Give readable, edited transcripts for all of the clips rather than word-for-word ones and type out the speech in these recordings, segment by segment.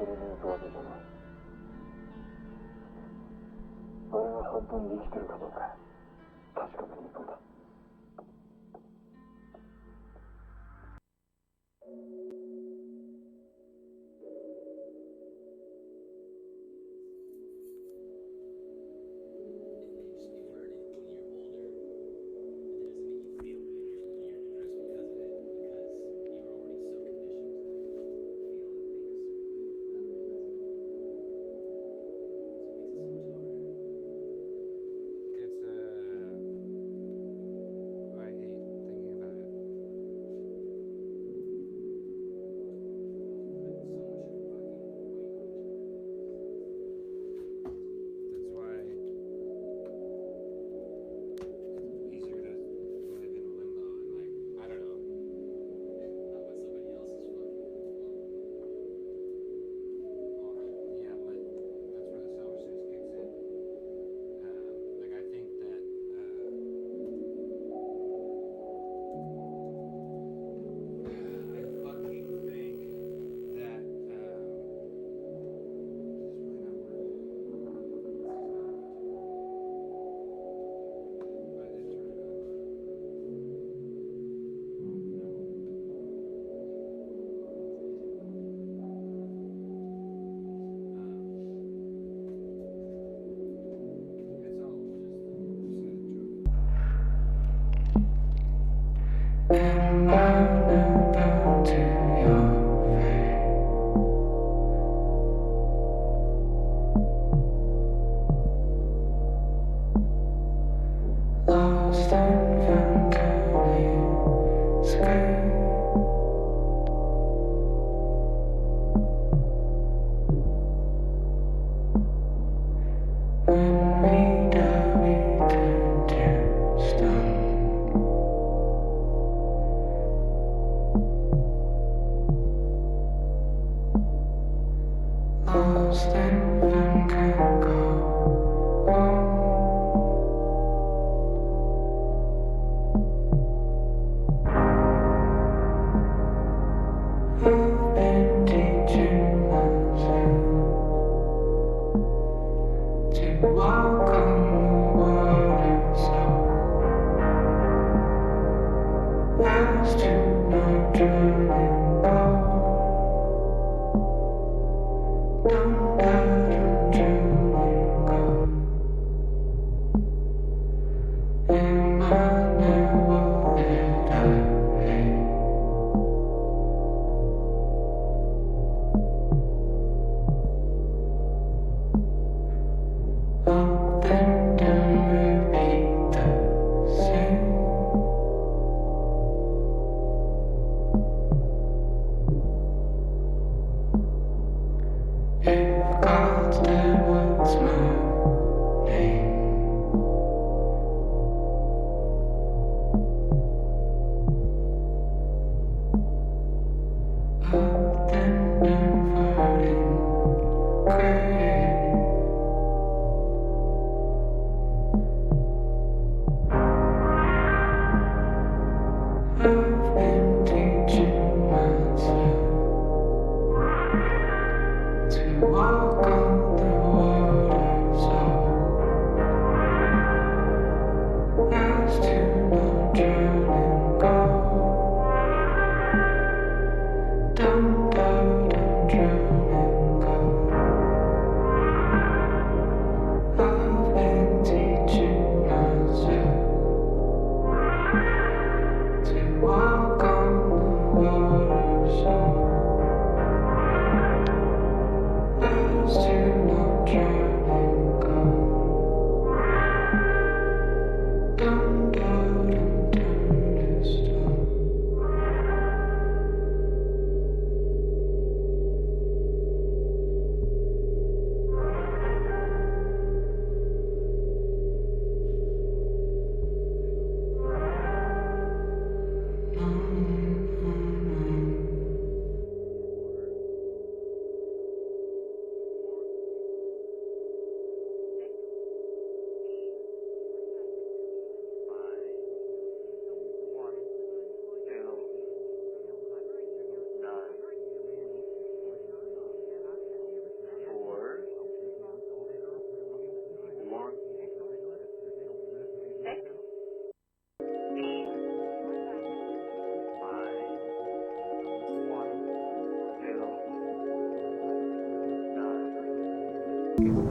それに行くわけじゃない。あれが本当に生きてるかどうか確かめに行くんだ。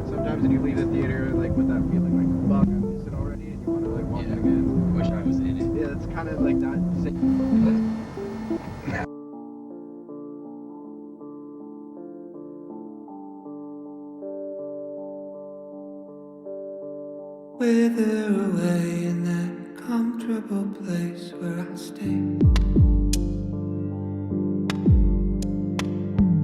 Sometimes when you leave the theater, like with that feeling, like, fuck, I missed it already, and you want to like watch it again. Wish I was in it. Yeah, it's kind of like that. Wither away in that comfortable place where I stay.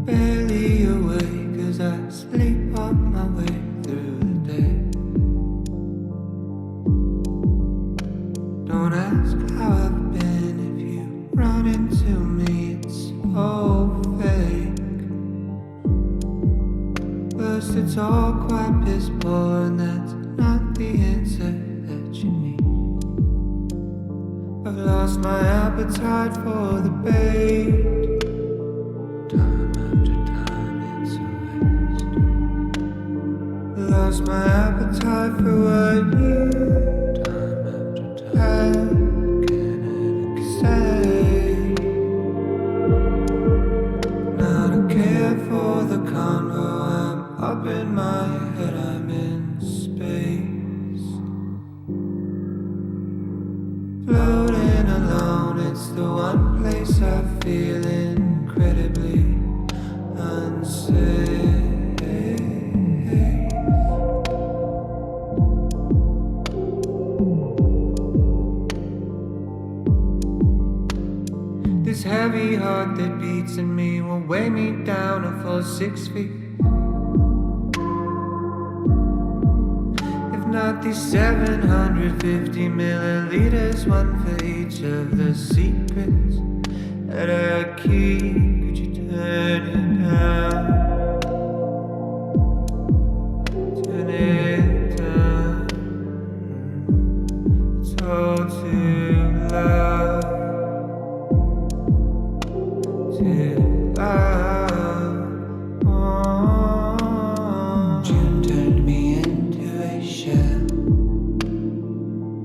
Barely awake as I sleepwalk my way through the day. Don't ask how I've been if you run into me, it's so fake. First it's all quite piss poor and that's not the answer that you need. I've lost my appetite for the bait. Time after time it's a waste. Lost my appetite for what you time after time can say. Not a care for the convo, I'm up in my head, I'm in space. Floating alone, it's the one place I feel incredibly unsafe. This heavy heart that beats in me will weigh me down a full 6 feet. If not these 750 milliliters, one for each of the secrets that I keep. Could you turn it down? Turn it down. It's all too loud. June turned me into a shell.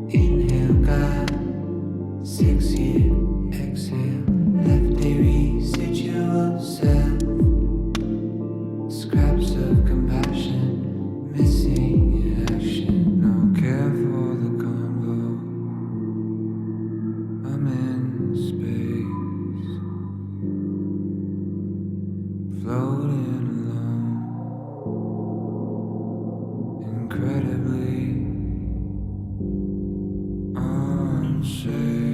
Inhale, God, 6 year exhale. Left a residual self. Scraps of compassion, missing action. No care for the convo. I'm in space. Floating alone, incredibly unsafe.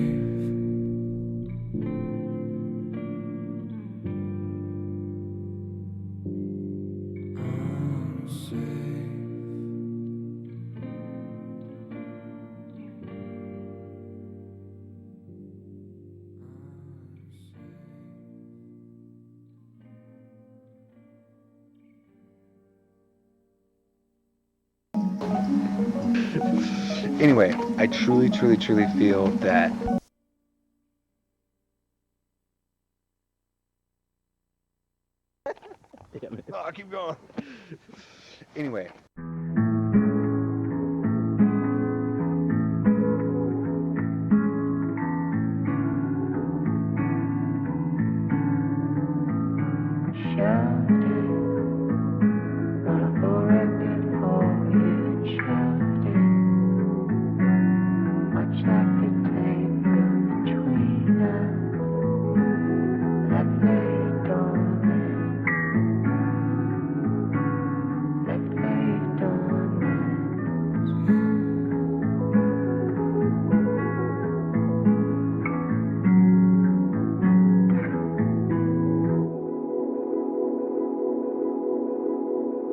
Anyway, I truly feel that oh, keep going. Anyway.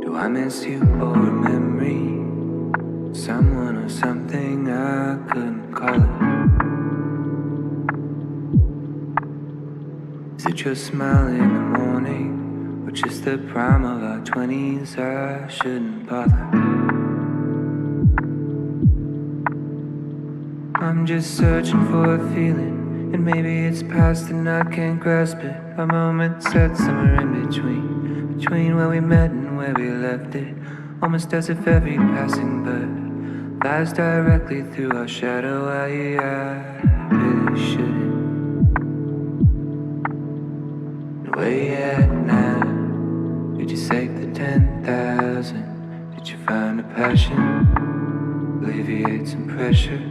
Do I miss you or a memory? Someone or something I couldn't call it. Is it your smile in the morning, or just the prime of our 20s? I shouldn't bother. I'm just searching for a feeling, and maybe it's past and I can't grasp it. A moment set somewhere in between where we met and where we left it. Almost as if every passing bird flies directly through our shadow. I really shouldn't. Where you at now? Did you save the 10,000? passion, alleviate some pressure.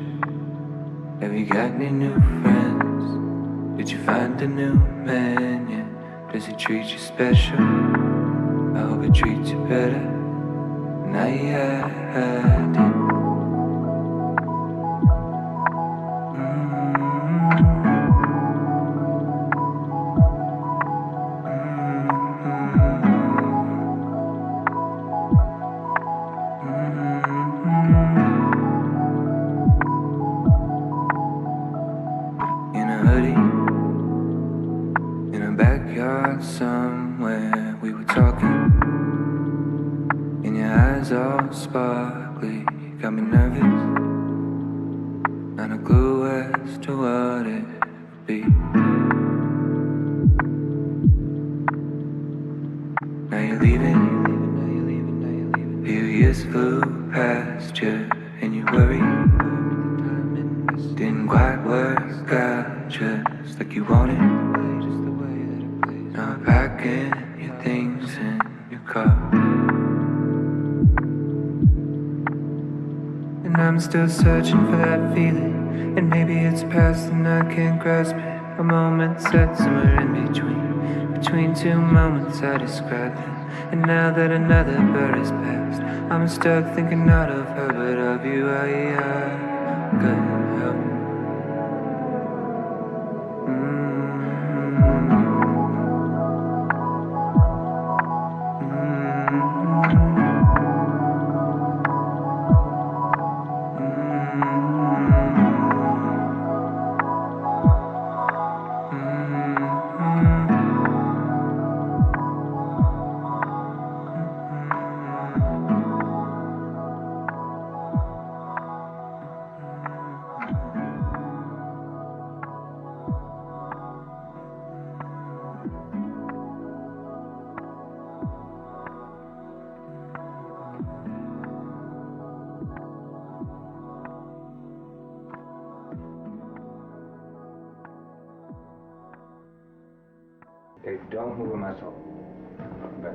Have you got any new friends? Did you find a new man yet? Does he treat you special? I hope he treats you better than I did. In a hoodie, in a backyard somewhere, we were talking, and your eyes all sparkly, got me nervous, not a clue as to what it would be. Now you're leaving, few years flew past you, and you worry, didn't quite work out just like you wanted. Now packing your things in your car, and I'm still searching for that feeling. And maybe it's past and I can't grasp it. A moment set somewhere in between two moments I described it. And now that another bird has passed, I'm stuck thinking not of her but of you. I couldn't help it. Okay, don't move a muscle. Back.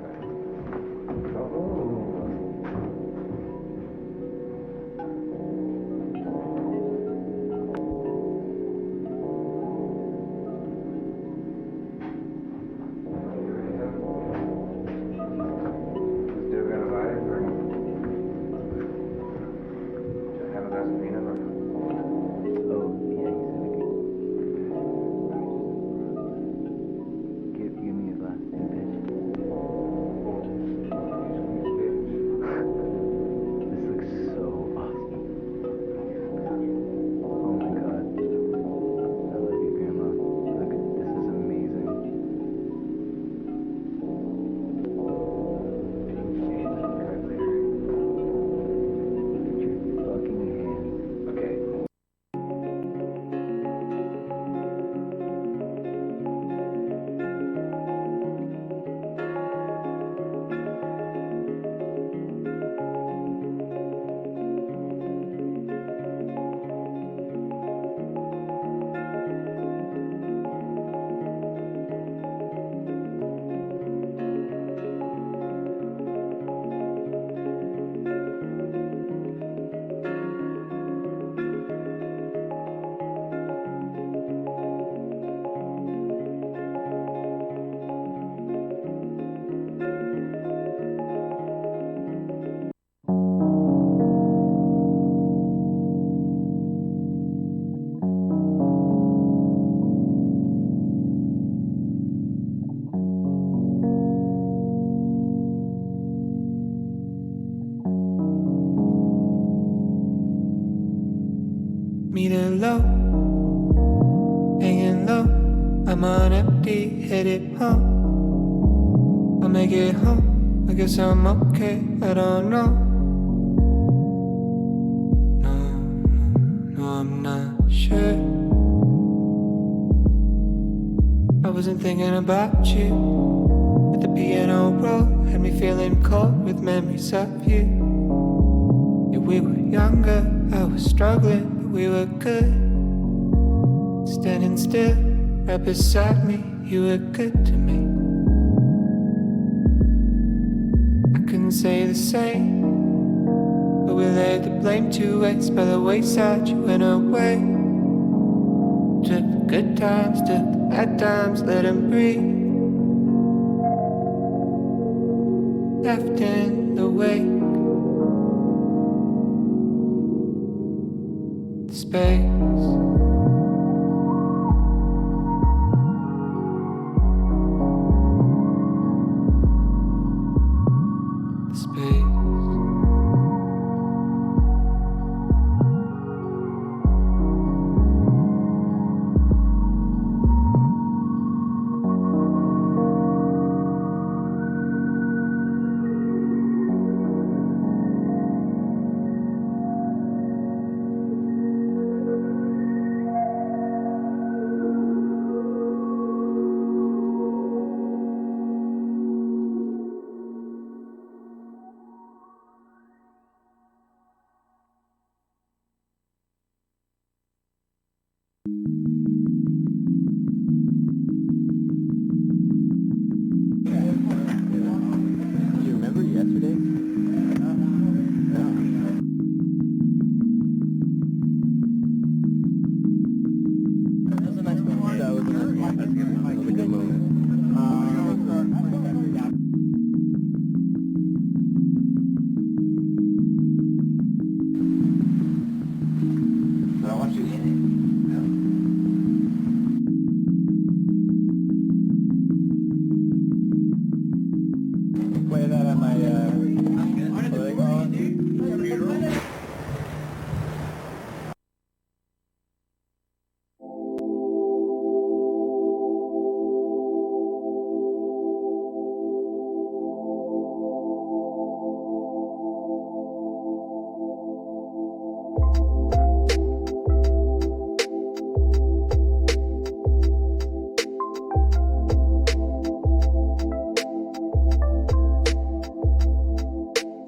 Meter low, hanging low. I'm on empty, headed home. I'll make it home. I guess I'm okay. I don't know. No, I'm not sure. I wasn't thinking about you. At the piano roll, had me feeling cold with memories of you. Yeah, we were younger, I was struggling. We were good, standing still, right beside me. You were good to me. I couldn't say the same. we laid the blame to waste. By the wayside you went away. Took the good times, took the bad times, let them breathe. Left in the wake, the space.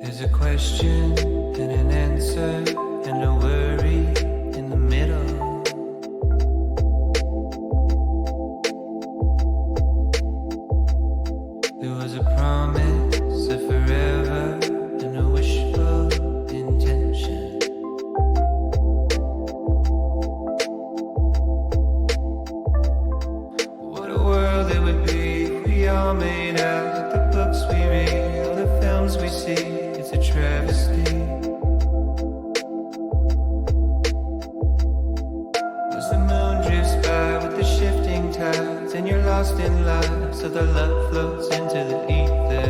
There's a question and an answer and a worry in the middle. There was a promise of forever and a wishful intention. What a world it would be if we all made out of the books we read, all the films we see. It's a travesty. As the moon drifts by with the shifting tides, and you're lost in life, so the love floats into the ether.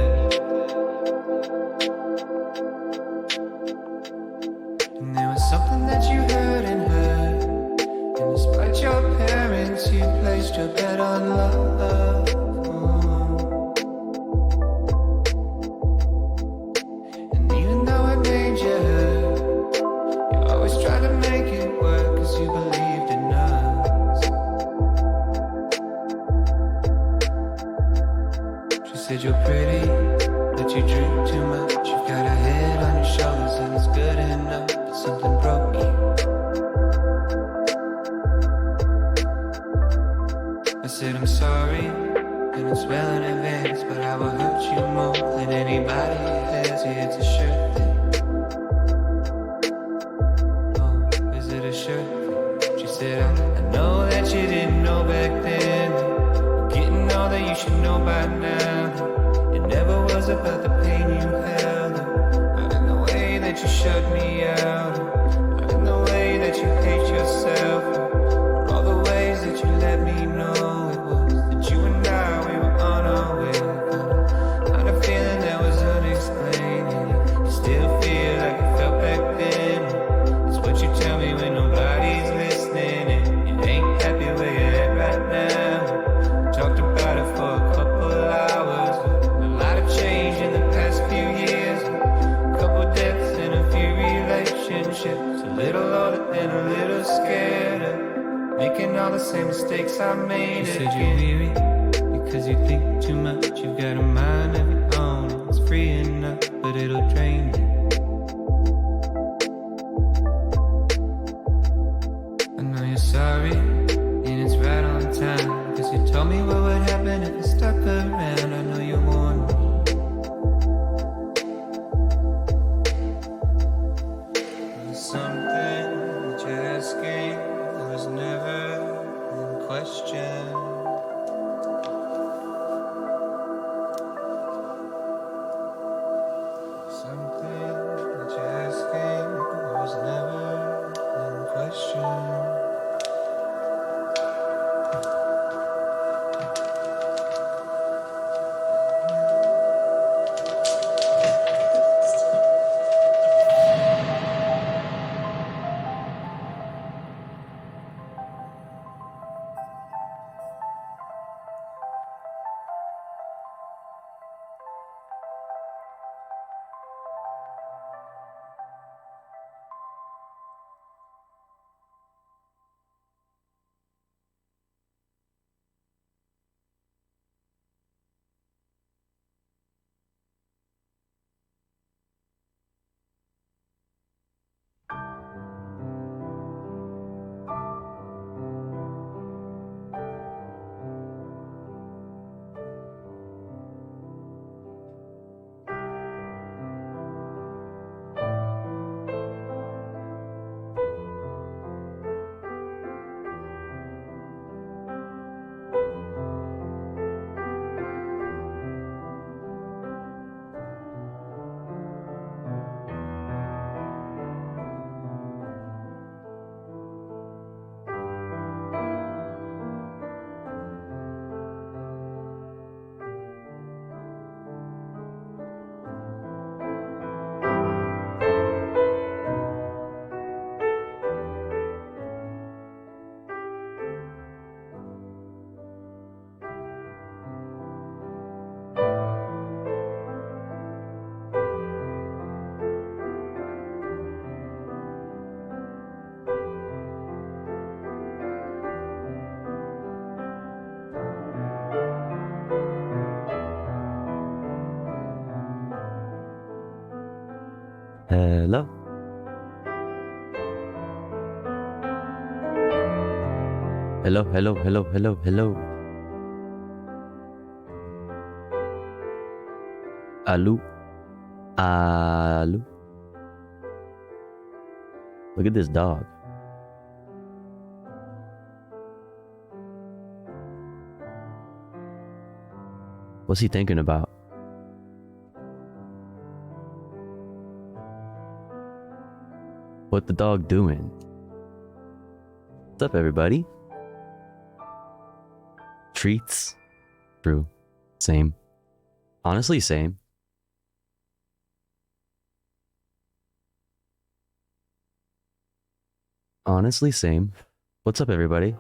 And there was something that you heard and heard, and despite your parents, you placed your bet on love. Said you're pretty, but you drink too much. You've got a head on your shoulders and it's good enough, but something broke you. I said I'm sorry, and it's well in advance, but I will hurt you more than anybody has. Yeah, it's a shirt thing. Oh, is it a shirt thing? She said, I know that you didn't know back then. Getting all that you should know by now. It never was about the pain you held, not in the way that you shut me out, not in the way that you hate yourself, or all the ways that you let me know it was that you and I, we were on our way. Kind of feeling that was unexplained, and you still feel like it felt back then. It's what you tell me when nobody's listening, and you ain't happy where you're at right now. Talked about it for a couple hours. A lot of change in the past few years. A couple deaths and a few relationships. A little older and a little scared of making all the same mistakes I made. You said you're weary because you think too much. You've got a mind of your own. It's free enough, but it'll drain you. I know you're sorry, and it's right on time. Cause you told me what would happen if I stuck around. I know you warned me. Hello. Hello, hello, hello, hello, hello. Allô? Allô? Look at this dog. What's he thinking about? What the dog doing? What's up, everybody? Treats? True. Same. Honestly, same. Honestly, same. What's up, everybody?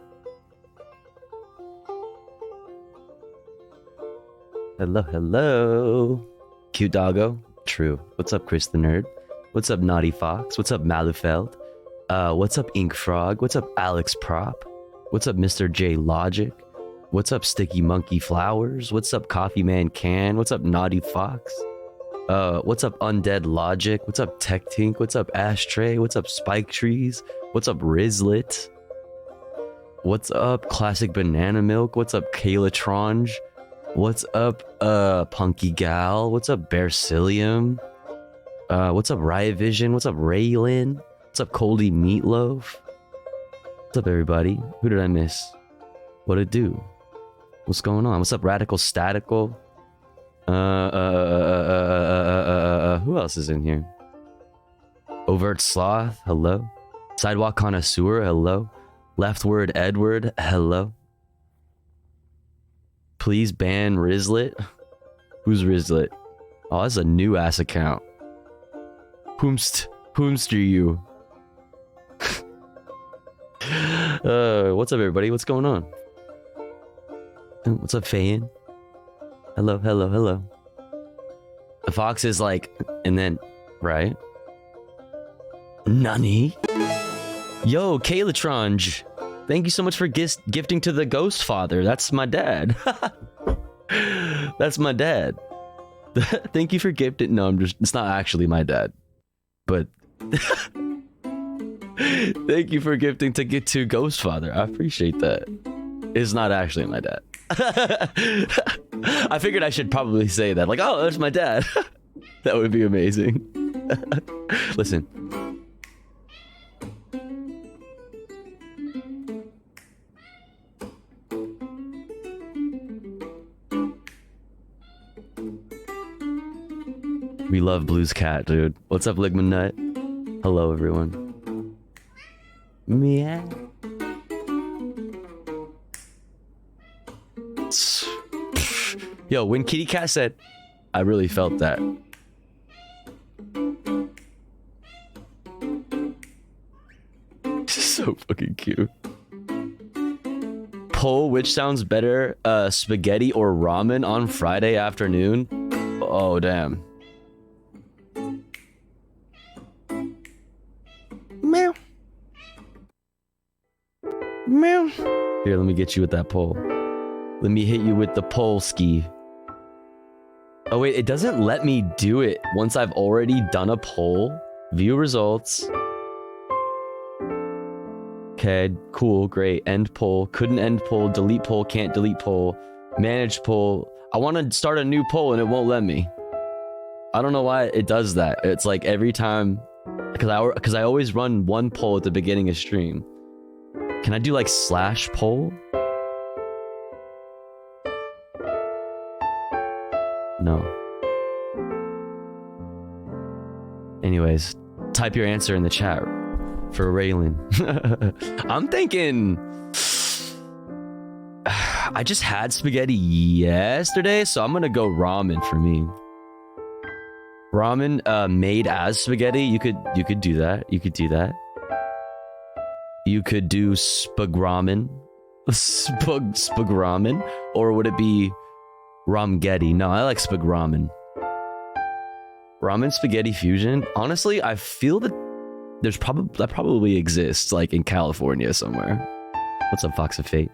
Hello, hello. Cute doggo. True. What's up, Chris the Nerd? What's up, Naughty Fox? What's up, Malufeld? What's up, Ink Frog? What's up, Alex Prop? What's up, Mr. J Logic? What's up, Sticky Monkey Flowers? What's up, Coffee Man Can? What's up, Naughty Fox? What's up, Undead Logic? What's up, Tech Tink? What's up, Ashtray? What's up, Spike Trees? What's up, Rizlet? What's up, Classic Banana Milk? What's up, Kalatronge? What's up, Punky Gal? What's up, Bearcillium? What's up, Riot Vision? What's up, Raylin? What's up, Coldy Meatloaf? What's up, everybody? Who did I miss? What'd it do? What's going on? What's up, Radical Statical? Who else is in here? Overt Sloth, hello. Sidewalk Connoisseur, hello. Leftward Edward, hello. Please ban Rizlet. Who's Rizlet? Oh, that's a new ass account. Whomst are you? What's up, everybody? What's going on? What's up, Fayin? Hello, hello, hello. The fox is like, and then, right? Nani? Yo, Kalatronge. Thank you so much for gifting to the Ghost Father. That's my dad. That's my dad. Thank you for gifting. No, it's not actually my dad. But thank you for gifting to get to Ghost Father. I appreciate that. It's not actually my dad. I figured I should probably say that. Like, oh, that's my dad. That would be amazing. Listen. We love Blue's cat, dude. What's up, Ligma Nut? Hello, everyone. Meow. Yo, when Kitty Cat said, I really felt that. So fucking cute. Poll which sounds better, spaghetti or ramen on Friday afternoon? Oh, damn. Meow. Meow. Here, let me get you with that poll. Let me hit you with the poll ski. Oh wait, it doesn't let me do it once I've already done a poll. View results. Okay, cool, great. End poll. Couldn't end poll. Delete poll. Can't delete poll. Manage poll. I want to start a new poll and it won't let me. I don't know why it does that. It's like every time, because I always run one poll at the beginning of stream. Can I do like /poll? No. Anyways, type your answer in the chat for Raylan. I'm thinking I just had spaghetti yesterday, so I'm gonna go ramen for me. Ramen made as spaghetti. You could do that. You could do that. You could do spagramen. Spagramen, or would it be Ramgetti? No, I like spagramen. Ramen spaghetti fusion. Honestly, I feel that that probably exists like in California somewhere. What's up, Fox of Fate?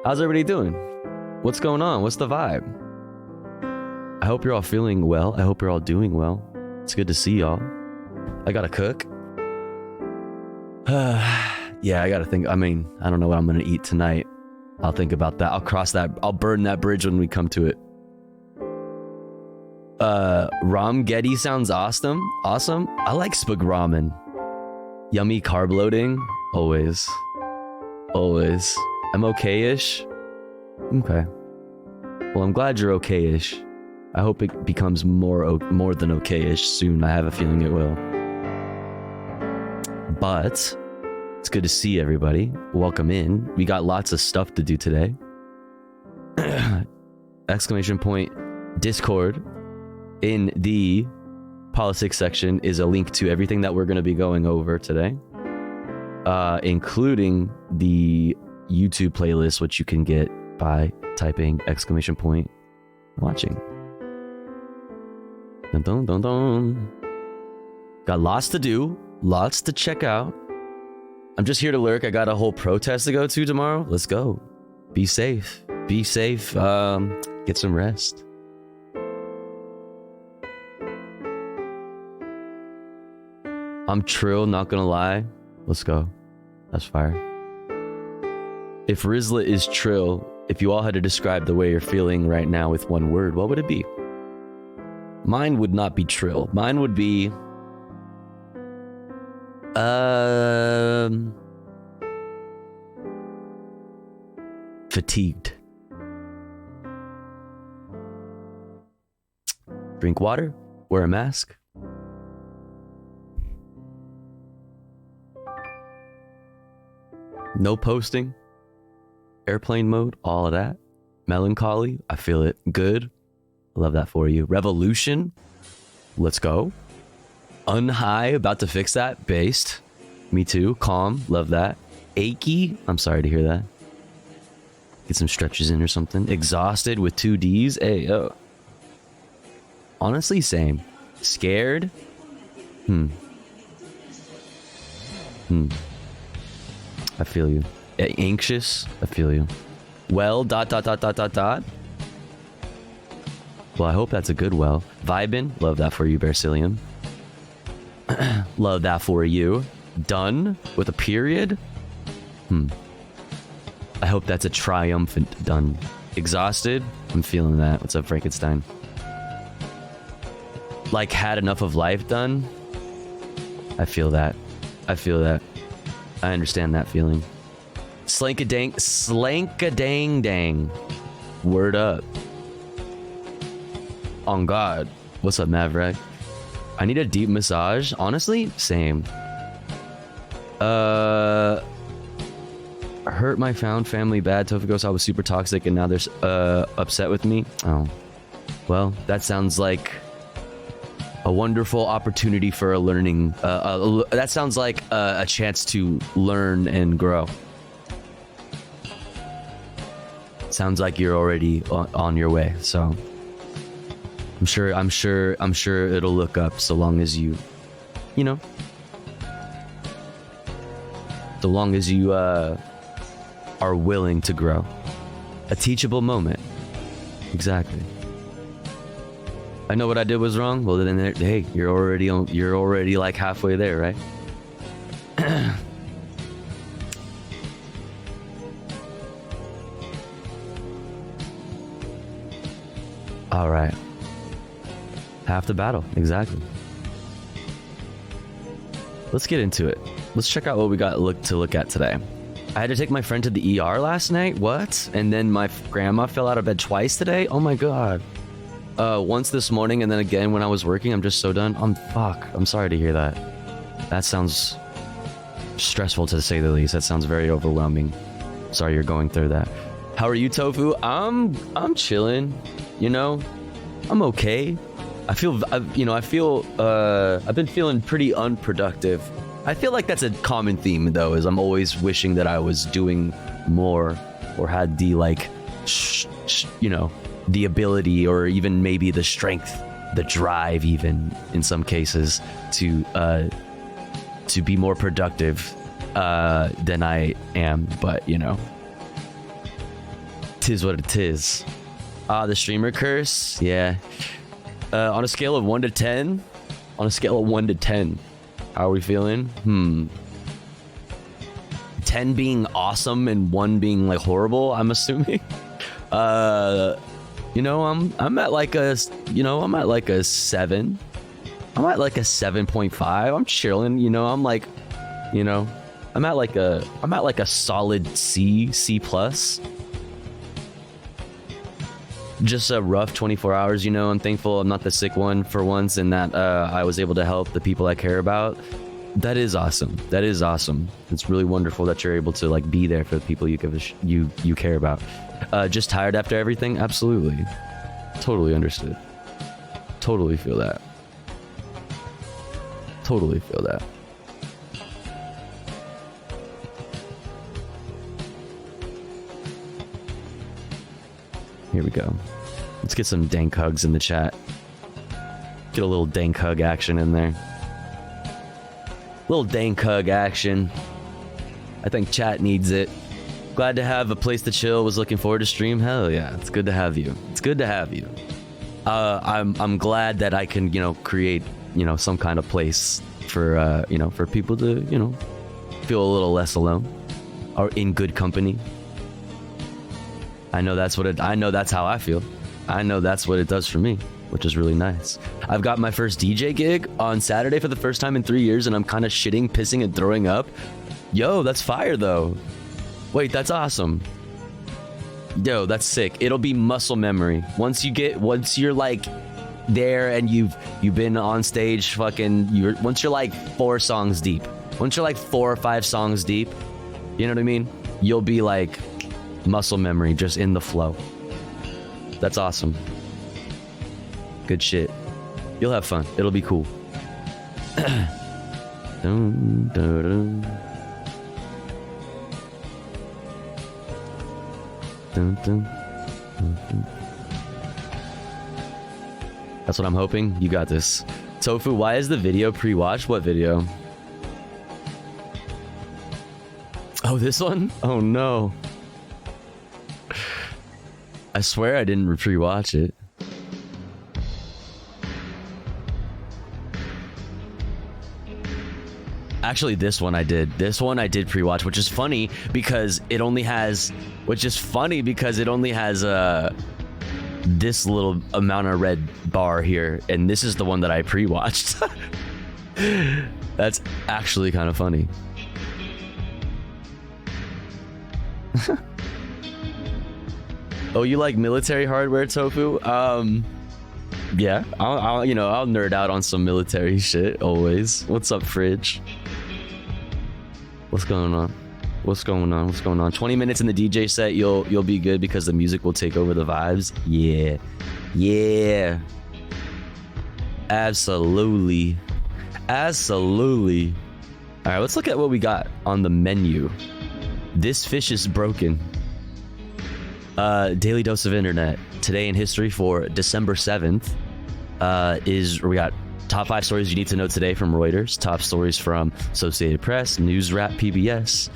How's everybody doing? What's going on? What's the vibe? I hope you're all feeling well. I hope you're all doing well. It's good to see y'all. I gotta cook. Yeah, I gotta think. I mean, I don't know what I'm gonna eat tonight. I'll think about that. I'll cross that. I'll burn that bridge when we come to it. Ramgetti sounds awesome. Awesome. I like spag ramen. Yummy carb loading. Always. Always. I'm okay-ish. Okay. Well, I'm glad you're okay-ish. I hope it becomes more than okay-ish soon. I have a feeling it will. But it's good to see everybody. Welcome in. We got lots of stuff to do today. Exclamation point Discord. In the politics section is a link to everything that we're going to be going over today, including the YouTube playlist, which you can get by typing exclamation point watching. Dun, dun, dun, dun. Got lots to do, lots to check out. I'm just here to lurk. I got a whole protest to go to tomorrow. Let's go. Be safe. Be safe. Get some rest. I'm trill, not gonna lie. Let's go. That's fire. If Rizla is trill, if you all had to describe the way you're feeling right now with one word, what would it be? Mine would not be trill. Mine would be... fatigued. Drink water, wear a mask. No posting, airplane mode, all of that. Melancholy, I feel it. Good, I love that for you. Revolution, let's go. Unhigh, about to fix that. Based, me too. Calm, love that. Achy, I'm sorry to hear that. Get some stretches in or something. Exhausted with 2 Ds, hey yo. Honestly, same. Scared, I feel you. Anxious, I feel you. Well, ... Well, I hope that's a good well. Vibin', love that for you, Bearcillium. Love that for you. Done with a period. I hope that's a triumphant done. Exhausted, I'm feeling that. What's up, Frankenstein? Like, had enough of life done. I feel that. I feel that. I understand that feeling. Slanka-dang-dang. Word up. On God. What's up, Maverick? I need a deep massage. Honestly, same. Hurt my found family bad. Tofugos, I was super toxic and now they're upset with me. Oh. Well, that sounds like a wonderful opportunity for a learning. That sounds like a chance to learn and grow. Sounds like you're already on your way. So I'm sure it'll look up so long as you know, so long as you are willing to grow. A teachable moment. Exactly. I know what I did was wrong. Well, then, hey, you're already like halfway there, right? All right. Half the battle, exactly. Let's get into it. Let's check out what we got to look at today. I had to take my friend to the ER last night. What? And then my grandma fell out of bed twice today. Oh my God. Once this morning and then again when I was working. I'm just so done. I'm sorry to hear that. That sounds stressful to say the least. That sounds very overwhelming. Sorry you're going through that. How are you, Tofu? I'm chilling. You know, I'm okay. I've been feeling pretty unproductive. I feel like that's a common theme though, is I'm always wishing that I was doing more or had the the ability or even maybe the strength, the drive even in some cases to be more productive than I am, but you know, 'tis what it is. The streamer curse, yeah. On a scale of 1 to 10, on a scale of 1 to 10, how are we feeling? 10 being awesome and 1 being like horrible, I'm assuming. You know, I'm at like a, you know, I'm at like a 7. I'm at like a 7.5. I'm chilling, you know. I'm like, you know, I'm at like a solid C plus. Just a rough 24 hours, you know. I'm thankful I'm not the sick one for once, and that I was able to help the people I care about. That is awesome. That is awesome. It's really wonderful that you're able to like be there for the people you give you care about. Just tired after everything? Absolutely. Totally understood. Totally feel that. Totally feel that. Here we go. Let's get some dank hugs in the chat. Get a little dank hug action in there. Little dank hug action. I think chat needs it. Glad to have a place to chill. Was looking forward to stream. Hell yeah, it's good to have you. It's good to have you. I'm glad that I can, you know, create, you know, some kind of place for you know, for people to, you know, feel a little less alone or in good company. I know that's what it. I know that's how I feel. I know that's what it does for me, which is really nice. I've got my first DJ gig on Saturday for the first time in 3 years, and I'm kind of shitting, pissing, and throwing up. Yo, that's fire though. Wait, that's awesome. Yo, that's sick. It'll be muscle memory. Once you're like there and you've been on stage fucking, once you're like 4 songs deep. Once you're like 4 or 5 songs deep, you know what I mean? You'll be like muscle memory, just in the flow. That's awesome. Good shit. You'll have fun. It'll be cool. Dun, dun, dun. Dun, dun, dun, dun. That's what I'm hoping. You got this. Tofu, why is the video pre-watched? What video? Oh, this one? Oh no. I swear I didn't pre-watch it. Actually, this one I did. This one I did pre-watch, which is funny because it only has... this little amount of red bar here, and this is the one that I pre-watched. That's actually kind of funny. Oh, you like military hardware, Tofu? Yeah, I'll you know, I'll nerd out on some military shit always. What's up, Fridge? What's going on? What's going on? What's going on? 20 minutes in the DJ set, you'll be good because the music will take over the vibes. Yeah. Yeah. Absolutely. Absolutely. All right, let's look at what we got on the menu. This fish is broken. Daily dose of internet. Today in history for December 7th we got top 5 stories you need to know today from Reuters, top stories from Associated Press, News Wrap, PBS,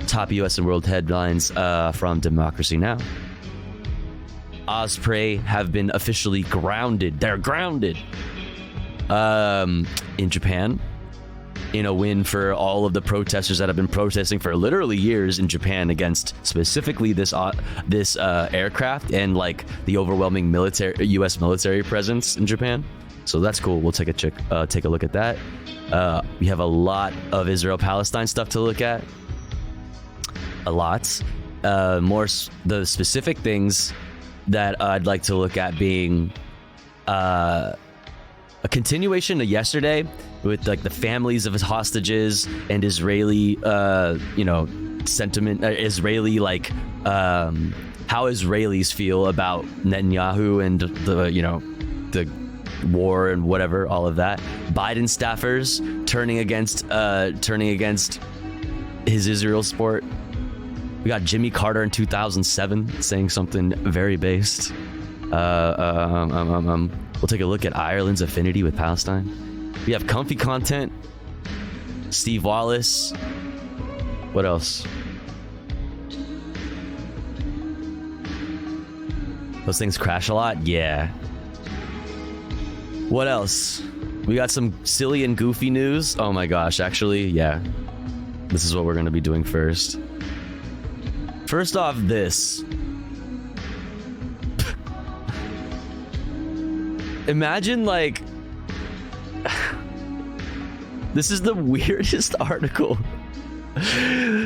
top US and world headlines from Democracy Now! Osprey have been officially grounded. They're grounded in Japan, in a win for all of the protesters that have been protesting for literally years in Japan against specifically this aircraft and like the overwhelming U.S. military presence in Japan. So that's cool. We'll take a look at that. We have a lot of Israel-Palestine stuff to look at. A lot. More the specific things that I'd like to look at being a continuation of yesterday with like the families of hostages and Israeli, sentiment, Israeli, like, how Israelis feel about Netanyahu and the war and whatever, all of that. Biden staffers turning against his Israel support. We got Jimmy Carter in 2007 saying something very based. We'll take a look at Ireland's affinity with Palestine. We have comfy content. Steve Wallace. What else? Those things crash a lot? Yeah. What else? We got some silly and goofy news. Oh my gosh, actually, yeah. This is what we're gonna be doing first. First off, this. Imagine, like... This is the weirdest article.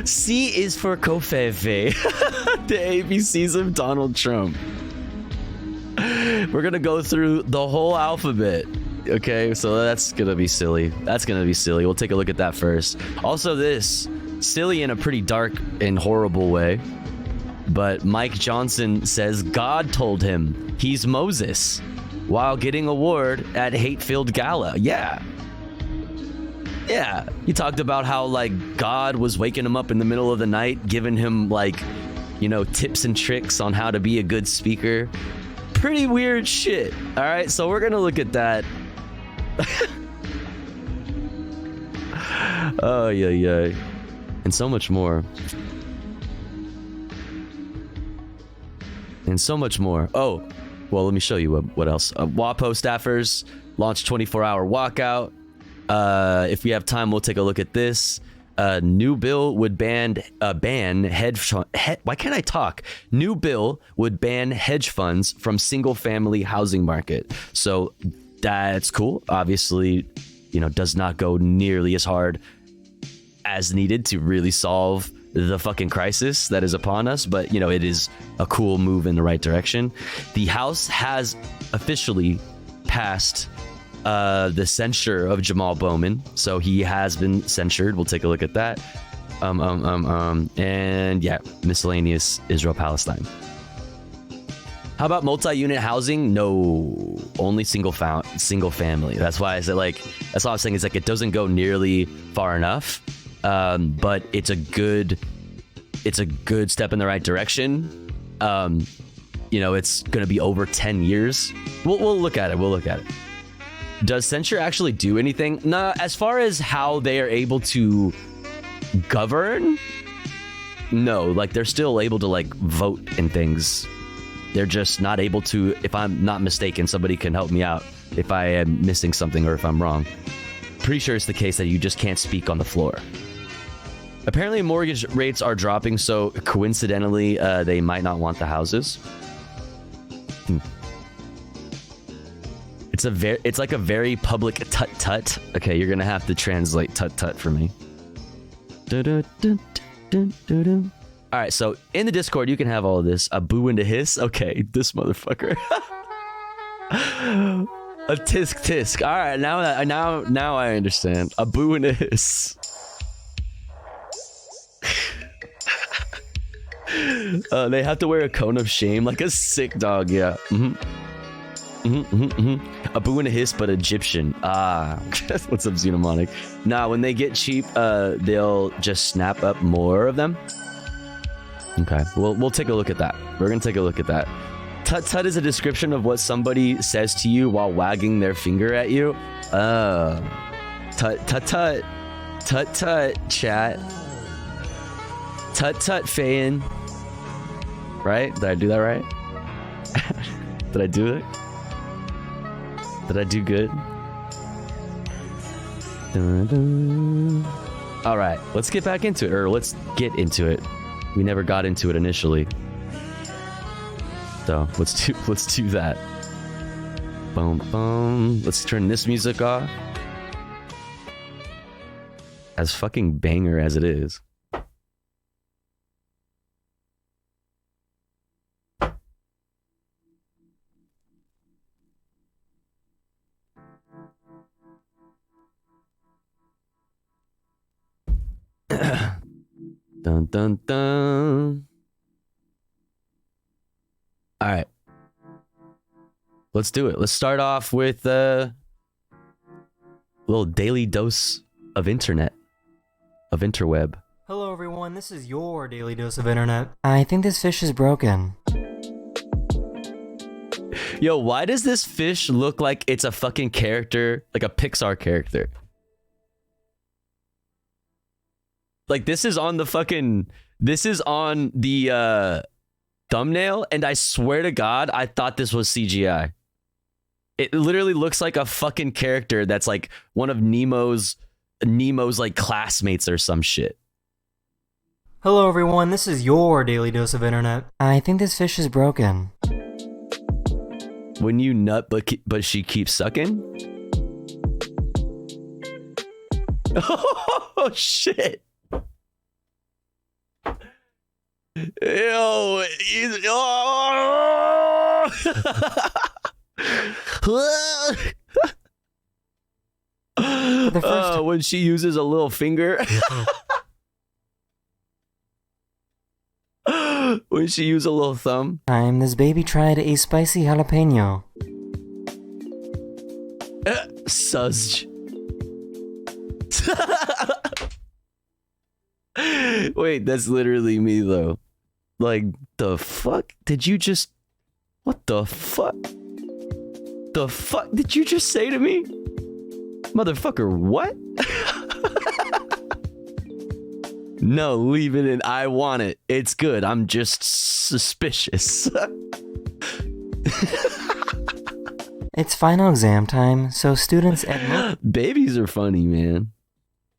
C is for Kofefe. The ABCs of Donald Trump. We're gonna go through the whole alphabet. Okay, so that's gonna be silly. That's gonna be silly. We'll take a look at that first. Also this, silly in a pretty dark and horrible way. But Mike Johnson says God told him he's Moses while getting award at hate-filled gala. Yeah. Yeah. He talked about how, like, God was waking him up in the middle of the night, giving him, like, you know, tips and tricks on how to be a good speaker. Pretty weird shit. All right, so we're gonna look at that. Oh, yeah. And so much more. And so much more. Oh, well, let me show you what else. WaPo staffers launched 24-hour walkout. If we have time, we'll take a look at this. New bill would ban why can't I talk? New bill would ban hedge funds from single-family housing market. So that's cool. Obviously, you know, does not go nearly as hard as needed to really solve the fucking crisis that is upon us, but you know, it is a cool move in the right direction. The House has officially passed the censure of Jamal Bowman, so he has been censured. We'll take a look at that. And yeah, miscellaneous Israel-Palestine. How about multi-unit housing? No, only single family. That's why I said, like, that's all I'm saying is, like, it doesn't go nearly far enough. But it's a good step in the right direction. You know, it's gonna be over 10 years. We'll look at it. Does censure actually do anything? Nah, as far as how they are able to govern, no, like they're still able to like vote and things. They're just not able to, if I'm not mistaken, somebody can help me out if I am missing something or if I'm wrong. Pretty sure it's the case that you just can't speak on the floor. Apparently mortgage rates are dropping, so coincidentally, they might not want the houses. It's like a very public tut-tut. Okay, you're gonna have to translate tut-tut for me. All right, so in the Discord, you can have all of this. A boo and a hiss. Okay, this motherfucker. A tisk tisk. All right, now I understand. A boo and a hiss. They have to wear a cone of shame like a sick dog. Yeah. A boo and a hiss, but Egyptian. Ah, what's up, Xenomonic? Nah, when they get cheap, they'll just snap up more of them. Okay, we'll take a look at that. We're gonna take a look at that. Tut tut is a description of what somebody says to you while wagging their finger at you. Tut tut tut. Tut tut, chat. Tut tut, Fayin. Right? Did I do that right? Did I do it? Did I do good? All right, let's get back into it, or let's get into it. We never got into it initially. So let's do that. Boom, boom. Let's turn this music off. As fucking banger as it is. Dun dun dun. All right, let's do it. Let's start off with a little daily dose of internet, of interweb. Hello everyone, this is your daily dose of internet. I think this fish is broken. Yo, why does this fish look like it's a fucking character, like a Pixar character? Like, this is on the thumbnail, and I swear to God, I thought this was CGI. It literally looks like a fucking character that's like one of Nemo's like classmates or some shit. Hello everyone, this is your daily dose of internet. I think this fish is broken. When you nut but she keeps sucking? Oh shit. Yo, when she uses a little finger. When she used a little thumb. This baby tried a spicy jalapeno. Suzzed. Wait, that's literally me though. Like, the fuck? Did you just... What the fuck? The fuck did you just say to me? Motherfucker, what? No, leave it in. I want it. It's good. I'm just suspicious. It's final exam time, so students at Babies are funny, man.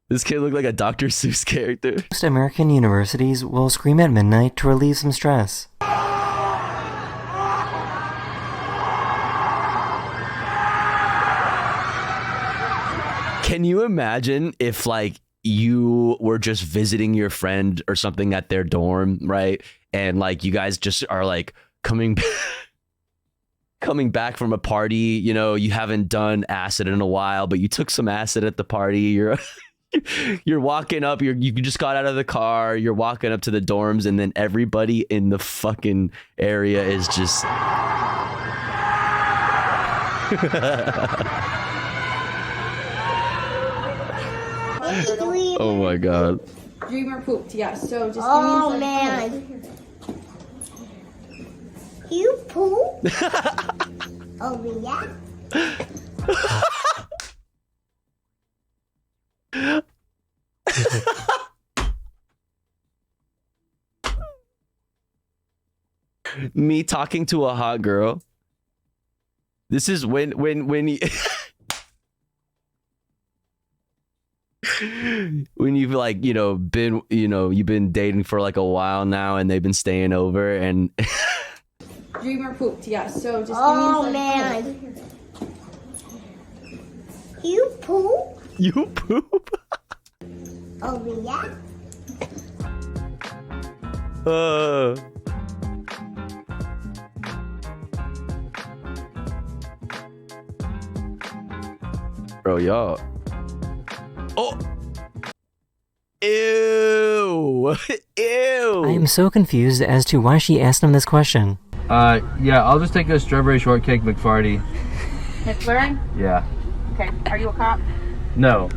This kid looked like a Dr. Seuss character. most American universities will scream at midnight to relieve some stress. Can you imagine if, like, you were just visiting your friend or something at their dorm, right? And, like, you guys just are, like, coming back from a party, you know, you haven't done acid in a while, but you took some acid at the party. You're walking up, you just got out of the car, you're walking up to the dorms, and then everybody in the fucking area is just... Oh my god. Dreamer pooped, yes. So just Oh give me man. You poop? Oh yeah? Me talking to a hot girl. This is when you when you've, like, you know, you've been dating for like a while now and they've been staying over and Dreamer pooped, yes. So just Oh man. You poop? You poop? Oh yeah? Bro, y'all. Oh. Ew. Ew. I am so confused as to why she asked him this question. Yeah, I'll just take a strawberry shortcake McFarty. McFlurry? Yeah. Okay. Are you a cop? No.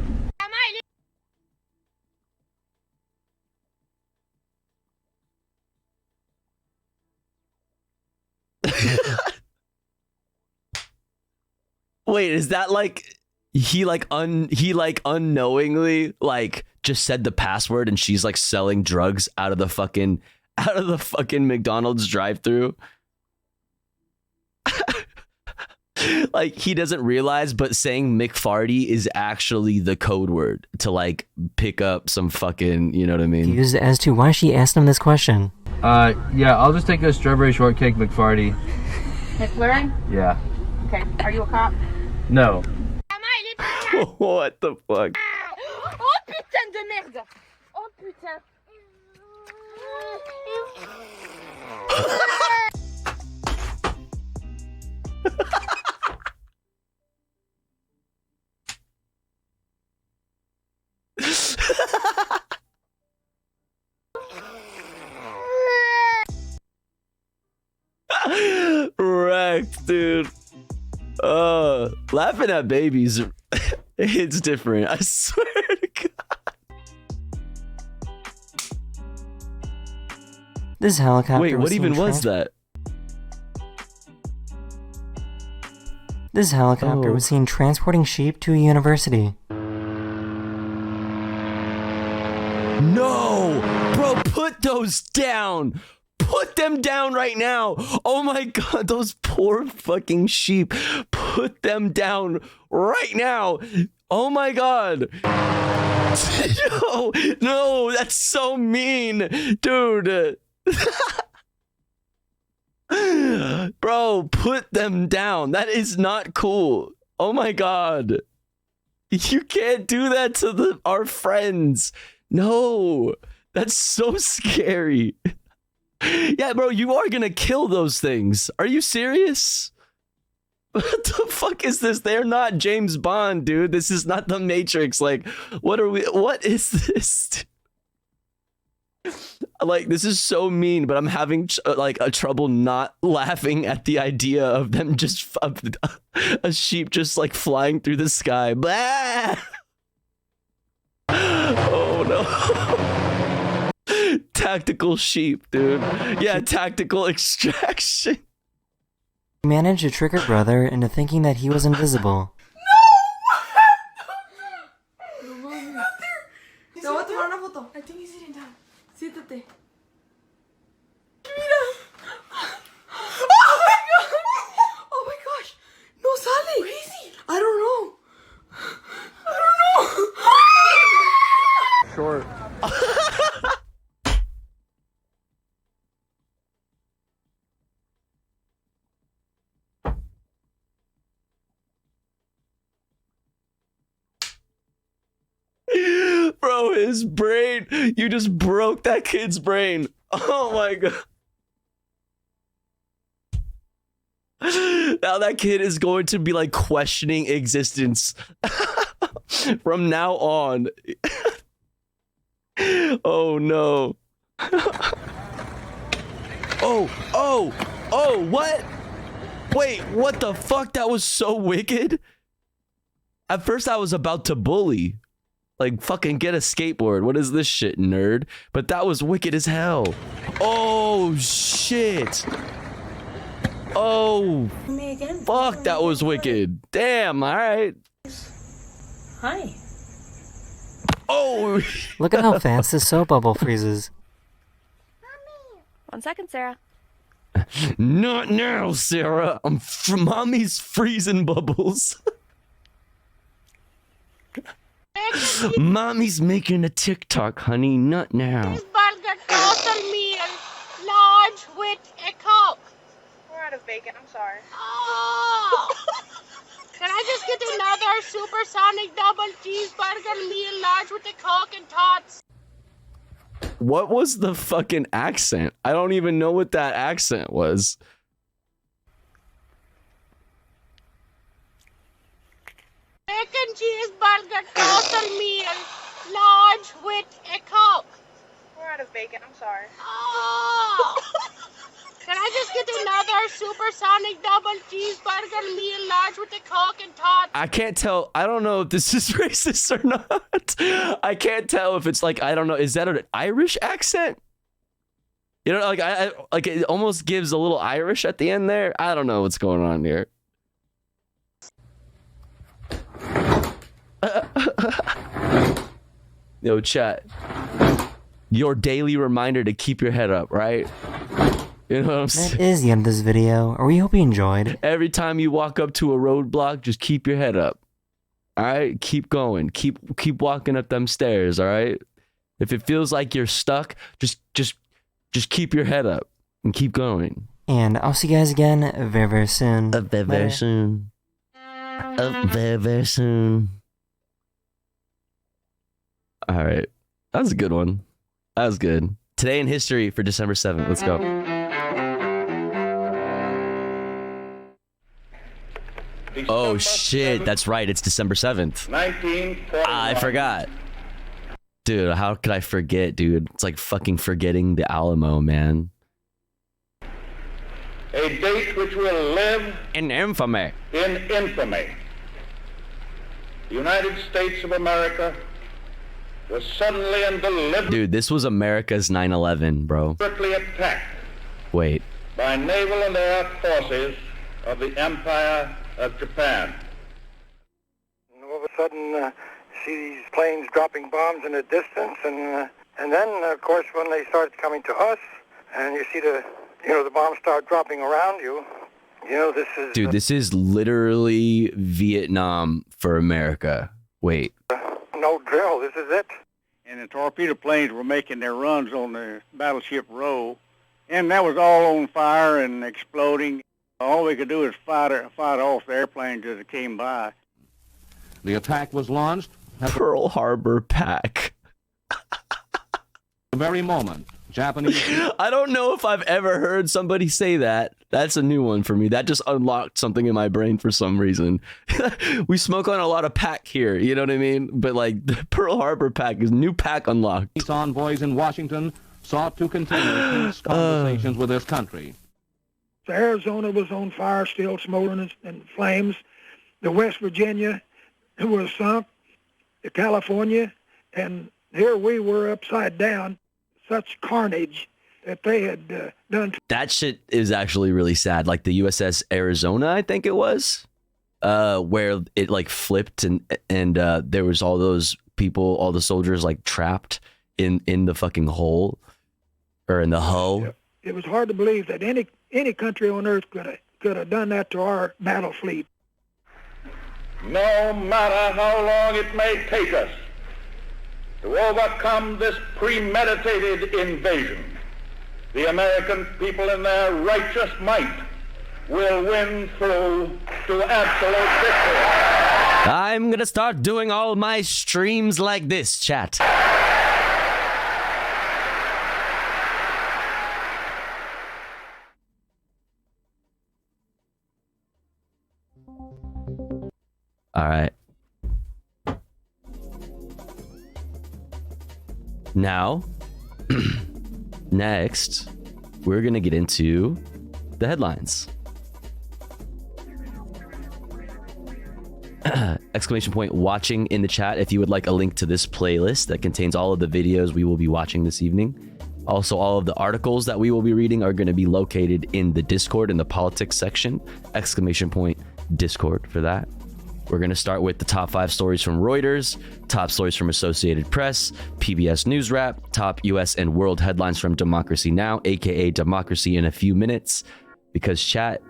Wait, is that like he unknowingly like just said the password and she's like selling drugs out of the fucking McDonald's drive-thru? Like, he doesn't realize, but saying McFarty is actually the code word to like pick up some fucking, you know what I mean? Confused as to why she asked him this question. Yeah, I'll just take a strawberry shortcake McFarty. McFlurry? Yeah. Okay. Are you a cop? No. What the fuck? Oh putain de merde! Oh putain! Wrecked, dude. Laughing at babies, it's different. I swear to God. This helicopter Wait, what seen even was that? This helicopter was seen transporting sheep to a university. No! Bro, put those down! Put them down right now. Oh my god, those poor fucking sheep. Put them down right now. Oh my god. No, no, that's so mean. Dude. Bro, put them down. That is not cool. Oh my god. You can't do that to our friends. No. That's so scary. Yeah, bro, you are gonna kill those things. Are you serious? What the fuck is this? They're not James Bond, dude. This is not the Matrix. Like, what is this? Like, this is so mean, but I'm having a trouble not laughing at the idea of them just a sheep just like flying through the sky. Blah! Oh no. Tactical sheep, dude. Yeah, tactical extraction. He managed to trick her brother into thinking that he was invisible. Te voy a tomar una foto. I think he's sitting down. Siéntate. Mira. Oh my god. Oh my gosh. No sale. Where is he? I don't know. Short. Bro, his brain. You just broke that kid's brain. Oh my god. Now that kid is going to be like questioning existence from now on. Oh no. Oh, what? Wait, what the fuck? That was so wicked. At first I was about to bully. Like, fucking get a skateboard. What is this shit, nerd? But that was wicked as hell. Oh, shit. Oh, fuck, that was wicked. Damn, all right. Hi. Oh. Look at how fast this soap bubble freezes. 1 second, Sarah. Not now, Sarah. Mommy's freezing bubbles. Mommy's making a TikTok, honey. Not now. This burger total meal, large with a Coke. We're out of bacon, I'm sorry. Oh! Can I just get another supersonic double cheeseburger meal, large with a Coke and tots? What was the fucking accent? I don't even know what that accent was. Bacon cheeseburger total meal, large with a Coke. We're out of bacon, I'm sorry. Oh! Can I just get another supersonic double cheeseburger meal, large with a Coke and tots? I can't tell. I don't know if this is racist or not. I can't tell if it's like, I don't know. Is that an Irish accent? You know, like I like it almost gives a little Irish at the end there. I don't know what's going on here. Yo, chat. Your daily reminder to keep your head up, right? You know what I'm saying? That is the end of this video. We hope you enjoyed. Every time you walk up to a roadblock, just keep your head up. All right? Keep going. Keep walking up them stairs, all right? If it feels like you're stuck, just keep your head up and keep going. And I'll see you guys again very, very soon. Very soon. Very soon. All right. That was a good one. That was good. Today in history for December 7th. Let's go. Oh, shit. That's right. It's December 7th. 1941. I forgot. Dude, how could I forget, dude? It's like fucking forgetting the Alamo, man. A date which will live In infamy. in infamy. The United States of America was suddenly and deliberately Dude, this was America's 9/11, bro. attacked Wait. by naval and air forces of the Empire of Japan. And all of a sudden, see these planes dropping bombs in the distance, and then, of course, when they started coming to us, and you see the bombs start dropping around you. This is... Dude, this is literally Vietnam for America. Wait. No drill, this is it. And the torpedo planes were making their runs on the battleship Row, and that was all on fire and exploding. All we could do is fight off the airplanes as it came by. The attack was launched at Pearl Harbor pack. the very moment Japanese... I don't know if I've ever heard somebody say that. That's a new one for me. That just unlocked something in my brain for some reason. We smoke on a lot of pack here, you know what I mean? But like the Pearl Harbor pack is new pack unlocked. Peace envoys in Washington sought to continue peace conversations with this country. So Arizona was on fire, still smoldering in flames. The West Virginia was sunk. The California, and here we were upside down. Such carnage that they had done. That shit is actually really sad. Like the USS Arizona, I think it was, where it like flipped and there was all those people, all the soldiers like trapped in the fucking hole or in the hull. It was hard to believe that any country on earth could have done that to our battle fleet. No matter how long it may take us to overcome this premeditated invasion, the American people in their righteous might will win through to absolute victory. I'm gonna start doing all my streams like this, chat. All right. Now, next, we're going to get into the headlines. Exclamation point watching in the chat if you would like a link to this playlist that contains all of the videos we will be watching this evening. Also, all of the articles that we will be reading are going to be located in the Discord in the politics section. Exclamation point Discord for that. We're going to start with the top 5 stories from Reuters, top stories from Associated Press, PBS News Wrap, top US and world headlines from Democracy Now!, aka Democracy in a Few Minutes. Because chat,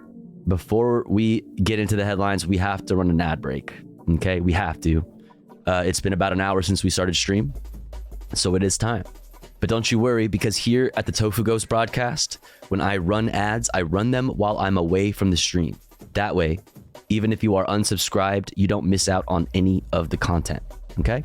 before we get into the headlines, we have to run an ad break. Okay, we have to. It's been about an hour since we started stream, so it is time. But don't you worry, because here at the Tofu Ghost broadcast, when I run ads, I run them while I'm away from the stream. That way, even if you are unsubscribed, you don't miss out on any of the content, okay?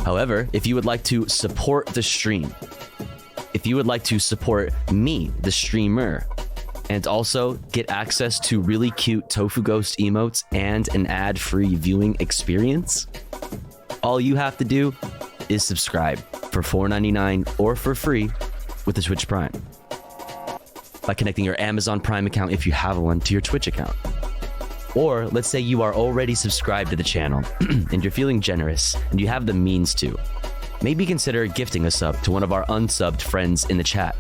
However, if you would like to support the stream, if you would like to support me, the streamer, and also get access to really cute Tofu Ghost emotes and an ad-free viewing experience, all you have to do is subscribe for $4.99 or for free with the Twitch Prime by connecting your Amazon Prime account, if you have one, to your Twitch account. Or let's say you are already subscribed to the channel and you're feeling generous and you have the means to. Maybe consider gifting a sub to one of our unsubbed friends in the chat,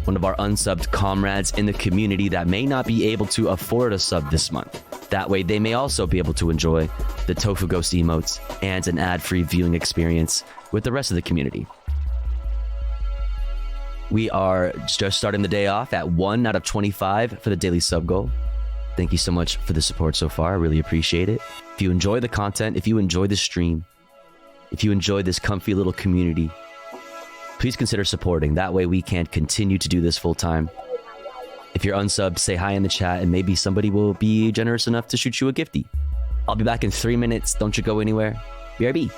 one of our unsubbed comrades in the community that may not be able to afford a sub this month. That way, they may also be able to enjoy the Tofu Ghost emotes and an ad-free viewing experience with the rest of the community. We are just starting the day off at 1 out of 25 for the daily sub goal. Thank you so much for the support so far. I really appreciate it. If you enjoy the content, if you enjoy the stream, if you enjoy this comfy little community, please consider supporting. That way we can continue to do this full time. If you're unsubbed, say hi in the chat and maybe somebody will be generous enough to shoot you a gifty. I'll be back in 3 minutes. Don't you go anywhere. BRB.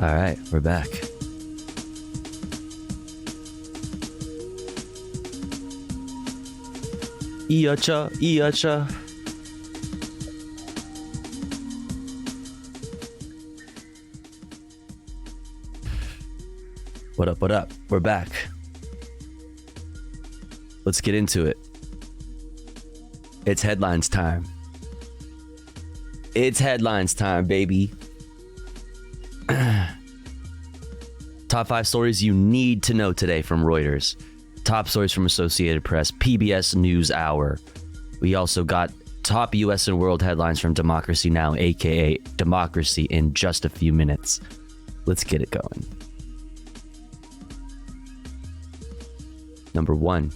All right, we're back. Iacha, Iacha. What up, what up? We're back. Let's get into it. It's headlines time. It's headlines time, baby. Top 5 stories you need to know today from Reuters. Top stories from Associated Press, PBS NewsHour. We also got top US and world headlines from Democracy Now!, aka Democracy, in just a few minutes. Let's get it going. Number 1.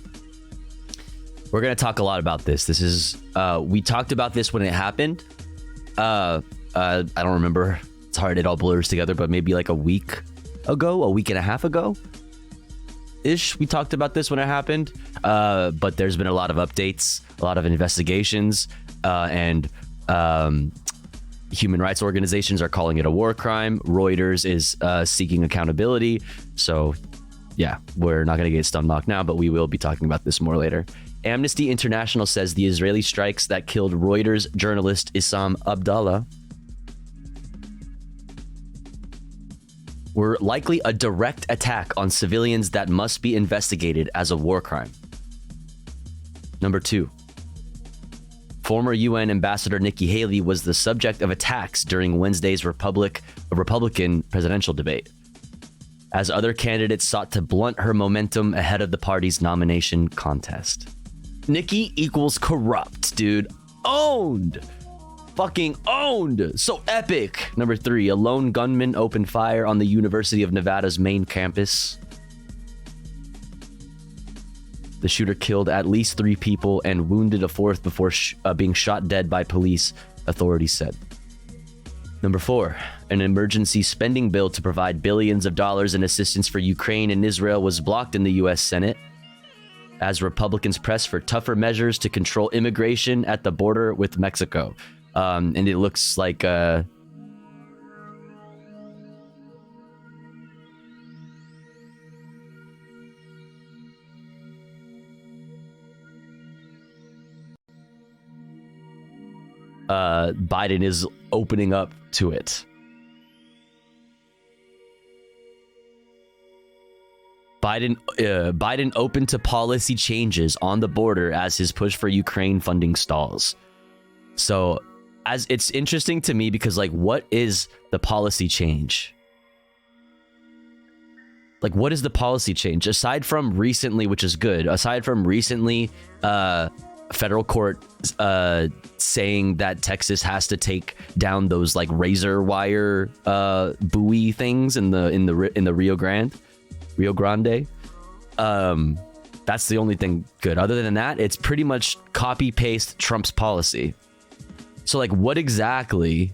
We're going to talk a lot about this. This is, we talked about this when it happened. I don't remember. It's hard. It all blurs together, but maybe like a week and a half ago ish. We talked about this when it happened. But there's been a lot of updates, a lot of investigations, and human rights organizations are calling it a war crime. Reuters is seeking accountability. So yeah, we're not going to get stomach now, but we will be talking about this more later. Amnesty International says the Israeli strikes that killed Reuters journalist Issam Abdallah were likely a direct attack on civilians that must be investigated as a war crime. Number 2. Former UN Ambassador Nikki Haley was the subject of attacks during Wednesday's Republican presidential debate, as other candidates sought to blunt her momentum ahead of the party's nomination contest. Nikki equals corrupt, dude. Owned. Fucking owned. So epic. Number 3, a lone gunman opened fire on the University of Nevada's main campus. The shooter killed at least 3 people and wounded a 4th before being shot dead by police, authorities said. Number 4, an emergency spending bill to provide billions of dollars in assistance for Ukraine and Israel was blocked in the U.S. Senate as Republicans press for tougher measures to control immigration at the border with Mexico. And it looks like Biden is opening up to it. Biden open to policy changes on the border as his push for Ukraine funding stalls. So, as it's interesting to me because, like, what is the policy change? Like, what is the policy change aside from recently, which is good? Aside from recently, federal court saying that Texas has to take down those like razor wire buoy things in the Rio Grande. That's the only thing good. Other than that, it's pretty much copy paste Trump's policy. So like, what exactly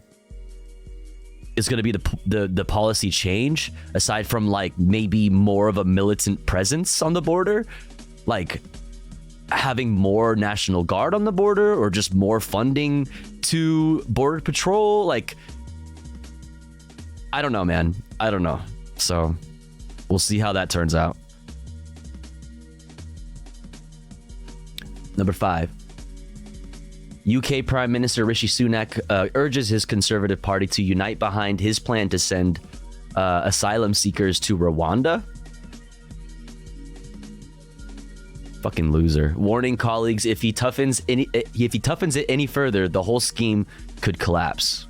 is going to be the policy change aside from like maybe more of a militant presence on the border, like having more National Guard on the border or just more funding to Border Patrol? Like, I don't know, man. I don't know. So we'll see how that turns out. Number 5. UK Prime Minister Rishi Sunak urges his Conservative Party to unite behind his plan to send asylum seekers to Rwanda. Fucking loser. Warning colleagues, if he toughens it any further, the whole scheme could collapse.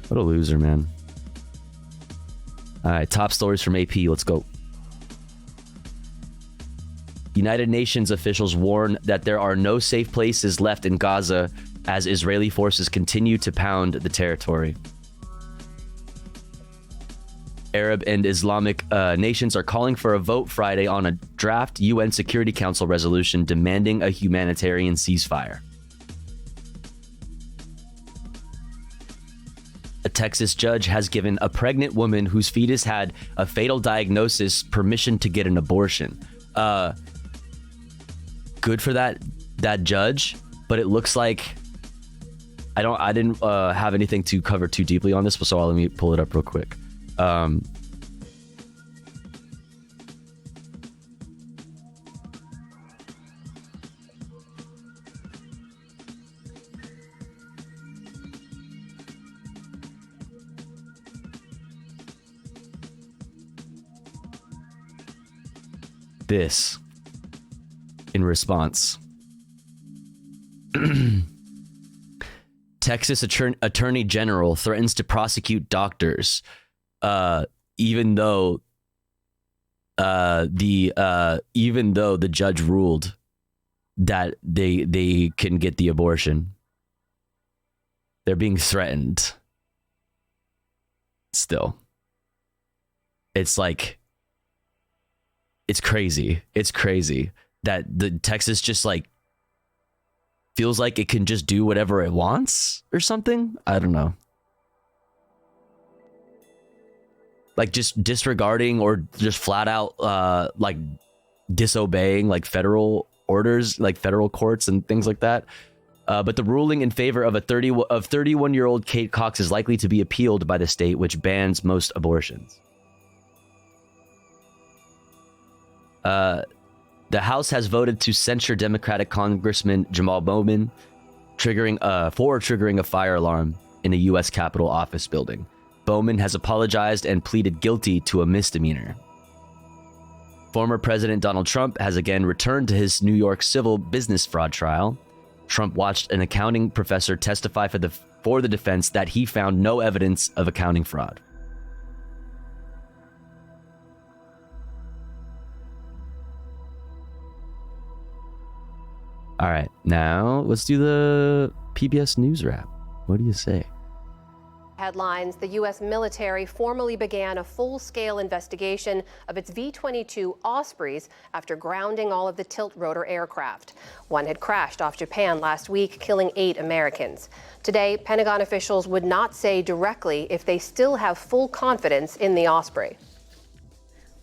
What a loser, man. All right, top stories from AP. Let's go. United Nations officials warn that there are no safe places left in Gaza as Israeli forces continue to pound the territory. Arab and Islamic nations are calling for a vote Friday on a draft UN Security Council resolution demanding a humanitarian ceasefire. A Texas judge has given a pregnant woman whose fetus had a fatal diagnosis permission to get an abortion. Good for that judge, but it looks like I didn't have anything to cover too deeply on this, so let me pull it up real quick. This in response. Texas Attorney General threatens to prosecute doctors, even though the judge ruled that they can get the abortion. They're being threatened. Still, it's like, it's crazy. It's crazy that the Texas just like feels like it can just do whatever it wants or something. I don't know. Like just disregarding or just flat out like disobeying like federal orders, like federal courts and things like that. But the ruling in favor of 31-year-old Kate Cox is likely to be appealed by the state, which bans most abortions. The House has voted to censure Democratic Congressman Jamal Bowman, triggering a fire alarm in a U.S. Capitol office building. Bowman has apologized and pleaded guilty to a misdemeanor. Former President Donald Trump has again returned to his New York civil business fraud trial. Trump watched an accounting professor testify for the defense that he found no evidence of accounting fraud. All right, now let's do the PBS News Wrap. What do you say? Headlines: the U.S. military formally began a full-scale investigation of its V-22 Ospreys after grounding all of the tilt-rotor aircraft. One had crashed off Japan last week, killing 8 Americans. Today, Pentagon officials would not say directly if they still have full confidence in the Osprey.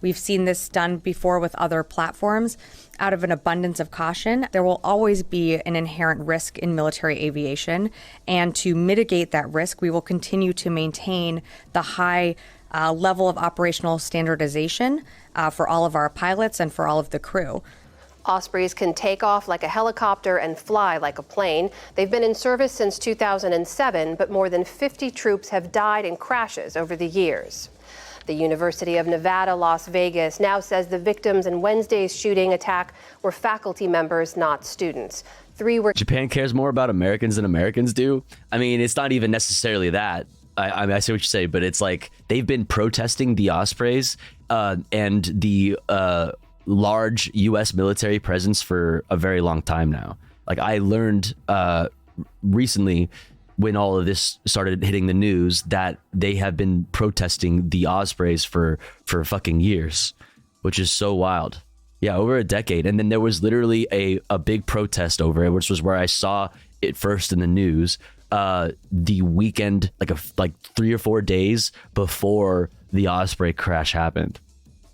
We've seen this done before with other platforms. Out of an abundance of caution, there will always be an inherent risk in military aviation. And to mitigate that risk, we will continue to maintain the high level of operational standardization for all of our pilots and for all of the crew. Ospreys can take off like a helicopter and fly like a plane. They've been in service since 2007, but more than 50 troops have died in crashes over the years. The University of Nevada, Las Vegas now says the victims in Wednesday's shooting attack were faculty members, not students. 3 were... Japan cares more about Americans than Americans do? I mean, it's not even necessarily that. I mean, I see what you say, but it's like they've been protesting the Ospreys and the large U.S. military presence for a very long time now. Like I learned recently, when all of this started hitting the news, that they have been protesting the Ospreys for fucking years, which is so wild. Yeah, over a decade. And then there was literally a big protest over it, which was where I saw it first in the news, the weekend, like 3 or 4 days before the Osprey crash happened.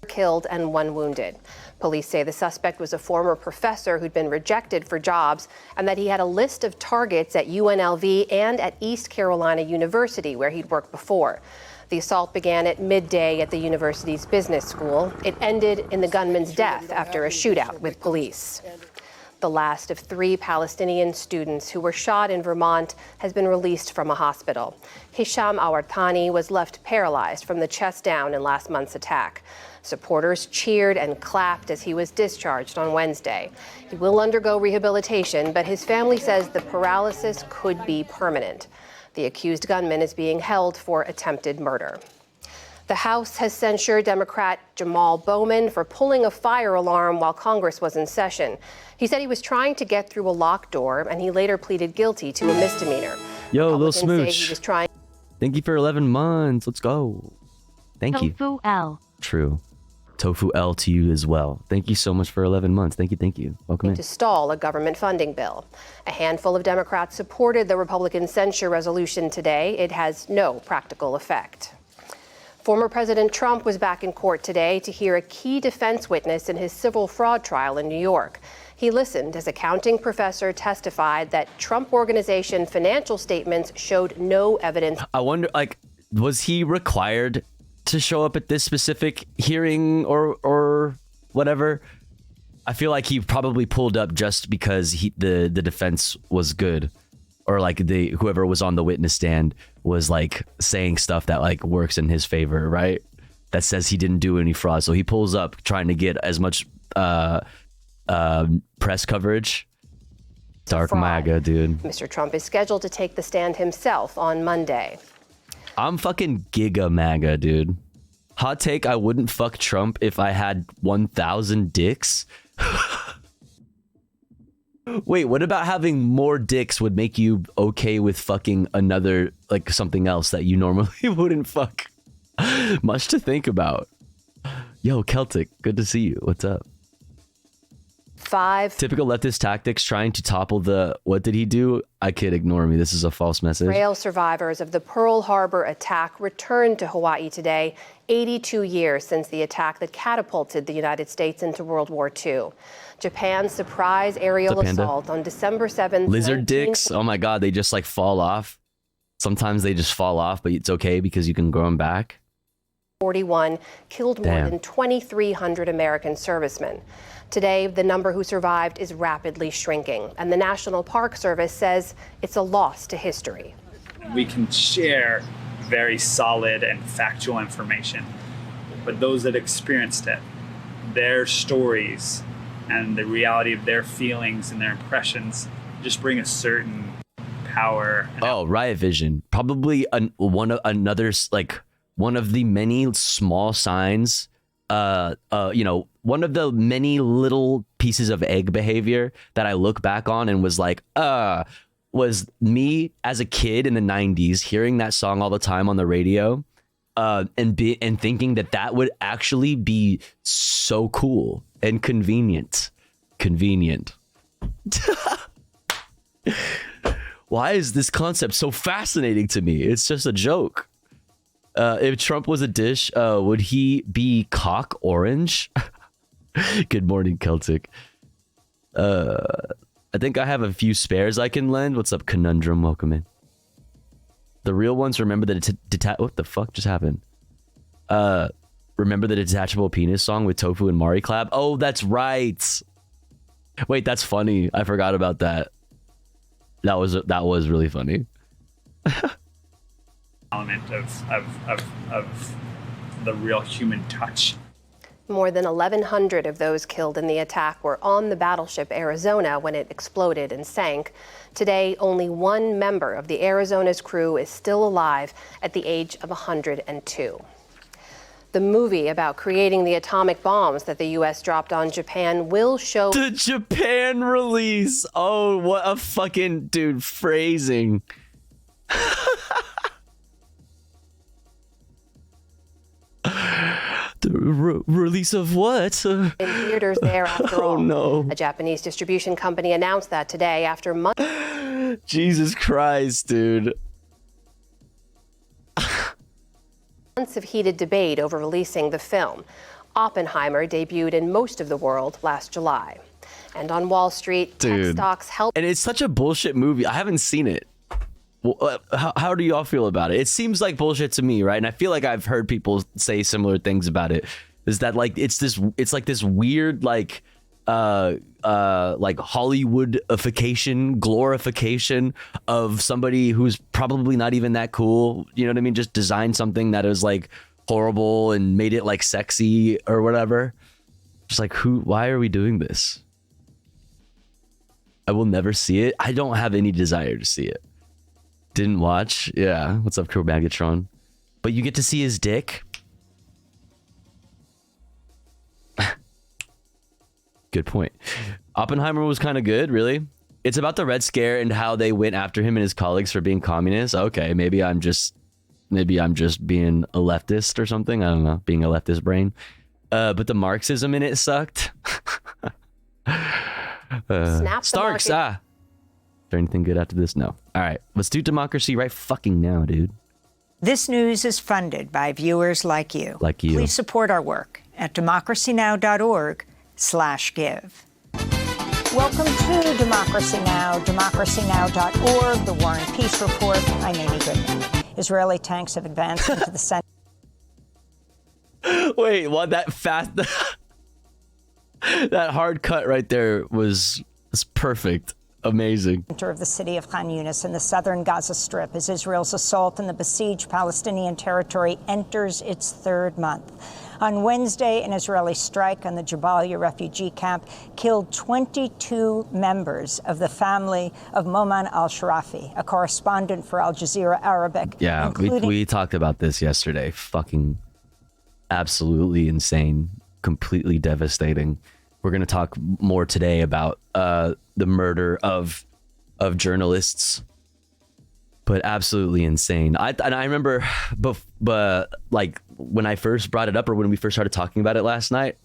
Killed and 1 wounded. Police say the suspect was a former professor who'd been rejected for jobs and that he had a list of targets at UNLV and at East Carolina University, where he'd worked before. The assault began at midday at the university's business school. It ended in the gunman's death after a shootout with police. The last of 3 Palestinian students who were shot in Vermont has been released from a hospital. Hisham Awartani was left paralyzed from the chest down in last month's attack. Supporters cheered and clapped as he was discharged on Wednesday. He will undergo rehabilitation, but his family says the paralysis could be permanent. The accused gunman is being held for attempted murder. The House has censured Democrat Jamal Bowman for pulling a fire alarm while Congress was in session. He said he was trying to get through a locked door, and he later pleaded guilty to a misdemeanor. Yo, Lil Say Smooch. he was trying. Thank you for 11 months. Let's go. Thank you. Tofu L. True. Tofu L to you as well. Thank you so much for 11 months. Thank you. Thank you. Welcome in. To stall a government funding bill. A handful of Democrats supported the Republican censure resolution today. It has no practical effect. Former President Trump was back in court today to hear a key defense witness in his civil fraud trial in New York. He listened as accounting professor testified that Trump Organization financial statements showed no evidence. I wonder, like, was he required to show up at this specific hearing or whatever? I feel like he probably pulled up just because the defense was good, or like whoever was on the witness stand was like saying stuff that like works in his favor, right? That says he didn't do any fraud, so he pulls up trying to get as much press coverage. Dark MAGA, dude. Mr. Trump is scheduled to take the stand himself on Monday. I'm fucking giga MAGA, dude. Hot take, I wouldn't fuck Trump if I had 1,000 dicks. Wait, what about having more dicks would make you okay with fucking another, like something else that you normally wouldn't fuck? Much to think about. Yo, Celtic, good to see you. What's up? 5 typical leftist tactics trying to topple the what did he do? I kid, ignore me. This is a false message. Rail survivors of the Pearl Harbor attack returned to Hawaii today, 82 years since the attack that catapulted the United States into World War II. Japan's surprise aerial assault on December 7th. Lizard dicks. Oh my God, they just like fall off. Sometimes they just fall off, but it's okay because you can grow them back. 41 killed more than 2,300 American servicemen. Today, the number who survived is rapidly shrinking, and the National Park Service says it's a loss to history. We can share very solid and factual information, but those that experienced it, their stories and the reality of their feelings and their impressions just bring a certain power. Oh, Riot Vision. Probably one of the many small signs, you know, one of the many little pieces of egg behavior that I look back on and was like, was me as a kid in the 90s hearing that song all the time on the radio, and thinking that would actually be so cool and convenient. Why is this concept so fascinating to me? It's just a joke. If Trump was a dish, would he be cock orange? Good morning, Celtic. I think I have a few spares I can lend. What's up, Conundrum? Welcome in. The real ones remember the what the fuck just happened? Remember the detachable penis song with Tofu and Mari Clab? Oh, that's right. Wait, that's funny. I forgot about that. That was really funny. Element of the real human touch. More than 1,100 of those killed in the attack were on the battleship Arizona when it exploded and sank. Today, only one member of the Arizona's crew is still alive at the age of 102. The movie about creating the atomic bombs that the U.S. dropped on Japan will show... The Japan release! Oh, what a fucking... Dude, phrasing. The release of what? In theaters there after all. Oh, no. A Japanese distribution company announced that today after months... Jesus Christ, dude. Months of heated debate over releasing the film. Oppenheimer debuted in most of the world last July. And on Wall Street, tech stocks helped... And it's such a bullshit movie. I haven't seen it. Well, how do y'all feel about it? It seems like bullshit to me, right? And I feel like I've heard people say similar things about it. Is that like it's like this weird like Hollywoodification, glorification of somebody who's probably not even that cool. You know what I mean? Just designed something that was like horrible and made it like sexy or whatever. Just like why are we doing this? I will never see it. I don't have any desire to see it. Didn't watch. Yeah. What's up, Megatron? But you get to see his dick. Good point. Oppenheimer was kind of good, really. It's about the Red Scare and how they went after him and his colleagues for being communists. Okay, maybe I'm just being a leftist or something. I don't know, being a leftist brain. But the Marxism in it sucked. Starks, Is there anything good after this? No. All right, let's do democracy right fucking now, dude. This news is funded by viewers like you. Like you. Please support our work at democracynow.org/give. Welcome to Democracy Now!, democracynow.org, the War and Peace Report. I'm Amy Goodman. Israeli tanks have advanced into the center. Wait, what? That fast, that hard cut right there was perfect. Amazing. Center of the city of Khan Yunis in the southern Gaza Strip as Israel's assault in the besieged Palestinian territory enters its third month. On Wednesday, an Israeli strike on the Jabalia refugee camp killed 22 members of the family of Moman al-Sharafi, a correspondent for Al Jazeera Arabic. Yeah, we talked about this yesterday. Fucking absolutely insane. Completely devastating. We're going to talk more today about the murder of journalists, but absolutely insane. I remember, but like when I first brought it up, or when we first started talking about it last night,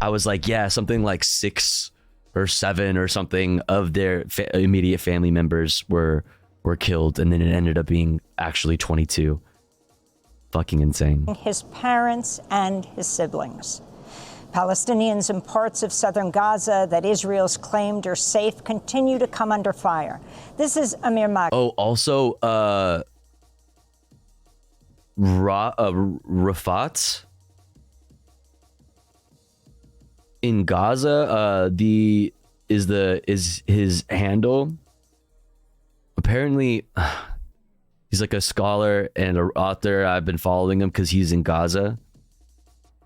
I was like, yeah, something like 6 or 7 or something of their immediate family members were killed, and then it ended up being actually 22. Fucking insane. His parents and his siblings. Palestinians in parts of southern Gaza that Israel's claimed are safe continue to come under fire. This is Amir Mag. Oh, also, Rafat in Gaza, is his handle. Apparently, he's like a scholar and an author. I've been following him because he's in Gaza.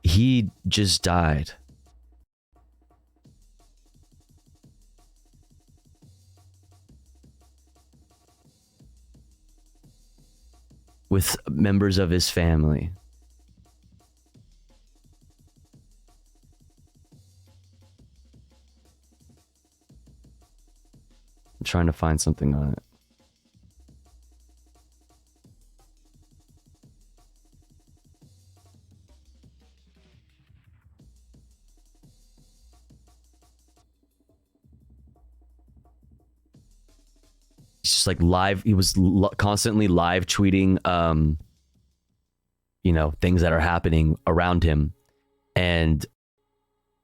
He just died. With members of his family. I'm trying to find something on it. Just like live, he was constantly live tweeting things that are happening around him, and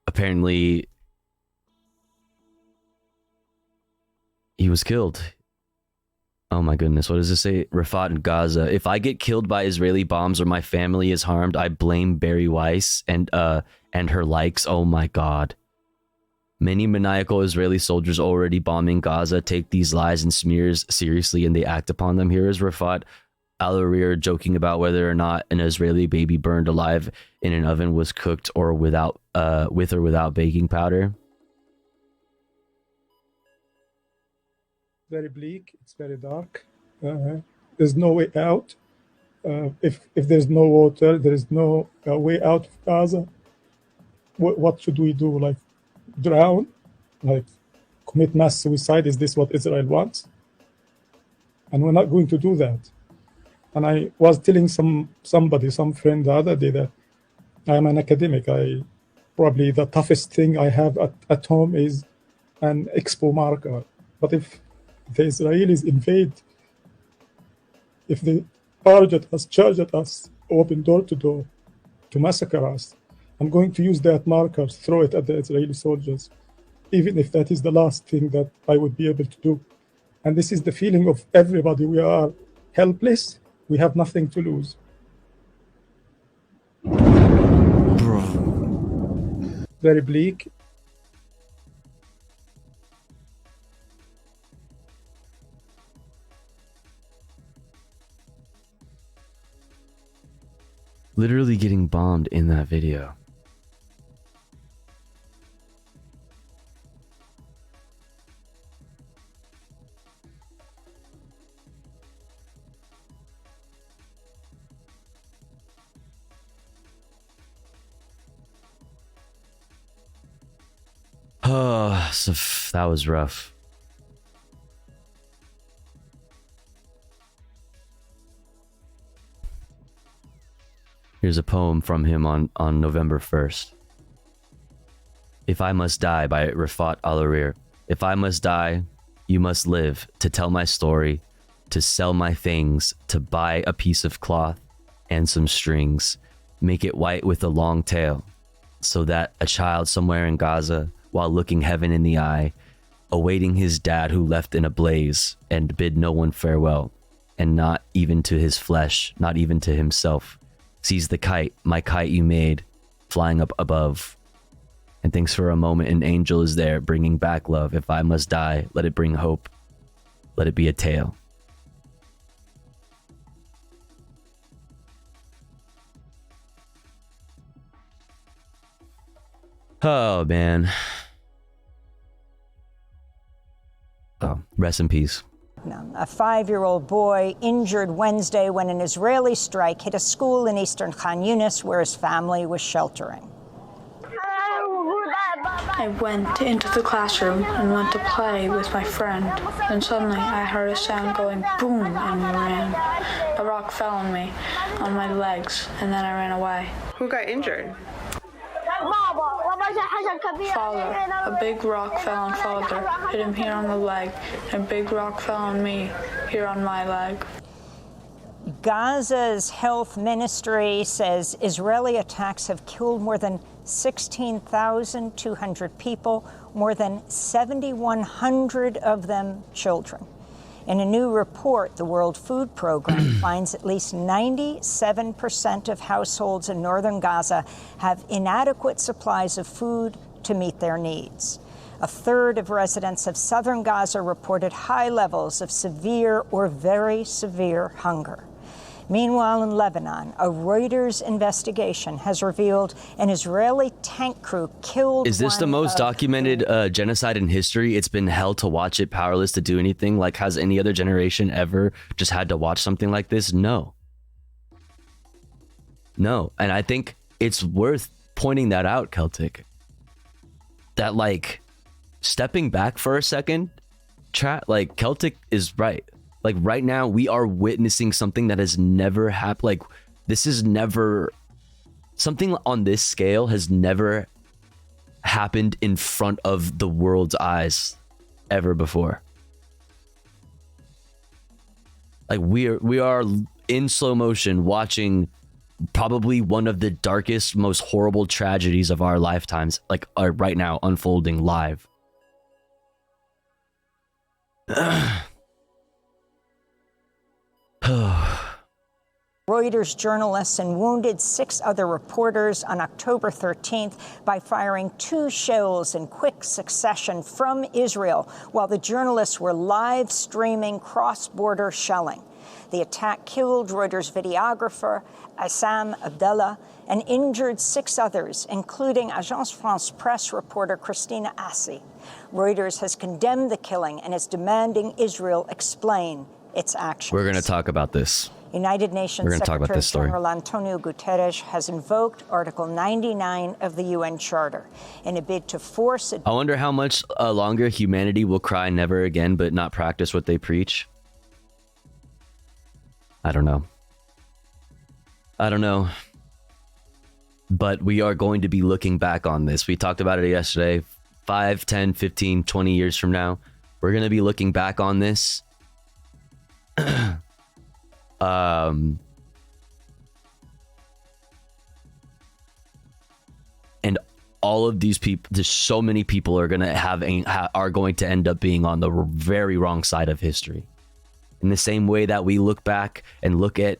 apparently he was killed. Oh my goodness, what does this say? Rafat in Gaza: if I get killed by Israeli bombs or my family is harmed, I blame Barry Weiss and her likes. Oh my god. Many maniacal Israeli soldiers already bombing Gaza take these lies and smears seriously, and they act upon them. Here is Rafat al-Arir joking about whether or not an Israeli baby burned alive in an oven was cooked or with or without baking powder. Very bleak. It's very dark. There's no way out. If there's no water, there is no way out of Gaza. What should we do? Like, drown, like commit mass suicide? Is this what Israel wants? And we're not going to do that. And I was telling some friend the other day that I'm an academic. Probably the toughest thing I have at home is an expo marker. But if the Israelis invade, if they charge at us, open door to door to massacre us, I'm going to use that marker, throw it at the Israeli soldiers, even if that is the last thing that I would be able to do. And this is the feeling of everybody. We are helpless. We have nothing to lose. Very bleak. Literally getting bombed in that video. Oh, so that was rough. Here's a poem from him on November 1st. If I Must Die by Rafat al-Arir. If I must die, you must live to tell my story, to sell my things, to buy a piece of cloth and some strings, make it white with a long tail, so that a child somewhere in Gaza while looking heaven in the eye, awaiting his dad who left in a blaze and bid no one farewell, and not even to his flesh, not even to himself, sees the kite, my kite you made, flying up above, and thinks for a moment an angel is there bringing back love. If I must die, let it bring hope, let it be a tale. Oh man. Oh, rest in peace. A 5-year-old boy injured Wednesday when an Israeli strike hit a school in eastern Khan Yunis where his family was sheltering. I went into the classroom and went to play with my friend. Then suddenly I heard a sound going boom and we ran. A rock fell on me, on my legs, and then I ran away. Who got injured? Father. A big rock fell on father, hit him here on the leg, and a big rock fell on me, here on my leg. Gaza's health ministry says Israeli attacks have killed more than 16,200 people, more than 7,100 of them children. In a new report, the World Food Program finds at least 97% of households in northern Gaza have inadequate supplies of food to meet their needs. A third of residents of southern Gaza reported high levels of severe or very severe hunger. Meanwhile, in Lebanon, a Reuters investigation has revealed an Israeli tank crew killed. Is this the most documented genocide in history? It's been hell to watch it, powerless to do anything. Like, has any other generation ever just had to watch something like this? No. No. And I think it's worth pointing that out, Celtic. That, like, stepping back for a second, chat, like, Celtic is right. Like, right now, we are witnessing something that has never happened. Like, this is never... Something on this scale has never happened in front of the world's eyes ever before. Like, we are in slow motion watching probably one of the darkest, most horrible tragedies of our lifetimes, like, are right now unfolding live. Reuters journalists and wounded 6 other reporters on October 13th by firing 2 shells in quick succession from Israel while the journalists were live streaming cross-border shelling. The attack killed Reuters videographer Assam Abdallah and injured 6 others, including Agence France Presse reporter Christina Assi. Reuters has condemned the killing and is demanding Israel explain its actions. We're going to talk about this. United Nations Secretary General Antonio Guterres has invoked Article 99 of the UN Charter in a bid to force it. I wonder how much longer humanity will cry never again but not practice what they preach. I don't know. I don't know. But we are going to be looking back on this. We talked about it yesterday. 5, 10, 15, 20 years from now, we're going to be looking back on this. And all of these people, just so many people are going to are going to end up being on the very wrong side of history. In the same way that we look back and look at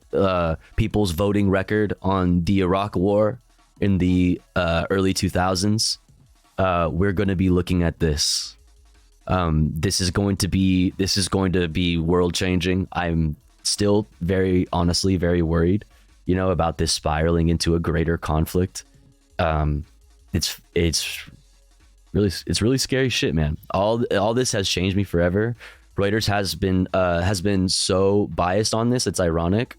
people's voting record on the Iraq War in the early 2000s, we're going to be looking at this. This is going to be world changing. I'm still very honestly very worried, about this spiraling into a greater conflict. It's really scary shit, man. All this has changed me forever. Reuters has been so biased on this. It's ironic.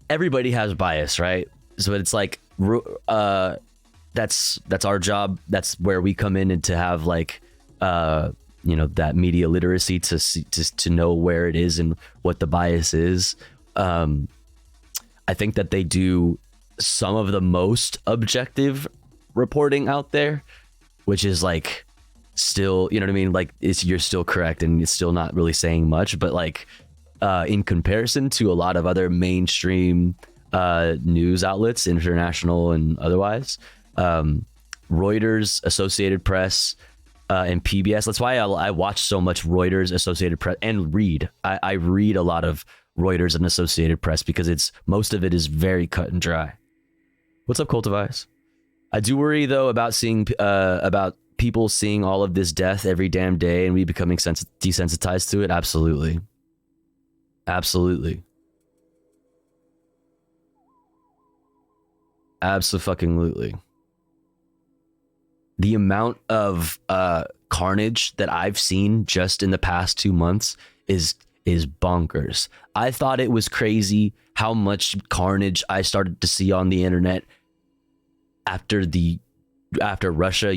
Everybody has bias, right? So it's like that's our job. That's where we come in and to have like that media literacy to know where it is and what the bias is. I think that they do some of the most objective reporting out there, which is like still, you know what I mean? Like you're still correct and it's still not really saying much, but like in comparison to a lot of other mainstream news outlets, international and otherwise. Reuters, Associated Press, and PBS. That's why I watch so much Reuters, Associated Press, and read. I read a lot of Reuters and Associated Press because most of it is very cut and dry. What's up, Cultivice? I do worry though about seeing about people seeing all of this death every damn day and we becoming desensitized to it. Absolutely. Abso-fucking-lutely. The amount of carnage that I've seen just in the past 2 months is bonkers. I thought it was crazy how much carnage I started to see on the internet after Russia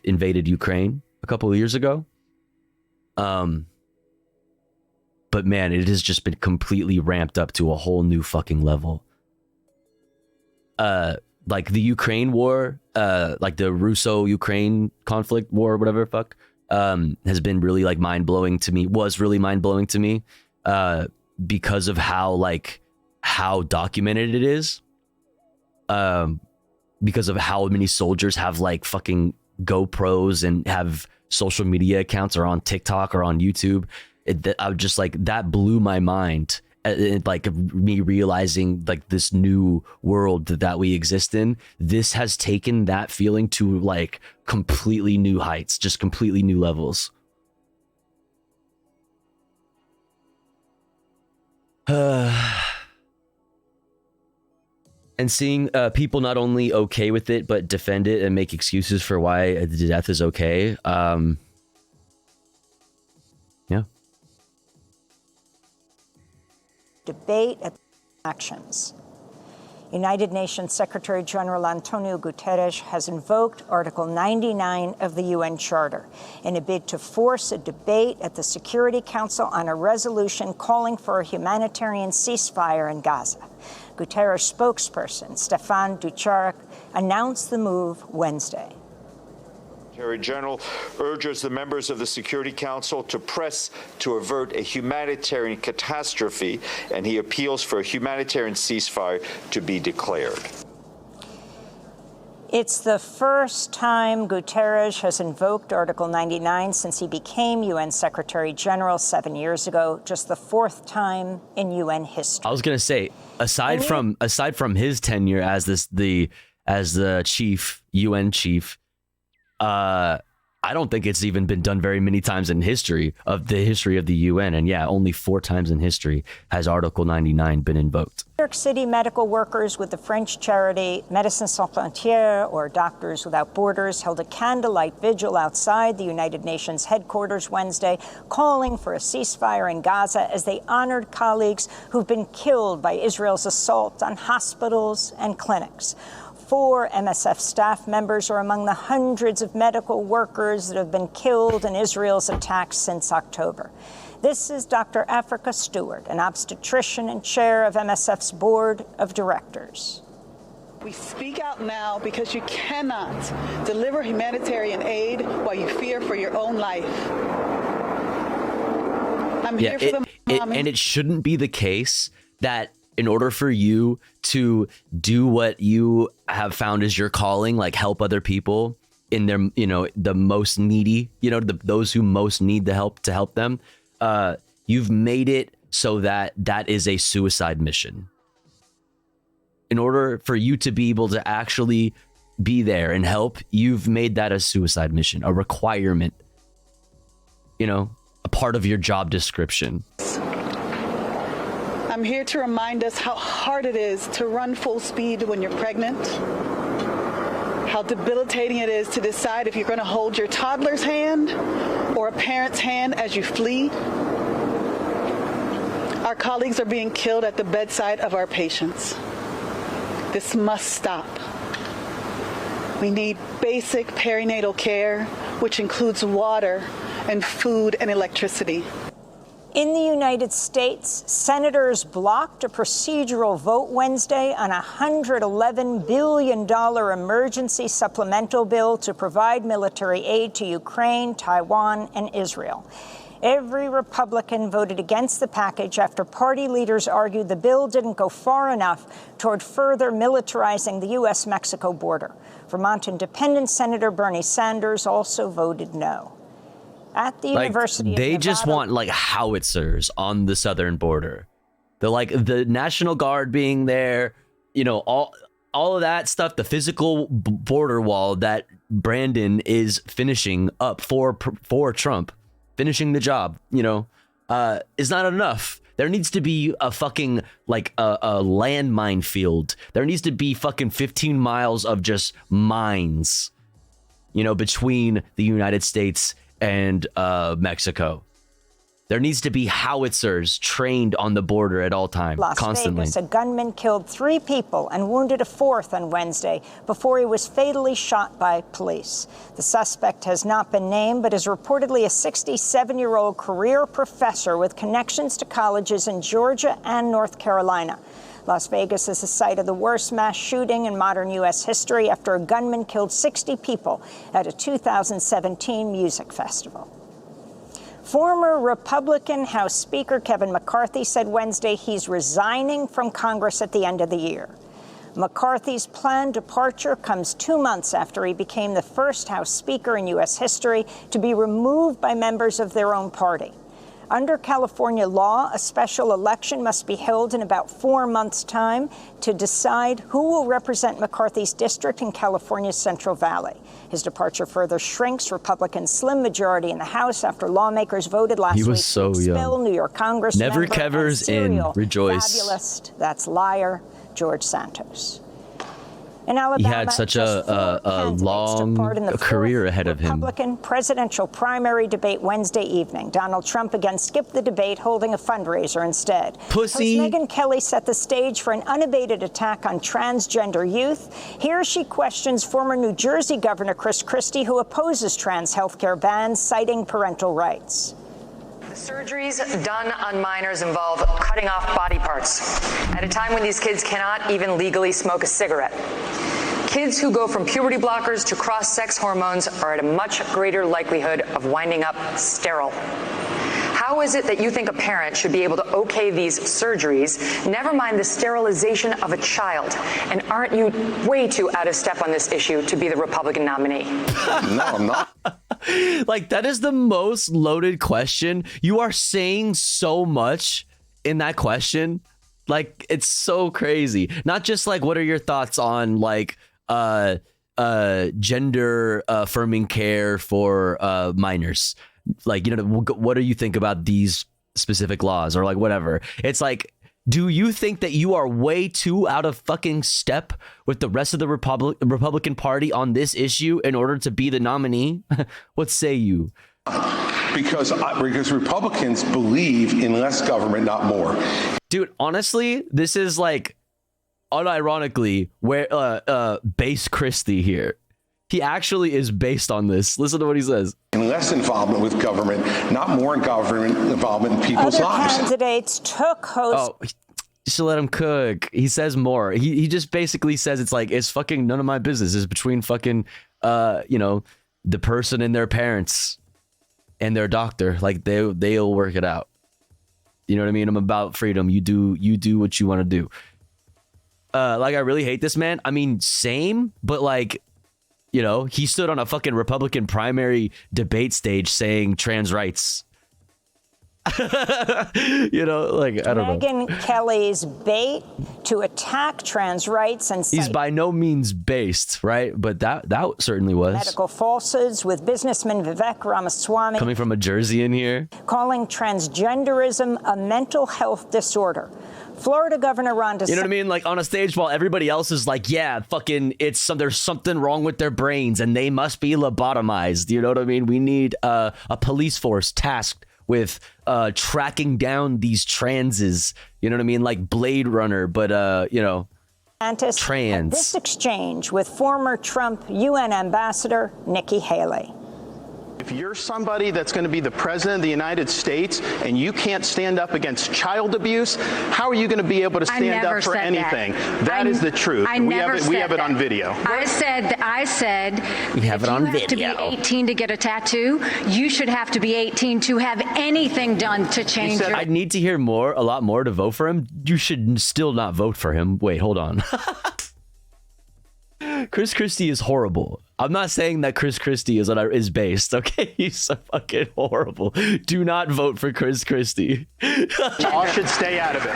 invaded Ukraine a couple of years ago. But man, it has just been completely ramped up to a whole new fucking level. Like the Ukraine war, like the Russo-Ukraine conflict war, whatever the fuck, has been really like mind-blowing to me, because of how documented it is. Because of how many soldiers have like fucking GoPros and have social media accounts or on TikTok or on YouTube. I was just like, that blew my mind. Like me realizing like this new world that we exist in. This has taken that feeling to like completely new heights, just completely new levels. And seeing people not only okay with it, but defend it and make excuses for why the death is okay. Yeah. Debate at actions. United Nations Secretary General Antonio Guterres has invoked Article 99 of the UN Charter in a bid to force a debate at the Security Council on a resolution calling for a humanitarian ceasefire in Gaza. Guterres spokesperson Stefan Dujarric announced the move Wednesday. Secretary General urges the members of the Security Council to press to avert a humanitarian catastrophe, and he appeals for a humanitarian ceasefire to be declared. It's the first time Guterres has invoked Article 99 since he became UN Secretary General 7 years ago, just the fourth time in UN history. I was gonna say, aside from his tenure as the chief, UN chief, I don't think it's even been done very many times in history of the UN. And yeah, only 4 times in history has Article 99 been invoked. New York City medical workers with the French charity Médecins Sans Frontières, or Doctors Without Borders, held a candlelight vigil outside the United Nations headquarters Wednesday, calling for a ceasefire in Gaza as they honored colleagues who've been killed by Israel's assault on hospitals and clinics. 4 MSF staff members are among the hundreds of medical workers that have been killed in Israel's attacks since October. This is Dr. Africa Stewart, an obstetrician and chair of MSF's board of directors. We speak out now because you cannot deliver humanitarian aid while you fear for your own life. I'm here for the mom. And it shouldn't be the case that in order for you to do what you have found as your calling, like help other people in their, the most needy, those who most need the help, to help them, you've made it so that is a suicide mission. In order for you to be able to actually be there and help, you've made that a suicide mission, a requirement, a part of your job description. I'm here to remind us how hard it is to run full speed when you're pregnant, how debilitating it is to decide if you're going to hold your toddler's hand or a parent's hand as you flee. Our colleagues are being killed at the bedside of our patients. This must stop. We need basic perinatal care, which includes water and food and electricity. In the United States, senators blocked a procedural vote Wednesday on a $111 billion emergency supplemental bill to provide military aid to Ukraine, Taiwan, and Israel. Every Republican voted against the package after party leaders argued the bill didn't go far enough toward further militarizing the U.S.-Mexico border. Vermont Independent Senator Bernie Sanders also voted no. At the University of They Nevada, just want like howitzers on the southern border. They're like the National Guard being there, you know, all of that stuff, the physical border wall that Brandon is finishing up for Trump, finishing the job, you know, is not enough. There needs to be a fucking like a landmine field. There needs to be fucking 15 miles of just mines, you know, between the United States and Mexico. There needs to be howitzers trained on the border at all times, constantly. Las Vegas, a gunman killed 3 people and wounded a 4th on Wednesday before he was fatally shot by police. The suspect has not been named, but is reportedly a 67-year-old career professor with connections to colleges in Georgia and North Carolina. Las Vegas is the site of the worst mass shooting in modern U.S. history after a gunman killed 60 people at a 2017 music festival. Former Republican House Speaker Kevin McCarthy said Wednesday he's resigning from Congress at the end of the year. McCarthy's planned departure comes 2 months after he became the first House Speaker in U.S. history to be removed by members of their own party. Under California law, a special election must be held in about 4 months' time to decide who will represent McCarthy's district in California's Central Valley. His departure further shrinks Republicans' slim majority in the House after lawmakers voted last week to expel New York Congress Never member Kever's and serial in. Rejoice. fabulist, that's liar, George Santos. In Alabama, He had such a long career ahead of him. Republican presidential primary debate Wednesday evening. Donald Trump again skipped the debate, holding a fundraiser instead. Pussy. Host Megyn Kelly set the stage for an unabated attack on transgender youth. Here she questions former New Jersey Governor Chris Christie, who opposes trans health care bans, citing parental rights. The surgeries done on minors involve cutting off body parts at a time when these kids cannot even legally smoke a cigarette. Kids who go from puberty blockers to cross-sex hormones are at a much greater likelihood of winding up sterile. How is it that you think a parent should be able to okay these surgeries, never mind the sterilization of a child? And aren't you way too out of step on this issue to be the Republican nominee? No, I'm not. Like, that is the most loaded question. You are saying so much in that question. Like, it's so crazy. Not just like, what are your thoughts on like gender affirming care for minors? Like, you know, what do you think about these specific laws or like whatever? It's like, do you think that you are way too out of fucking step with the rest of the Republican Party on this issue in order to be the nominee? What say you? Because Republicans believe in less government, not more. Dude, honestly, this is like unironically where base Christie here. He actually is based on this. Listen to what he says. And less involvement with government, not more government involvement in people's Other lives. Candidates took host. Oh, you should let him cook. He says more. He just basically says it's like, it's fucking none of my business. It's between fucking, you know, the person and their parents and their doctor. Like they'll work it out. You know what I mean? I'm about freedom. You do what you want to do. Like, I really hate this man. I mean, same, but like, you know, he stood on a fucking Republican primary debate stage saying trans rights. You know, like, I don't know. Megyn Kelly's bait to attack trans rights and he's by no means based, right? But that certainly was. Medical falsehoods with businessman Vivek Ramaswamy coming from a Jersey in here, calling transgenderism a mental health disorder. Florida Governor Ron DeSantis. You know what I mean? Like, on a stage while everybody else is like, yeah, fucking, there's something wrong with their brains and they must be lobotomized. You know what I mean? We need a police force tasked with tracking down these transes. You know what I mean? Like Blade Runner, but, you know, trans. This exchange with former Trump UN ambassador Nikki Haley. If you're somebody that's going to be the president of the United States and you can't stand up against child abuse, how are you going to be able to stand up for anything? That is the truth. We have it on video. I said We have it on you have to be video. 18 to get a tattoo. You should have to be 18 to have anything done to change your... I need to hear more, a lot more to vote for him. You should still not vote for him. Wait, hold on. Chris Christie is horrible. I'm not saying that Chris Christie is based, okay? He's so fucking horrible. Do not vote for Chris Christie. All should stay out of it.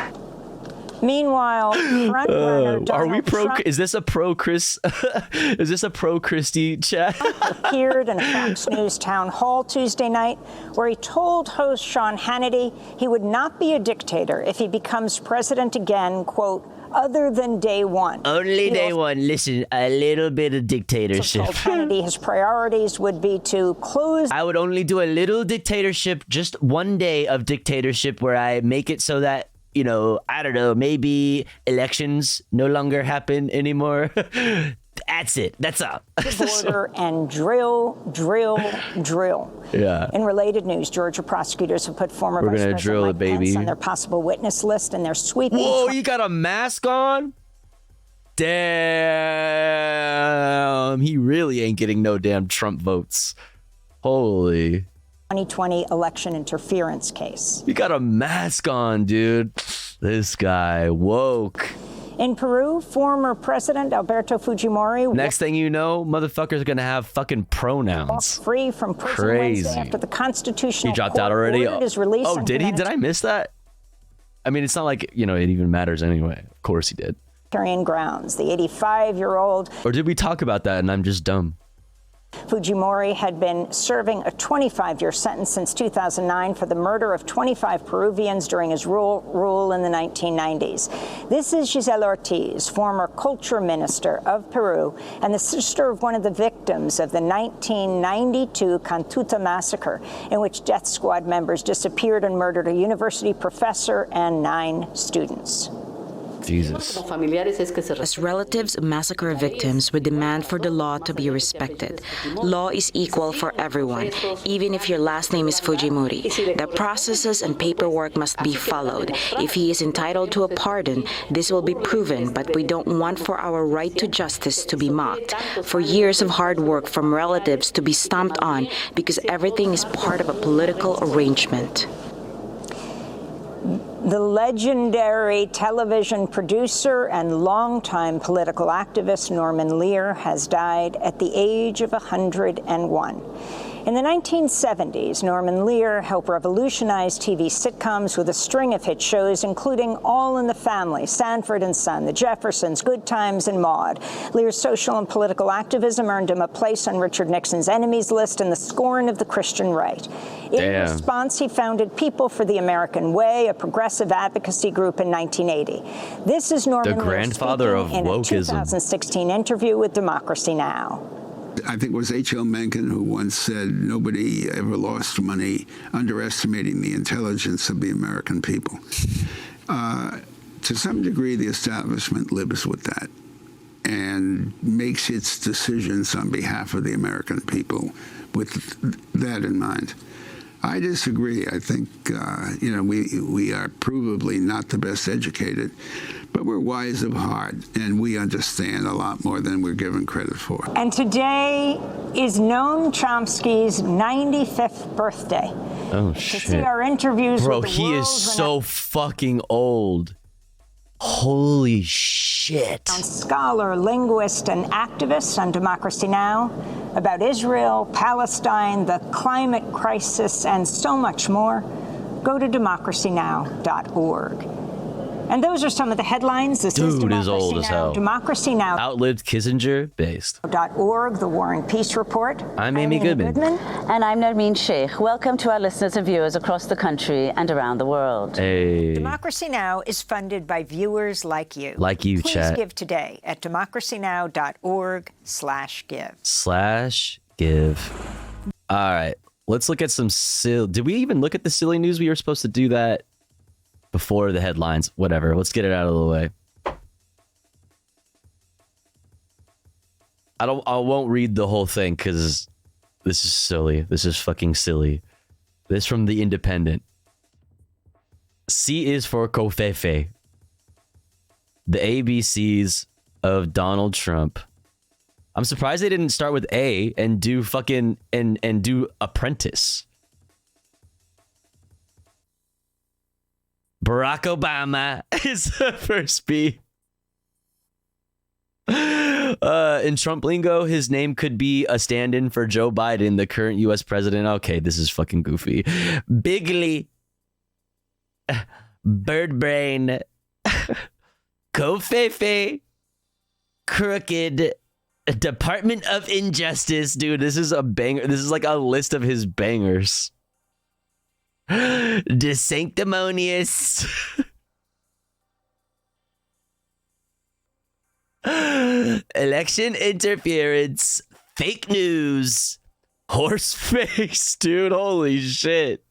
Meanwhile, frontrunner are we Donald pro? Trump Is this a pro Chris? Is this a pro Christie chat? appeared in a Fox News town hall Tuesday night where he told host Sean Hannity he would not be a dictator if he becomes president again, quote, other than day one. Only day one. Listen, a little bit of dictatorship. Told Hannity his priorities would be to close. I would only do a little dictatorship, just one day of dictatorship where I make it so that, you know, I don't know, maybe elections no longer happen anymore. That's it. That's all. The border and drill. Yeah. In related news, Georgia prosecutors have put former We're Vice gonna President drill Mike it, baby. Pence on their possible witness list, and they're sweeping. Whoa, you got a mask on? Damn. He really ain't getting no damn Trump votes. Holy. 2020 election interference case. You got a mask on, dude. This guy woke. In Peru, former President Alberto Fujimori Next thing you know, motherfuckers are gonna have fucking pronouns. free from prison Wednesday after the constitutional He dropped court out already. ordered his release Oh, on did he? Did I miss that? I mean, it's not like, you know, it even matters anyway. Of course he did. humanitarian grounds. The 85-year-old Or did we talk about that and I'm just dumb? Fujimori had been serving a 25-year sentence since 2009 for the murder of 25 Peruvians during his rule in the 1990s. This is Gisela Ortiz, former culture minister of Peru and the sister of one of the victims of the 1992 Cantuta massacre, in which death squad members disappeared and murdered a university professor and 9 students. Jesus. As relatives of massacre victims, we demand for the law to be respected. Law is equal for everyone, even if your last name is Fujimori. The processes and paperwork must be followed. If he is entitled to a pardon, this will be proven, but we don't want for our right to justice to be mocked, for years of hard work from relatives to be stomped on because everything is part of a political arrangement. The legendary television producer and longtime political activist Norman Lear has died at the age of 101. In the 1970s, Norman Lear helped revolutionize TV sitcoms with a string of hit shows, including All in the Family, Sanford and Son, The Jeffersons, Good Times, and Maude. Lear's social and political activism earned him a place on Richard Nixon's enemies list and the scorn of the Christian right. In response, he founded People for the American Way, a progressive advocacy group in 1980. This is Norman The Lear grandfather of speaking in a wokeism. 2016 interview with Democracy Now! I think it was H.L. Mencken who once said, nobody ever lost money underestimating the intelligence of the American people. To some degree, the establishment lives with that and makes its decisions on behalf of the American people with that in mind. I disagree. I think, we are provably not the best educated, but we're wise of heart, and we understand a lot more than we're given credit for. And today is Noam Chomsky's 95th birthday. Oh, To shit. see our interviews Bro, with the he is world-renowned so fucking old. Holy shit. scholar, linguist, and activist on Democracy Now! About Israel, Palestine, the climate crisis, and so much more, go to democracynow.org. And those are some of the headlines. This is Dude is Democracy old as Now! hell. Democracy Now! Outlived Kissinger, based. .org, the War and Peace Report. I'm Amy Goodman. And I'm Nermeen Sheikh. Welcome to our listeners and viewers across the country and around the world. Hey. Democracy Now! Is funded by viewers like you. Like you, Please chat. give today at democracynow.org/give. All right. Let's look at some Did we even look at the silly news? We were supposed to do that before the headlines. Whatever. Let's get it out of the way. I won't read the whole thing because This is silly. This is fucking silly. This from The Independent. C is for Covfefe. The ABCs of Donald Trump. I'm surprised they didn't start with A and do fucking and do Apprentice. Barack Obama is the first B. In Trump lingo, his name could be a stand-in for Joe Biden, the current U.S. president. Okay, this is fucking goofy. Bigly. Bird brain. Covfefe. Crooked. Department of Injustice. Dude, this is a banger. This is like a list of his bangers. DeSanctimonious. Election interference. Fake news. Horseface. Dude, holy shit.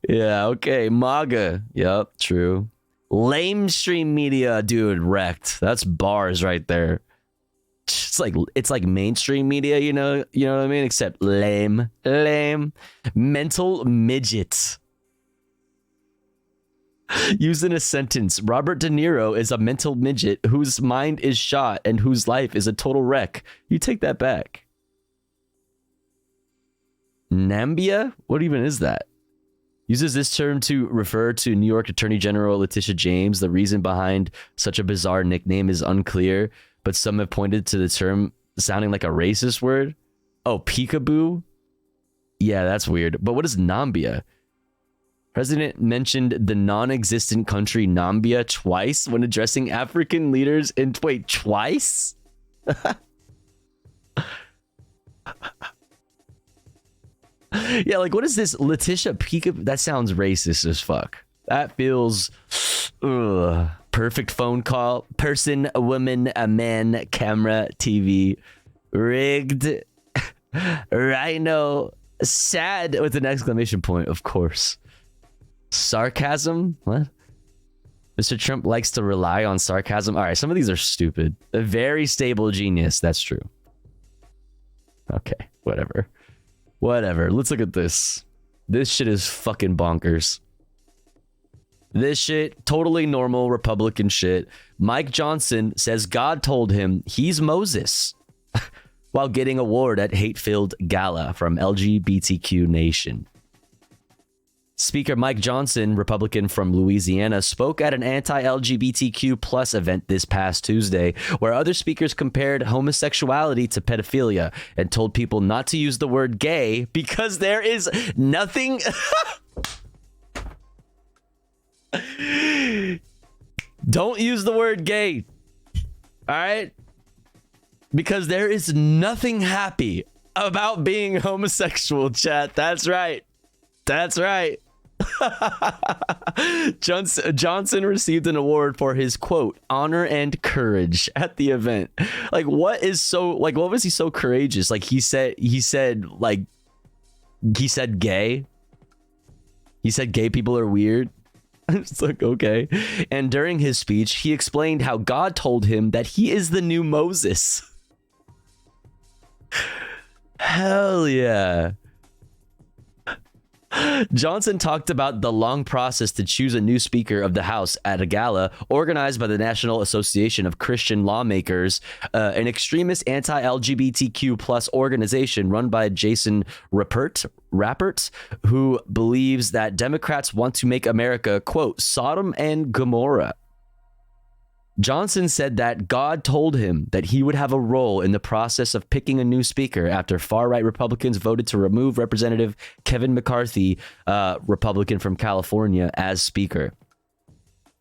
Yeah, okay. MAGA. Yep, true. Lamestream media. Dude, wrecked. That's bars right there. It's like mainstream media, you know what I mean? Except lame. Mental midget. Used in a sentence, Robert De Niro is a mental midget whose mind is shot and whose life is a total wreck. You take that back. Nambia? What even is that? Uses this term to refer to New York Attorney General Letitia James. The reason behind such a bizarre nickname is unclear, but some have pointed to the term sounding like a racist word. Oh, peekaboo? Yeah, that's weird. But what is Nambia? President mentioned the non-existent country Nambia twice when addressing African leaders in... Wait, twice? Yeah, like, what is this? Letitia Peekaboo? That sounds racist as fuck. That feels... Ugh. Perfect phone call. Person, a woman, a man, camera, TV. Rigged. Rhino. Sad with an exclamation point, of course. Sarcasm? What? Mr. Trump likes to rely on sarcasm. All right, some of these are stupid. A very stable genius. That's true. Okay, whatever. Let's look at this. This shit is fucking bonkers. This shit, totally normal Republican shit. Mike Johnson says God told him he's Moses while getting award at hate-filled gala from LGBTQ Nation. Speaker Mike Johnson, Republican from Louisiana, spoke at an anti-LGBTQ plus event this past Tuesday, where other speakers compared homosexuality to pedophilia and told people not to use the word gay because there is nothing... Don't use the word gay. All right? Because there is nothing happy about being homosexual, chat. That's right. Johnson received an award for his quote honor and courage at the event. Like, what was he so courageous? Like, he said gay. He said gay people are weird. It's like, okay. And during his speech, he explained how God told him that he is the new Moses. Hell yeah. Johnson talked about the long process to choose a new Speaker of the House at a gala organized by the National Association of Christian Lawmakers, an extremist anti-LGBTQ plus organization run by Jason Rappert, who believes that Democrats want to make America, quote, Sodom and Gomorrah. Johnson said that God told him that he would have a role in the process of picking a new speaker after far-right Republicans voted to remove Representative Kevin McCarthy, Republican from California, as speaker.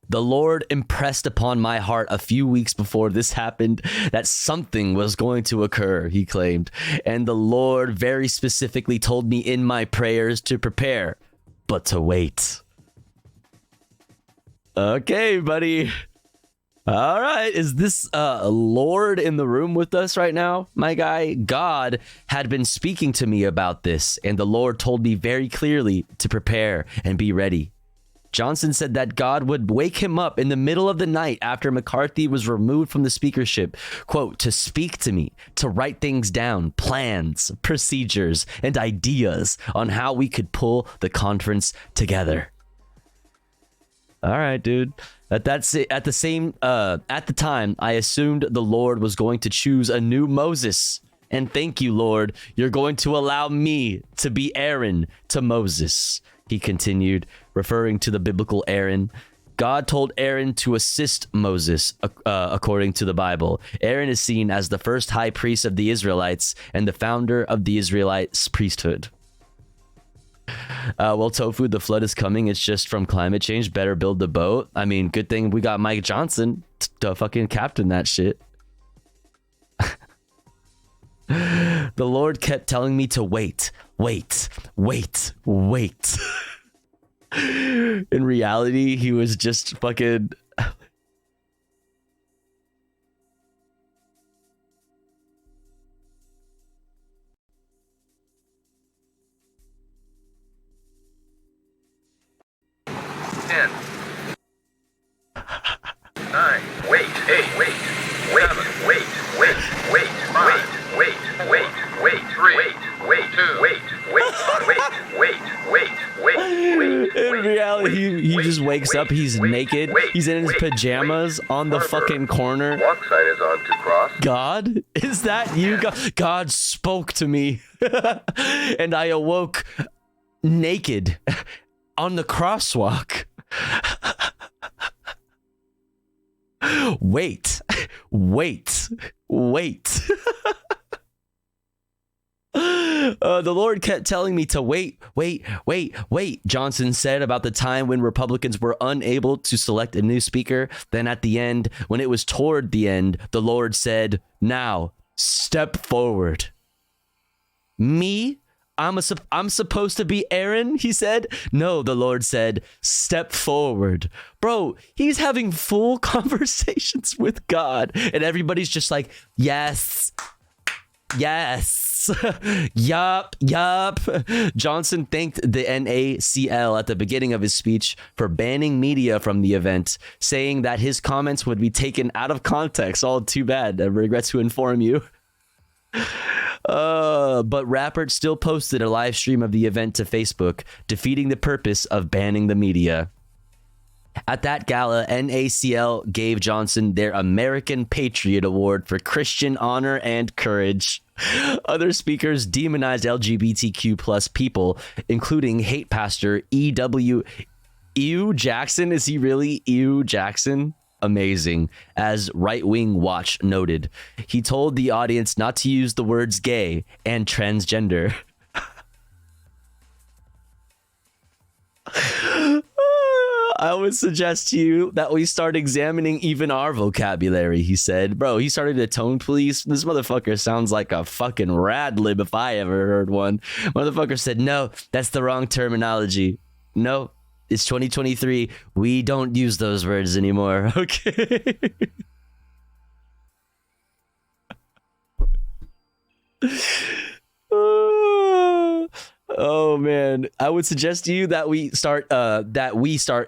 The Lord impressed upon my heart a few weeks before this happened that something was going to occur, he claimed. And the Lord very specifically told me in my prayers to prepare, but to wait. Okay, buddy. All right, is this Lord in the room with us right now, my guy? God had been speaking to me about this, and the Lord told me very clearly to prepare and be ready. Johnson said that God would wake him up in the middle of the night after McCarthy was removed from the speakership, quote, to speak to me, to write things down, plans, procedures, and ideas on how we could pull the conference together. All right, dude. That's it. At the time, I assumed the Lord was going to choose a new Moses. And thank you, Lord. You're going to allow me to be Aaron to Moses. He continued, referring to the biblical Aaron. God told Aaron to assist Moses, according to the Bible. Aaron is seen as the first high priest of the Israelites and the founder of the Israelites priesthood. Well, Tofu, the flood is coming. It's just from climate change. Better build the boat. I mean, good thing we got Mike Johnson to fucking captain that shit. The Lord kept telling me to wait. In reality, he was just fucking... In reality, he just wakes up, he's naked, he's in his pajamas on the fucking corner. Walk sign is on to cross. God, is that you? God spoke to me and I awoke naked on the crosswalk. Wait. The Lord kept telling me to wait, Johnson said about the time when Republicans were unable to select a new speaker. Then at the end, when it was toward the end, the Lord said, now, step forward. Me? I'm supposed to be Aaron, he said. No, the Lord said, step forward. Bro, he's having full conversations with God. And everybody's just like, yes. Yup. Johnson thanked the NACL at the beginning of his speech for banning media from the event, saying that his comments would be taken out of context. All too bad. I regret to inform you. But Rappert still posted a live stream of the event to Facebook, defeating the purpose of banning the media. At that gala, NACL gave Johnson their American Patriot Award for Christian honor and courage. Other speakers demonized LGBTQ plus people, including hate pastor E.W. Jackson. Is he really E.W. Jackson? Amazing, as Right Wing Watch noted. He told the audience not to use the words gay and transgender. I would suggest to you that we start examining even our vocabulary, he said. Bro, he started a tone police. This motherfucker sounds like a fucking rad lib if I ever heard one. Motherfucker said, no, that's the wrong terminology. No, it's 2023. We don't use those words anymore, okay? Oh man, I would suggest to you that we start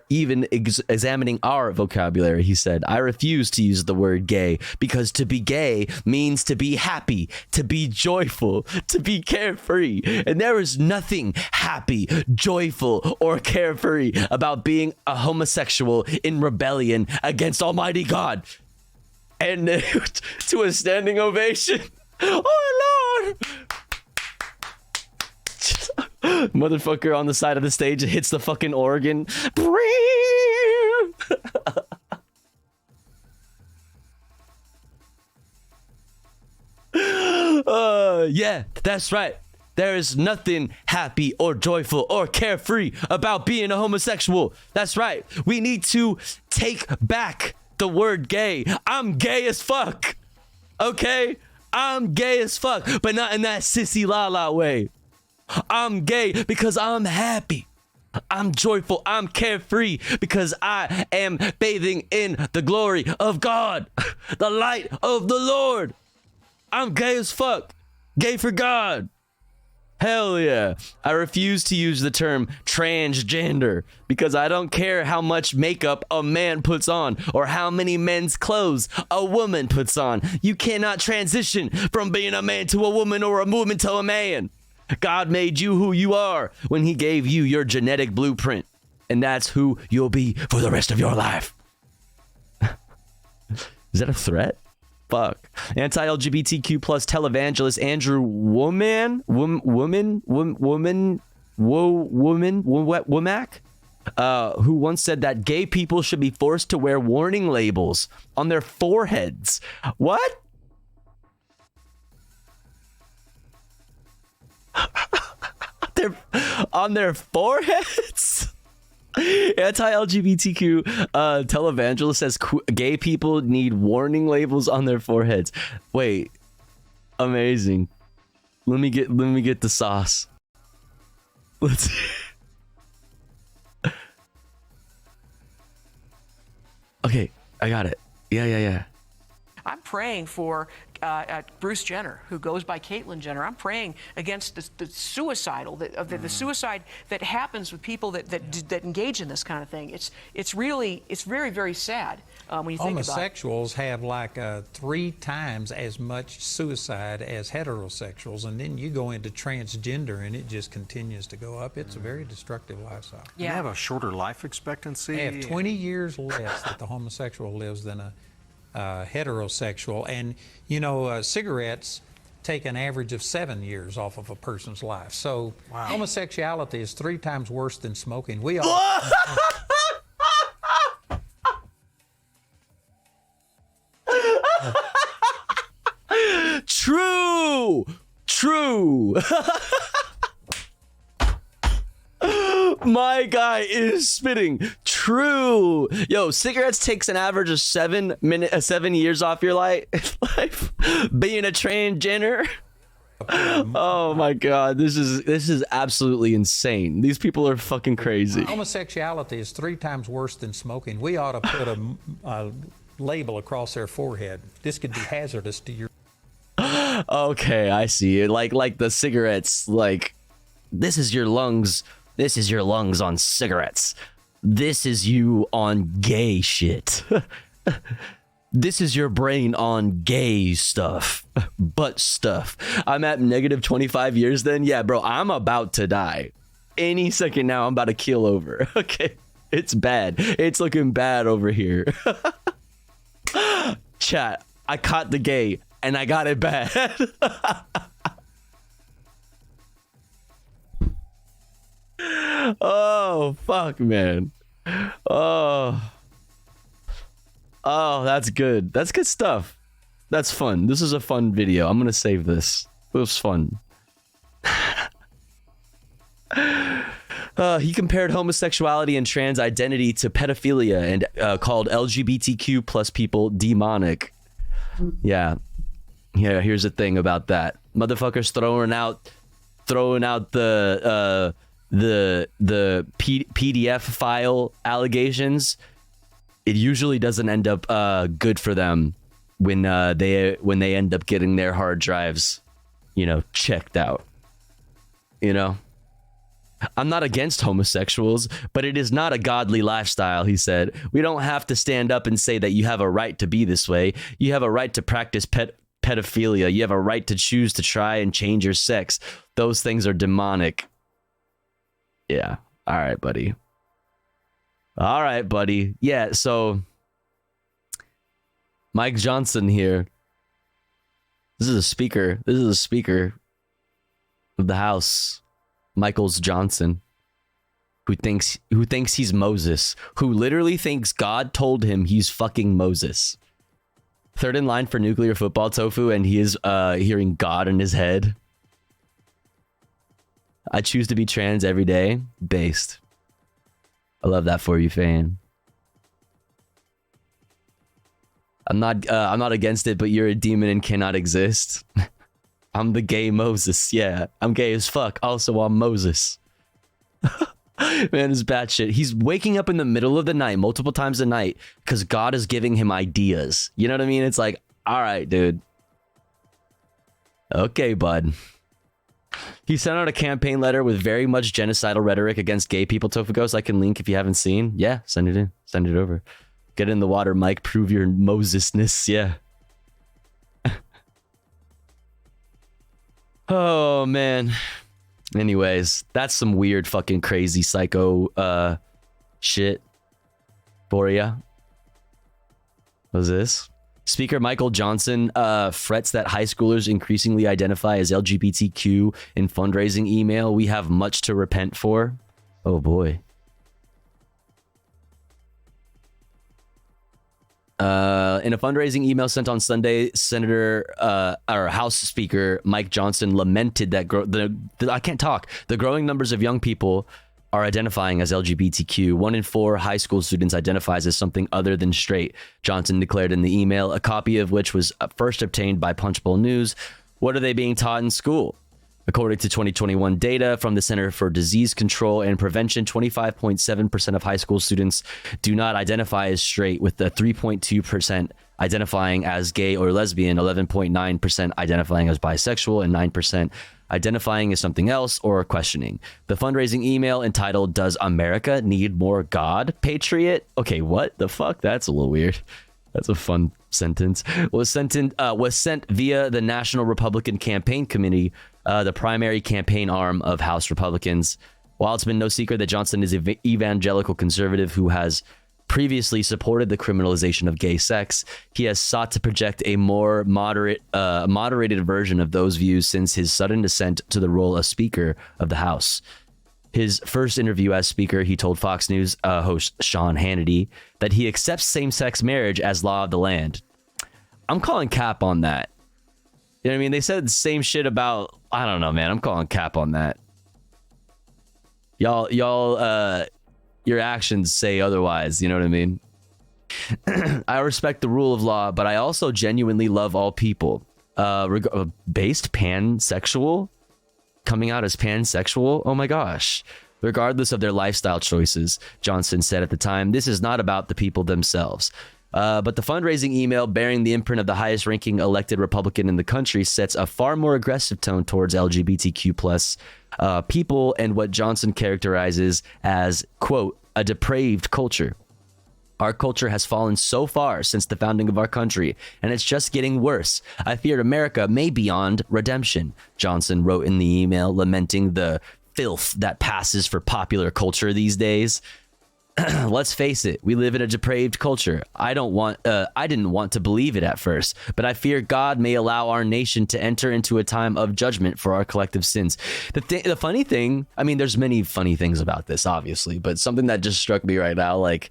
even examining our vocabulary, he said. I refuse to use the word gay because to be gay means to be happy, to be joyful, to be carefree. And there is nothing happy, joyful, or carefree about being a homosexual in rebellion against Almighty God. And to a standing ovation. Oh Lord! Motherfucker on the side of the stage hits the fucking organ. Yeah, that's right. There is nothing happy or joyful or carefree about being a homosexual. That's right. We need to take back the word gay. I'm gay as fuck. Okay? I'm gay as fuck, but not in that sissy la la way. I'm gay because I'm happy. I'm joyful. I'm carefree because I am bathing in the glory of God, the light of the Lord. I'm gay as fuck. Gay for God. Hell yeah. I refuse to use the term transgender because I don't care how much makeup a man puts on or how many men's clothes a woman puts on. You cannot transition from being a man to a woman or a woman to a man. God made you who you are when he gave you your genetic blueprint. And that's who you'll be for the rest of your life. Is that a threat? Fuck. Anti-LGBTQ plus televangelist Andrew Womack, who once said that gay people should be forced to wear warning labels on their foreheads. What? On their foreheads? Anti-LGBTQ televangelist says gay people need warning labels on their foreheads. Wait, amazing. Let me get the sauce. Let's. Okay, I got it. Yeah. I'm praying for Bruce Jenner, who goes by Caitlyn Jenner. I'm praying against the suicidal, the suicide that happens with people that engage in this kind of thing. It's very, very sad when you think about it. Homosexuals have like 3 times as much suicide as heterosexuals, and then you go into transgender and it just continues to go up. It's a very destructive lifestyle. Yeah. You have a shorter life expectancy. They have 20 years less that the homosexual lives than a heterosexual, and you know, cigarettes take an average of 7 years off of a person's life. So homosexuality is 3 times worse than smoking. We all. True. My guy is spitting. True. Yo, cigarettes takes an average of 7 years off your life. Being a transgender. Oh my God, this is absolutely insane. These people are fucking crazy. Homosexuality is 3 times worse than smoking. We ought to put a label across their forehead. This could be hazardous to your. Okay, I see it. Like the cigarettes. Like, this is your lungs. This is your lungs on cigarettes. This is you on gay shit. This is your brain on gay stuff. Butt stuff. I'm at negative 25 years then? Yeah, bro, I'm about to die. Any second now, I'm about to keel over. Okay, it's bad. It's looking bad over here. Chat, I caught the gay and I got it bad. Oh, fuck, man. Oh, that's good. That's good stuff. That's fun. This is a fun video. I'm gonna save this. It was fun. He compared homosexuality and trans identity to pedophilia and called LGBTQ plus people demonic. Yeah. Here's the thing about that. Motherfuckers throwing out the PDF file allegations. It usually doesn't end up good for them when they end up getting their hard drives, checked out. I'm not against homosexuals, but it is not a godly lifestyle, he said. We don't have to stand up and say that you have a right to be this way. You have a right to practice pedophilia. You have a right to choose to try and change your sex. Those things are demonic. Yeah. All right, buddy. Yeah, so Mike Johnson here. This is a speaker of the House. Michaels Johnson, who thinks he's Moses, who literally thinks God told him he's fucking Moses. Third in line for nuclear football, Tofu, and he is hearing God in his head. I choose to be trans every day. Based. I love that for you, fan. I'm not against it, but you're a demon and cannot exist. I'm the gay Moses. Yeah, I'm gay as fuck. Also, I'm Moses. Man, it's bad shit. He's waking up in the middle of the night, multiple times a night, because God is giving him ideas. You know what I mean? It's like, all right, dude. Okay, bud. He sent out a campaign letter with very much genocidal rhetoric against gay people, Tofagos. I can link if you haven't seen. Yeah, send it in. Send it over. Get in the water, Mike. Prove your Mosesness. Yeah. Oh, man. Anyways, that's some weird fucking crazy psycho shit for ya. What's this? Speaker Michael Johnson frets that high schoolers increasingly identify as LGBTQ in fundraising email. We have much to repent for. Oh boy. In a fundraising email sent on Sunday, House Speaker Mike Johnson lamented that the growing numbers of young people are identifying as LGBTQ. 1 in 4 high school students identifies as something other than straight, Johnson declared in the email, a copy of which was first obtained by Punchbowl News. What are they being taught in school? According to 2021 data from the Center for Disease Control and Prevention, 25.7% of high school students do not identify as straight, with the 3.2% identifying as gay or lesbian, 11.9% identifying as bisexual, and 9% identifying as something else or questioning. The fundraising email, entitled "Does America Need More God, Patriot?" Okay, what the fuck? That's a little weird. That's a fun sentence. Was sent via the National Republican Campaign Committee, the primary campaign arm of House Republicans. While it's been no secret that Johnson is an evangelical conservative who has previously supported the criminalization of gay sex, he has sought to project a more moderated version of those views since his sudden ascent to the role of Speaker of the House. His first interview as Speaker, he told Fox News host Sean Hannity that he accepts same-sex marriage as law of the land. I'm calling cap on that. You know what I mean? They said the same shit about, I don't know, man. I'm calling cap on that. Y'all, your actions say otherwise. You know what I mean? I respect the rule of law, but I also genuinely love all people. Based pansexual? Coming out as pansexual? Oh my gosh. Regardless of their lifestyle choices, Johnson said at the time, this is not about the people themselves. But the fundraising email, bearing the imprint of the highest ranking elected Republican in the country, sets a far more aggressive tone towards LGBTQ plus people and what Johnson characterizes as, quote, a depraved culture. Our culture has fallen so far since the founding of our country, and it's just getting worse. I fear America may be beyond redemption, Johnson wrote in the email, lamenting the filth that passes for popular culture these days. Let's face it, we live in a depraved culture. I didn't want to believe it at first, but I fear God may allow our nation to enter into a time of judgment for our collective sins. The funny thing, I mean, there's many funny things about this, obviously, but something that just struck me right now, like,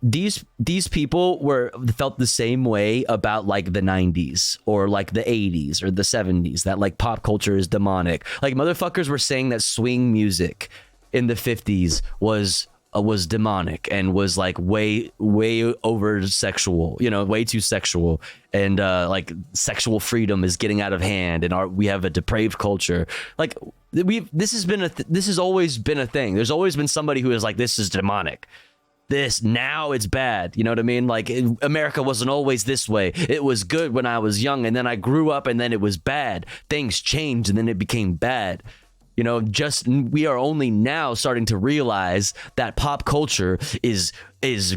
these people felt the same way about like the 90s or like the 80s or the 70s, that like pop culture is demonic. Like motherfuckers were saying that swing music in the 50s was demonic and was like way over sexual, you know, way too sexual, and like sexual freedom is getting out of hand, and we have a depraved culture. Like this has always been a thing. There's always been somebody who is like, this is demonic. Now it's bad. You know what I mean? Like, America wasn't always this way. It was good when I was young, and then I grew up, and then it was bad. Things changed, and then it became bad. You know, we are only now starting to realize that pop culture is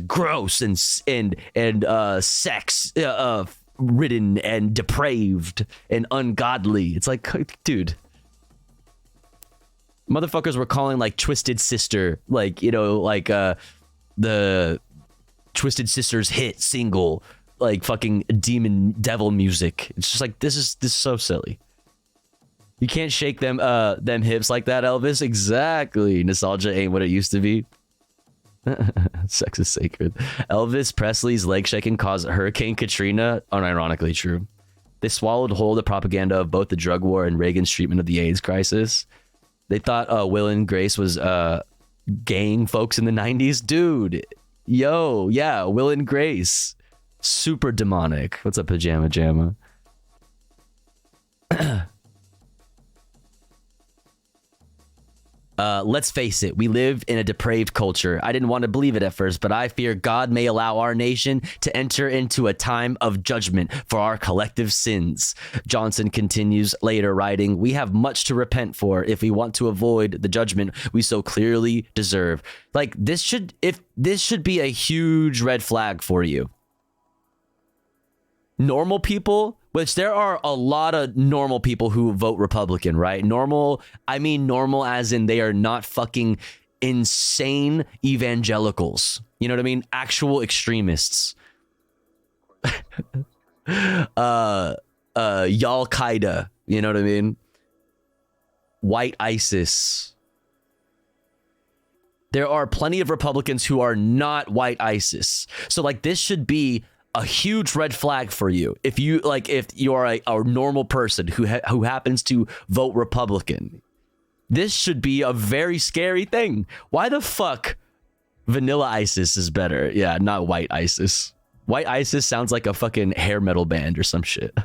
gross and sex ridden and depraved and ungodly. It's like, dude. Motherfuckers were calling like Twisted Sister, like, you know, like the Twisted Sisters hit single, like fucking devil music. It's just like, this is so silly. You can't shake them hips like that, Elvis. Exactly. Nostalgia ain't what it used to be. Sex is sacred. Elvis Presley's leg shaking caused Hurricane Katrina. Unironically true. They swallowed whole the propaganda of both the drug war and Reagan's treatment of the AIDS crisis. They thought Will and Grace was gang folks in the 90s. Dude, yo, yeah, Will and Grace. Super demonic. What's up, Pajama Jamma? Let's face it, we live in a depraved culture. I didn't want to believe it at first, but I fear God may allow our nation to enter into a time of judgment for our collective sins. Johnson continues later, writing, we have much to repent for if we want to avoid the judgment we so clearly deserve. Like, this should be a huge red flag for you. Normal people, which there are a lot of normal people who vote Republican, right? Normal, I mean normal as in they are not fucking insane evangelicals. You know what I mean? Actual extremists. Al-Qaeda, you know what I mean? White ISIS. There are plenty of Republicans who are not white ISIS. So like this should be a huge red flag for you if you are a normal person who happens to vote Republican. This should be a very scary thing. Why the fuck Vanilla ISIS is better? Yeah, not White ISIS. White ISIS sounds like a fucking hair metal band or some shit.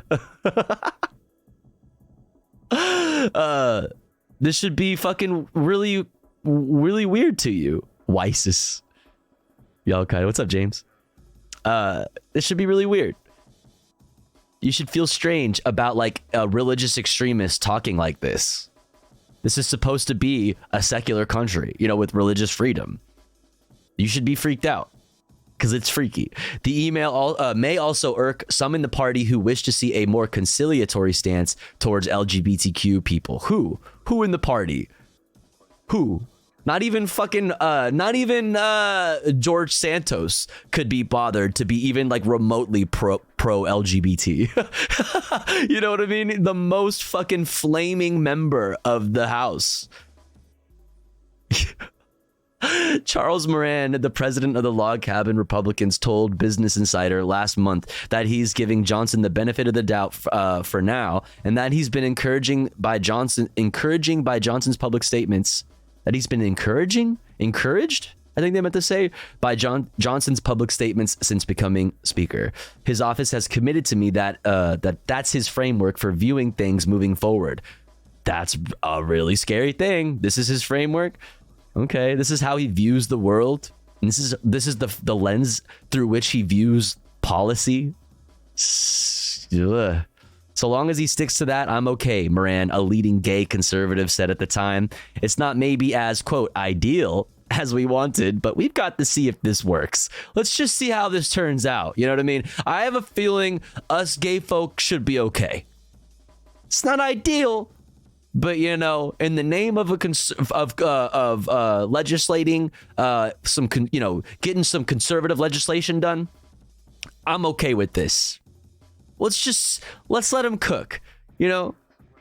This should be fucking really, really weird to you. Wysis. Y'all kind of, what's up, James? This should be really weird. You should feel strange about like a religious extremist talking like this. This is supposed to be a secular country, you know, with religious freedom. You should be freaked out because it's freaky. The email may also irk some in the party who wish to see a more conciliatory stance towards LGBTQ people. Who in the party? Who? Not even fucking, George Santos could be bothered to be even like remotely pro LGBT. You know what I mean? The most fucking flaming member of the House. Charles Moran, the president of the Log Cabin Republicans, told Business Insider last month that he's giving Johnson the benefit of the doubt for now, and that he's been encouraging by Johnson's public statements. That he's been encouraged, I think they meant to say, by Johnson's public statements since becoming speaker. His office has committed to me that that's his framework for viewing things moving forward. That's a really scary thing. This is his framework. Okay, this is how he views the world. And this is the lens through which he views policy. Ugh. So long as he sticks to that, I'm okay, Moran, a leading gay conservative, said at the time. It's not maybe as, quote, ideal as we wanted, but we've got to see if this works. Let's just see how this turns out. You know what I mean? I have a feeling us gay folk should be okay. It's not ideal, but you know, in the name of legislating, getting some conservative legislation done, I'm okay with this. Let's let him cook. You know,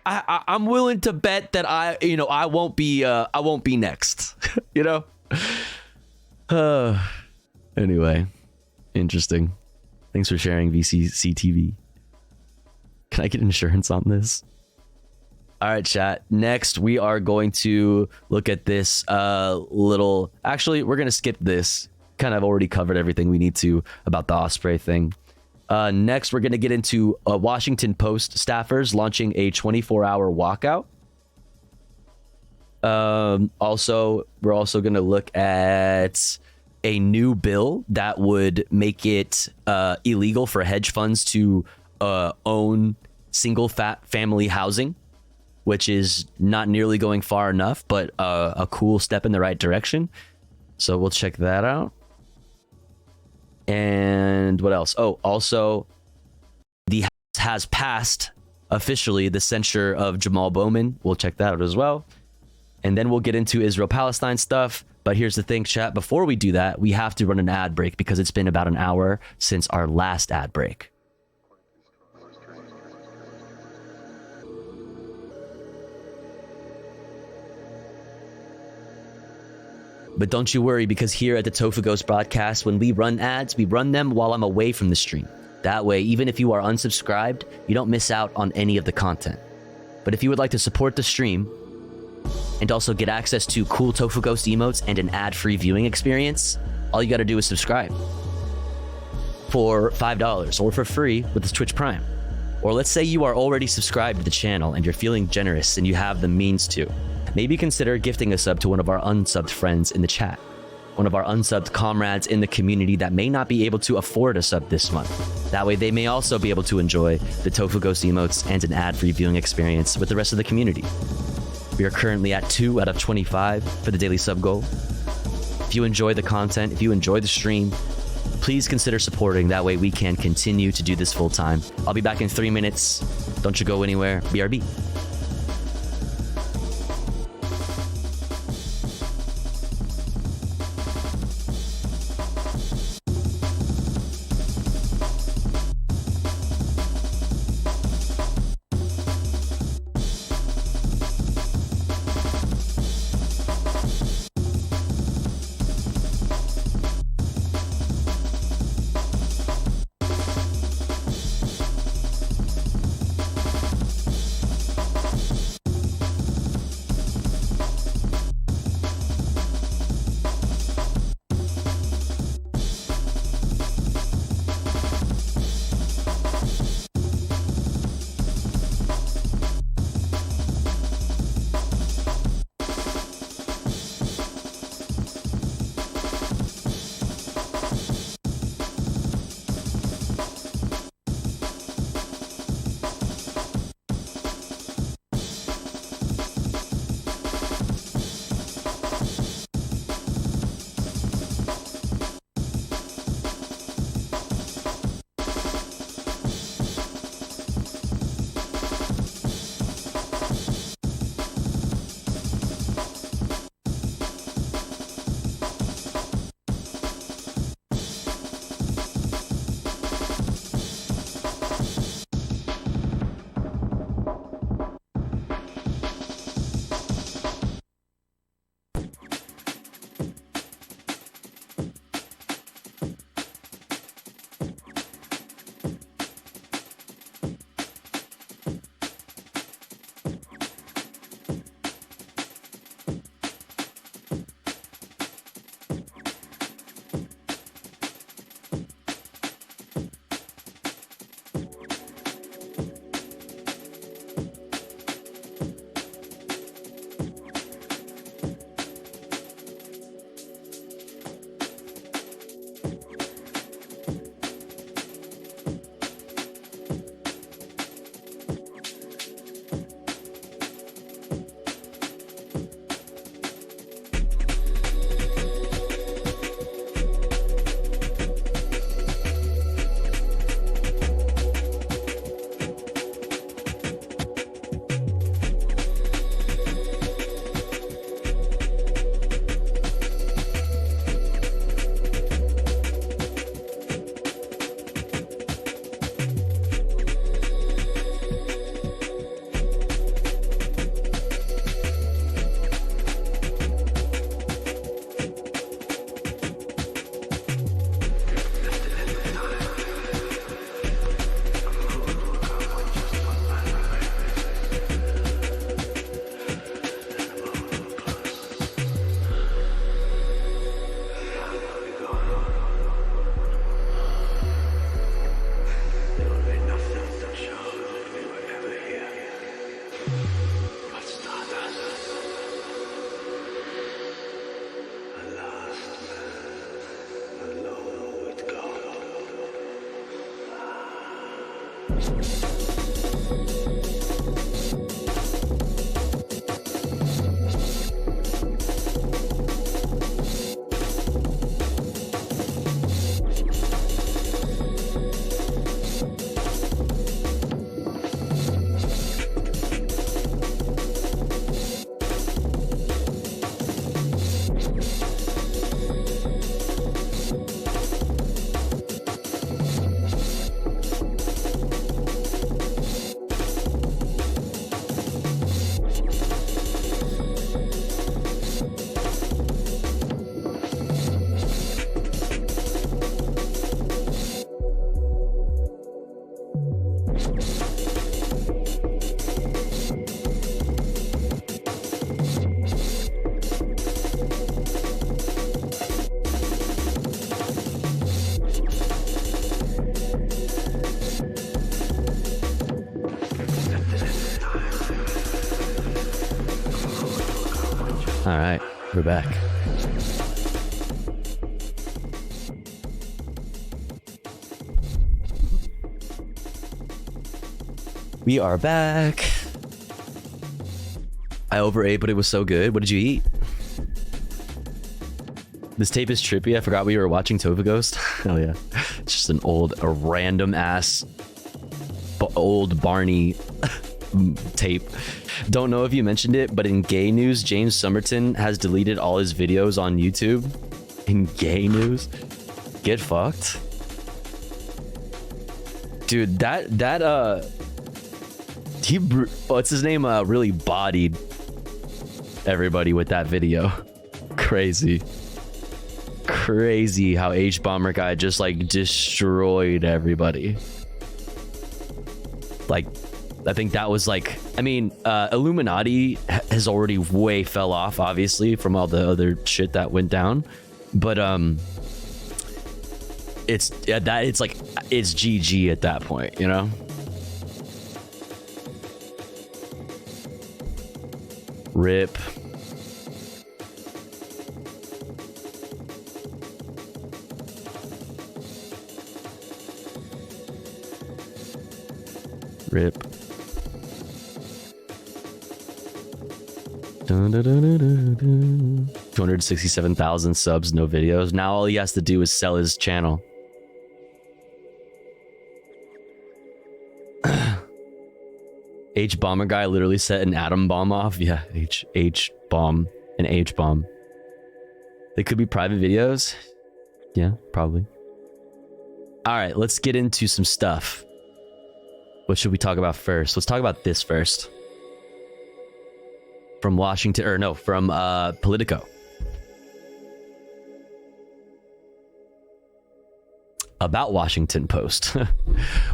I'm willing to bet that I won't be next. You know. Anyway, interesting. Thanks for sharing, VCCTV. Can I get insurance on this? All right, chat. Next, we are going to look at this little. Actually, we're gonna skip this. Kind of already covered everything we need to about the Osprey thing. Next, we're going to get into Washington Post staffers launching a 24-hour walkout. Also, we're also going to look at a new bill that would make it illegal for hedge funds to own single family housing, which is not nearly going far enough, but a cool step in the right direction. So we'll check that out. And what else? Oh, also, the House has passed officially the censure of Jamal Bowman. We'll check that out as well. And then we'll get into Israel-Palestine stuff. But here's the thing, chat. Before we do that, we have to run an ad break because it's been about an hour since our last ad break. But don't you worry, because here at the Tofu Ghost broadcast, when we run ads, we run them while I'm away from the stream. That way, even if you are unsubscribed, you don't miss out on any of the content. But if you would like to support the stream and also get access to cool Tofu Ghost emotes and an ad-free viewing experience, all you got to do is subscribe for $5 or for free with the Twitch Prime. Or let's say you are already subscribed to the channel and you're feeling generous and you have the means to. maybe consider gifting a sub to one of our unsubbed friends in the chat, one of our unsubbed comrades in the community that may not be able to afford a sub this month. That way they may also be able to enjoy the Tofu Ghost emotes and an ad-free viewing experience with the rest of the community. We are currently at 2 out of 25 for the daily sub goal. If you enjoy the content, if you enjoy the stream, please consider supporting. That way we can continue to do this full time. I'll be back in 3 minutes. Don't you go anywhere. BRB. All right, we're back. We are back. I overate, but it was so good. What did you eat? This tape is trippy. I forgot we were watching Tova Ghost. Hell yeah. It's just a random ass old Barney tape. Don't know if you mentioned it, but in gay news, James Somerton has deleted all his videos on YouTube. In gay news? Get fucked. Dude, what's his name? Really bodied everybody with that video. Crazy how H-Bomber guy just like destroyed everybody. Like, I think that was like, I mean, Illuminati has already way fell off, obviously, from all the other shit that went down, but it's GG at that point, you know. Rip. Rip. Dun, dun, dun, dun, dun, dun. 267,000 subs, no videos. Now all he has to do is sell his channel. H-Bomber guy literally set an atom bomb off. Yeah, H-Bomb, an H-Bomb. They could be private videos. Yeah, probably. All right, let's get into some stuff. What should we talk about first? Let's talk about this first. From Politico. About Washington Post.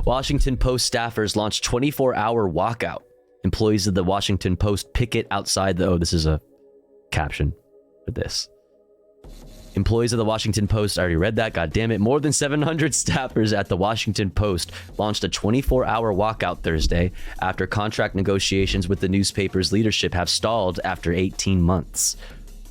Washington Post staffers launched 24-hour walkout. Employees of the Washington Post picket outside the... Oh, this is a caption for this. Employees of the Washington Post, I already read that, god damn it. More than 700 staffers at the Washington Post launched a 24-hour walkout Thursday after contract negotiations with the newspaper's leadership have stalled after 18 months.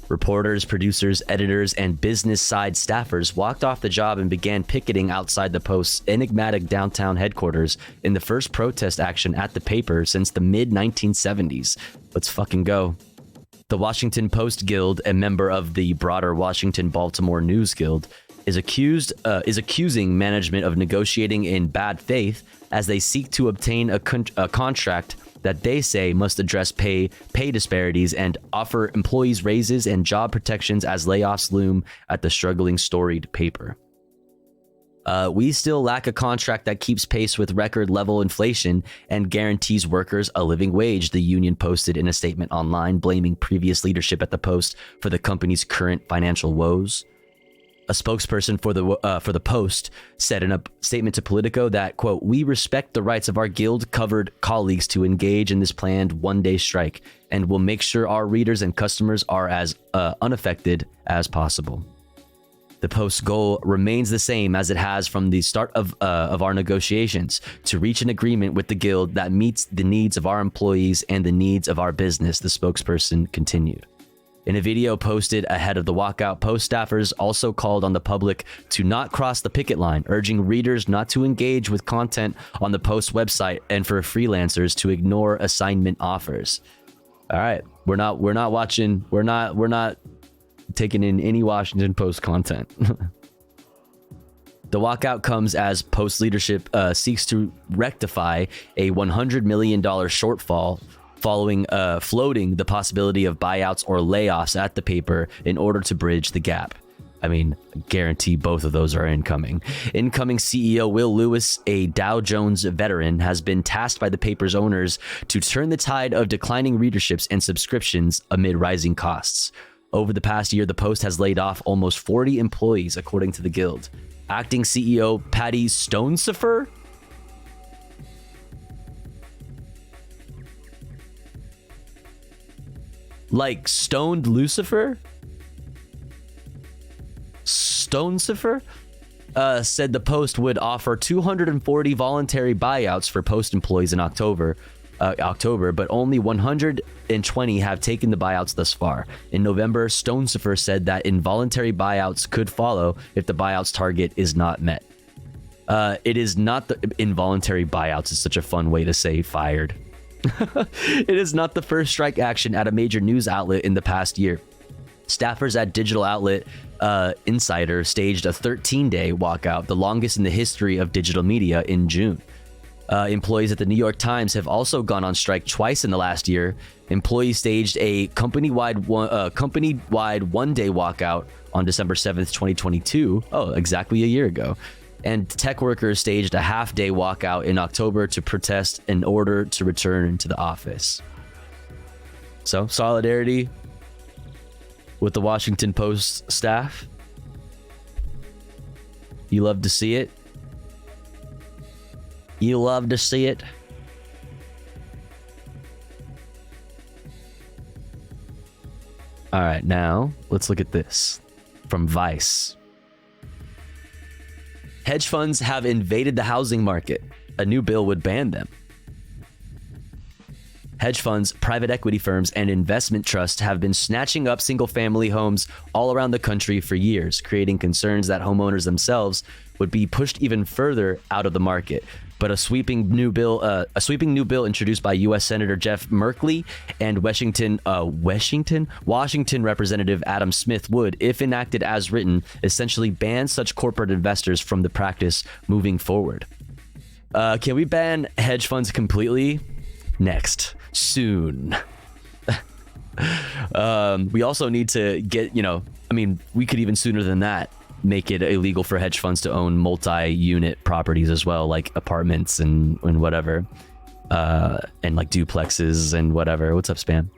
Reporters, producers, editors, and business side staffers walked off the job and began picketing outside the Post's enigmatic downtown headquarters in the first protest action at the paper since the mid-1970s. Let's fucking go. The Washington Post Guild, a member of the broader Washington-Baltimore News Guild, is accusing management of negotiating in bad faith as they seek to obtain a contract that they say must address pay disparities and offer employees raises and job protections as layoffs loom at the struggling storied paper. We still lack a contract that keeps pace with record level inflation and guarantees workers a living wage, the union posted in a statement online, blaming previous leadership at the Post for the company's current financial woes. A spokesperson for the Post said in a statement to Politico that, quote, "We respect the rights of our guild-covered colleagues to engage in this planned one-day strike and will make sure our readers and customers are as unaffected as possible. The Post's goal remains the same as it has from the start of our negotiations, to reach an agreement with the Guild that meets the needs of our employees and the needs of our business," the spokesperson continued. In a video posted ahead of the walkout, Post staffers also called on the public to not cross the picket line, urging readers not to engage with content on the Post website and for freelancers to ignore assignment offers. All right, we're not taking in any Washington Post content. The walkout comes as Post leadership seeks to rectify a $100 million shortfall following floating the possibility of buyouts or layoffs at the paper in order to bridge the gap. I mean, guarantee both of those are incoming. Incoming CEO Will Lewis, a Dow Jones veteran, has been tasked by the paper's owners to turn the tide of declining readerships and subscriptions amid rising costs. Over the past year, the Post has laid off almost 40 employees, according to the Guild. Acting CEO Patty Stonesifer like stoned Lucifer? Stonesifer? Said the Post would offer 240 voluntary buyouts for Post employees in October, October, but only 120 have taken the buyouts thus far. In November, Stonesifer said that involuntary buyouts could follow if the buyouts target is not met. It is not the involuntary buyouts is such a fun way to say fired. It is not the first strike action at a major news outlet in the past year. Staffers at digital outlet Insider staged a 13-day walkout, the longest in the history of digital media, in June. Employees at the New York Times have also gone on strike twice in the last year. Employees staged a company-wide one-day walkout on December 7th, 2022. Oh, exactly a year ago. And tech workers staged a half-day walkout in October to protest in order to return to the office. So, solidarity with the Washington Post staff. You love to see it. You love to see it. All right, now let's look at this from Vice. Hedge funds have invaded the housing market. A new bill would ban them. Hedge funds, private equity firms, and investment trusts have been snatching up single-family homes all around the country for years, creating concerns that homeowners themselves would be pushed even further out of the market. But a sweeping new bill introduced by U.S. Senator Jeff Merkley and Washington Representative Adam Smith would, if enacted as written, essentially ban such corporate investors from the practice moving forward. Can we ban hedge funds completely? Next. Soon. We also need to get, we could even sooner than that make it illegal for hedge funds to own multi-unit properties as well, like apartments and whatever, and like duplexes and whatever. What's up, Spam?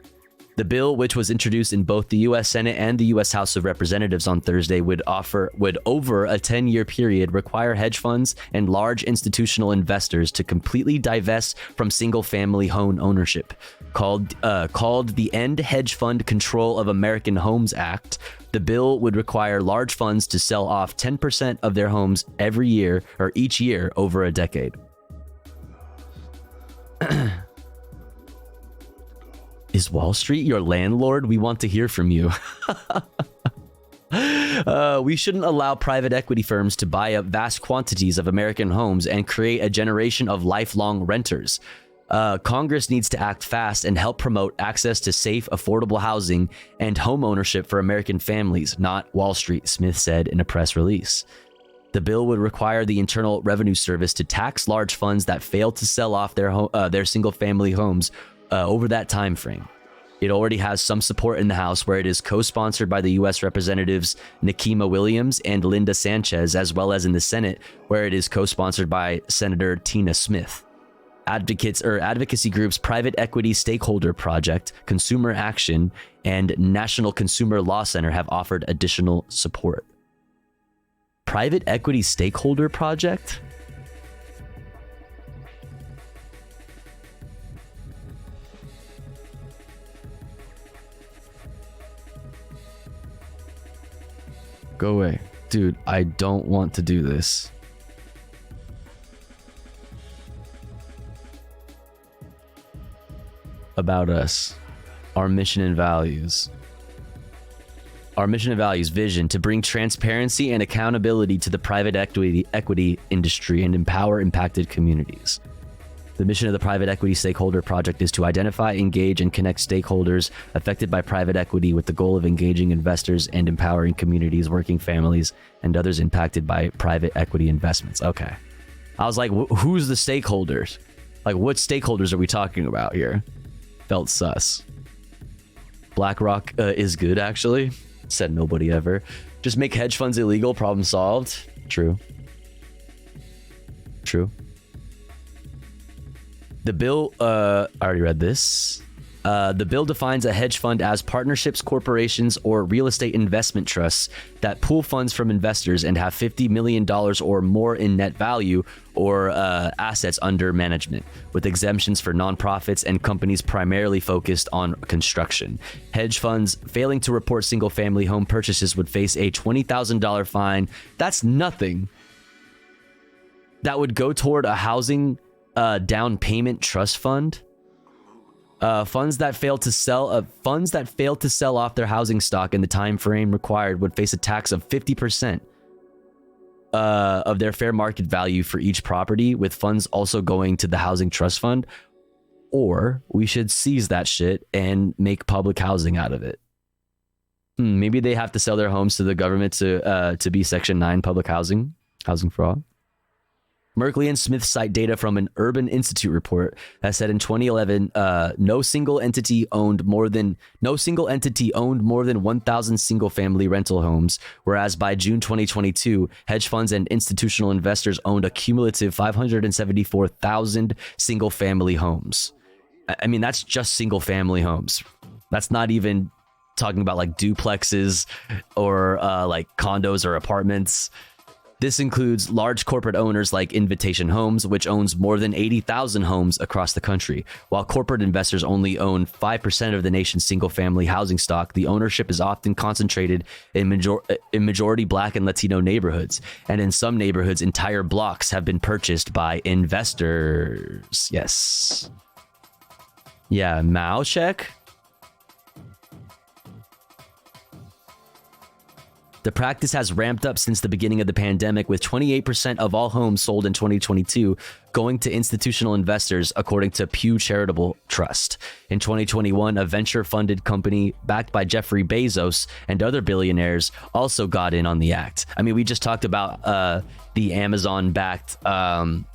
The bill, which was introduced in both the U.S. Senate and the U.S. House of Representatives on Thursday, would over a 10-year period require hedge funds and large institutional investors to completely divest from single-family home ownership. Called the End Hedge Fund Control of American Homes Act, the bill would require large funds to sell off 10% of their homes every year or each year over a decade. Is Wall Street your landlord? We want to hear from you. We shouldn't allow private equity firms to buy up vast quantities of American homes and create a generation of lifelong renters. Congress needs to act fast and help promote access to safe, affordable housing and home ownership for American families, not Wall Street, Smith said in a press release. The bill would require the Internal Revenue Service to tax large funds that fail to sell off their single-family homes over that time frame. It already has some support in the House, where it is co-sponsored by the U.S. Representatives Nikema Williams and Linda Sanchez, as well as in the Senate, where it is co-sponsored by Senator Tina Smith. Advocacy groups Private Equity Stakeholder Project, Consumer Action, and National Consumer Law Center have offered additional support. Private Equity Stakeholder Project? Go away. Dude, I don't want to do this. About us. Our mission and values. Our mission and values vision to bring transparency and accountability to the private equity industry and empower impacted communities. The mission of the Private Equity Stakeholder Project is to identify, engage, and connect stakeholders affected by private equity with the goal of engaging investors and empowering communities, working families, and others impacted by private equity investments. Okay. I was like, who's the stakeholders? Like, what stakeholders are we talking about here? Felt sus. BlackRock is good, actually. Said nobody ever. Just make hedge funds illegal, problem solved. True. True. The bill, I already read this. The bill defines a hedge fund as partnerships, corporations, or real estate investment trusts that pool funds from investors and have $50 million or more in net value or assets under management, with exemptions for nonprofits and companies primarily focused on construction. Hedge funds failing to report single-family home purchases would face a $20,000 fine. That's nothing. That would go toward a housing down payment trust fund. Funds that fail to sell off their housing stock in the time frame required would face a tax of 50% of their fair market value for each property, with funds also going to the housing trust fund. Or we should seize that shit and make public housing out of it. Maybe they have to sell their homes to the government to be Section 9 public housing for all. Merkley and Smith cite data from an Urban Institute report that said in 2011, no single entity owned more than 1,000 single-family rental homes, whereas by June 2022, hedge funds and institutional investors owned a cumulative 574,000 single-family homes. I mean, that's just single-family homes. That's not even talking about like duplexes or like condos or apartments. This includes large corporate owners like Invitation Homes, which owns more than 80,000 homes across the country. While corporate investors only own 5% of the nation's single-family housing stock, the ownership is often concentrated in majority Black and Latino neighborhoods. And in some neighborhoods, entire blocks have been purchased by investors. Yes. Yeah, Mao check. The practice has ramped up since the beginning of the pandemic, with 28% of all homes sold in 2022 going to institutional investors, according to Pew Charitable Trust. In 2021, a venture-funded company backed by Jeffrey Bezos and other billionaires also got in on the act. I mean, we just talked about the Amazon-backed... we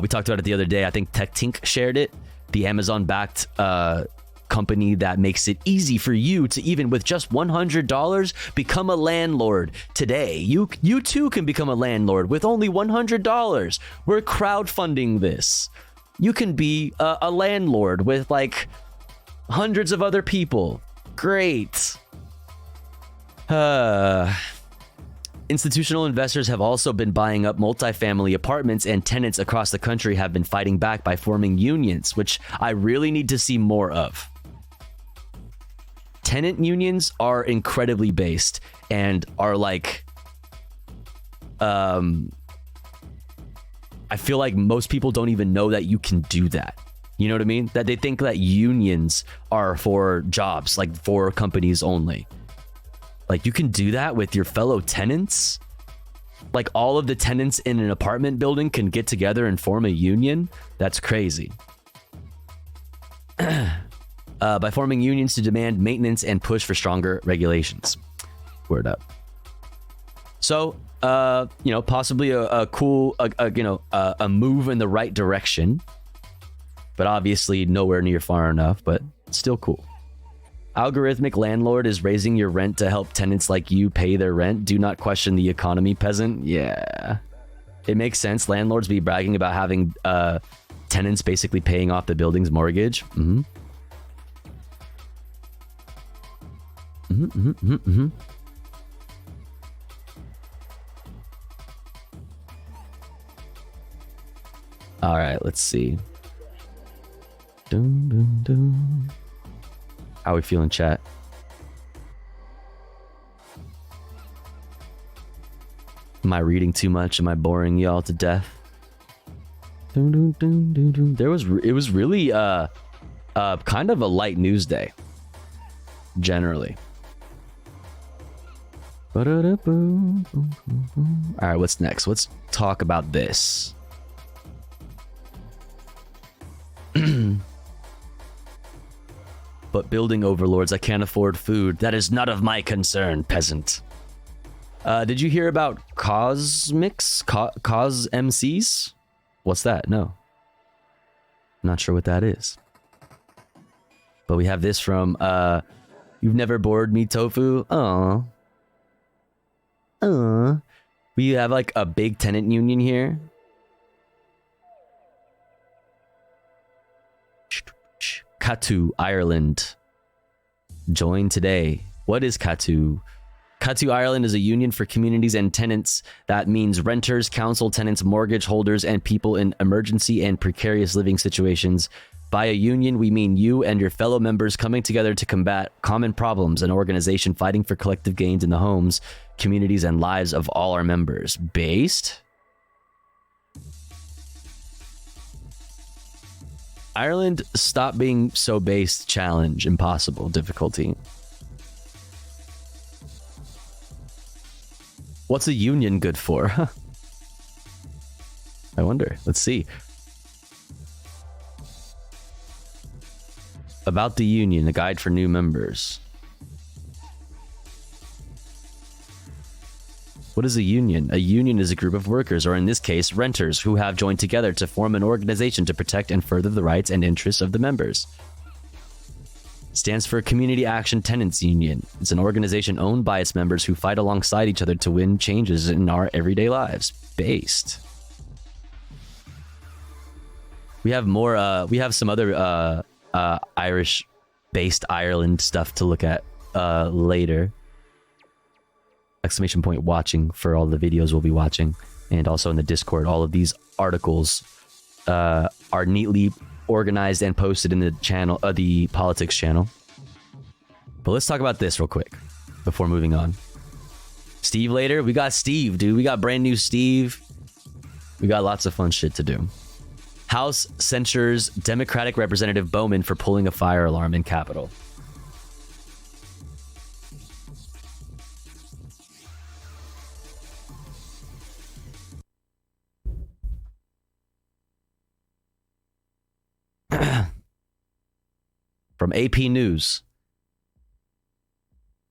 talked about it the other day. I think TechTink shared it. The Amazon-backed... company that makes it easy for you to, even with just $100, become a landlord. Today, you too can become a landlord with only $100. We're crowdfunding this. You can be a landlord with like hundreds of other people. Great. Institutional investors have also been buying up multifamily apartments, and tenants across the country have been fighting back by forming unions, which I really need to see more of. Tenant unions are incredibly based and are like, I feel like most people don't even know that you can do that. You know what I mean? That they think that unions are for jobs, like for companies only. Like you can do that with your fellow tenants. Like all of the tenants in an apartment building can get together and form a union. That's crazy. By forming unions to demand maintenance and push for stronger regulations. Word up. So, possibly a cool, a move in the right direction, but obviously nowhere near far enough, but still cool. Algorithmic landlord is raising your rent to help tenants like you pay their rent. Do not question the economy, peasant. Yeah. It makes sense. Landlords be bragging about having tenants basically paying off the building's mortgage. Mm-hmm. All right, let's see. Dun, dun, dun. How we feeling, chat? Am I reading too much? Am I boring y'all to death? Dun, dun, dun, dun, dun. It was really kind of a light news day, generally. All right, what's next? Let's talk about this. But building overlords, I can't afford food. That is not of my concern, peasant. Did you hear about Cosmics? Cos MCs? What's that? No. Not sure what that is. But we have this from, You've Never Bored Me, Tofu. Aww. We have like a big tenant union here. Katu, Ireland. Join today. What is Katu? Katu, Ireland is a union for communities and tenants. That means renters, council tenants, mortgage holders, and people in emergency and precarious living situations. By a union, we mean you and your fellow members coming together to combat common problems, an organization fighting for collective gains in the homes, communities, and lives of all our members. Based? Ireland, stop being so based. Challenge, impossible, difficulty. What's a union good for? I wonder. Let's see. About the union, a guide for new members. What is a union? A union is a group of workers, or in this case, renters, who have joined together to form an organization to protect and further the rights and interests of the members. Stands for Community Action Tenants Union. It's an organization owned by its members who fight alongside each other to win changes in our everyday lives. Based. We have more, we have some other Irish-based Ireland stuff to look at later. Exclamation point watching for all the videos we'll be watching, and also in the Discord. All of these articles are neatly organized and posted in the channel, the politics channel. But let's talk about this real quick before moving on. Steve later. We got Steve, dude. We got brand new Steve. We got lots of fun shit to do. House censures Democratic Representative Bowman for pulling a fire alarm in Capitol. From AP News.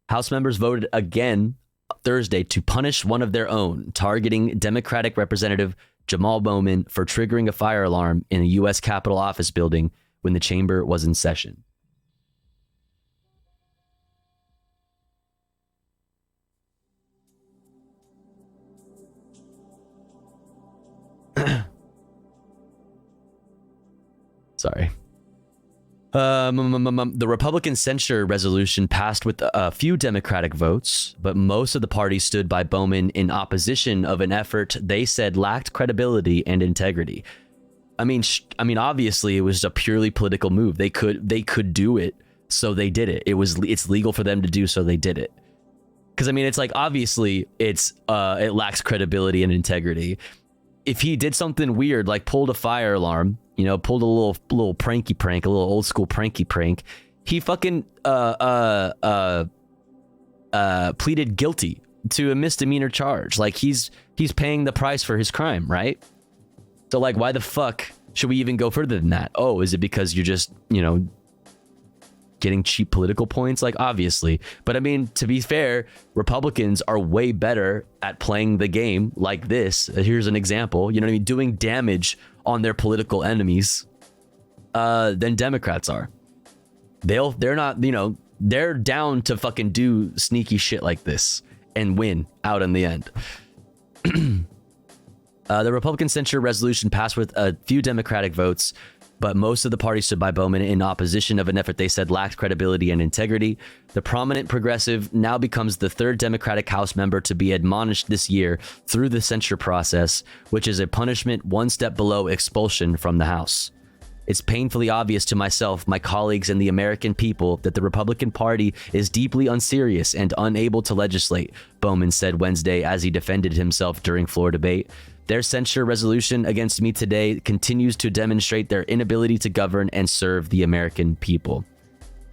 House members voted again Thursday to punish one of their own, targeting Democratic Representative Jamal Bowman for triggering a fire alarm in a U.S. Capitol office building when the chamber was in session. Sorry. The Republican censure resolution passed with a few Democratic votes, but most of the party stood by Bowman in opposition of an effort they said lacked credibility and integrity. I mean, obviously, it was a purely political move. They could do it, so they did it. It's legal for them to do, so they did it. Because I mean, it's like obviously it lacks credibility and integrity. If he did something weird, like pulled a fire alarm, you know, pulled a little pranky prank, a little old school pranky prank, he fucking pleaded guilty to a misdemeanor charge. Like he's paying the price for his crime, right? So like, why the fuck should we even go further than that? Oh, is it because you're just, you know, getting cheap political points? Like, obviously. But I mean, to be fair, Republicans are way better at playing the game like this. Here's an example, you know what I mean? Doing damage on their political enemies than Democrats are. They're not, you know, they're down to fucking do sneaky shit like this and win out in the end. The Republican censure resolution passed with a few Democratic votes, but most of the party stood by Bowman in opposition of an effort they said lacked credibility and integrity. The prominent progressive now becomes the third Democratic House member to be admonished this year through the censure process, which is a punishment one step below expulsion from the House. It's painfully obvious to myself, my colleagues, and the American people that the Republican Party is deeply unserious and unable to legislate, Bowman said Wednesday as he defended himself during floor debate. Their censure resolution against me today continues to demonstrate their inability to govern and serve the American people.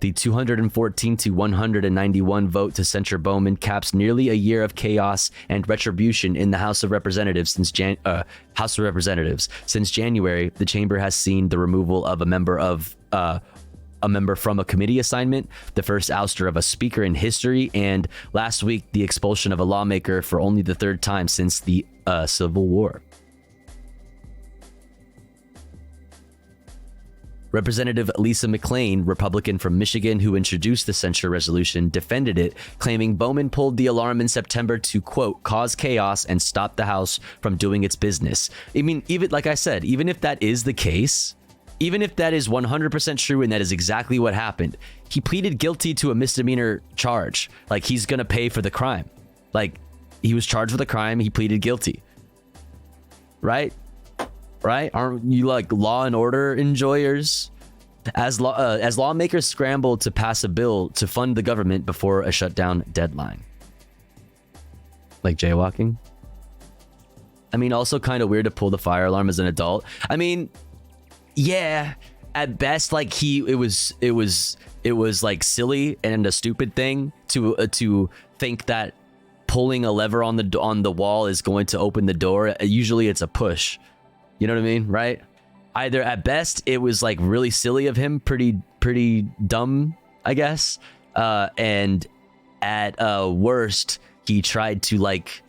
The 214 to 191 vote to censure Bowman caps nearly a year of chaos and retribution in the House of Representatives since January. The chamber has seen the removal of a member from a committee assignment, the first ouster of a speaker in history, and last week the expulsion of a lawmaker for only the third time since the Civil War. Representative Lisa McClain, Republican from Michigan who introduced the censure resolution, defended it, claiming Bowman pulled the alarm in September to, quote, cause chaos and stop the House from doing its business. I mean, even like I said, even if that is the case, even if that is 100% true and that is exactly what happened, he pleaded guilty to a misdemeanor charge. Like, he's going to pay for the crime. Like, he was charged with a crime. He pleaded guilty. Right? Right? Aren't you like law and order enjoyers? As lawmakers scramble to pass a bill to fund the government before a shutdown deadline. Like jaywalking? I mean, also kind of weird to pull the fire alarm as an adult. I mean, yeah, at best, like it was like silly and a stupid thing to think that pulling a lever on the wall is going to open the door. Usually it's a push. You know what I mean, right? Either at best it was like really silly of him, pretty dumb, I guess, and at worst he tried to like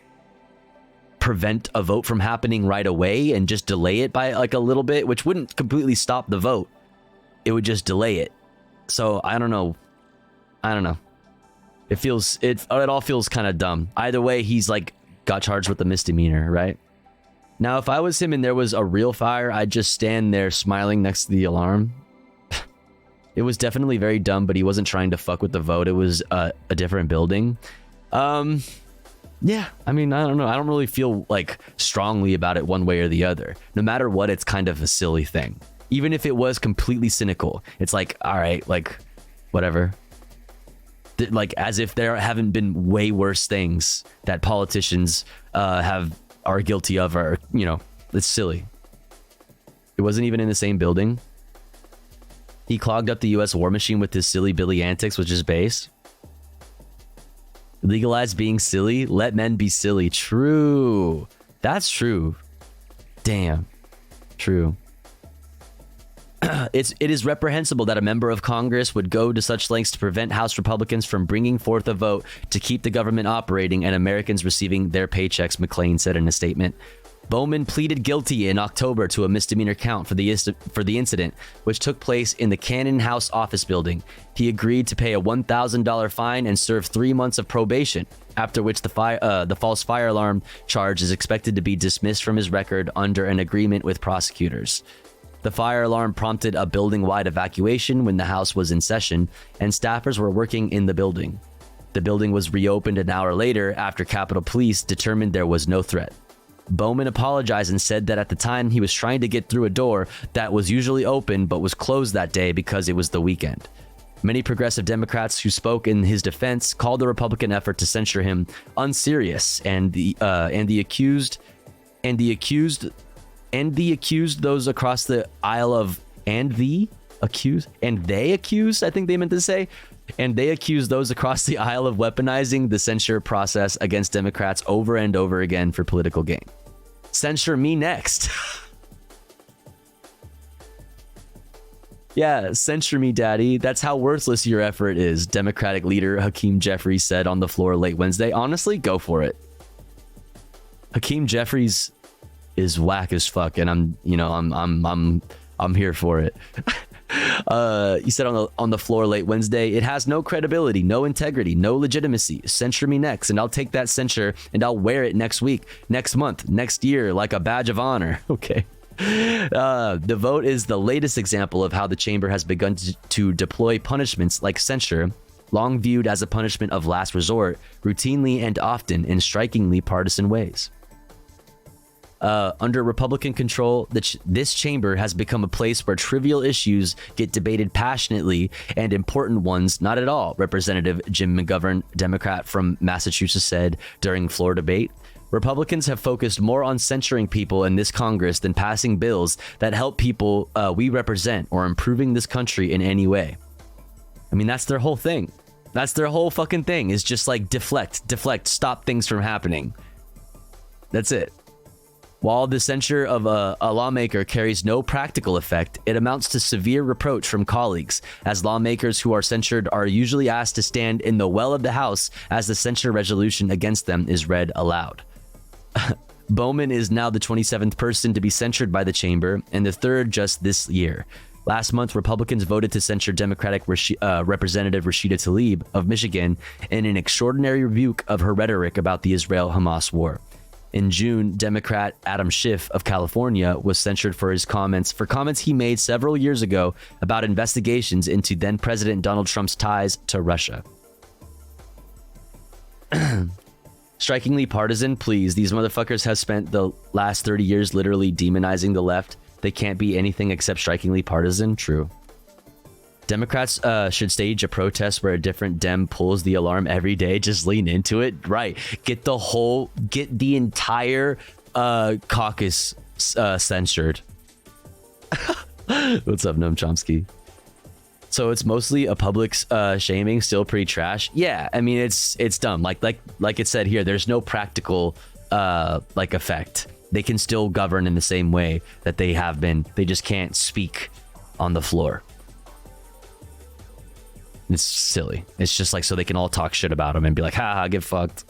prevent a vote from happening right away and just delay it by like a little bit, which wouldn't completely stop the vote. It would just delay it. So I don't know. It all feels kind of dumb. Either way, he's like got charged with a misdemeanor, right? Now, if I was him and there was a real fire, I'd just stand there smiling next to the alarm. It was definitely very dumb, but he wasn't trying to fuck with the vote. It was a different building. Yeah, I mean, I don't know. I don't really feel like strongly about it one way or the other. No matter what, it's kind of a silly thing. Even if it was completely cynical, it's like, all right, like, whatever. Like, as if there haven't been way worse things that politicians are guilty of, or, you know, it's silly. It wasn't even in the same building. He clogged up the U.S. war machine with his silly Billy antics, which is base. Legalize being silly. Let men be silly. True. That's true. Damn. True. It is reprehensible that a member of Congress would go to such lengths to prevent House Republicans from bringing forth a vote to keep the government operating and Americans receiving their paychecks, McClain said in a statement. Bowman pleaded guilty in October to a misdemeanor count for the incident, which took place in the Cannon House office building. He agreed to pay a $1,000 fine and serve 3 months of probation, after which the false fire alarm charge is expected to be dismissed from his record under an agreement with prosecutors. The fire alarm prompted a building-wide evacuation when the house was in session, and staffers were working in the building. The building was reopened an hour later after Capitol Police determined there was no threat. Bowman apologized and said that at the time he was trying to get through a door that was usually open but was closed that day because it was the weekend. Many progressive Democrats who spoke in his defense called the Republican effort to censure him unserious, and they accused those across the aisle of I think they meant to say, and they accused those across the aisle of weaponizing the censure process against Democrats over and over again for political gain. Censure me next. Yeah, censure me, daddy. That's how worthless your effort is, Democratic leader Hakeem Jeffries said on the floor late Wednesday. Honestly, go for it. Hakeem Jeffries is whack as fuck, and I'm here for it. He said on the floor late Wednesday, it has no credibility, no integrity, no legitimacy. Censure me next, and I'll take that censure and I'll wear it next week, next month, next year, like a badge of honor. Okay. The vote is the latest example of how the chamber has begun to deploy punishments like censure, long viewed as a punishment of last resort, routinely and often in strikingly partisan ways. Under Republican control, this chamber has become a place where trivial issues get debated passionately and important ones not at all, Representative Jim McGovern, Democrat from Massachusetts, said during floor debate. Republicans have focused more on censuring people in this Congress than passing bills that help people we represent or improving this country in any way. I mean, that's their whole thing. That's their whole fucking thing, is just like deflect, stop things from happening. That's it. While the censure of a lawmaker carries no practical effect, it amounts to severe reproach from colleagues, as lawmakers who are censured are usually asked to stand in the well of the House as the censure resolution against them is read aloud. Bowman is now the 27th person to be censured by the chamber, and the third just this year. Last month, Republicans voted to censure Democratic Representative Rashida Tlaib of Michigan in an extraordinary rebuke of her rhetoric about the Israel-Hamas war. In June, Democrat Adam Schiff of California was censured for comments he made several years ago about investigations into then-President Donald Trump's ties to Russia. Strikingly partisan, please. These motherfuckers have spent the last 30 years literally demonizing the left. They can't be anything except strikingly partisan. True. Democrats should stage a protest where a different Dem pulls the alarm every day. Just lean into it. Right. Get the entire caucus censured. What's up, Noam Chomsky? So it's mostly a public shaming, still pretty trash. Yeah, I mean it's dumb. Like it said here, there's no practical like effect. They can still govern in the same way that they have been. They just can't speak on the floor. It's silly. It's just like so they can all talk shit about him and be like, ha, get fucked.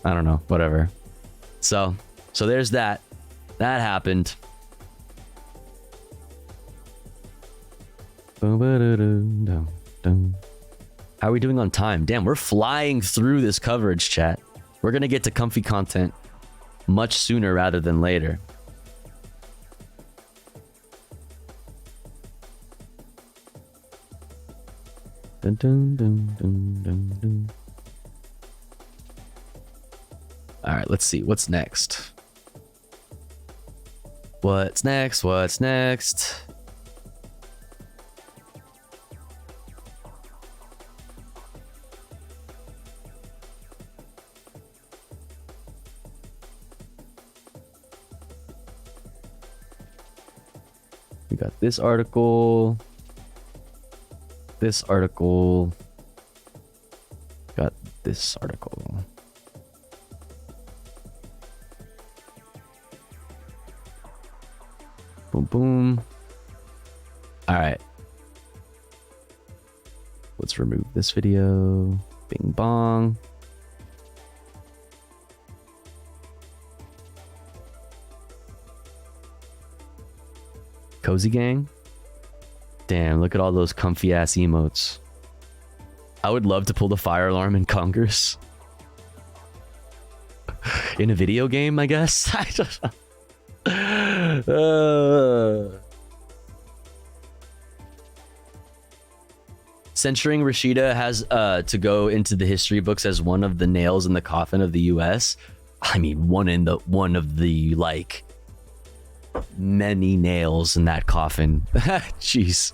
I don't know, whatever. So there's that. That happened. How are we doing on time? Damn, we're flying through this coverage, chat. We're gonna get to comfy content much sooner rather than later. Dun, dun, dun, dun, dun, dun. All right, let's see. What's next? What's next? What's next? We got this article. This article. Got this article. Boom, boom. All right. Let's remove this video. Bing bong. Cozy gang? Damn, look at all those comfy ass emotes. I would love to pull the fire alarm in Congress. In a video game, I guess? I don't know. Censuring Rashida has to go into the history books as one of the nails in the coffin of the US. I mean, one of the like many nails in that coffin. Jeez,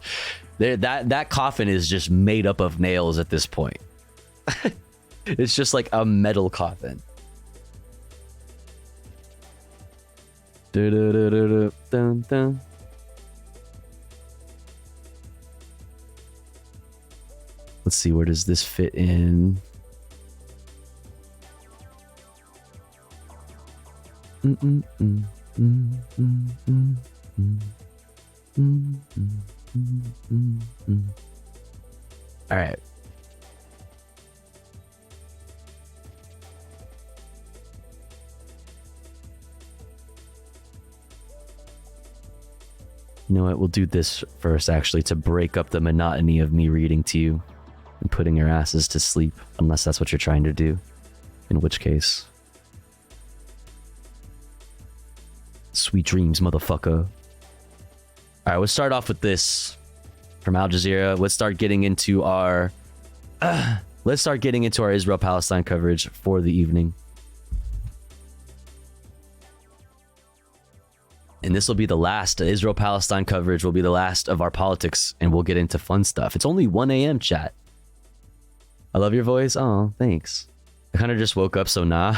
that coffin is just made up of nails at this point. It's just like a metal coffin. Dun, dun. Let's see, where does this fit in? All right. You know what? We'll do this first, actually, to break up the monotony of me reading to you and putting your asses to sleep, unless that's what you're trying to do. In which case, sweet dreams, motherfucker. All right, let's start off with this from Al Jazeera. Let's start getting into our Israel-Palestine coverage for the evening. And this will be the last. Israel-Palestine coverage will be the last of our politics, and we'll get into fun stuff. It's only 1 a.m. chat. I love your voice. Oh, thanks. I kind of just woke up, so nah.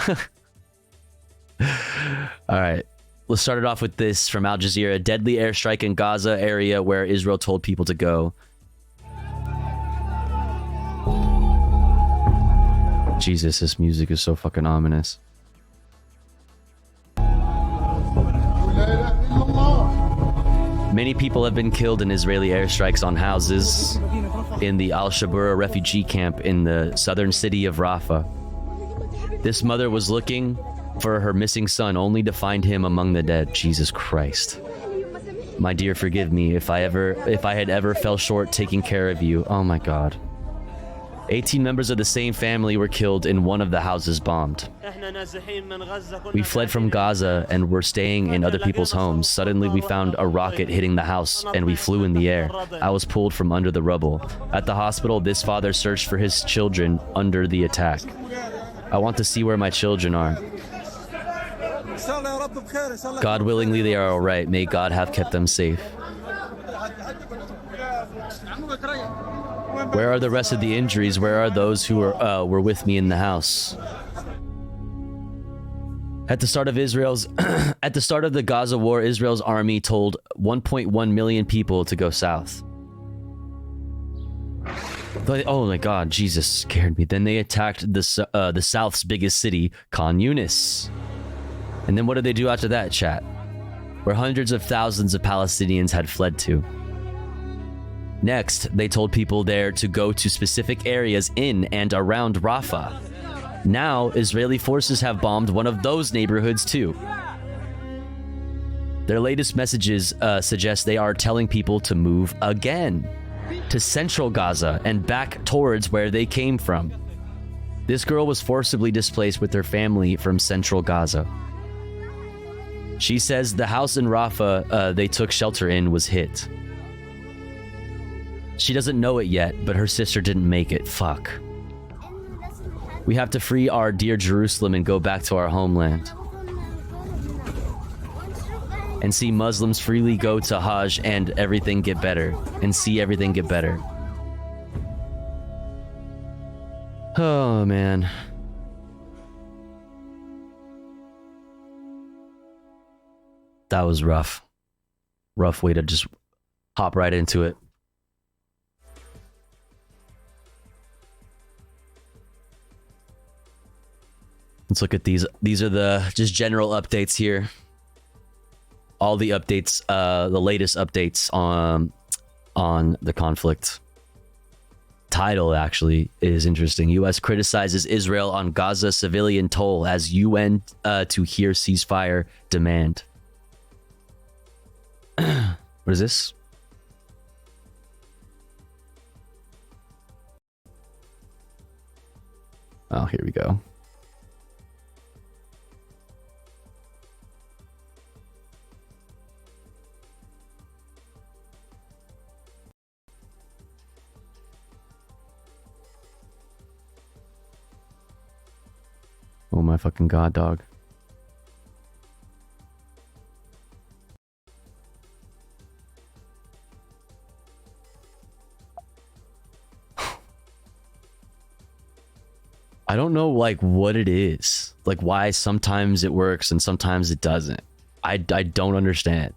All right. Let's start it off with this from Al Jazeera. Deadly airstrike in Gaza area where Israel told people to go. Jesus, this music is so fucking ominous. Many people have been killed in Israeli airstrikes on houses in the Al-Shabura refugee camp in the southern city of Rafah. This mother was looking for her missing son only to find him among the dead. Jesus Christ. My dear, forgive me if I had ever fell short taking care of you. Oh my God. 18 members of the same family were killed in one of the houses bombed. We fled from Gaza and were staying in other people's homes. Suddenly we found a rocket hitting the house and we flew in the air. I was pulled from under the rubble. At the hospital, this father searched for his children under the attack. I want to see where my children are. God willingly, they are all right. May God have kept them safe. Where are the rest of the injuries? Where are those who were with me in the house? At the start of the Gaza war, Israel's army told 1.1 million people to go south. But, oh my God, Jesus scared me. Then they attacked the South's biggest city, Khan Yunis. And then what did they do after that, chat? Where hundreds of thousands of Palestinians had fled to. Next, they told people there to go to specific areas in and around Rafah. Now, Israeli forces have bombed one of those neighborhoods too. Their latest messages suggest they are telling people to move again to central Gaza and back towards where they came from. This girl was forcibly displaced with her family from central Gaza. She says the house in Rafah they took shelter in was hit. She doesn't know it yet, but her sister didn't make it. Fuck. We have to free our dear Jerusalem and go back to our homeland. And see Muslims freely go to Hajj and everything get better. And see everything get better. Oh, man. That was rough. Rough way to just hop right into it. Let's look at these. These are the just general updates here. All the updates, the latest updates on the conflict. Title actually is interesting. U.S. criticizes Israel on Gaza civilian toll as UN to hear ceasefire demand. What is this? Oh, here we go. Oh my fucking god, dog. I don't know like what it is. Like why sometimes it works and sometimes it doesn't. I don't understand.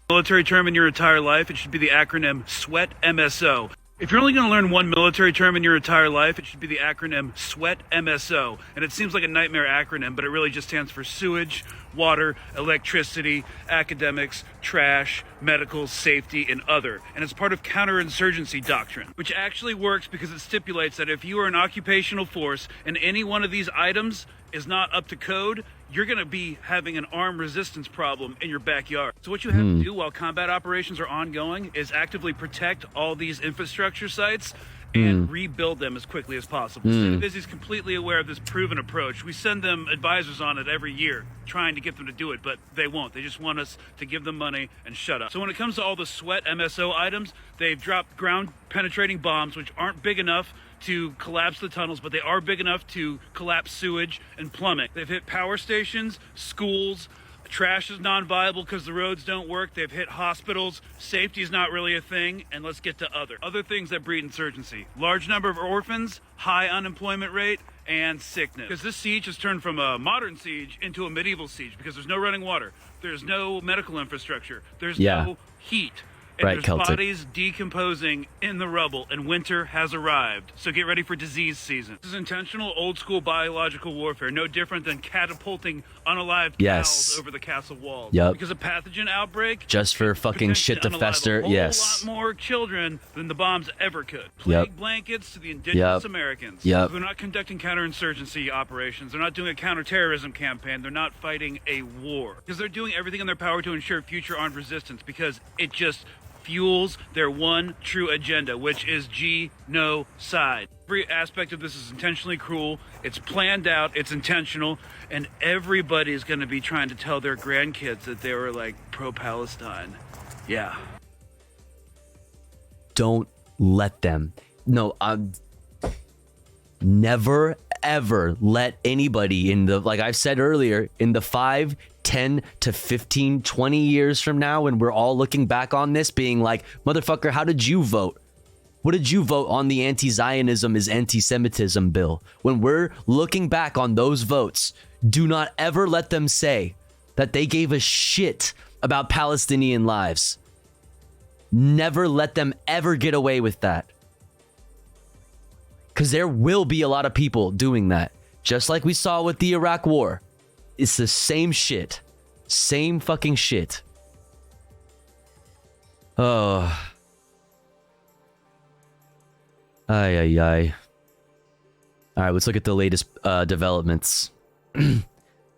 Military term in your entire life, it should be the acronym SWEAT MSO. If you're only going to learn one military term in your entire life, it should be the acronym SWEAT MSO. And it seems like a nightmare acronym, but it really just stands for sewage, water, electricity, academics, trash, medical, safety, and other. And it's part of counterinsurgency doctrine, which actually works because it stipulates that if you are an occupational force and any one of these items is not up to code, you're going to be having an armed resistance problem in your backyard. So what you have to do while combat operations are ongoing is actively protect all these infrastructure sites and rebuild them as quickly as possible. State of is completely aware of this proven approach. We send them advisors on it every year, trying to get them to do it, but they won't. They just want us to give them money and shut up. So when it comes to all the SWEAT MSO items, they've dropped ground-penetrating bombs, which aren't big enough to collapse the tunnels, but they are big enough to collapse sewage and plumbing. They've hit power stations, schools. Trash is non-viable because the roads don't work. They've hit hospitals. Safety is not really a thing. And let's get to other things that breed insurgency. Large number of orphans, high unemployment rate, and sickness. Because this siege has turned from a modern siege into a medieval siege because there's no running water. There's no medical infrastructure. There's no heat. And Right, there's Celtic. bodies decomposing in the rubble, and winter has arrived. So get ready for disease season. This is intentional, old-school biological warfare, no different than catapulting unalived cows over the castle walls. Yep. Because a pathogen outbreak Just for fucking shit to fester. a whole Yes. lot more children than the bombs ever could. Plague blankets to the indigenous Americans. Yep. They're not conducting counterinsurgency operations. They're not doing a counterterrorism campaign. They're not fighting a war. Because they're doing everything in their power to ensure future armed resistance because it just fuels their one true agenda, which is genocide. Every aspect of this is intentionally cruel, it's planned out, it's intentional, and everybody's going to be trying to tell their grandkids that they were like pro-Palestine. Yeah. Don't let them. No, never ever let anybody in the, like I've said earlier, in the 5, 10 to 15, 20 years from now when we're all looking back on this being like, motherfucker, how did you vote? What did you vote on the anti-Zionism is anti-Semitism bill? When we're looking back on those votes, do not ever let them say that they gave a shit about Palestinian lives. Never let them ever get away with that. Because there will be a lot of people doing that. Just like we saw with the Iraq War. It's the same shit. Same fucking shit. Oh. Ay, ay, ay. All right, let's look at the latest developments.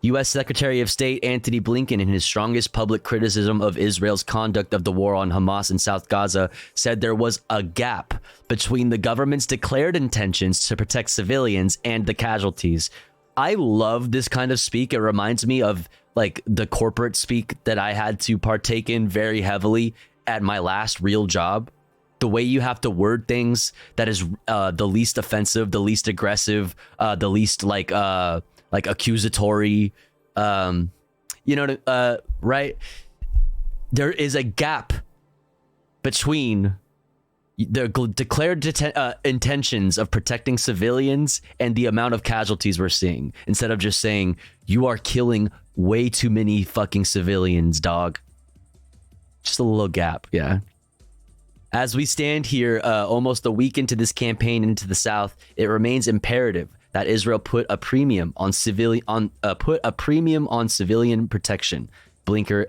U.S. Secretary of State Antony Blinken, in his strongest public criticism of Israel's conduct of the war on Hamas in South Gaza, said there was a gap between the government's declared intentions to protect civilians and the casualties. I love this kind of speak. It reminds me of like the corporate speak that I had to partake in very heavily at my last real job. The way you have to word things that is the least offensive, the least aggressive, the least like accusatory, right? There is a gap between the declared intentions of protecting civilians and the amount of casualties we're seeing. Instead of just saying, you are killing way too many fucking civilians, dog. Just a little gap, yeah. As we stand here, almost a week into this campaign into the South, it remains imperative that Israel put a premium on civilian protection. Blinken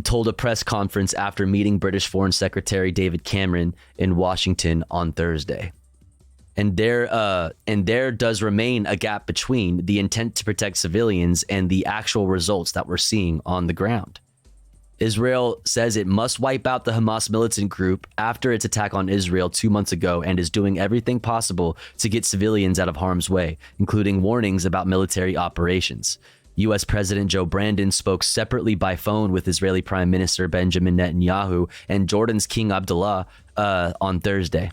told a press conference after meeting British Foreign Secretary David Cameron in Washington on Thursday. And there does remain a gap between the intent to protect civilians and the actual results that we're seeing on the ground. Israel says it must wipe out the Hamas militant group after its attack on Israel 2 months ago and is doing everything possible to get civilians out of harm's way, including warnings about military operations. U.S. President Joe Biden spoke separately by phone with Israeli Prime Minister Benjamin Netanyahu and Jordan's King Abdullah on Thursday.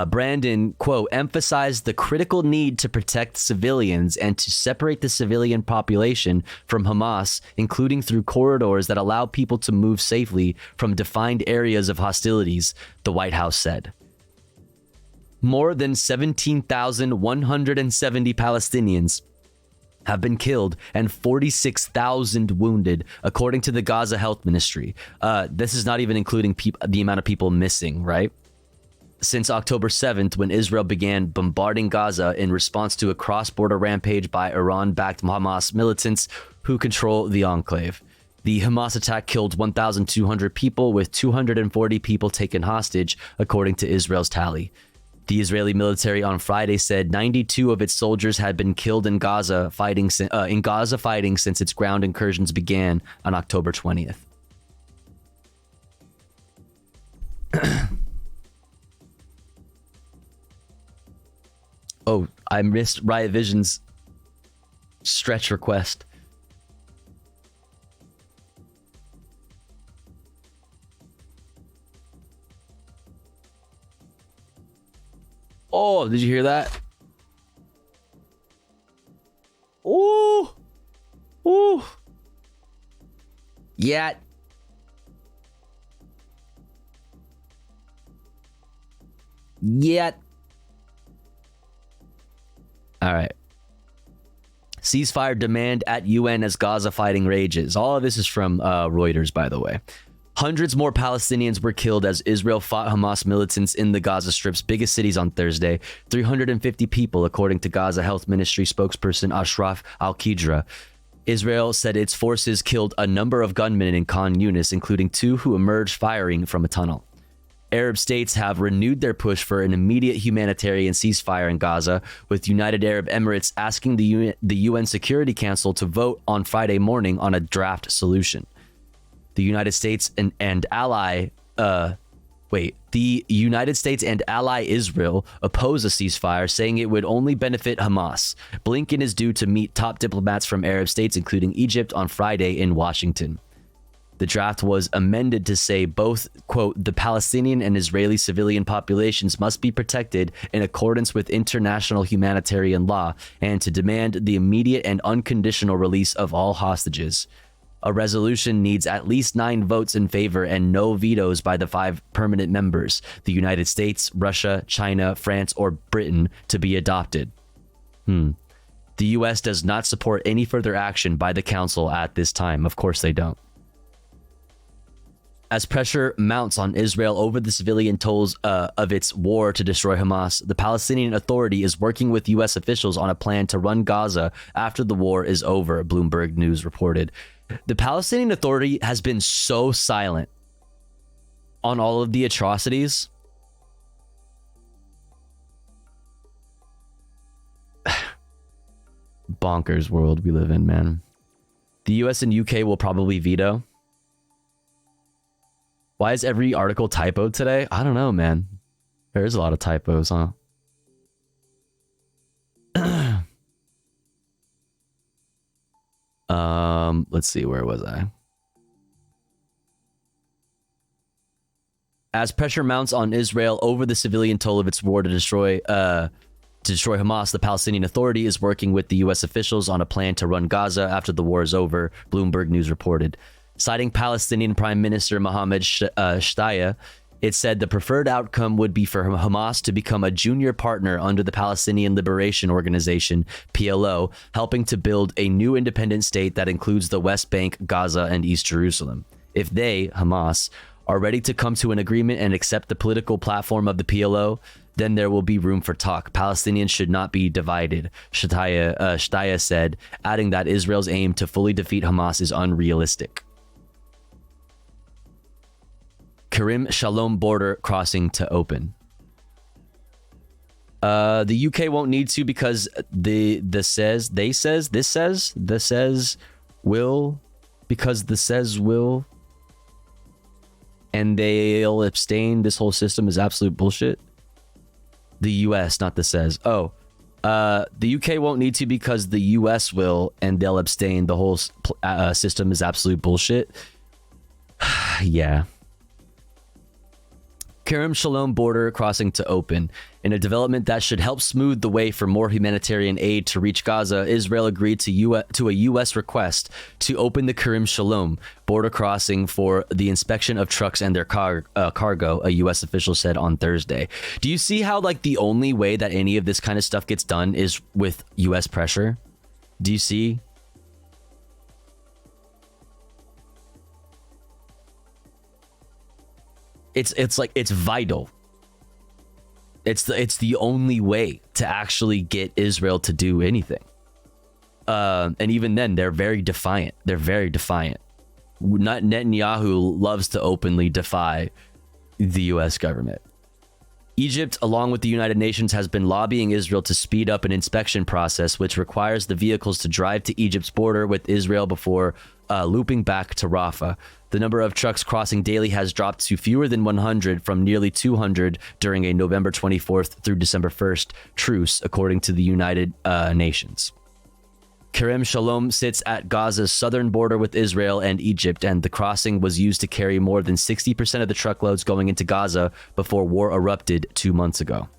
Brandon, quote, emphasized the critical need to protect civilians and to separate the civilian population from Hamas, including through corridors that allow people to move safely from defined areas of hostilities, the White House said. More than 17,170 Palestinians have been killed and 46,000 wounded, according to the Gaza Health Ministry. This is not even including the amount of people missing, right? Since October 7th, when Israel began bombarding Gaza in response to a cross-border rampage by Iran-backed Hamas militants who control the enclave. The Hamas attack killed 1,200 people, with 240 people taken hostage, according to Israel's tally. The Israeli military on Friday said 92 of its soldiers had been killed in Gaza fighting since its ground incursions began on October 20th. Oh, I missed Riot Vision's stretch request. Oh, did you hear that? Ooh. Ooh. Yet. All right. Ceasefire demand at UN as Gaza fighting rages. All of this is from Reuters, by the way. Hundreds more Palestinians were killed as Israel fought Hamas militants in the Gaza Strip's biggest cities on Thursday. 350 people, according to Gaza Health Ministry spokesperson Ashraf Al-Qidra. Israel said its forces killed a number of gunmen in Khan Yunis, including 2 who emerged firing from a tunnel. Arab states have renewed their push for an immediate humanitarian ceasefire in Gaza, with United Arab Emirates asking the UN Security Council to vote on Friday morning on a draft solution. The United States and ally Israel oppose a ceasefire, saying it would only benefit Hamas. Blinken is due to meet top diplomats from Arab states, including Egypt, on Friday in Washington. The draft was amended to say both, quote, the Palestinian and Israeli civilian populations must be protected in accordance with international humanitarian law, and to demand the immediate and unconditional release of all hostages. A resolution needs at least 9 votes in favor and no vetoes by the 5 permanent members, the United States, Russia, China, France, or Britain, to be adopted. The U.S. does not support any further action by the Council at this time. Of course they don't. As pressure mounts on Israel over the civilian tolls of its war to destroy Hamas, the Palestinian Authority is working with U.S. officials on a plan to run Gaza after the war is over, Bloomberg News reported. The Palestinian Authority has been so silent on all of the atrocities. Bonkers world we live in, man. The US and UK will probably veto. Why is every article typoed today? I don't know, man. There's a lot of typos, huh? Let's see, where was I? As pressure mounts on Israel over the civilian toll of its war to destroy Hamas, the Palestinian Authority is working with the U.S. officials on a plan to run Gaza after the war is over, Bloomberg News reported. Citing Palestinian Prime Minister Mohammed Shtayyeh, it said the preferred outcome would be for Hamas to become a junior partner under the Palestinian Liberation Organization, PLO, helping to build a new independent state that includes the West Bank, Gaza, and East Jerusalem. If they, Hamas, are ready to come to an agreement and accept the political platform of the PLO, then there will be room for talk. Palestinians should not be divided, Shtayyeh said, adding that Israel's aim to fully defeat Hamas is unrealistic. Karim Shalom border crossing to open. The UK won't need to because the says will, and they'll abstain. This whole system is absolute bullshit. The US, not the says. Oh, the UK won't need to because the US will, and they'll abstain. The whole system is absolute bullshit. Yeah. Kerem Shalom border crossing to open. In a development that should help smooth the way for more humanitarian aid to reach Gaza, Israel agreed to a U.S. request to open the Kerem Shalom border crossing for the inspection of trucks and their cargo, a U.S. official said on Thursday. Do you see how, like, the only way that any of this kind of stuff gets done is with U.S. pressure? Do you see? It's like, it's vital. It's the only way to actually get Israel to do anything. And even then, they're very defiant. Netanyahu loves to openly defy the U.S. government. Egypt, along with the United Nations, has been lobbying Israel to speed up an inspection process, which requires the vehicles to drive to Egypt's border with Israel before looping back to Rafah. The number of trucks crossing daily has dropped to fewer than 100 from nearly 200 during a November 24th through December 1st truce, according to the United Nations. Kerem Shalom sits at Gaza's southern border with Israel and Egypt, and the crossing was used to carry more than 60% of the truckloads going into Gaza before war erupted 2 months ago.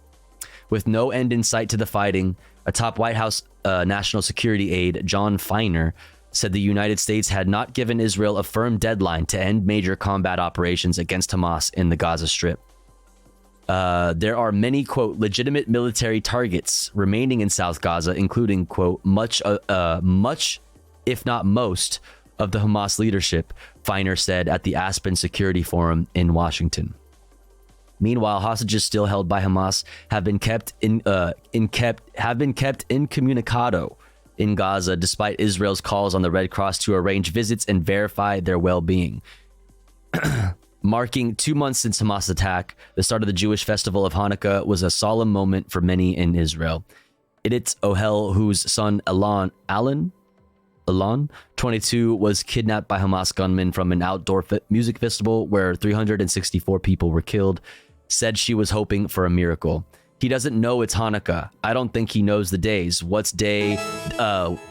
With no end in sight to the fighting, a top White House national security aide, John Feiner, said the United States had not given Israel a firm deadline to end major combat operations against Hamas in the Gaza Strip. There are many, quote, legitimate military targets remaining in South Gaza, including, quote, much, if not most, of the Hamas leadership, Feiner said at the Aspen Security Forum in Washington. Meanwhile, hostages still held by Hamas have been kept incommunicado in Gaza, despite Israel's calls on the Red Cross to arrange visits and verify their well-being. Marking 2 months since Hamas' attack, the start of the Jewish festival of Hanukkah was a solemn moment for many in Israel. Idit Ohel, whose son Alon, 22, was kidnapped by Hamas gunmen from an outdoor music festival where 364 people were killed, said she was hoping for a miracle. He doesn't know it's Hanukkah. I don't think he knows the days. What's day,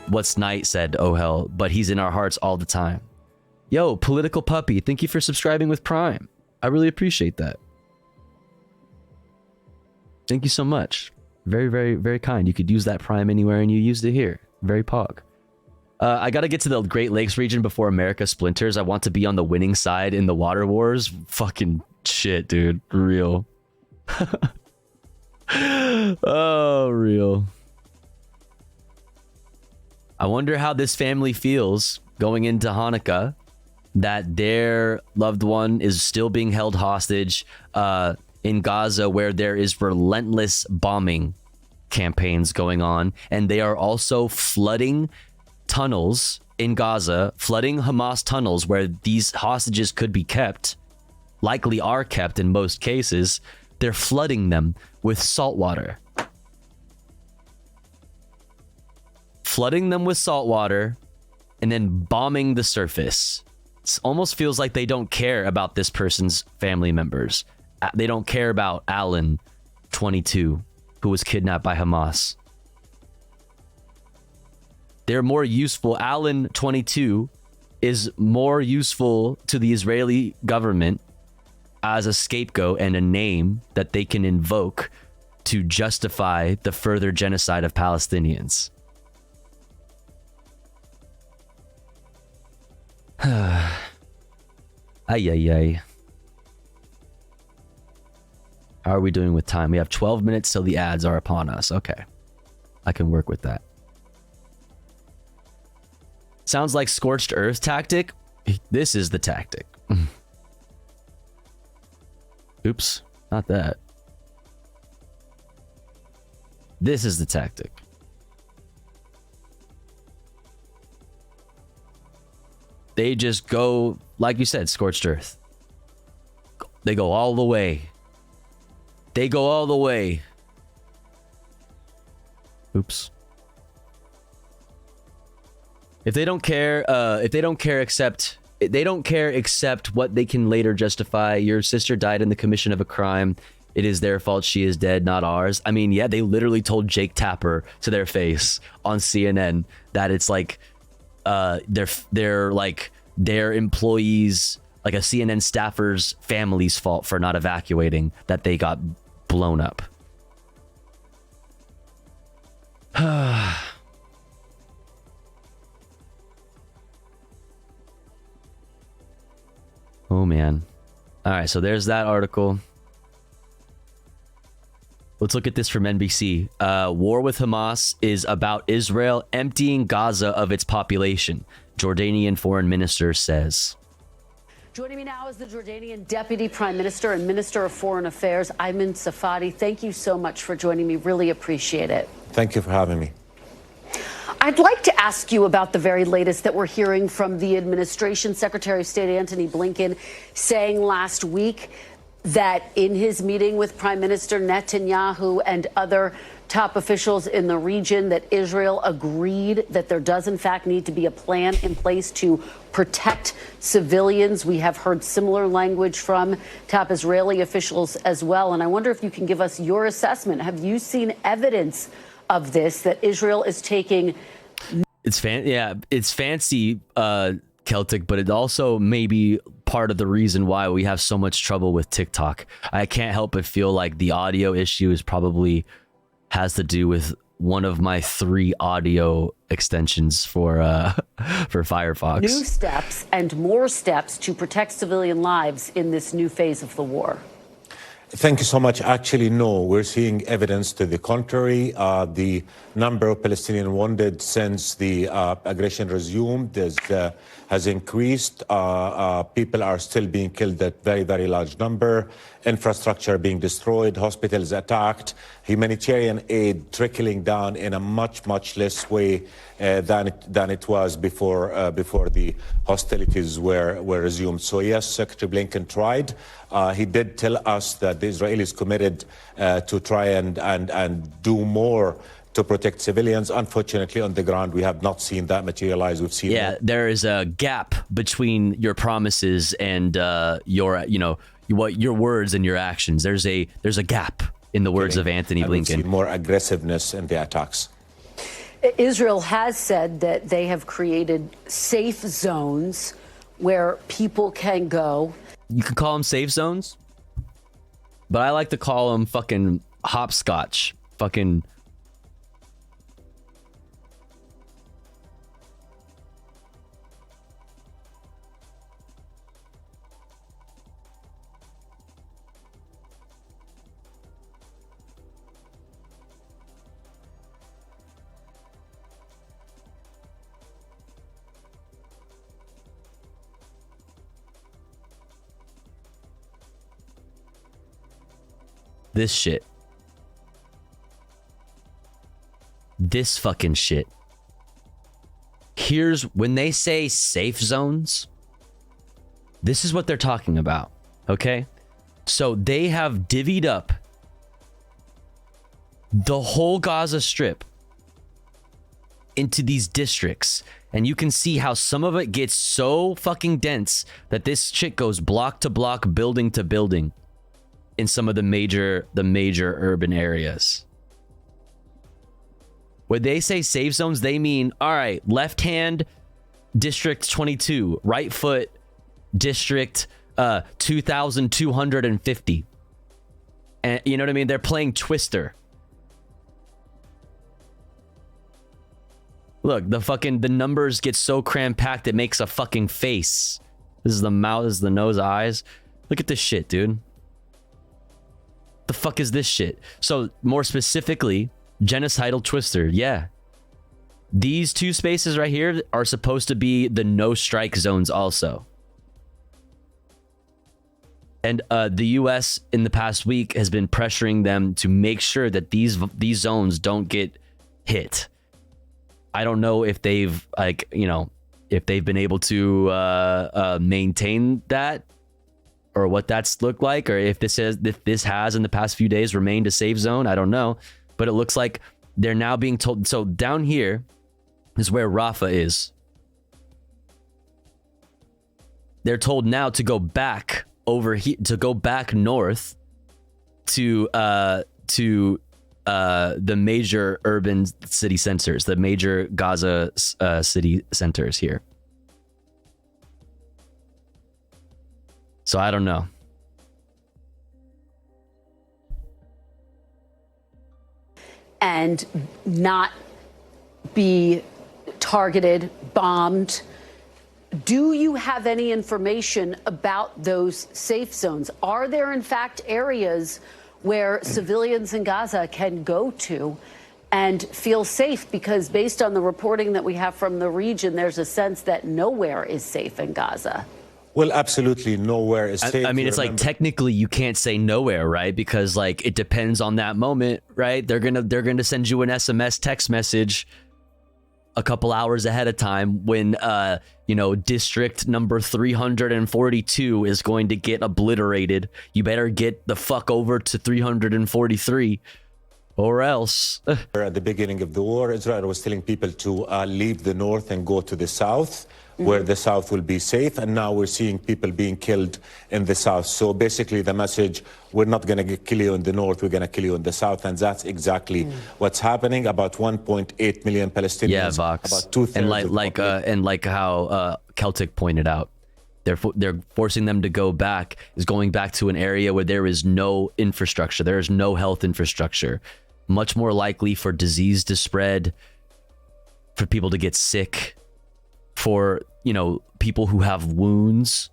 what's night, said Ohel, but he's in our hearts all the time. Yo, Political Puppy, thank you for subscribing with Prime. I really appreciate that. Thank you so much. Very, very, very kind. You could use that Prime anywhere and you used it here. Very pog. I got to get to the Great Lakes region before America splinters. I want to be on the winning side in the water wars. Fucking shit, dude. Real. Oh, real. I wonder how this family feels going into Hanukkah, that their loved one is still being held hostage in Gaza, where there is relentless bombing campaigns going on, and they are also flooding tunnels in Gaza, flooding Hamas tunnels where these hostages could be kept, likely are kept in most cases. They're flooding them with salt water. Flooding them with salt water and then bombing the surface. It almost feels like they don't care about this person's family members. They don't care about Alan, 22, who was kidnapped by Hamas. They're more useful. Alan, 22, is more useful to the Israeli government as a scapegoat and a name that they can invoke to justify the further genocide of Palestinians. Ay, ay, ay. How are we doing with time? We have 12 minutes till the ads are upon us. Okay. I can work with that. Sounds like scorched earth tactic. This is the tactic. Oops, not that. This is the tactic. They just go, like you said, scorched earth. They go all the way. They go all the way. Oops. If they don't care, except what they can later justify. Your sister died in the commission of a crime. It is their fault she is dead, not ours. I mean, yeah, they literally told Jake Tapper to their face on CNN that it's like they're like their employees, like a CNN staffer's family's fault for not evacuating, that they got blown up. Oh man. All right, so there's that article. Let's look at this from NBC. War with Hamas is about Israel emptying Gaza of its population, Jordanian foreign minister says. Joining me now is the Jordanian Deputy Prime Minister and Minister of Foreign Affairs, Ayman Safadi. Thank you so much for joining me. Really appreciate it. Thank you for having me. I'd like to ask you about the very latest that we're hearing from the administration. Secretary of State Antony Blinken saying last week that in his meeting with Prime Minister Netanyahu and other top officials in the region, that Israel agreed that there does in fact need to be a plan in place to protect civilians. We have heard similar language from top Israeli officials as well. And I wonder if you can give us your assessment. Have you seen evidence of this, that Israel is taking? It's fancy, Celtic, but it also may be part of the reason why we have so much trouble with TikTok. I can't help but feel like the audio issue is probably has to do with one of my 3 audio extensions for Firefox. New steps and more steps to protect civilian lives in this new phase of the war. Thank you so much. Actually, no, we're seeing evidence to the contrary. The number of Palestinian wounded since the aggression resumed has increased. People are still being killed at very, very large number. Infrastructure being destroyed, hospitals attacked, humanitarian aid trickling down in a much, much less way than it was before the hostilities were resumed. So yes, Secretary Blinken tried. He did tell us that the Israelis committed to try and do more to protect civilians. Unfortunately, on the ground, we have not seen that materialize. We've seen there is a gap between your promises and your words and your actions. There's a gap in the words of Antony Blinken. We've seen more aggressiveness in the attacks. Israel has said that they have created safe zones where people can go. You can call them safe zones, but I like to call them fucking hopscotch. Fucking this shit. This fucking shit. Here's when they say safe zones. This is what they're talking about. Okay? So they have divvied up the whole Gaza Strip into these districts, and you can see how some of it gets so fucking dense that this shit goes block to block, building to building in some of the major urban areas. When they say safe zones, they mean, all right, left hand, district 22, right foot, district 2250. And you know what I mean? They're playing Twister. Look, the numbers get so cram-packed it makes a fucking face. This is the mouth, this is the nose, eyes. Look at this shit, dude. The fuck is this shit? So, more specifically, genocidal Twister, yeah. These two spaces right here are supposed to be the no-strike zones also. And the U.S. in the past week has been pressuring them to make sure that these zones don't get hit. I don't know if they've, like, you know, if they've been able to maintain that, or what that's looked like, or if this has in the past few days remained a safe zone. I don't know, but it looks like they're now being told. So down here is where Rafah is. They're told now to go back over here, to go back north to the major urban city centers, the major Gaza city centers here. So I don't know. And not be targeted, bombed. Do you have any information about those safe zones? Are there, in fact, areas where civilians in Gaza can go to and feel safe? Because based on the reporting that we have from the region, there's a sense that nowhere is safe in Gaza. Well, absolutely nowhere is safe. I mean, it's like technically you can't say nowhere, right? Because like it depends on that moment, right? They're gonna send you an SMS text message a couple hours ahead of time when you know, district number 342 is going to get obliterated. You better get the fuck over to 343 or else. At the beginning of the war, Israel was telling people to leave the north and go to the south, where the south will be safe. And now we're seeing people being killed in the south. So basically the message, we're not going to kill you in the north, we're going to kill you in the south. And that's exactly what's happening. About 1.8 million Palestinians. Yeah, Vox. About 2/3 and like how Celtic pointed out, they're forcing them to go back, is going back to an area where there is no infrastructure. There is no health infrastructure. Much more likely for disease to spread, for people to get sick, for, you know, people who have wounds,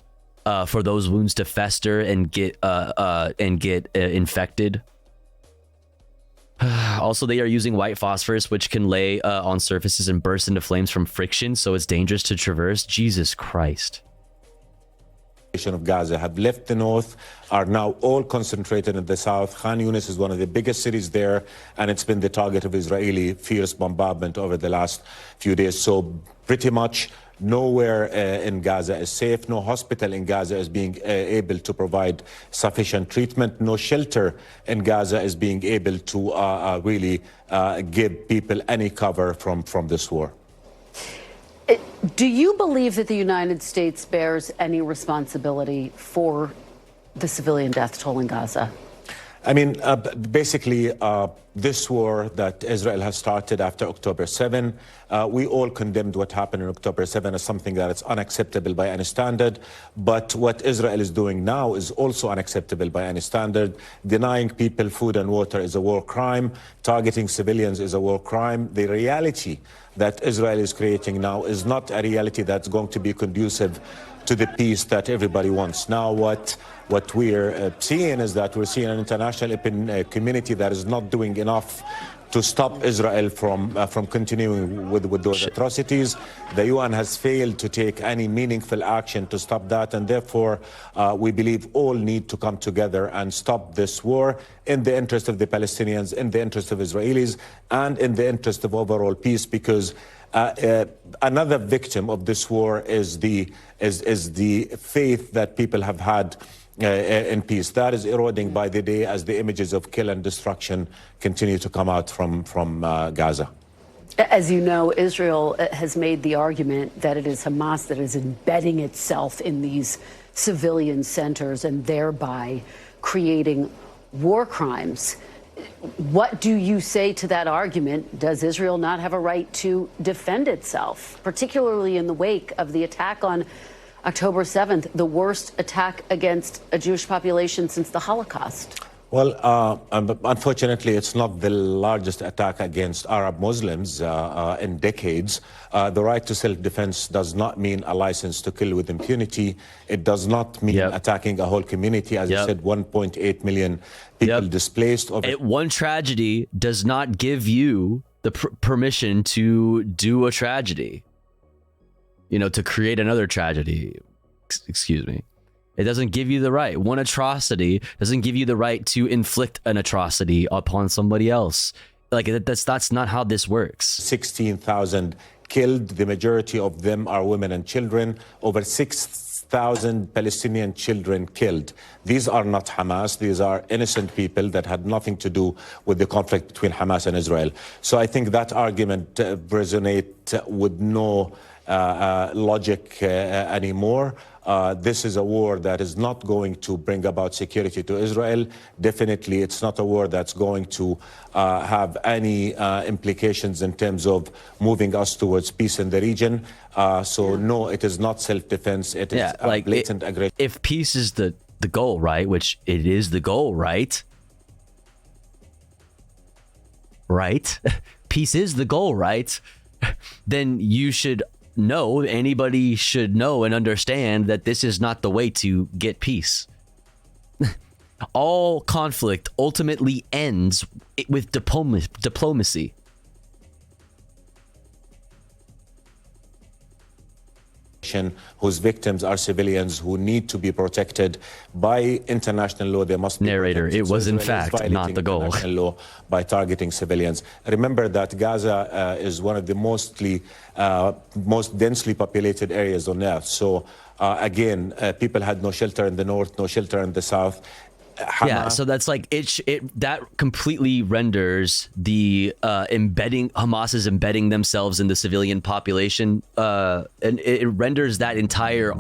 for those wounds to fester and get infected. Also, they are using white phosphorus, which can lay on surfaces and burst into flames from friction, so it's dangerous to traverse. Jesus Christ. Of Gaza have left the north, are now all concentrated in the south. Khan Yunis is one of the biggest cities there, and it's been the target of Israeli fierce bombardment over the last few days. So pretty much nowhere in Gaza is safe. No hospital in Gaza is being able to provide sufficient treatment. No shelter in Gaza is being able to really give people any cover from this war. Do you believe that the United States bears any responsibility for the civilian death toll in Gaza? I mean, basically, this war that Israel has started after October 7, we all condemned what happened on October 7 as something that is unacceptable by any standard. But what Israel is doing now is also unacceptable by any standard. Denying people food and water is a war crime. Targeting civilians is a war crime. The reality that Israel is creating now is not a reality that's going to be conducive to the peace that everybody wants. Now what we're seeing is that we're seeing an international community that is not doing enough to stop Israel from continuing with those atrocities. The UN has failed to take any meaningful action to stop that, and therefore we believe all need to come together and stop this war in the interest of the Palestinians, in the interest of Israelis, and in the interest of overall peace, because another victim of this war is the faith that people have had in peace. That is eroding by the day as the images of kill and destruction continue to come out from Gaza. As you know, Israel has made the argument that it is Hamas that is embedding itself in these civilian centers and thereby creating war crimes. What do you say to that argument? Does Israel not have a right to defend itself, particularly in the wake of the attack on October 7th, the worst attack against a Jewish population since the Holocaust? Well, unfortunately, it's not the largest attack against Arab Muslims in decades. The right to self-defense does not mean a license to kill with impunity. It does not mean attacking a whole community. As I said, 1.8 million people displaced. One tragedy does not give you the permission to do a tragedy. You know, to create another tragedy. Excuse me. It doesn't give you the right. One atrocity doesn't give you the right to inflict an atrocity upon somebody else. Like, that's not how this works. 16,000 killed. The majority of them are women and children. Over 6,000 Palestinian children killed. These are not Hamas. These are innocent people that had nothing to do with the conflict between Hamas and Israel. So I think that argument resonates with no logic anymore. This is a war that is not going to bring about security to Israel. Definitely, it's not a war that's going to have any implications in terms of moving us towards peace in the region. No, it is not self-defense. It is blatant aggression. If peace is the goal, right, which it is the goal, right? Right? Peace is the goal, right? Then you should know, anybody should know and understand that this is not the way to get peace. All conflict ultimately ends with diplomacy. Whose victims are civilians who need to be protected by international law. They must be narrator. protected. It was in fact not the goal. Law by targeting civilians. Remember that Gaza is one of the most densely populated areas on earth. So again, people had no shelter in the north, no shelter in the south. So that's like that completely renders the Hamas is embedding themselves in the civilian population, and it renders that entire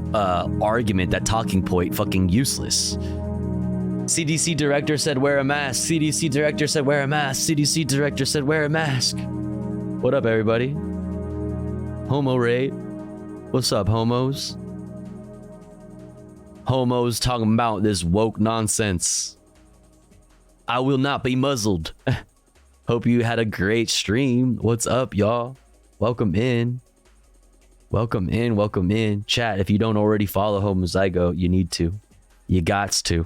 argument, that talking point, fucking useless. CDC director said wear a mask. CDC director said wear a mask. CDC director said wear a mask. What up, everybody? Homo raid. What's up, homos? Homos talking about this woke nonsense. I will not be muzzled. Hope you had a great stream. What's up, y'all? Welcome in. Welcome in. Welcome in. Chat, if you don't already follow Homozygo, you need to. You gots to.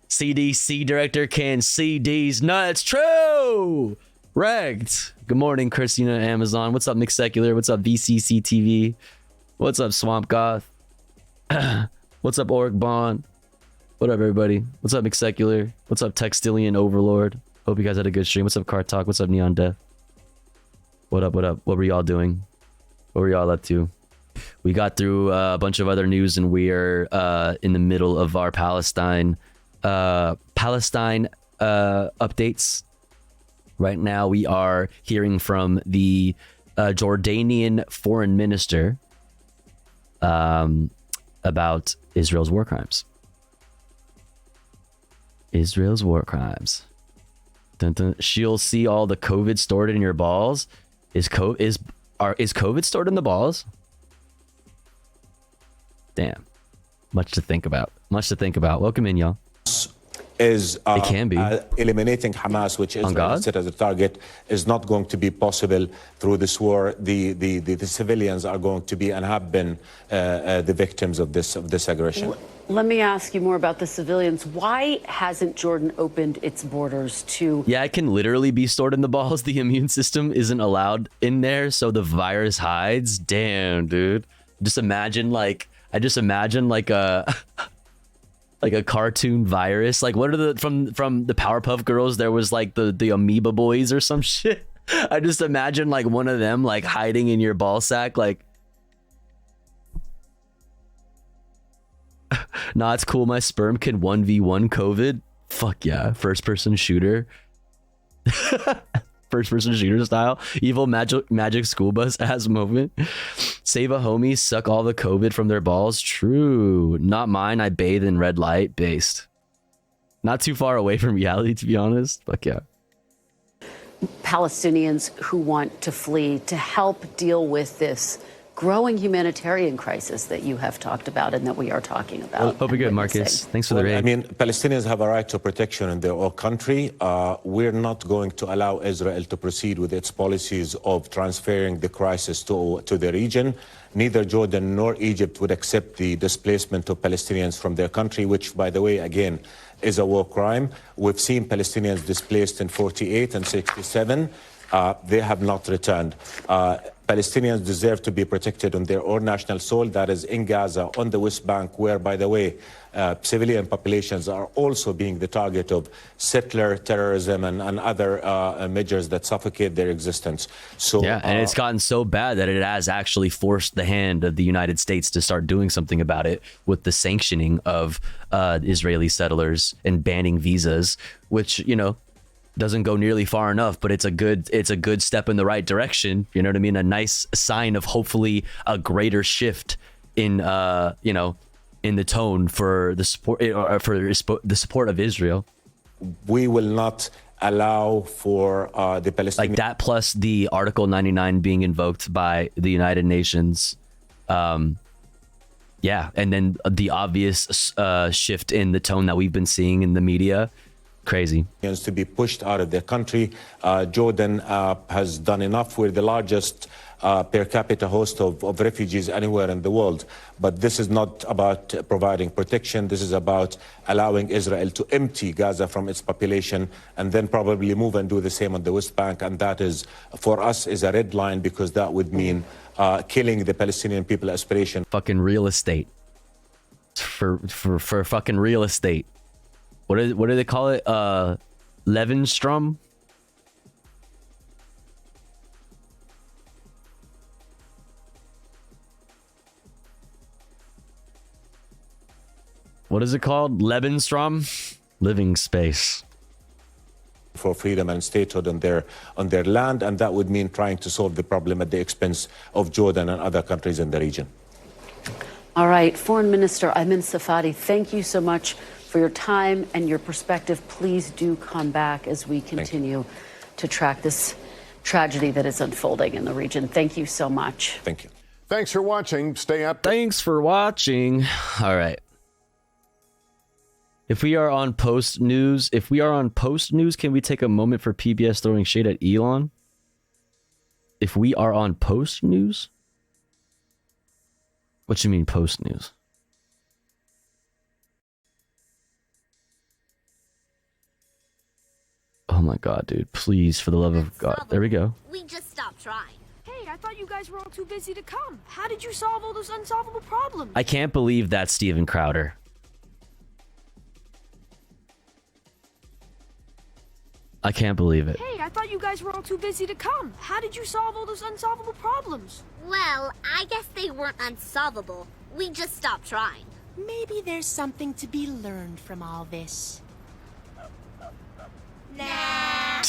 CDC director can see these nuts. True. Wrecked. Good morning, Christina Amazon. What's up, Mixed Secular? What's up, VCC TV? What's up, Swamp Goth? What's up, Oric Bond? What up, everybody? What's up, McSecular? What's up, Textilian Overlord? Hope you guys had a good stream. What's up, Card Talk? What's up, Neon Death? What up, what up? What were y'all doing? What were y'all up to? We got through a bunch of other news, and we are in the middle of our Palestine updates. Right now, we are hearing from the Jordanian foreign minister about Israel's war crimes. Israel's war crimes. Dun, dun. She'll see all the COVID stored in your balls. Is COVID stored in the balls? Damn. Much to think about. Much to think about. Welcome in, y'all. is It can be. eliminating Hamas, which Israel set as a target, is not going to be possible through this war. The civilians are going to be and have been the victims of this aggression. Let me ask you more about the civilians. Why hasn't Jordan opened its borders to... Yeah, it can literally be stored in the balls. The immune system isn't allowed in there, so the virus hides. Damn, dude. Just imagine like a like a cartoon virus. Like what are the from the Powerpuff Girls? There was like the amoeba boys or some shit. I just imagine like one of them like hiding in your ball sack. Like, nah, it's cool. My sperm can 1v1 COVID. Fuck yeah, first person shooter. First person shooter style. Evil magic school bus ass moment. Save a homie, suck all the COVID from their balls. True. Not mine. I bathe in red light. Based. Not too far away from reality, to be honest. Fuck yeah. Palestinians who want to flee to help deal with this growing humanitarian crisis that you have talked about and that we are talking about. Well, hope you're good, Marcus. Thanks for the raid. I mean, Palestinians have a right to protection in their own country. We're not going to allow Israel to proceed with its policies of transferring the crisis to the region. Neither Jordan nor Egypt would accept the displacement of Palestinians from their country, which, by the way, again, is a war crime. We've seen Palestinians displaced in 48 and 67. They have not returned. Palestinians deserve to be protected on their own national soil, that is in Gaza, on the West Bank, where, by the way, civilian populations are also being the target of settler terrorism and other measures that suffocate their existence. So yeah, and it's gotten so bad that it has actually forced the hand of the United States to start doing something about it with the sanctioning of Israeli settlers and banning visas, which, you know, doesn't go nearly far enough, but it's a good step in the right direction. You know what I mean? A nice sign of hopefully a greater shift in you know, in the tone for the support the support of Israel. We will not allow for the Palestinians, like that, plus the Article 99 being invoked by the United Nations. Yeah, and then the obvious shift in the tone that we've been seeing in the media. Crazy. To be pushed out of their country. Jordan has done enough. We're the largest per capita host of refugees anywhere in the world. But this is not about providing protection. This is about allowing Israel to empty Gaza from its population and then probably move and do the same on the West Bank. And that is, for us, is a red line, because that would mean killing the Palestinian people aspiration. Fucking real estate. For fucking real estate. What do they call it? Levenstrom? What is it called? Lebensraum? Living space. For freedom and statehood on their land, and that would mean trying to solve the problem at the expense of Jordan and other countries in the region. All right, Foreign Minister Ayman Safadi, thank you so much for your time and your perspective. Please do come back as we continue to track this tragedy that is unfolding in the region. Thank you so much. Thank you. Thanks for watching. Stay up. Thanks for watching. All right. If we are on post news, can we take a moment for PBS throwing shade at Elon? If we are on post news? What you mean post news? Oh my god, dude. Please, for the love of God. There we go. We just stopped trying. Hey, I thought you guys were all too busy to come. How did you solve all those unsolvable problems? I can't believe that's Steven Crowder. I can't believe it. Hey, I thought you guys were all too busy to come. How did you solve all those unsolvable problems? Well, I guess they weren't unsolvable. We just stopped trying. Maybe there's something to be learned from all this. Nah.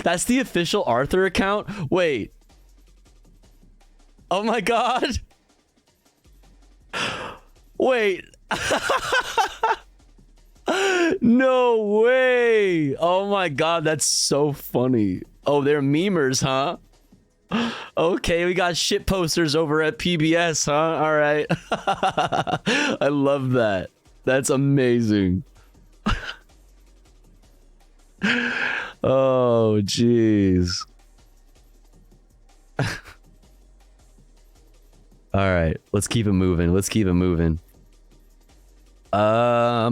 That's the official Arthur account? Wait. Oh my god. Wait. No way. Oh my god, that's so funny. Oh, they're memers, huh? Okay, we got shit posters over at PBS, huh? All right. I love that. That's amazing. Oh, jeez. All right, let's keep it moving. Let's keep it moving. All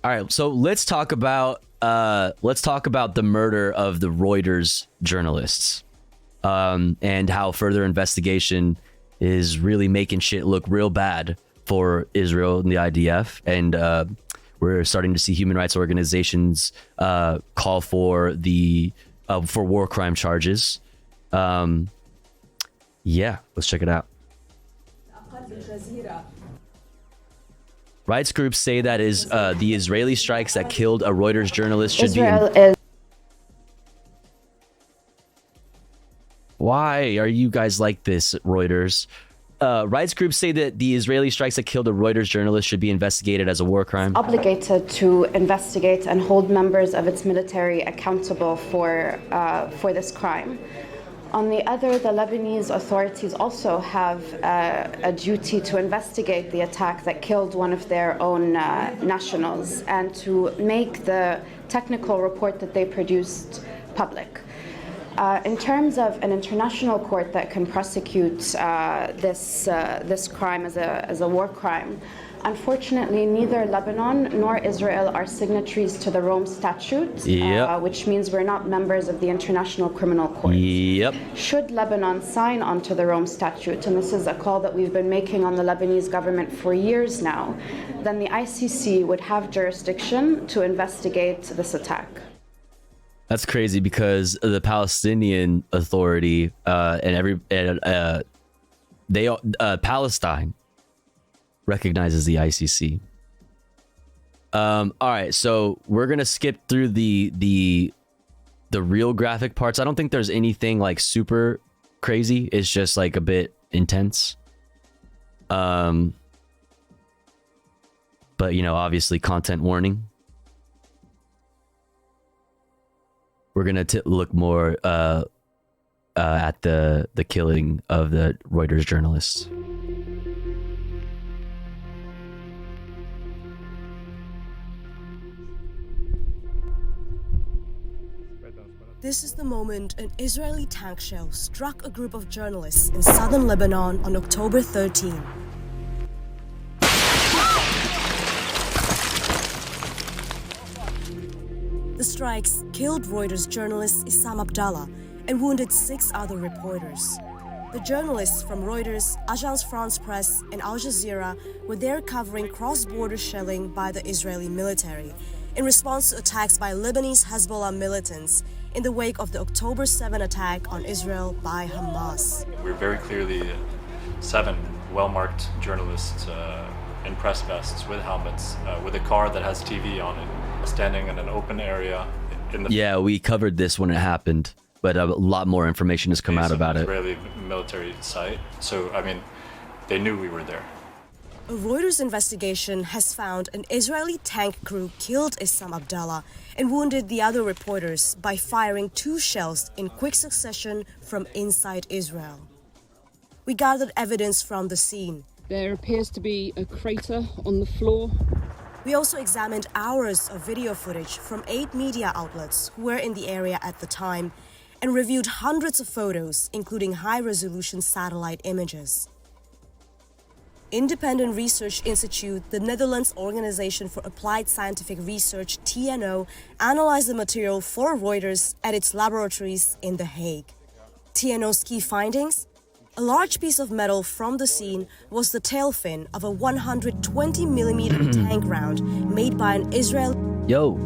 right, so let's talk about the murder of the Reuters journalists, and how further investigation is really making shit look real bad for Israel and the IDF, and we're starting to see human rights organizations call for war crime charges. Yeah, let's check it out. Rights groups say that is the Israeli strikes that killed a Reuters journalist should be. Why are you guys like this, Reuters? Rights groups say that the Israeli strikes that killed a Reuters journalist should be investigated as a war crime. Obligated to investigate and hold members of its military accountable for this crime. On the other, the Lebanese authorities also have a duty to investigate the attack that killed one of their own nationals and to make the technical report that they produced public. In terms of an international court that can prosecute this crime as a war crime, unfortunately, neither Lebanon nor Israel are signatories to the Rome Statute, which means we're not members of the International Criminal Court. Should Lebanon sign onto the Rome Statute, and this is a call that we've been making on the Lebanese government for years now, then the ICC would have jurisdiction to investigate this attack. That's crazy because the Palestinian Authority Palestine recognizes the ICC. All right, so we're gonna skip through the real graphic parts. I don't think there's anything like super crazy. It's just like a bit intense. But you know, obviously content warning. We're gonna look more at the killing of the Reuters journalists. This is the moment an Israeli tank shell struck a group of journalists in southern Lebanon on October 13. The strikes killed Reuters journalist Issam Abdallah and wounded 6 other reporters. The journalists from Reuters, Agence France Presse, and Al Jazeera were there covering cross-border shelling by the Israeli military in response to attacks by Lebanese Hezbollah militants in the wake of the October 7 attack on Israel by Hamas. We're very clearly 7 well-marked journalists in press vests with helmets, with a car that has TV on it, standing in an open area. Yeah, we covered this when it happened, but a lot more information has come out about it. Israeli military site, so I mean, they knew we were there. A Reuters investigation has found an Israeli tank crew killed Issam Abdallah and wounded the other reporters by firing 2 shells in quick succession from inside Israel. We gathered evidence from the scene. There appears to be a crater on the floor. We also examined hours of video footage from 8 media outlets who were in the area at the time and reviewed hundreds of photos, including high-resolution satellite images. Independent Research Institute, the Netherlands Organization for Applied Scientific Research, TNO, analyzed the material for Reuters at its laboratories in The Hague. TNO's key findings? A large piece of metal from the scene was the tail fin of a 120mm tank round made by an Israeli... Yo,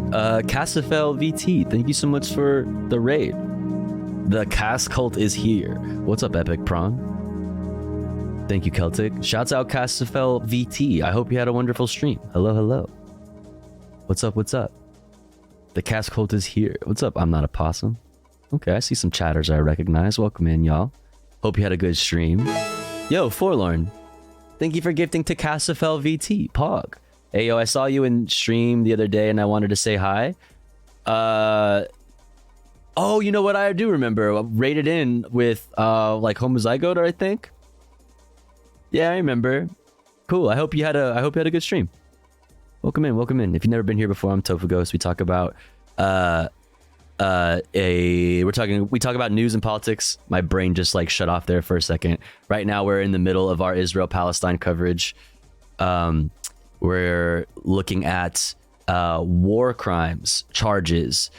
Cassifel VT, thank you so much for the raid. The Cass cult is here. What's up, Epic Prawn? Thank you, Celtic. Shouts out Cassifel VT. I hope you had a wonderful stream. Hello, hello. What's up, what's up? The Cass cult is here. What's up? I'm not a possum. Okay, I see some chatters I recognize. Welcome in, y'all. Hope you had a good stream. Yo, Forlorn. Thank you for gifting to Cassifel VT. Pog. Hey, yo, I saw you in stream the other day and I wanted to say hi. Oh, you know what? I do remember. I raided in with like Homozygote, I think. Yeah, I remember. Cool. I hope you had a good stream. Welcome in, welcome in. If you've never been here before, I'm Tofu Ghost. We talk about we talk about news and politics. My brain just like shut off there for a second. Right now we're in the middle of our Israel-Palestine coverage. We're looking at war crimes charges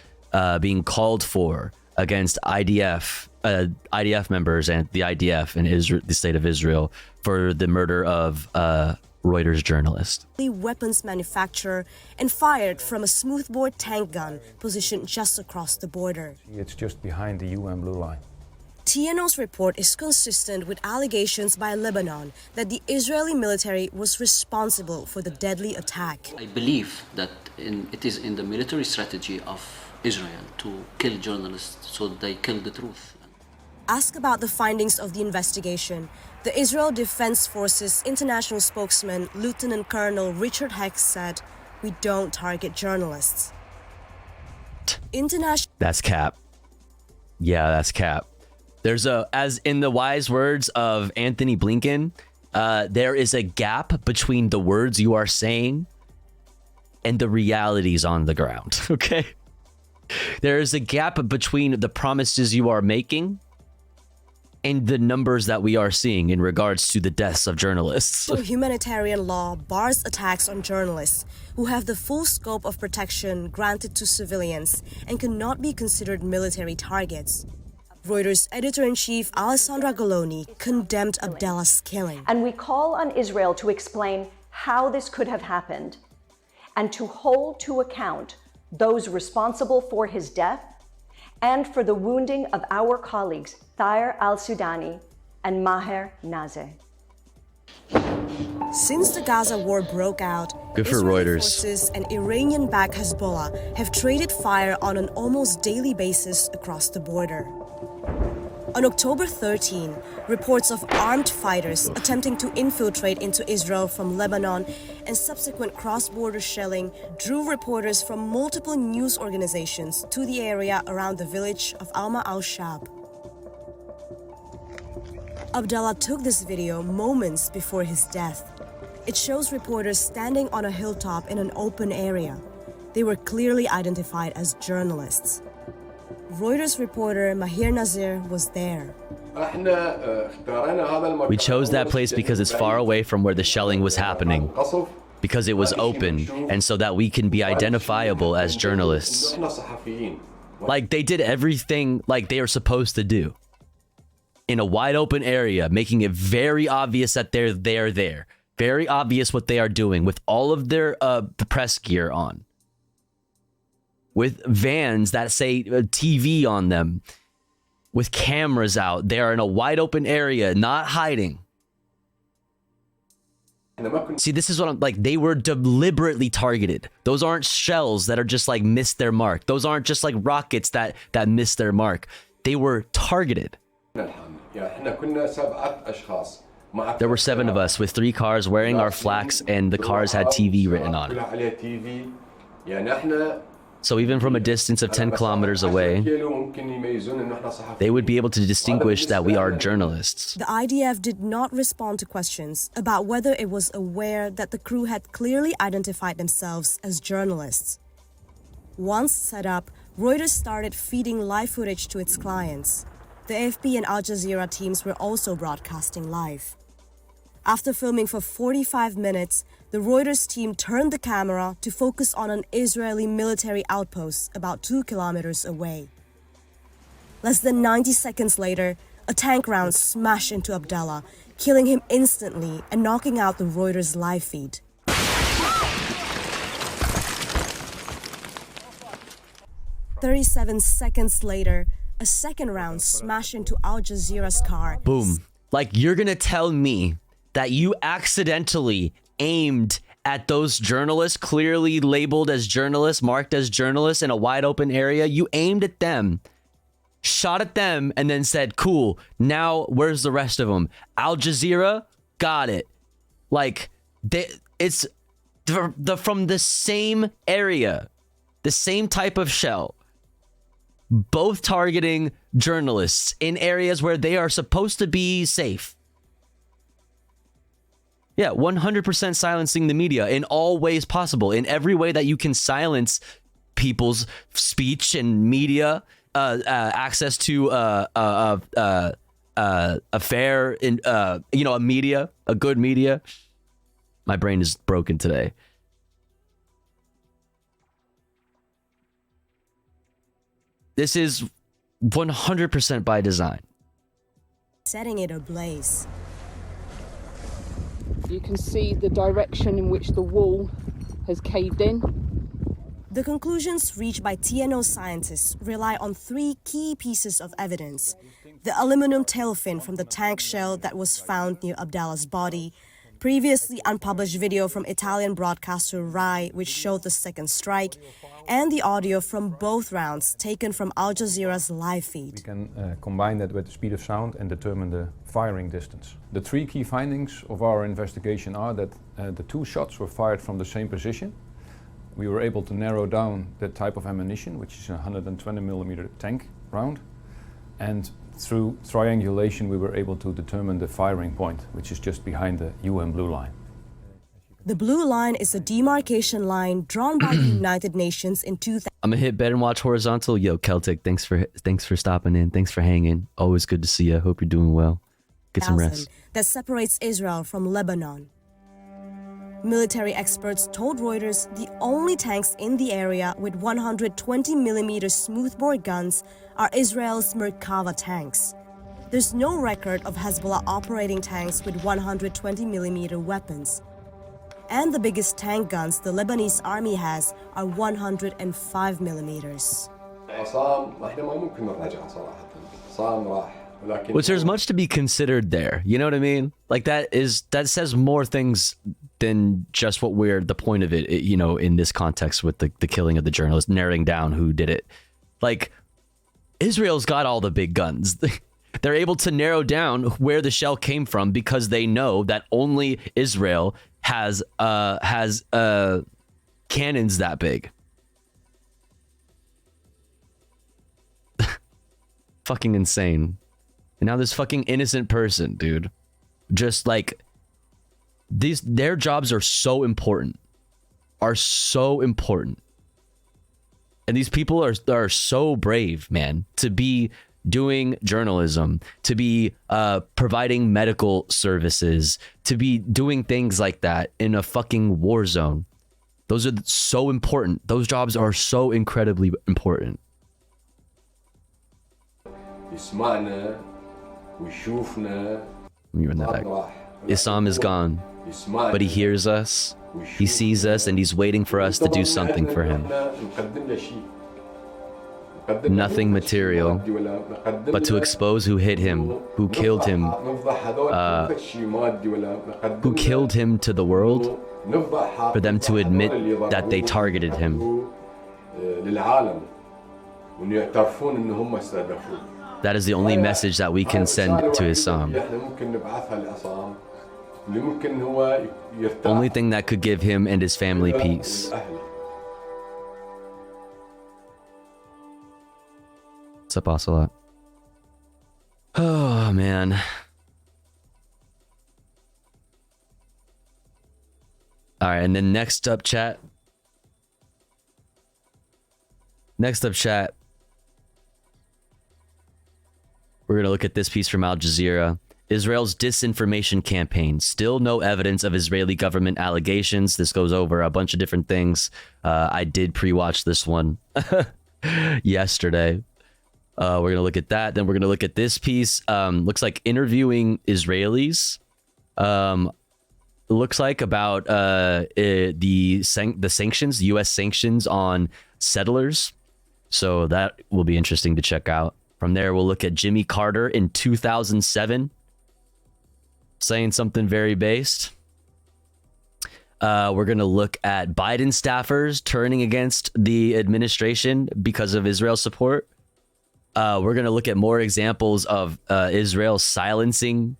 being called for against IDF members and the IDF in Israel, the state of Israel, for the murder of Reuters journalist. Weapons manufacturer and fired from a smoothbore tank gun positioned just across the border. It's just behind the UN blue line. TNO's report is consistent with allegations by Lebanon that the Israeli military was responsible for the deadly attack. I believe that it is in the military strategy of Israel to kill journalists so that they kill the truth. Asked about the findings of the investigation, the Israel Defense Forces international spokesman Lieutenant Colonel Richard Heck said, "We don't target journalists." That's cap. Yeah, that's cap. There's as in the wise words of Anthony Blinken, there is a gap between the words you are saying and the realities on the ground. Okay. There is a gap between the promises you are making and the numbers that we are seeing in regards to the deaths of journalists. Humanitarian law bars attacks on journalists who have the full scope of protection granted to civilians and cannot be considered military targets. Reuters editor-in-chief Alessandra Goloni condemned Abdallah's killing. And we call on Israel to explain how this could have happened and to hold to account those responsible for his death and for the wounding of our colleagues Tahir al-Sudani and Maher Nazeh. Since the Gaza war broke out, good for Israeli Reuters. Forces and Iranian-backed Hezbollah have traded fire on an almost daily basis across the border. On October 13, reports of armed fighters attempting to infiltrate into Israel from Lebanon and subsequent cross-border shelling drew reporters from multiple news organizations to the area around the village of Alma al-Shab. Abdallah took this video moments before his death. It shows reporters standing on a hilltop in an open area. They were clearly identified as journalists. Reuters reporter Maher Nazir was there. We chose that place because it's far away from where the shelling was happening, because it was open, and so that we can be identifiable as journalists. Like, they did everything like they are supposed to do. In a wide open area, making it very obvious that they're there. Very obvious what they are doing with all of their press gear on. With vans that say TV on them. With cameras out. They are in a wide open area, not hiding. See, this is what I'm like. They were deliberately targeted. Those aren't shells that are just like missed their mark. Those aren't just like rockets that missed their mark. They were targeted. There were 7 of us with 3 cars wearing our flags, and the cars had TV written on it. So even from a distance of 10 kilometers away, they would be able to distinguish that we are journalists. The IDF did not respond to questions about whether it was aware that the crew had clearly identified themselves as journalists. Once set up, Reuters started feeding live footage to its clients. The AFP and Al Jazeera teams were also broadcasting live. After filming for 45 minutes, the Reuters team turned the camera to focus on an Israeli military outpost about 2 kilometers away. Less than 90 seconds later, a tank round smashed into Abdallah, killing him instantly and knocking out the Reuters live feed. "37 seconds later, a second round smashed into Al Jazeera's car." Boom. Like, you're gonna tell me that you accidentally aimed at those journalists, clearly labeled as journalists, marked as journalists in a wide open area? You aimed at them, shot at them, and then said, cool, now where's the rest of them? Al Jazeera, got it. Like, it's from the same area, the same type of shell. Both targeting journalists in areas where they are supposed to be safe. Yeah, 100% silencing the media in all ways possible, in every way that you can silence people's speech and media, access to a fair, a media, a good media. My brain is broken today. This is 100% by design. Setting it ablaze. You can see the direction in which the wall has caved in. The conclusions reached by TNO scientists rely on 3 key pieces of evidence. The aluminum tail fin from the tank shell that was found near Abdallah's body, previously unpublished video from Italian broadcaster Rai which showed the second strike, and the audio from both rounds taken from Al Jazeera's live feed. We can combine that with the speed of sound and determine the firing distance. The 3 key findings of our investigation are that the 2 shots were fired from the same position. We were able to narrow down that type of ammunition, which is a 120mm tank round, and through triangulation we were able to determine the firing point, which is just behind the UN blue line. The blue line is a demarcation line drawn by the United Nations in 2000. I'm gonna hit bed and watch horizontal. Yo, Celtic, thanks for stopping in. Thanks for hanging. Always good to see you. Hope you're doing well. Get some rest. That separates Israel from Lebanon. Military experts told Reuters the only tanks in the area with 120mm smoothbore guns are Israel's Merkava tanks. There's no record of Hezbollah operating tanks with 120mm weapons. And the biggest tank guns the Lebanese army has are 105mm. Which there's much to be considered there. You know what I mean? Like that says more things than just what the point of it, in this context with the killing of the journalist, narrowing down who did it. Like, Israel's got all the big guns. They're able to narrow down where the shell came from because they know that only Israel has cannons that big. Fucking insane. And now this fucking innocent person, dude, just like their jobs are so important, and these people are so brave, man, to be doing journalism, to be providing medical services, to be doing things like that in a fucking war zone. Those are so important. Those jobs are so incredibly important. Let me run that back. Islam is gone, but he hears us, he sees us, and he's waiting for us to do something for him. Nothing material, but to expose who hit him, who killed him to the world, for them to admit that they targeted him. That is the only message that we can send to Islam. Only thing that could give him and his family peace. What's up, Ocelot? Oh, man. All right, and then next up, chat. We're going to look at this piece from Al Jazeera. Israel's disinformation campaign. Still no evidence of Israeli government allegations. This goes over a bunch of different things. I did pre-watch this one yesterday. We're going to look at that. Then we're going to look at this piece. Looks like interviewing Israelis. Looks like about the sanctions, U.S. sanctions on settlers. So that will be interesting to check out. From there, we'll look at Jimmy Carter in 2007, saying something very based. We're going to look at Biden staffers turning against the administration because of Israel support. We're going to look at more examples of Israel silencing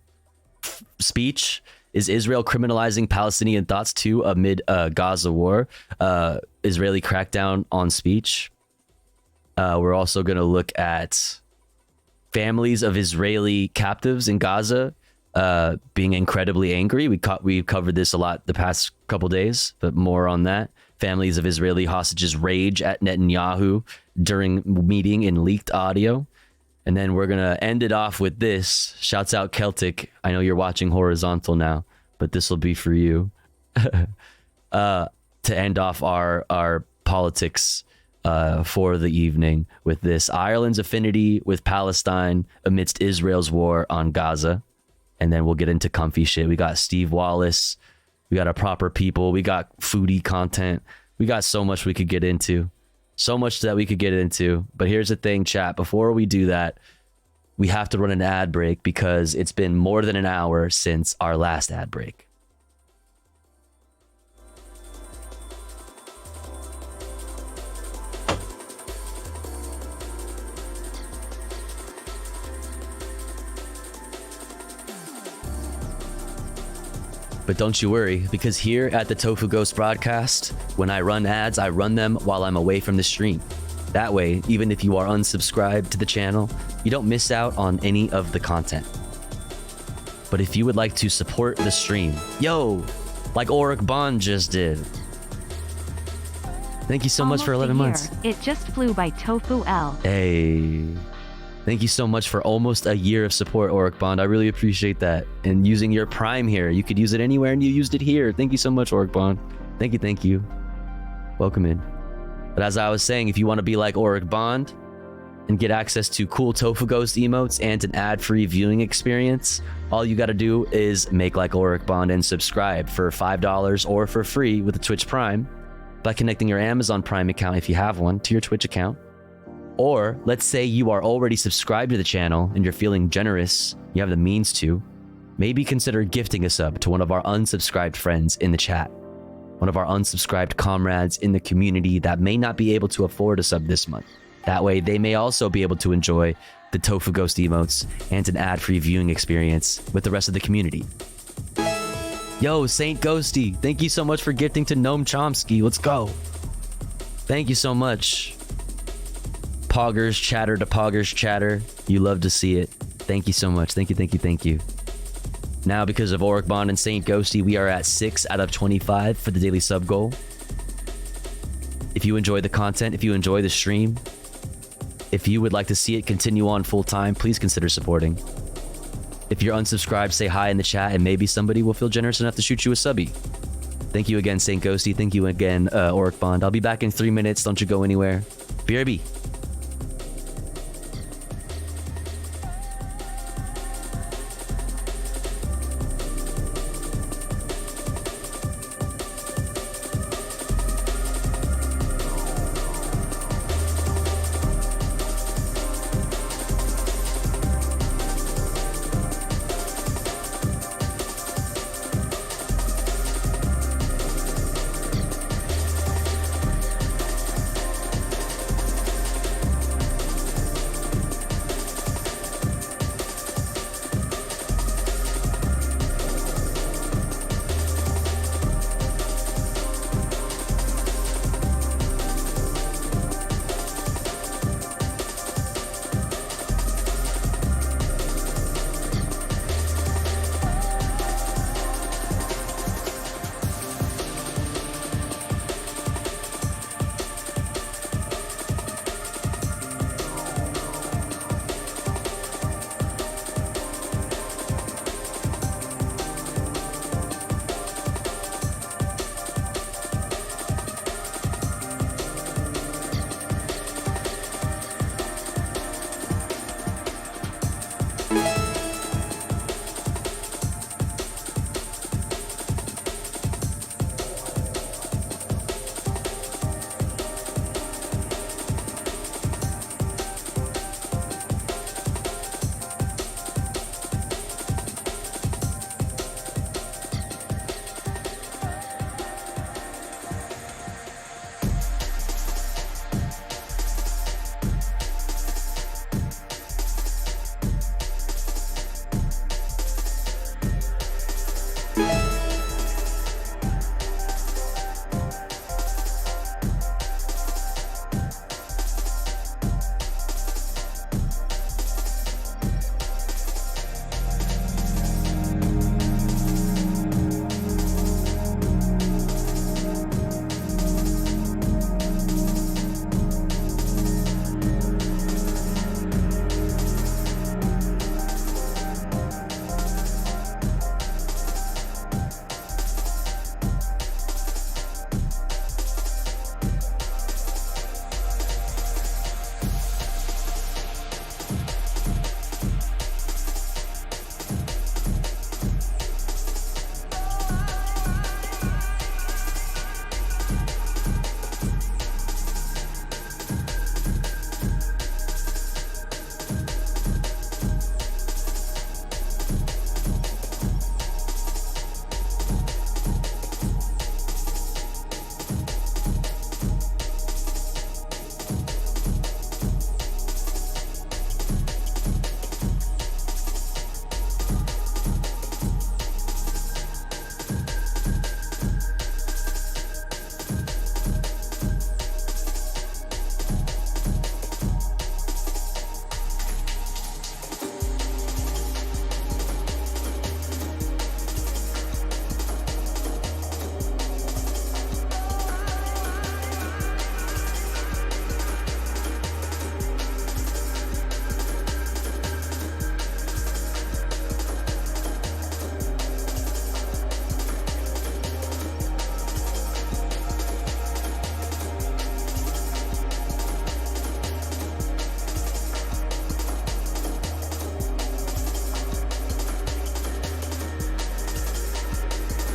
speech. Is Israel criminalizing Palestinian thoughts too amid Gaza war? Israeli crackdown on speech. We're also going to look at families of Israeli captives in Gaza being incredibly angry. We covered this a lot the past couple days, but more on that. Families of Israeli hostages rage at Netanyahu during meeting in leaked audio. And then we're going to end it off with this. Shouts out Celtic. I know you're watching horizontal now, but this will be for you. To end off our politics for the evening with this. Ireland's affinity with Palestine amidst Israel's war on Gaza. And then we'll get into comfy shit. We got Steve Wallace. We got our proper people. We got foodie content. We got so much we could get into. So much that we could get into. But here's the thing, chat. Before we do that, we have to run an ad break because it's been more than an hour since our last ad break. But don't you worry, because here at the Tofu Ghost broadcast, when I run ads, I run them while I'm away from the stream. That way, even if you are unsubscribed to the channel, you don't miss out on any of the content. But if you would like to support the stream, like Auric Bond just did. Thank you so much for 11 months. It just flew by Tofu L. Hey. Thank you so much for almost a year of support, Auric Bond. I really appreciate that. And using your Prime here. You could use it anywhere and you used it here. Thank you so much, Auric Bond. Thank you. Welcome in. But as I was saying, if you want to be like Auric Bond and get access to cool Tofu Ghost emotes and an ad-free viewing experience, all you got to do is make like Auric Bond and subscribe for $5 or for free with a Twitch Prime by connecting your Amazon Prime account, if you have one, to your Twitch account. Or let's say you are already subscribed to the channel and you're feeling generous, you have the means to, maybe consider gifting a sub to one of our unsubscribed friends in the chat. One of our unsubscribed comrades in the community that may not be able to afford a sub this month. That way they may also be able to enjoy the Tofu Ghost emotes and an ad-free viewing experience with the rest of the community. Yo, Saint Ghosty, thank you so much for gifting to Noam Chomsky. Let's go. Thank you so much. Poggers chatter to Poggers chatter. You love to see it. Thank you so much. Thank you. Now, because of Auric Bond and Saint Ghosty, we are at 6 out of 25 for the daily sub goal. If you enjoy the content, if you enjoy the stream, if you would like to see it continue on full time, please consider supporting. If you're unsubscribed, say hi in the chat and maybe somebody will feel generous enough to shoot you a subby. Thank you again, Saint Ghosty. Thank you again, Auric Bond. I'll be back in 3 minutes. Don't you go anywhere. BRB.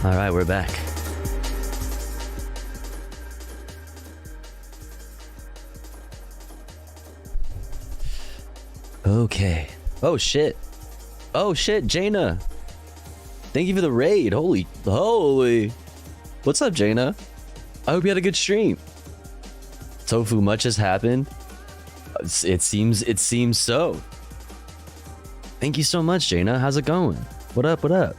All right, we're back. Okay. Oh shit. Oh shit, Jaina. Thank you for the raid. Holy. What's up, Jaina? I hope you had a good stream. Tofu, much has happened. It seems so. Thank you so much, Jaina. How's it going? What up? What up?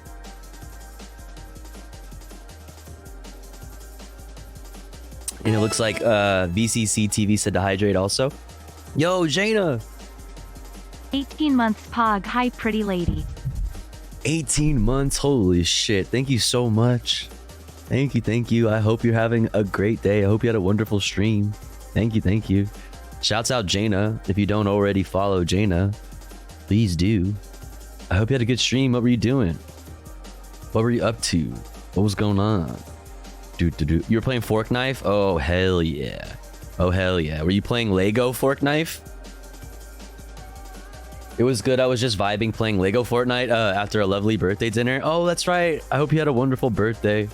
And it looks like VCC TV said to hydrate also. Yo, Jaina. 18 months pog. Hi, pretty lady. 18 months. Holy shit. Thank you so much. Thank you. I hope you're having a great day. I hope you had a wonderful stream. Thank you. Shouts out Jaina. If you don't already follow Jaina, please do. I hope you had a good stream. What were you doing? What were you up to? What was going on? You were playing Fork Knife? Oh, hell yeah. Were you playing Lego Fork Knife? It was good. I was just vibing playing Lego Fortnite after a lovely birthday dinner. Oh, that's right. I hope you had a wonderful birthday.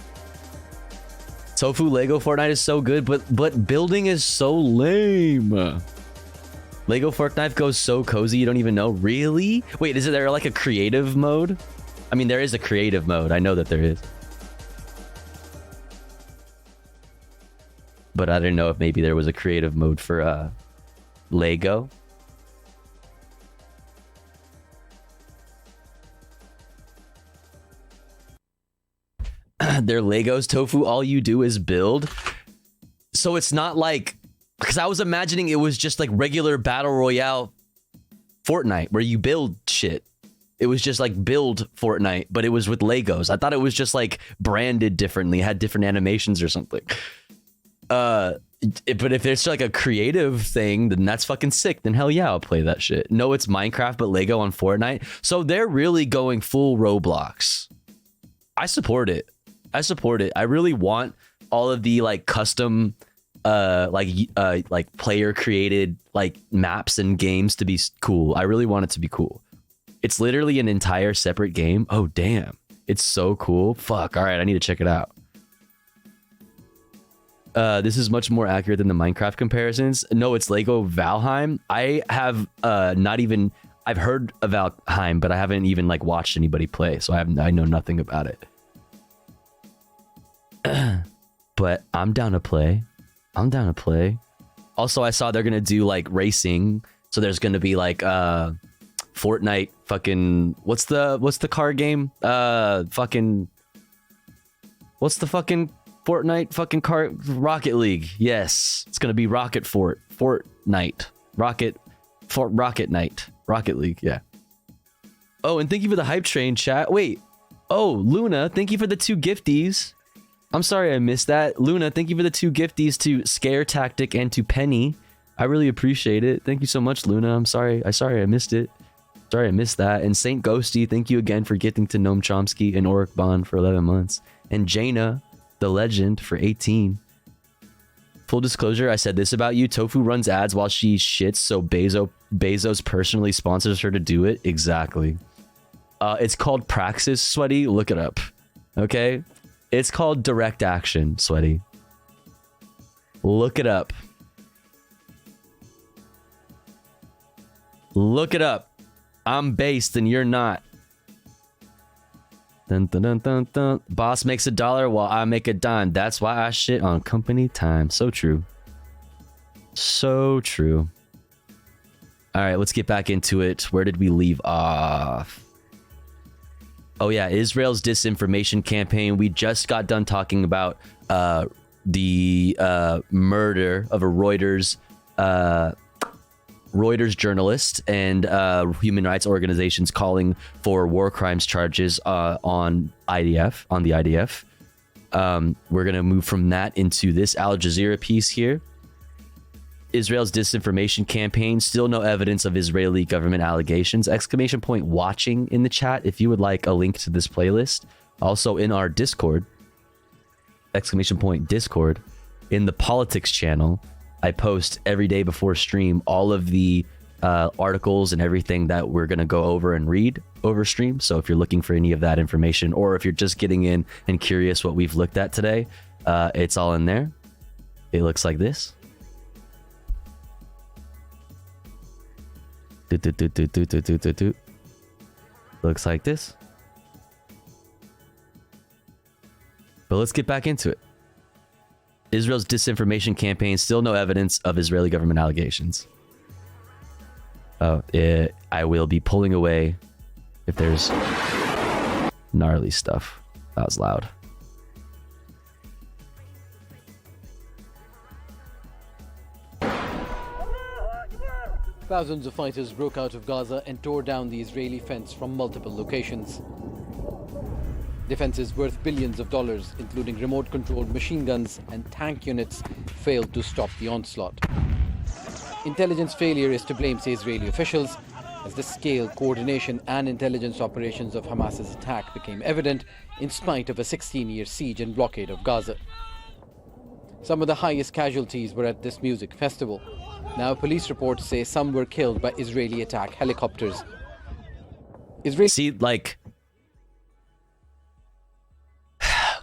Tofu Lego Fortnite is so good, but building is so lame. Lego Fork Knife goes so cozy you don't even know. Really? Wait, is there like a creative mode? I mean, there is a creative mode. I know that there is. But I didn't know if maybe there was a creative mode for Lego. They're Legos, Tofu. All you do is build. So it's not like, because I was imagining it was just like regular battle royale Fortnite where you build shit. It was just like build Fortnite, but it was with Legos. I thought it was just like branded differently, had different animations or something. But if there's like a creative thing, then that's fucking sick. Then hell yeah, I'll play that shit. No, it's Minecraft, but Lego on Fortnite. So they're really going full Roblox. I support it. I really want all of the like custom like player created like maps and games to be cool. I really want it to be cool. It's literally an entire separate game. Oh damn. It's so cool. Fuck. All right, I need to check it out. This is much more accurate than the Minecraft comparisons. No, it's Lego Valheim. I have I've heard of Valheim, but I haven't even like watched anybody play, so I know nothing about it. But I'm down to play. Also, I saw they're gonna do like racing, so there's gonna be like Fortnite fucking what's the car game? What's the fucking Fortnite fucking car? Rocket League. Yes, it's gonna be Fortnite. Rocket Knight. Rocket League. Yeah. Oh, and thank you for the hype train, chat. Wait. Oh, Luna, thank you for the 2 gifties. I'm sorry I missed that. Luna, thank you for the 2 gifties to Scare Tactic and to Penny. I really appreciate it. Thank you so much, Luna. I'm sorry I missed it. Sorry I missed that. And Saint Ghosty, thank you again for gifting to Noam Chomsky and Oric Bond for 11 months. And Jaina, the legend, for 18. Full disclosure, I said this about you. Tofu runs ads while she shits, so Bezos personally sponsors her to do it. Exactly. It's called Praxis, Sweaty. Look it up. Okay? It's called Direct Action, Sweaty. Look it up. Look it up. I'm based and you're not. Dun, dun, dun, dun, dun. Boss makes $1 while I make a dime. That's why I shit on company time. So true. So true. All right, let's get back into it. Where did we leave off? Oh yeah, Israel's disinformation campaign. We just got done talking about the murder of a Reuters journalist and human rights organizations calling for war crimes charges on the IDF. We're gonna move from that into this Al Jazeera piece here. Israel's disinformation campaign, still no evidence of Israeli government allegations. ! Watching in the chat if you would like a link to this playlist. Also in our Discord, ! Discord, in the politics channel, I post every day before stream all of the articles and everything that we're going to go over and read over stream. So if you're looking for any of that information, or if you're just getting in and curious what we've looked at today, it's all in there. It looks like this. Looks like this. But let's get back into it. Israel's disinformation campaign, still no evidence of Israeli government allegations. I will be pulling away if there's gnarly stuff. That was loud. Thousands of fighters broke out of Gaza and tore down the Israeli fence from multiple locations. Defenses worth billions of dollars, including remote-controlled machine guns and tank units, failed to stop the onslaught. Intelligence failure is to blame, say Israeli officials, as the scale, coordination and intelligence operations of Hamas's attack became evident in spite of a 16-year siege and blockade of Gaza. Some of the highest casualties were at this music festival. Now police reports say some were killed by Israeli attack helicopters. See, like,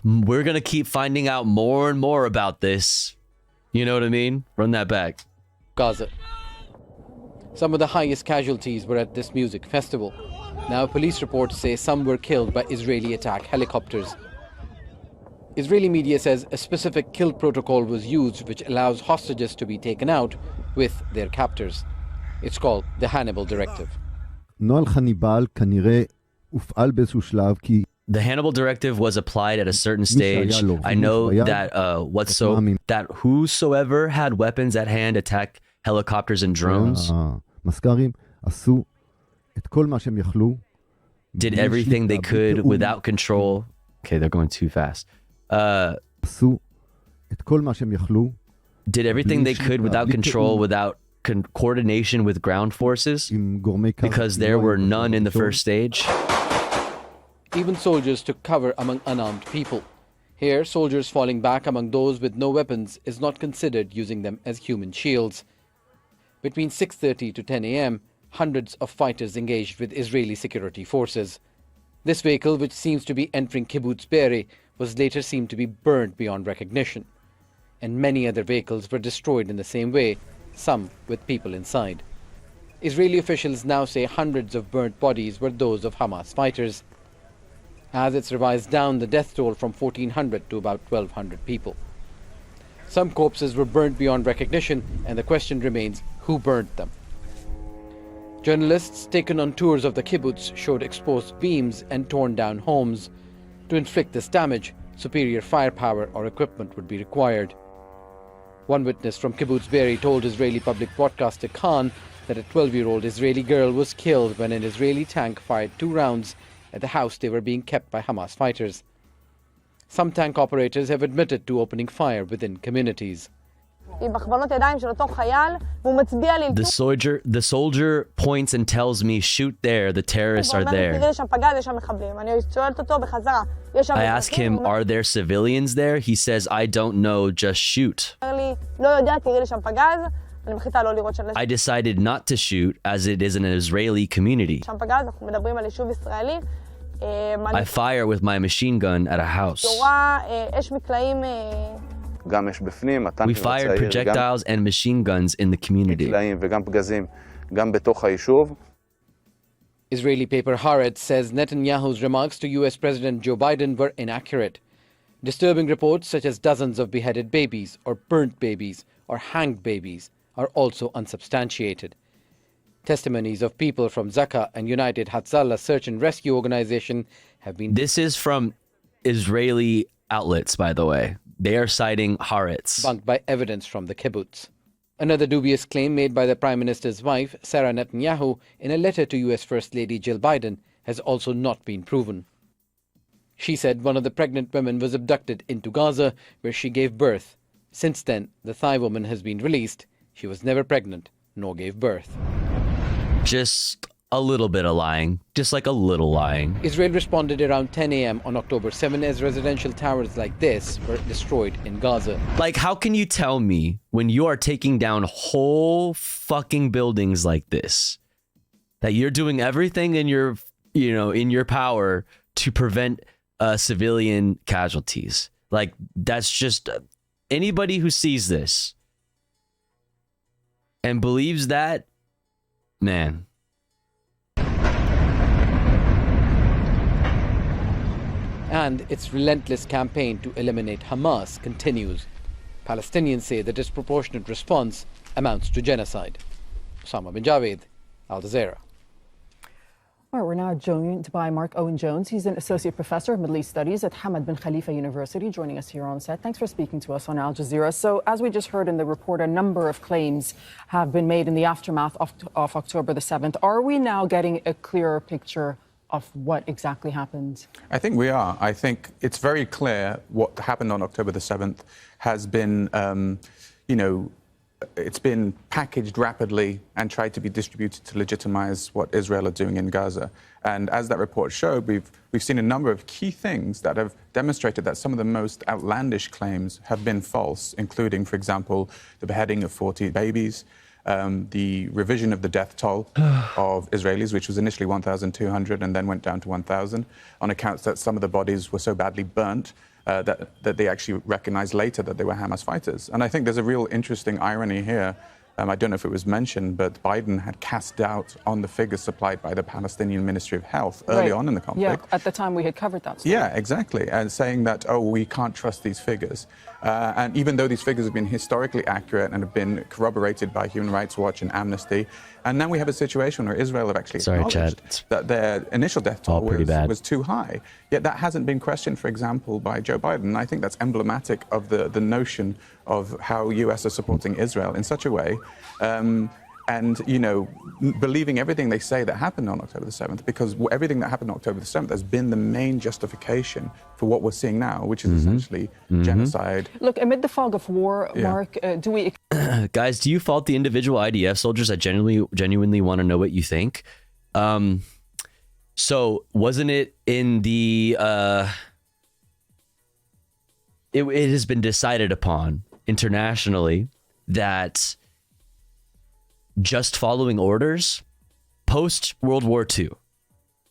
we're going to keep finding out more and more about this. You know what I mean? Run that back. Gaza. Some of the highest casualties were at this music festival. Now police reports say some were killed by Israeli attack helicopters. Israeli media says a specific kill protocol was used which allows hostages to be taken out with their captors. It's called the Hannibal Directive. The Hannibal Directive was applied at a certain stage. I know that that whosoever had weapons at hand attacked helicopters and drones. Did everything they could without control. Okay, they're going too fast. Did everything they could without control, without coordination with ground forces, because there were none in the first stage. Even soldiers took cover among unarmed people. Here, soldiers falling back among those with no weapons is not considered using them as human shields. Between 6:30 to 10 a.m., hundreds of fighters engaged with Israeli security forces. This vehicle, which seems to be entering Kibbutz Be'eri, was later seen to be burned beyond recognition. And many other vehicles were destroyed in the same way, some with people inside. Israeli officials now say hundreds of burnt bodies were those of Hamas fighters. As it's revised down the death toll from 1,400 to about 1,200 people. Some corpses were burnt beyond recognition, and the question remains, who burnt them? Journalists taken on tours of the kibbutz showed exposed beams and torn down homes. To inflict this damage, superior firepower or equipment would be required. One witness from Kibbutz Be'eri told Israeli public broadcaster Khan that a 12-year-old Israeli girl was killed when an Israeli tank fired 2 rounds at the house they were being kept by Hamas fighters. Some tank operators have admitted to opening fire within communities. The soldier points and tells me, shoot there, the terrorists are there. I ask him, are there civilians there? He says, I don't know, just shoot. I decided not to shoot as it is an Israeli community. I fire with my machine gun at a house. We fired projectiles and machine guns in the community. Israeli paper Haaretz says Netanyahu's remarks to US President Joe Biden were inaccurate. Disturbing reports such as dozens of beheaded babies or burnt babies or hanged babies are also unsubstantiated. Testimonies of people from Zaka and United Hatzalah Search and Rescue Organization have been... This is from Israeli outlets, by the way. They are citing Haaretz. ...debunked by evidence from the kibbutz. Another dubious claim made by the Prime Minister's wife, Sarah Netanyahu, in a letter to US First Lady Jill Biden, has also not been proven. She said one of the pregnant women was abducted into Gaza, where she gave birth. Since then, the Thai woman has been released. She was never pregnant, nor gave birth. Just a little bit of lying, just like a little lying. Israel responded around 10 a.m. on October 7 as residential towers like this were destroyed in Gaza. Like, how can you tell me when you are taking down whole fucking buildings like this that you're doing everything in your, in your power to prevent civilian casualties? Like, that's just anybody who sees this and believes that, man. And its relentless campaign to eliminate Hamas continues. Palestinians say the disproportionate response amounts to genocide. Osama bin Javed, Al Jazeera. All right, we're now joined by Mark Owen Jones. He's an associate professor of Middle East Studies at Hamad bin Khalifa University, joining us here on set. Thanks for speaking to us on Al Jazeera. So, as we just heard in the report, a number of claims have been made in the aftermath of October the 7th. Are we now getting a clearer picture of what exactly happened? I think we are. I think it's very clear what happened on October the 7th has been, it's been packaged rapidly and tried to be distributed to legitimize what Israel are doing in Gaza. And as that report showed, we've seen a number of key things that have demonstrated that some of the most outlandish claims have been false, including, for example, the beheading of 40 babies, the revision of the death toll of Israelis, which was initially 1,200 and then went down to 1,000, on accounts that some of the bodies were so badly burnt that they actually recognized later that they were Hamas fighters. And I think there's a real interesting irony here. I don't know if it was mentioned, but Biden had cast doubt on the figures supplied by the Palestinian Ministry of Health early on in the conflict. Yeah, at the time we had covered that story. Yeah, exactly. And saying that, we can't trust these figures. And even though these figures have been historically accurate and have been corroborated by Human Rights Watch and Amnesty, and now we have a situation where Israel have actually acknowledged that their initial death toll was too high. Yet that hasn't been questioned, for example, by Joe Biden. And I think that's emblematic of the notion of how US are supporting Israel in such a way. And, believing everything they say that happened on October the 7th, because everything that happened on October the 7th has been the main justification for what we're seeing now, which is essentially genocide. Look, amid the fog of war, Mark, do we... Guys, do you fault the individual IDF soldiers that genuinely want to know what you think? So wasn't it in the... It has been decided upon internationally that just following orders post World War II,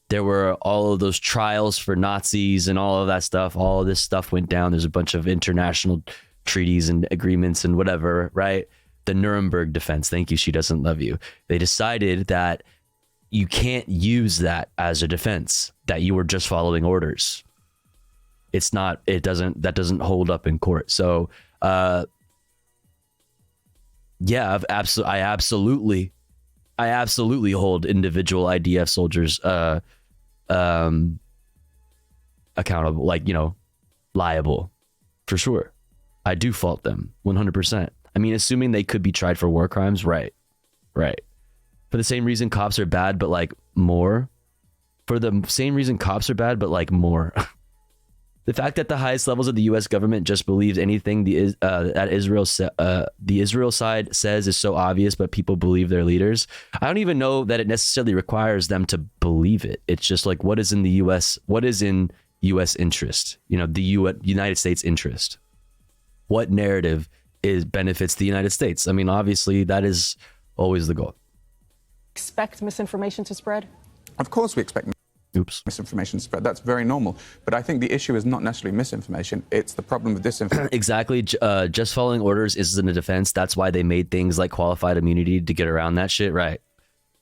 there were all of those trials for Nazis and all of that stuff. All of this stuff went down. There's a bunch of international treaties and agreements and whatever, right? The Nuremberg defense. Thank you. She doesn't love you. They decided that you can't use that as a defense, that you were just following orders. It's not, that doesn't hold up in court. So, yeah, I absolutely hold individual IDF soldiers accountable, liable, for sure. I do fault them 100%. I mean, assuming they could be tried for war crimes, right. For the same reason cops are bad, but more. For the same reason cops are bad, but more. The fact that the highest levels of the U.S. government just believes anything that the Israel side says is so obvious, but people believe their leaders. I don't even know that it necessarily requires them to believe it. It's just what is in the U.S. What is in U.S. interest? The United States interest. What narrative benefits the United States? I mean, obviously, that is always the goal. Expect misinformation to spread? Of course, we expect misinformation spread. That's very normal. But I think the issue is not necessarily misinformation. It's the problem with disinformation. Exactly. Just following orders isn't a defense. That's why they made things like qualified immunity to get around that shit. Right,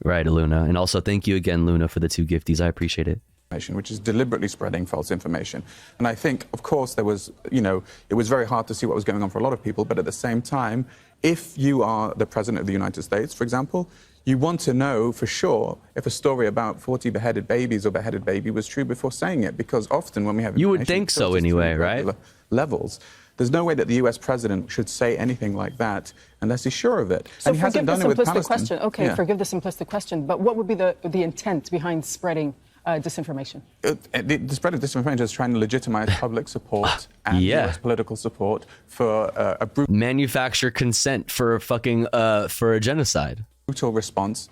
Luna. And also thank you again, Luna, for the 2 gifties. I appreciate it. Which is deliberately spreading false information. And I think, of course, there was, it was very hard to see what was going on for a lot of people. But at the same time, if you are the president of the United States, for example, you want to know for sure if a story about 40 beheaded babies or beheaded baby was true before saying it, because often when we have... You would think so anyway, right? Levels. There's no way that the U.S. president should say anything like that unless he's sure of it. So and he hasn't done it with Palestine. Question. Okay, yeah. Forgive the simplistic question, but what would be the intent behind spreading disinformation? The spread of disinformation is trying to legitimize public support and US political support for a manufacture consent for a genocide. Brutal response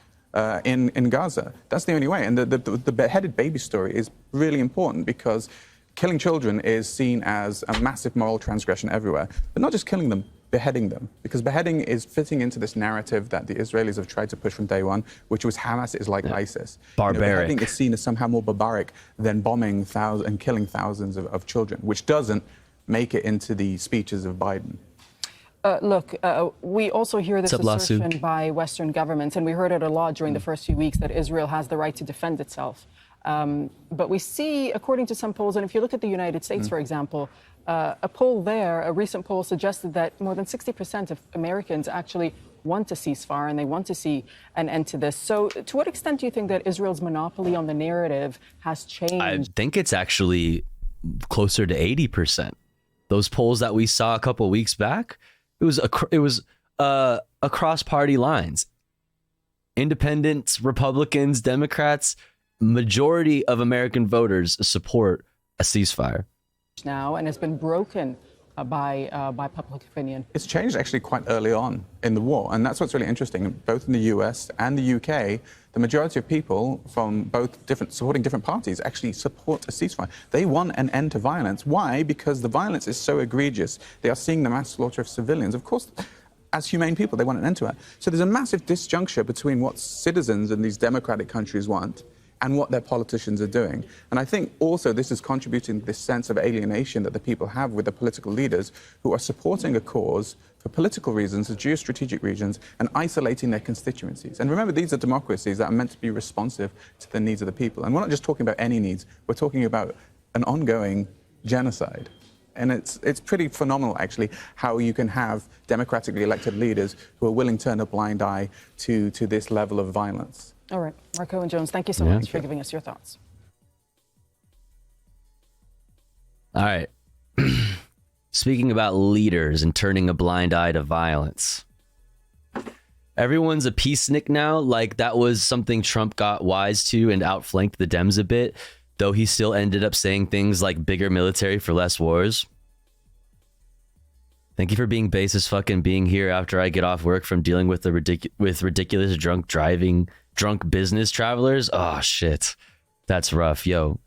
in Gaza. That's the only way. And the beheaded baby story is really important because killing children is seen as a massive moral transgression everywhere. But not just killing them, beheading them. Because beheading is fitting into this narrative that the Israelis have tried to push from day one, which was Hamas is like ISIS. Barbaric. Beheading is seen as somehow more barbaric than bombing and killing thousands of children, which doesn't make it into the speeches of Biden. Look, we also hear this What's up, assertion Lasu? by Western governments, and we heard it a lot during the first few weeks, that Israel has the right to defend itself. But we see, according to some polls, and if you look at the United States, for example, a poll there, a recent poll suggested that more than 60% of Americans actually want a ceasefire and they want to see an end to this. So to what extent do you think that Israel's monopoly on the narrative has changed? I think it's actually closer to 80%. Those polls that we saw a couple weeks back, it was across party lines. Independents, Republicans, Democrats, majority of American voters support a ceasefire. Now, and has been broken by public opinion. It's changed actually quite early on in the war, and that's what's really interesting. Both in the US and the UK, the majority of people from both supporting different parties actually support a ceasefire. They want an end to violence. Why? Because the violence is so egregious. They are seeing the mass slaughter of civilians. Of course, as humane people, they want an end to it. So there's a massive disjuncture between what citizens in these democratic countries want and what their politicians are doing. And I think also this is contributing to this sense of alienation that the people have with the political leaders who are supporting a cause for political reasons, for geostrategic reasons, and isolating their constituencies. And remember, these are democracies that are meant to be responsive to the needs of the people. And we're not just talking about any needs, we're talking about an ongoing genocide. And it's pretty phenomenal, actually, how you can have democratically elected leaders who are willing to turn a blind eye to this level of violence. All right, Mark Owen-Jones, thank you so much for giving us your thoughts. All right. Speaking about leaders and turning a blind eye to violence. Everyone's a peacenik now. Like that was something Trump got wise to and outflanked the Dems a bit, though he still ended up saying things like bigger military for less wars. Thank you for being base as fuck and being here after I get off work from dealing with the ridiculous drunk business travelers. Oh shit, that's rough. Yo,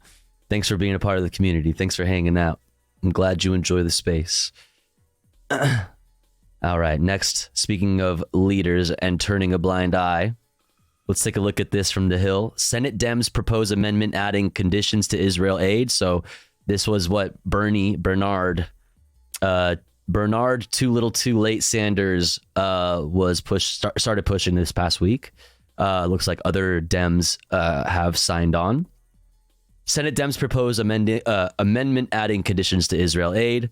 thanks for being a part of the community. Thanks for hanging out. I'm glad you enjoy the space. All right, next, speaking of leaders and turning a blind eye, let's take a look at this from the Hill. Senate Dems propose amendment adding conditions to Israel aid. So this was what Bernard too little too late Sanders started pushing this past week. Looks like other Dems have signed on. Senate Dems propose amendment adding conditions to Israel aid.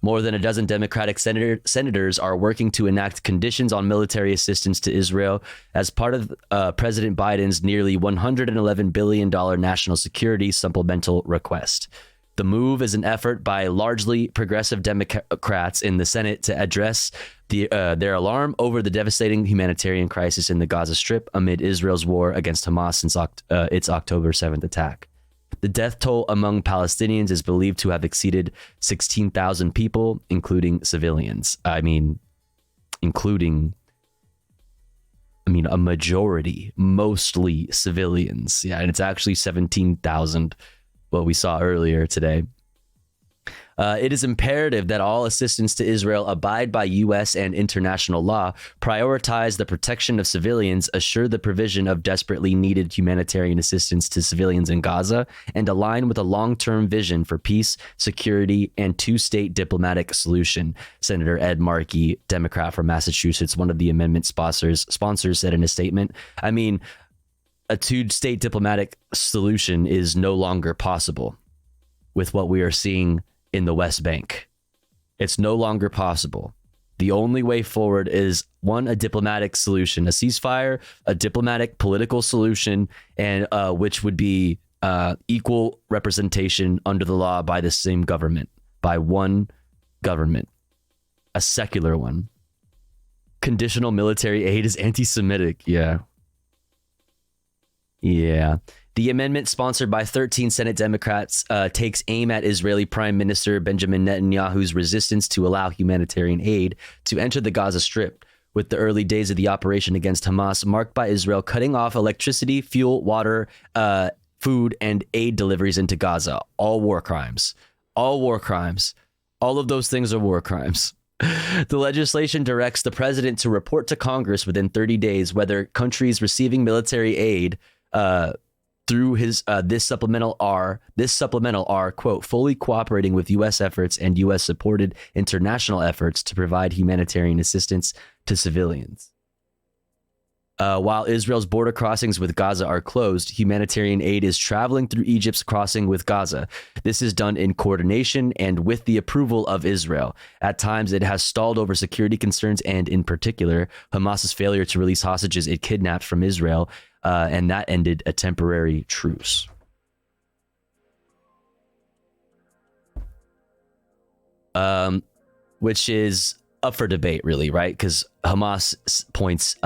More than a dozen Democratic senators are working to enact conditions on military assistance to Israel as part of President Biden's nearly $111 billion national security supplemental request. The move is an effort by largely progressive Democrats in the Senate to address their alarm over the devastating humanitarian crisis in the Gaza Strip amid Israel's war against Hamas since its October 7th attack. The death toll among Palestinians is believed to have exceeded 16,000 people, including civilians. I mean, a majority, mostly civilians. Yeah, and it's actually 17,000, what we saw earlier today. It is imperative that all assistance to Israel abide by U.S. and international law, prioritize the protection of civilians, assure the provision of desperately needed humanitarian assistance to civilians in Gaza, and align with a long-term vision for peace, security, and two-state diplomatic solution. Senator Ed Markey, Democrat from Massachusetts, one of the amendment sponsors, said in a statement, I mean, a two-state diplomatic solution is no longer possible with what we are seeing in the West Bank. It's no longer possible. The only way forward is a diplomatic solution, a ceasefire, a diplomatic political solution, and which would be equal representation under the law by the same government, by one government, a secular one. Conditional military aid is anti-Semitic. Yeah. The amendment, sponsored by 13 Senate Democrats, takes aim at Israeli Prime Minister Benjamin Netanyahu's resistance to allow humanitarian aid to enter the Gaza Strip, with the early days of the operation against Hamas marked by Israel cutting off electricity, fuel, water, food, and aid deliveries into Gaza. All war crimes. All war crimes. All of those things are war crimes. The legislation directs the president to report to Congress within 30 days whether countries receiving military aid through his this supplemental are, quote, fully cooperating with U.S. efforts and U.S. supported international efforts to provide humanitarian assistance to civilians. While Israel's border crossings with Gaza are closed, humanitarian aid is traveling through Egypt's crossing with Gaza. This is done in coordination and with the approval of Israel. At times, it has stalled over security concerns and, in particular, Hamas's failure to release hostages it kidnapped from Israel, and that ended a temporary truce. Which is up for debate, really, right? Because Hamas points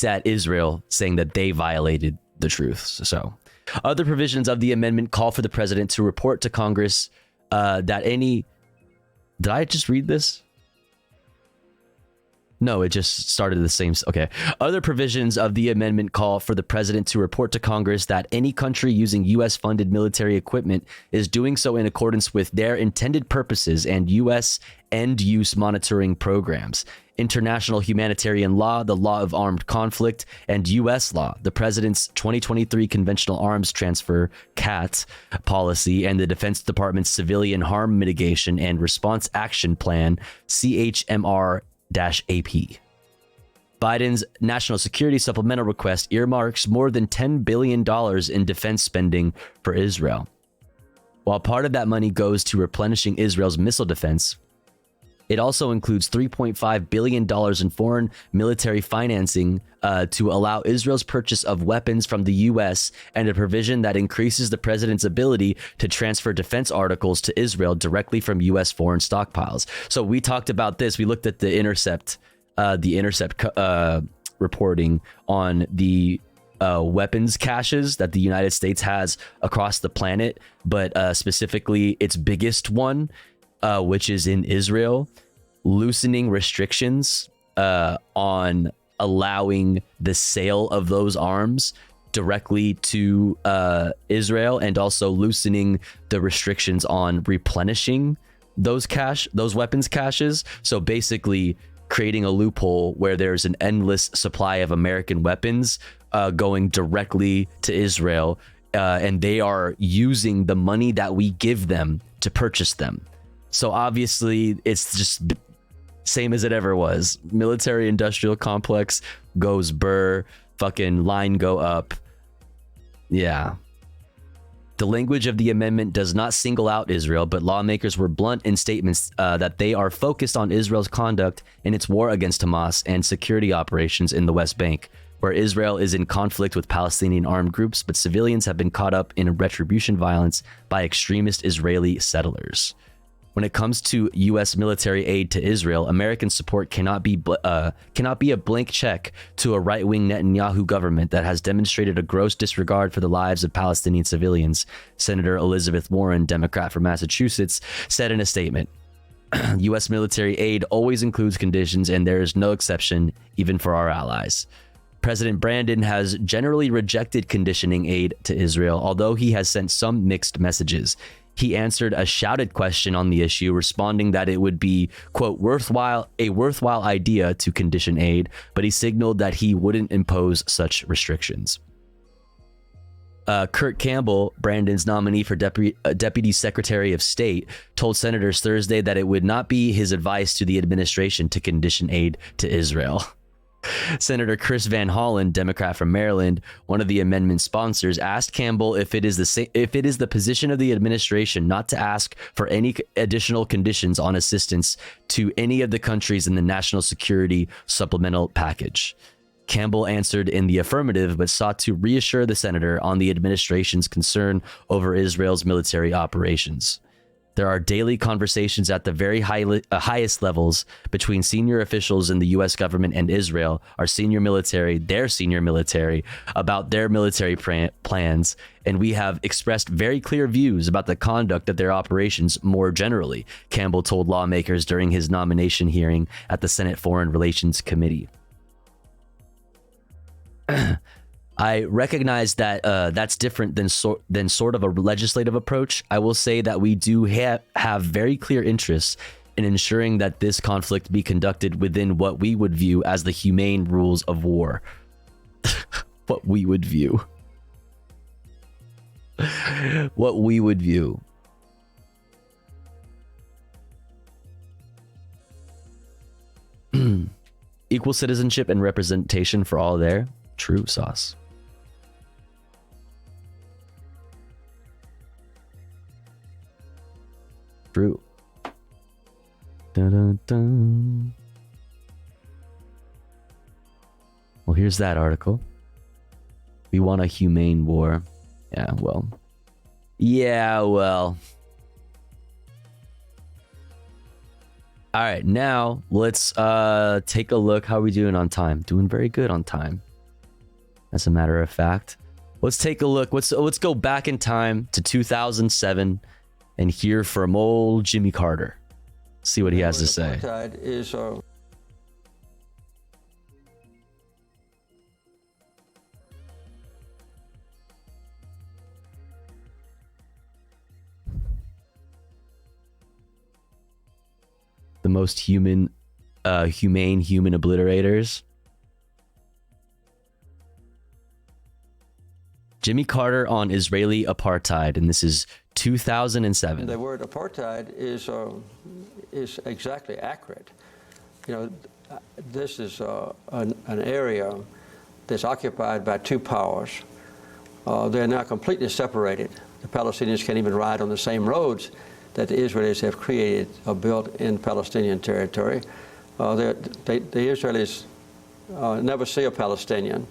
at Israel, saying that they violated the truths. So, other provisions of the amendment call for the president to report to Congress that any. Did I just read this? No, it just started the same. Okay. Other provisions of the amendment call for the president to report to Congress that any country using U.S. funded military equipment is doing so in accordance with their intended purposes and U.S. end use monitoring programs, international humanitarian law, the law of armed conflict, and U.S. law, the president's 2023 conventional arms transfer CAT policy, and the Defense Department's civilian harm mitigation and response action plan CHMR-AP. Biden's national security supplemental request earmarks more than $10 billion in defense spending for Israel. While part of that money goes to replenishing Israel's missile defense, it also includes $3.5 billion in foreign military financing to allow Israel's purchase of weapons from the U.S. and a provision that increases the president's ability to transfer defense articles to Israel directly from U.S. foreign stockpiles. So we talked about this. We looked at the Intercept reporting on the weapons caches that the United States has across the planet, but specifically its biggest one, which is in Israel, loosening restrictions on allowing the sale of those arms directly to Israel, and also loosening the restrictions on replenishing those weapons caches. So basically creating a loophole where there's an endless supply of American weapons going directly to Israel, and they are using the money that we give them to purchase them. So obviously, it's just same as it ever was. Military industrial complex goes burr, fucking line go up. Yeah. The language of the amendment does not single out Israel, but lawmakers were blunt in statements that they are focused on Israel's conduct in its war against Hamas and security operations in the West Bank, where Israel is in conflict with Palestinian armed groups, but civilians have been caught up in retribution violence by extremist Israeli settlers. When it comes to U.S. military aid to Israel, American support cannot be a blank check to a right-wing Netanyahu government that has demonstrated a gross disregard for the lives of Palestinian civilians, Senator Elizabeth Warren, Democrat from Massachusetts, said in a statement. U.S. military aid always includes conditions, and there is no exception, even for our allies. President Brandon has generally rejected conditioning aid to Israel, although he has sent some mixed messages. He answered a shouted question on the issue, responding that it would be, quote, a worthwhile idea to condition aid, but he signaled that he wouldn't impose such restrictions. Kurt Campbell, Brandon's nominee for Deputy Secretary of State, told senators Thursday that it would not be his advice to the administration to condition aid to Israel. Senator Chris Van Hollen, Democrat from Maryland, one of the amendment sponsors, asked Campbell if it is the position of the administration not to ask for any additional conditions on assistance to any of the countries in the national security supplemental package. Campbell answered in the affirmative, but sought to reassure the senator on the administration's concern over Israel's military operations. There are daily conversations at the very highest levels between senior officials in the U.S. government and Israel, our senior military, their senior military, about their military plans, and we have expressed very clear views about the conduct of their operations more generally, Campbell told lawmakers during his nomination hearing at the Senate Foreign Relations Committee. I recognize that that's different than sort of a legislative approach. I will say that we do have very clear interests in ensuring that this conflict be conducted within what we would view as the humane rules of war. What we would view. What we would view. Equal citizenship and representation for all there. True sauce. True. Dun, dun, dun. Well, here's that article. We want a humane war. Yeah, well. Yeah, well. All right, now let's take a look. How are we doing on time? Doing very good on time. As a matter of fact. Let's take a look. Let's go back in time to 2007 and hear from old Jimmy Carter. See what he has to say. Is the most humane human obliterators. Jimmy Carter on Israeli apartheid, and this is 2007. The word apartheid is exactly accurate. You know, this is an area that's occupied by two powers. They're now completely separated. The Palestinians can't even ride on the same roads that the Israelis have created or built in Palestinian territory. The Israelis never see a Palestinian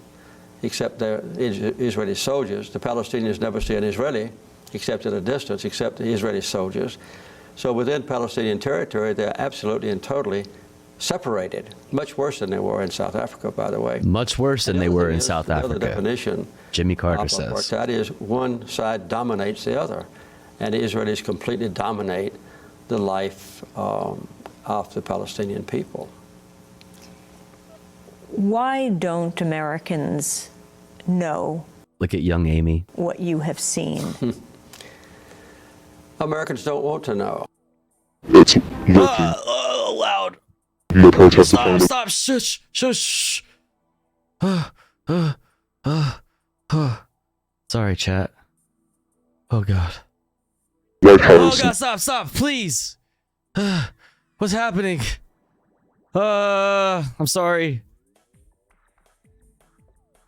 except the Israeli soldiers. The Palestinians never see an Israeli except at a distance, except the Israeli soldiers. So within Palestinian territory, they're absolutely and totally separated. Much worse than they were in South Africa, by the way. Much worse than they were in South Africa. The definition Jimmy Carter says. Apartheid is one side dominates the other. And the Israelis completely dominate the life of the Palestinian people. Why don't Americans know? Look at young Amy. What you have seen. Americans don't want to know. It's loud. No protest. Stop. Shush. Sorry, chat. Oh, God. White House. Oh, God, stop, please. What's happening? I'm sorry.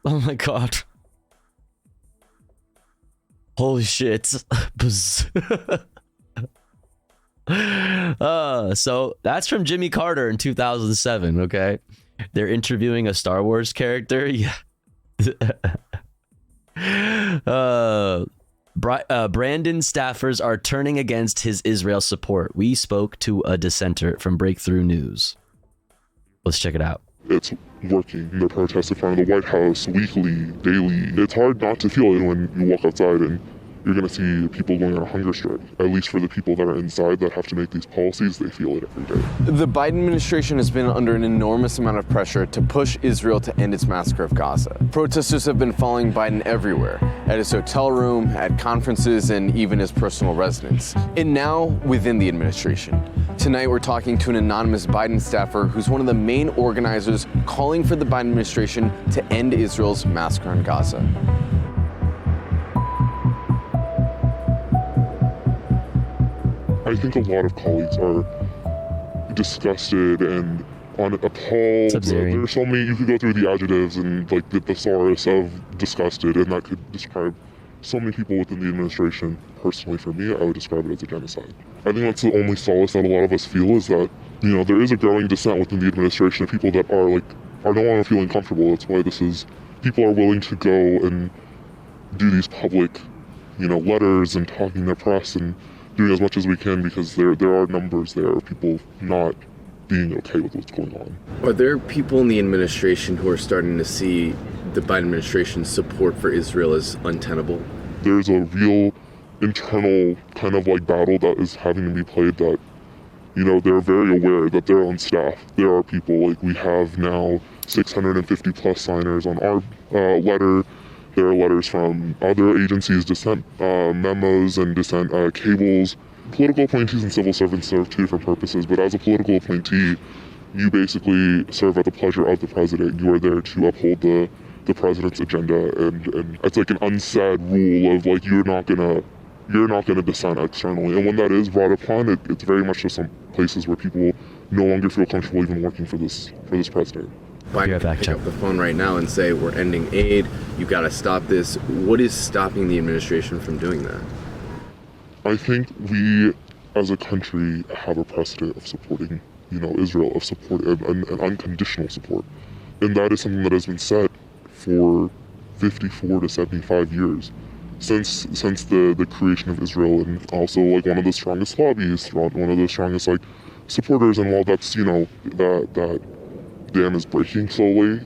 Oh, my God. Holy shit. So that's from Jimmy Carter in 2007, okay? They're interviewing a Star Wars character. Yeah. Brandon staffers are turning against his Israel support. We spoke to a dissenter from Breakthrough News. Let's check it out. It's working. They're protesting in front of the White House weekly, daily. It's hard not to feel it when you walk outside and you're going to see people going on a hunger strike. At least for the people that are inside that have to make these policies, they feel it every day. The Biden administration has been under an enormous amount of pressure to push Israel to end its massacre of Gaza. Protesters have been following Biden everywhere, at his hotel room, at conferences, and even his personal residence. And now, within the administration. Tonight, we're talking to an anonymous Biden staffer who's one of the main organizers calling for the Biden administration to end Israel's massacre in Gaza. I think a lot of colleagues are disgusted and appalled. There's so many, you could go through the adjectives and like the thesaurus of disgusted, and that could describe so many people within the administration. Personally, for me, I would describe it as a genocide. I think that's the only solace that a lot of us feel, is that, you know, there is a growing dissent within the administration of people that are no longer feeling comfortable. That's why people are willing to go and do these public, you know, letters and talking to the press and doing as much as we can, because there are numbers there of people not being okay with what's going on. Are there people in the administration who are starting to see the Biden administration's support for Israel as untenable? There's a real internal kind of like battle that is having to be played, that, you know, they're very aware that their own staff, there are people, like we have now 650 plus signers on our letter. There are letters from other agencies, dissent memos and dissent cables. Political appointees and civil servants serve two different purposes, but as a political appointee, you basically serve at the pleasure of the president. You are there to uphold the president's agenda, and it's like an unsaid rule of like you're not gonna dissent externally. And when that is brought upon, it's very much just some places where people no longer feel comfortable even working for this president. Biden can pick up the phone right now and say, we're ending aid, you gotta stop this. What is stopping the administration from doing that? I think we, as a country, have a precedent of supporting, you know, Israel, of support and unconditional support. And that is something that has been said for 54 to 75 years. Since the creation of Israel, and also like one of the strongest lobbyists, one of the strongest like supporters, and while that's, you know, that dam is breaking slowly,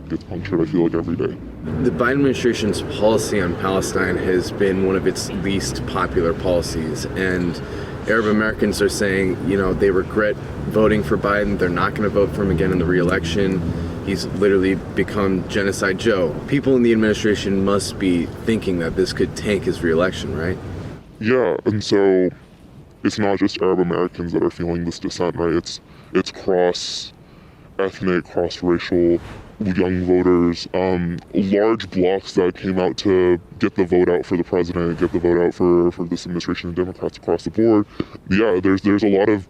gets punctured, I feel like, every day. The Biden administration's policy on Palestine has been one of its least popular policies, and Arab Americans are saying, you know, they regret voting for Biden, they're not going to vote for him again in the re-election. He's literally become Genocide Joe. People in the administration must be thinking that this could tank his re-election, right? Yeah, and so it's not just Arab Americans that are feeling this dissent, right? It's cross-ethnic, cross-racial, young voters, large blocks that came out to get the vote out for the president, get the vote out for this administration and Democrats across the board. Yeah, there's a lot of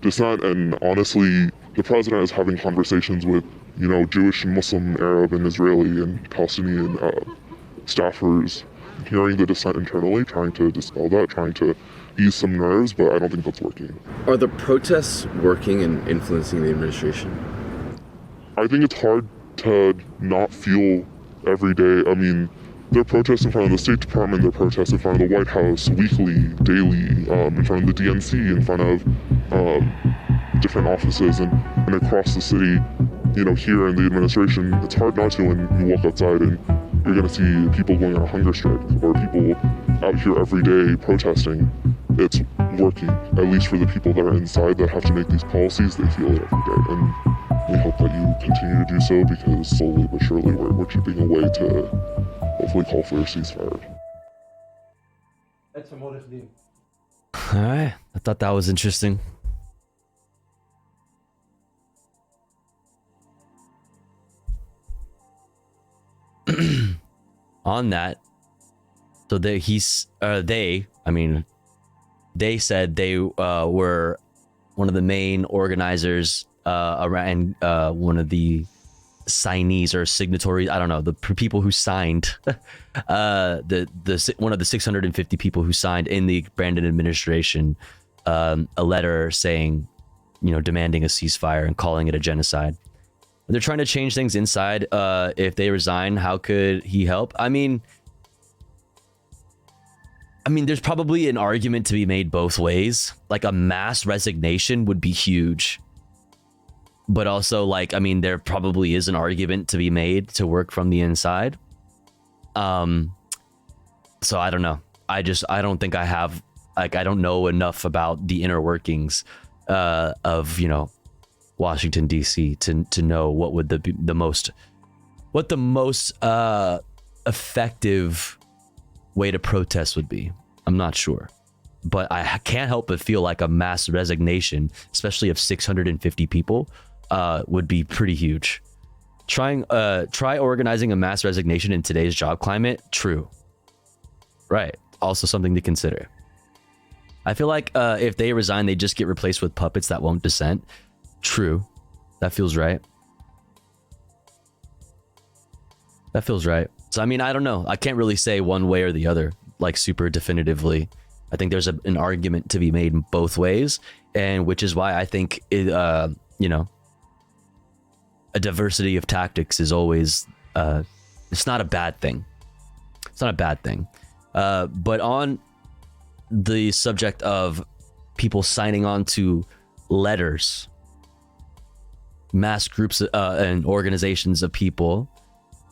dissent, and honestly, the president is having conversations with, you know, Jewish and Muslim, Arab and Israeli and Palestinian staffers, hearing the dissent internally, trying to dispel that, trying to ease some nerves, but I don't think that's working. Are the protests working and influencing the administration? I think it's hard to not feel every day. I mean, there are protests in front of the State Department, there are protests in front of the White House, weekly, daily, in front of the DNC, in front of different offices and across the city. You know, here in the administration, it's hard not to when you walk outside and you're going to see people going on a hunger strike or people out here every day protesting. It's working, at least for the people that are inside that have to make these policies. They feel it every day, and we hope that you continue to do so, because slowly but surely we're chipping away to hopefully call for a ceasefire. All right, I thought that was interesting. On that, so they said they were one of the main organizers around, one of the signees or signatories, I don't know, the people who signed one of the 650 people who signed in the Brandon administration a letter saying, you know, demanding a ceasefire and calling it a genocide. They're trying to change things inside. If they resign, how could he help? I mean, there's probably an argument to be made both ways. Like, a mass resignation would be huge. But also, like, I mean, there probably is an argument to be made to work from the inside. So I don't know. I don't think I have, like, I don't know enough about the inner workings of, you know, Washington, D.C. to know what would the most effective way to protest would be. I'm not sure, but I can't help but feel like a mass resignation, especially of 650 people, would be pretty huge. Try organizing a mass resignation in today's job climate. True, right? Also something to consider. I feel like if they resign, they just get replaced with puppets that won't dissent. True, that feels right. That feels right. So I mean, I don't know. I can't really say one way or the other, like, super definitively. I think there's an argument to be made in both ways, and which is why I think it, you know, a diversity of tactics is always it's not a bad thing. It's not a bad thing. But on the subject of people signing on to letters, mass groups and organizations of people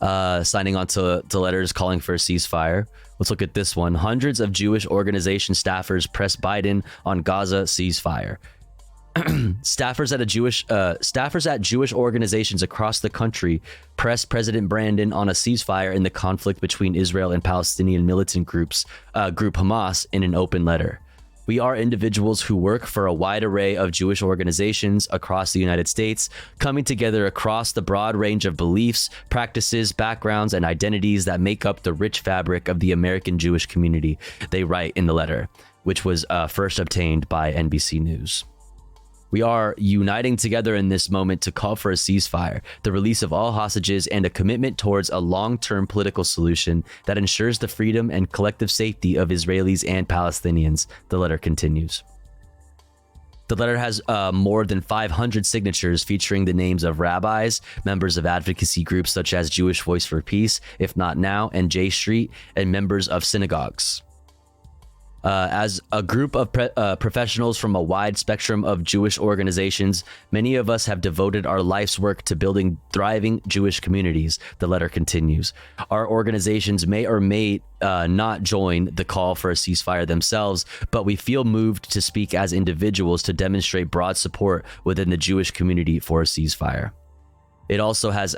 signing on to letters calling for a ceasefire. Let's look at this one. Hundreds of Jewish organization staffers press Biden on Gaza ceasefire. Staffers at Jewish organizations across the country pressed President Brandon on a ceasefire in the conflict between Israel and Palestinian militant group Hamas in an open letter. We are individuals who work for a wide array of Jewish organizations across the United States, coming together across the broad range of beliefs, practices, backgrounds, and identities that make up the rich fabric of the American Jewish community, they write in the letter, which was first obtained by NBC News. We are uniting together in this moment to call for a ceasefire, the release of all hostages, and a commitment towards a long-term political solution that ensures the freedom and collective safety of Israelis and Palestinians, the letter continues. The letter has more than 500 signatures featuring the names of rabbis, members of advocacy groups such as Jewish Voice for Peace, If Not Now, and J Street, and members of synagogues. As a group of professionals from a wide spectrum of Jewish organizations, many of us have devoted our life's work to building thriving Jewish communities, the letter continues. Our organizations may or may not join the call for a ceasefire themselves, but we feel moved to speak as individuals to demonstrate broad support within the Jewish community for a ceasefire. It also has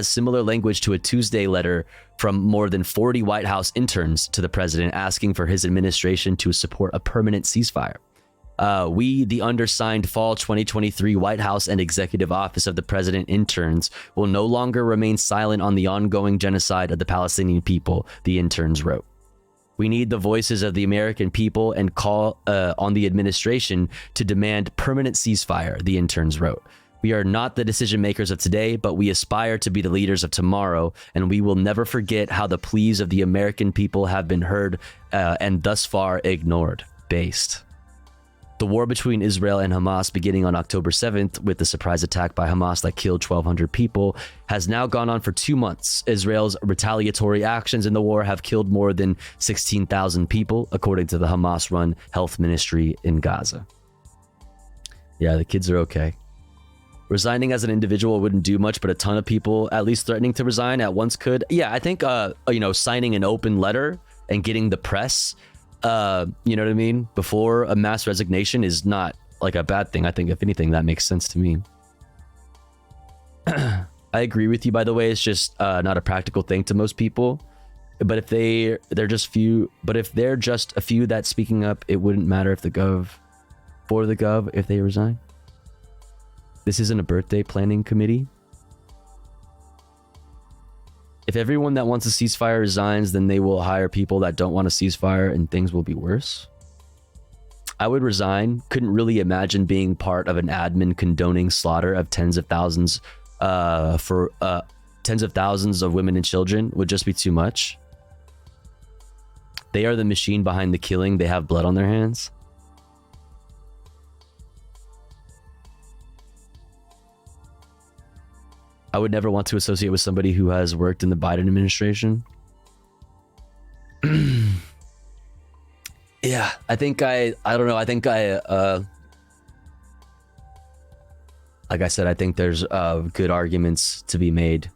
similar language to a Tuesday letter from more than 40 White House interns to the president asking for his administration to support a permanent ceasefire. We, the undersigned fall 2023 White House and Executive Office of the President interns, will no longer remain silent on the ongoing genocide of the Palestinian people, the interns wrote. We need the voices of the American people and call on the administration to demand permanent ceasefire, the interns wrote. We are not the decision makers of today, but we aspire to be the leaders of tomorrow, and we will never forget how the pleas of the American people have been heard and thus far ignored. Based. The war between Israel and Hamas, beginning on October 7th with the surprise attack by Hamas that killed 1,200 people, has now gone on for 2 months. Israel's retaliatory actions in the war have killed more than 16,000 people, according to the Hamas-run health ministry in Gaza. Yeah, the kids are okay. Resigning as an individual wouldn't do much, but a ton of people at least threatening to resign at once could. Yeah, I think, signing an open letter and getting the press, you know what I mean, before a mass resignation is not like a bad thing. I think, if anything, that makes sense to me. I agree with you, by the way. It's just not a practical thing to most people. But if they're just a few that's speaking up, it wouldn't matter if if they resign. This isn't a birthday planning committee. If everyone that wants a ceasefire resigns, then they will hire people that don't want a ceasefire and things will be worse. I would resign. Couldn't really imagine being part of an admin condoning slaughter of tens of thousands of women and children. Would just be too much. They are the machine behind the killing. They have blood on their hands. I would never want to associate with somebody who has worked in the Biden administration. Yeah, I don't know. Like I said, I think there's good arguments to be made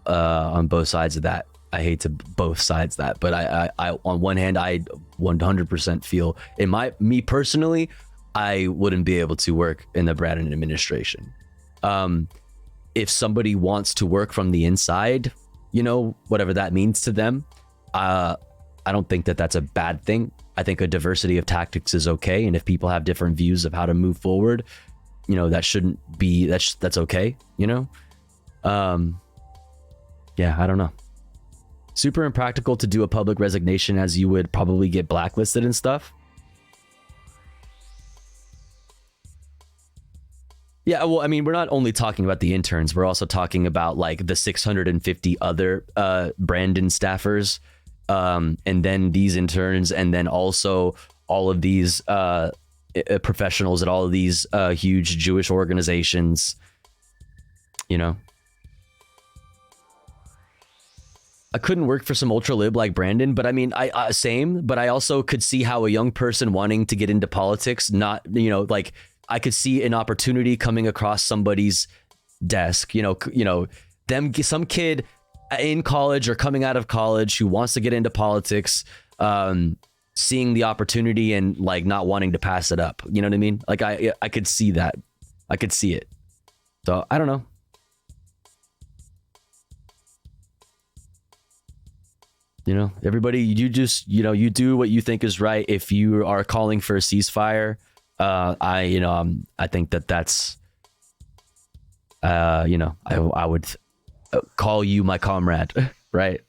on both sides of that. I hate to both sides that, but I on one hand, I 100% feel me personally, I wouldn't be able to work in the Biden administration. If somebody wants to work from the inside, whatever that means to them, I don't think that that's a bad thing. I think a diversity of tactics is okay. And if people have different views of how to move forward, that shouldn't be, that's okay, Yeah, I don't know. Super impractical to do a public resignation, as you would probably get blacklisted and stuff. Yeah, well, I mean, we're not only talking about the interns, we're also talking about like the 650 other Brandon staffers, and then these interns, and then also all of these professionals at all of these huge Jewish organizations, I couldn't work for some ultra lib like Brandon, but I mean, same. But I also could see how a young person wanting to get into politics, not, you know, like I could see an opportunity coming across somebody's desk, some kid in college or coming out of college who wants to get into politics, seeing the opportunity and like not wanting to pass it up. You know what I mean? Like I could see that. I could see it. So I don't know. You know, everybody, you just, you do what you think is right. If you are calling for a ceasefire, I think that's, I would call you my comrade, right?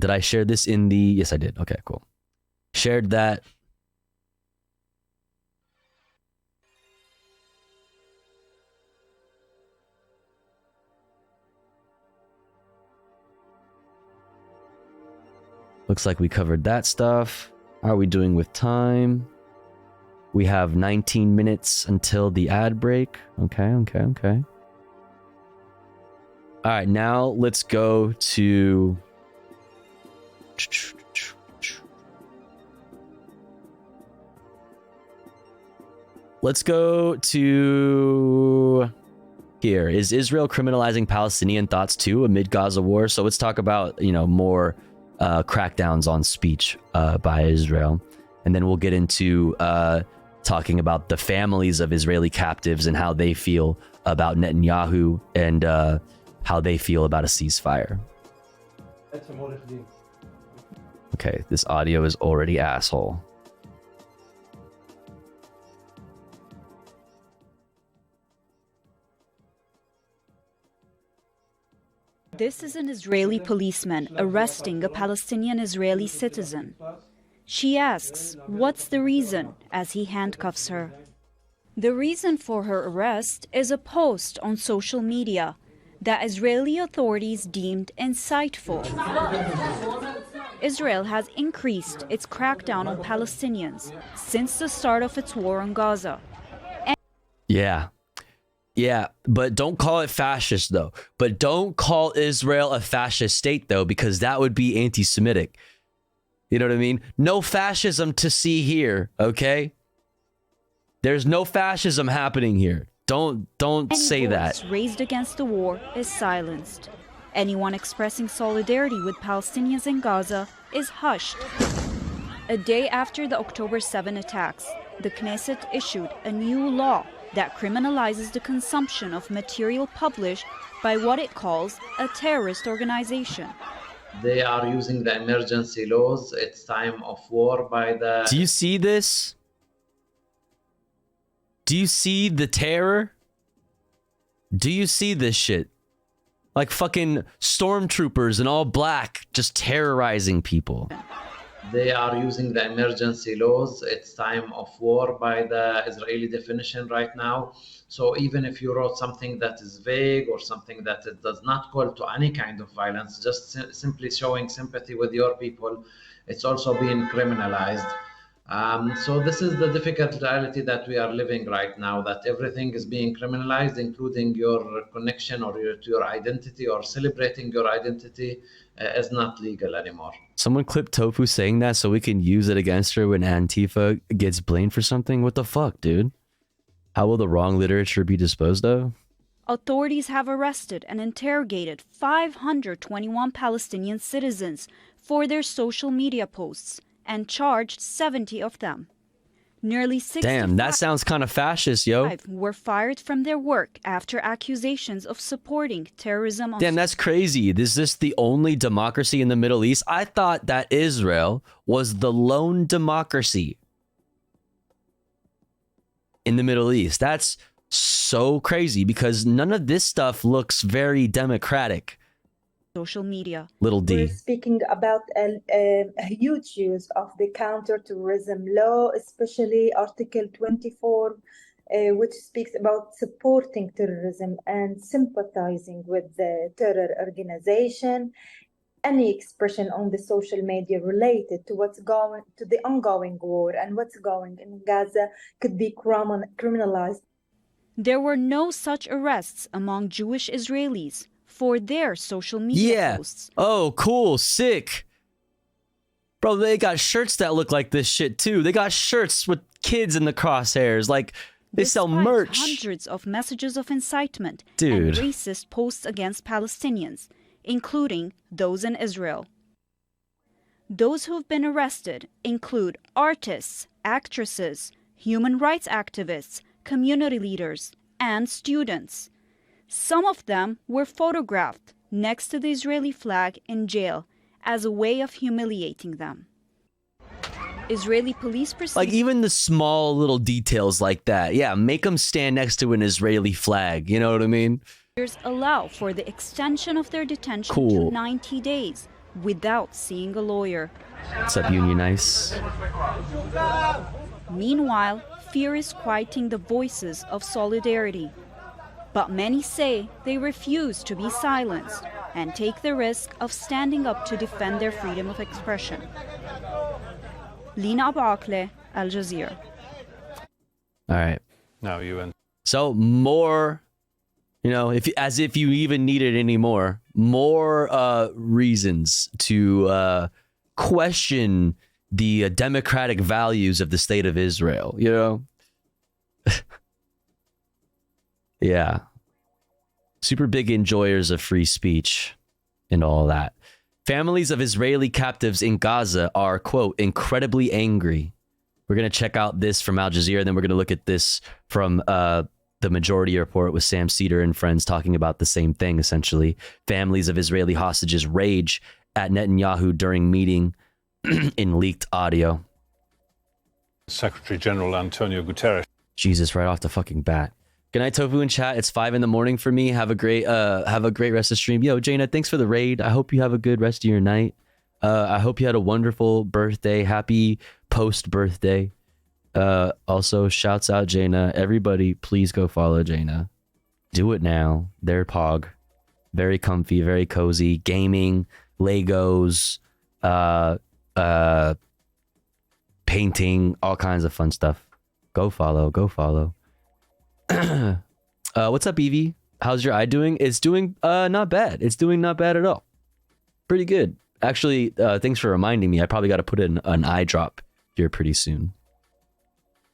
Did I share this in the, yes, I did. Okay, cool. Shared that. Looks like we covered that stuff. How are we doing with time? We have 19 minutes until the ad break. Okay. All right, now let's go to... Let's go to... Here. Is Israel criminalizing Palestinian thoughts too amid Gaza war? So let's talk about, more crackdowns on speech by Israel. And then we'll get into talking about the families of Israeli captives and how they feel about Netanyahu and how they feel about a ceasefire. Okay, this audio is already asshole. This is an Israeli policeman arresting a Palestinian Israeli citizen. She asks, what's the reason, as he handcuffs her. The reason for her arrest is a post on social media that Israeli authorities deemed insightful. Israel has increased its crackdown on Palestinians since the start of its war on Gaza. Yeah, but don't call it fascist, though. But don't call Israel a fascist state, though, because that would be anti-Semitic. You know what I mean? No fascism to see here, okay? There's no fascism happening here. Don't say that. Any voice raised against the war is silenced. Anyone expressing solidarity with Palestinians in Gaza is hushed. A day after the October 7 attacks, the Knesset issued a new law that criminalizes the consumption of material published by what it calls a terrorist organization. They are using the emergency laws. It's time of war by the... Do you see this? Do you see the terror? Do you see this shit? Like fucking stormtroopers in all black just terrorizing people. They are using the emergency laws. It's time of war by the Israeli definition right now. So even if you wrote something that is vague or something that it does not call to any kind of violence, just simply showing sympathy with your people, it's also being criminalized. So this is the difficult reality that we are living right now, that everything is being criminalized, including your connection or to your identity, or celebrating your identity is not legal anymore. Someone clipped Tofu saying that so we can use it against her when Antifa gets blamed for something? What the fuck, dude? How will the wrong literature be disposed of? Authorities have arrested and interrogated 521 Palestinian citizens for their social media posts and charged 70 of them. Nearly 65 Damn, that sounds kind of fascist, yo. Were fired from their work after accusations of supporting terrorism. Damn, that's crazy. Is this the only democracy in the Middle East? I thought that Israel was the lone democracy in the Middle East. That's so crazy because none of this stuff looks very democratic. Social media. Little D. We're speaking about a huge use of the counterterrorism law, especially Article 24, which speaks about supporting terrorism and sympathizing with the terror organization. Any expression on the social media related to the ongoing war and what's going in Gaza could be criminalized. There were no such arrests among Jewish Israelis. for their social media posts. Oh, cool. Sick. Bro, they got shirts that look like this shit too. They got shirts with kids in the crosshairs. Like, they sell merch. Hundreds of messages of incitement Dude. and racist posts against Palestinians, including those in Israel. Those who've been arrested include artists, actresses, human rights activists, community leaders, and students. Some of them were photographed next to the Israeli flag in jail as a way of humiliating them. Israeli police proceeded. Like, even the small little details like that. Yeah, make them stand next to an Israeli flag. You know what I mean? Allow for the extension of their detention Cool. to 90 days without seeing a lawyer. What's up, Union Ice? Meanwhile, fear is quieting the voices of solidarity. But many say they refuse to be silenced and take the risk of standing up to defend their freedom of expression. Lina Abakle, Al Jazeera. All right. Now, UN. So more, you know, as if you even needed any more reasons to question the democratic values of the state of Israel, you know? Yeah. Super big enjoyers of free speech and all that. Families of Israeli captives in Gaza are, quote, incredibly angry. We're going to check out this from Al Jazeera, then we're going to look at this from the Majority Report with Sam Cedar and friends talking about the same thing, essentially. Families of Israeli hostages rage at Netanyahu during meeting in leaked audio. Secretary General Antonio Guterres. Jesus, right off the fucking bat. Good night, Tofu in chat. It's 5 a.m. for me. Have a great rest of the stream. Yo, Jaina, thanks for the raid. I hope you have a good rest of your night. I hope you had a wonderful birthday. Happy post-birthday. Also, shouts out Jaina. Everybody, please go follow Jaina. Do it now. They're Pog. Very comfy, very cozy. Gaming, Legos, painting, all kinds of fun stuff. Go follow. Go follow. What's up, Evie? How's your eye doing? It's doing not bad. It's doing not bad at all. Pretty good. Actually, thanks for reminding me. I probably got to put in an eye drop here pretty soon.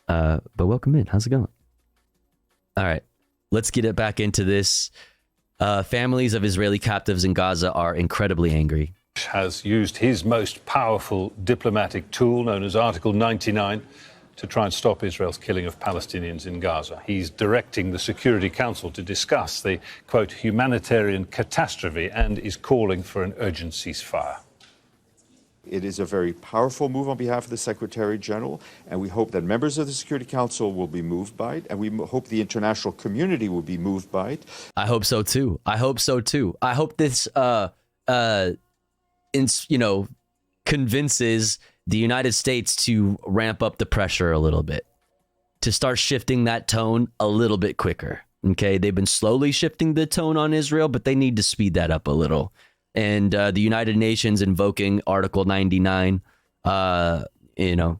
But welcome in. How's it going? All right. Let's get it back into this. Families of Israeli captives in Gaza are incredibly angry. Has used his most powerful diplomatic tool, known as Article 99, to try and stop Israel's killing of Palestinians in Gaza. He's directing the Security Council to discuss the, quote, humanitarian catastrophe and is calling for an urgent ceasefire. It is a very powerful move on behalf of the Secretary General, and we hope that members of the Security Council will be moved by it, and we hope the international community will be moved by it. I hope so too. I hope so too. I hope this, convinces the United States to ramp up the pressure a little bit, to start shifting that tone a little bit quicker. Okay, they've been slowly shifting the tone on Israel, but they need to speed that up a little. And the United Nations invoking Article 99,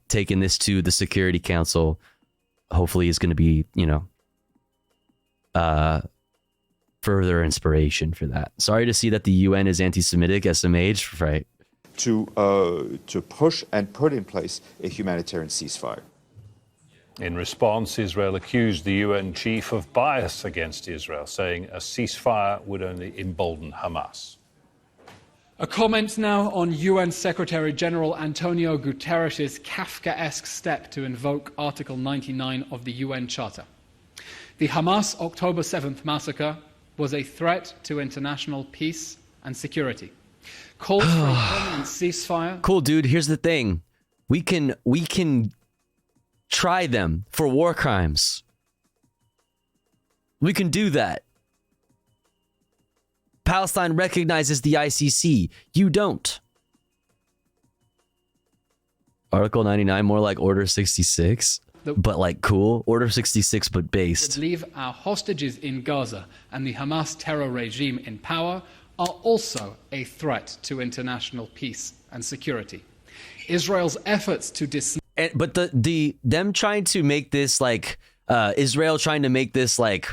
taking this to the Security Council, hopefully is going to be, further inspiration for that. Sorry to see that the UN is anti-Semitic, SMH, right? To push and put in place a humanitarian ceasefire. In response, Israel accused the UN chief of bias against Israel, saying a ceasefire would only embolden Hamas. A comment now on UN Secretary General Antonio Guterres' Kafkaesque step to invoke Article 99 of the UN Charter. The Hamas October 7th massacre was a threat to international peace and security. Calls for a permanent ceasefire. Cool, dude. Here's the thing. We can try them for war crimes. We can do that. Palestine recognizes the ICC. You don't. Article 99, more like Order 66. But like cool. Order 66, but based. Leave our hostages in Gaza and the Hamas terror regime in power are also a threat to international peace and security. Israel's efforts to but them trying to make this like Israel trying to make this like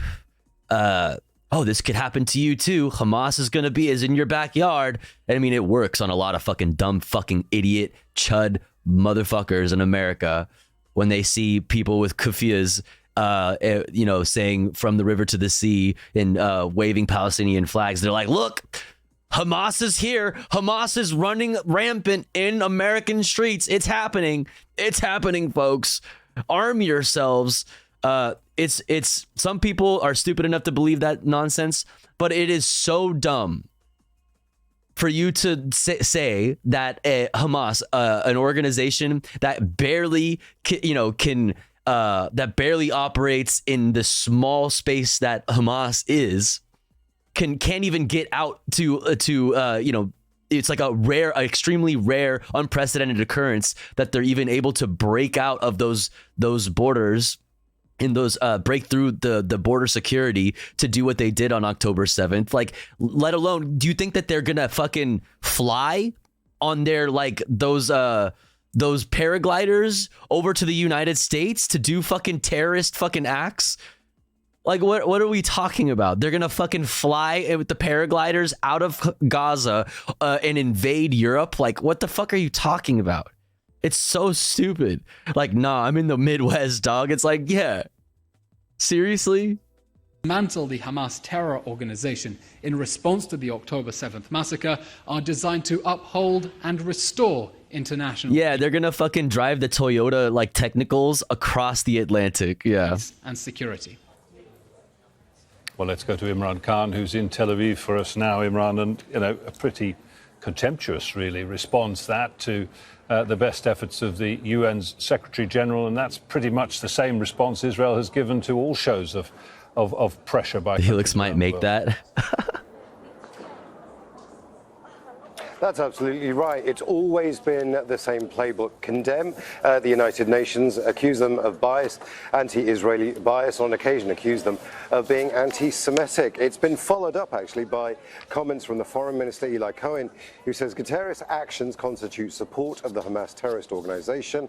oh, this could happen to you too. Hamas is in your backyard. And I mean, it works on a lot of fucking dumb fucking idiot chud motherfuckers in America when they see people with kufiyas, saying from the river to the sea and waving Palestinian flags. They're like, look, Hamas is here. Hamas is running rampant in American streets. It's happening. It's happening, folks. Arm yourselves. It's some people are stupid enough to believe that nonsense, but it is so dumb for you to say that Hamas, an organization that barely that barely operates in the small space that Hamas is, can't even get out to it's like a extremely rare, unprecedented occurrence that they're even able to break out of those borders and those break through the border security to do what they did on October 7th. Like, let alone, do you think that they're gonna fucking fly on their those paragliders over to the United States to do fucking terrorist fucking acts? Like, what are we talking about? They're gonna fucking fly with the paragliders out of Gaza and invade Europe? Like, what the fuck are you talking about? It's so stupid. Like, nah, I'm in the Midwest, dog. It's like, yeah, seriously? Dismantle the Hamas terror organization in response to the October 7th massacre are designed to uphold and restore international Yeah, they're gonna fucking drive the Toyota Technicals across the Atlantic. Yeah, peace and security. Well, let's go to Imran Khan, who's in Tel Aviv for us now, Imran, and a pretty contemptuous, really, response to the best efforts of the UN's Secretary General, and that's pretty much the same response Israel has given to all shows of pressure by. Helix might make that. That's absolutely right. It's always been the same playbook. Condemn the United Nations, accuse them of bias, anti-Israeli bias, on occasion accuse them of being anti-Semitic. It's been followed up, actually, by comments from the Foreign Minister, Eli Cohen, who says Guterres' actions constitute support of the Hamas terrorist organization.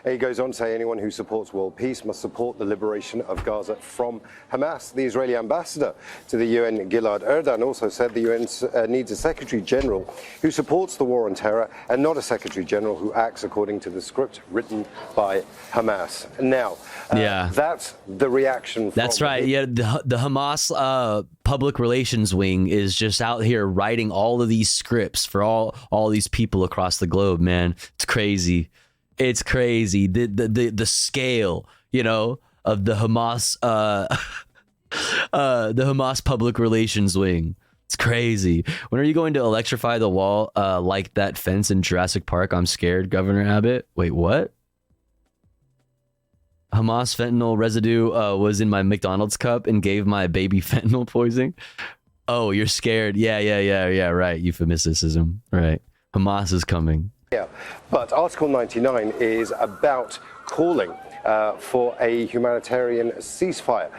He goes on to say anyone who supports world peace must support the liberation of Gaza from Hamas. The Israeli ambassador to the UN, Gilad Erdan, also said the UN needs a Secretary General who supports the war on terror and not a Secretary General who acts according to the script written by Hamas. Now, that's the reaction. That's right. Yeah, the Hamas public relations wing is just out here writing all of these scripts for all these people across the globe, man. It's crazy. It's crazy. The scale, of the Hamas the Hamas public relations wing. It's crazy. When are you going to electrify the wall like that fence in Jurassic Park? I'm scared, Governor Abbott. Wait, what? Hamas fentanyl residue was in my McDonald's cup and gave my baby fentanyl poisoning. Oh, you're scared. Yeah, right. Euphemism. Right. Hamas is coming. Yeah, but Article 99 is about calling for a humanitarian ceasefire.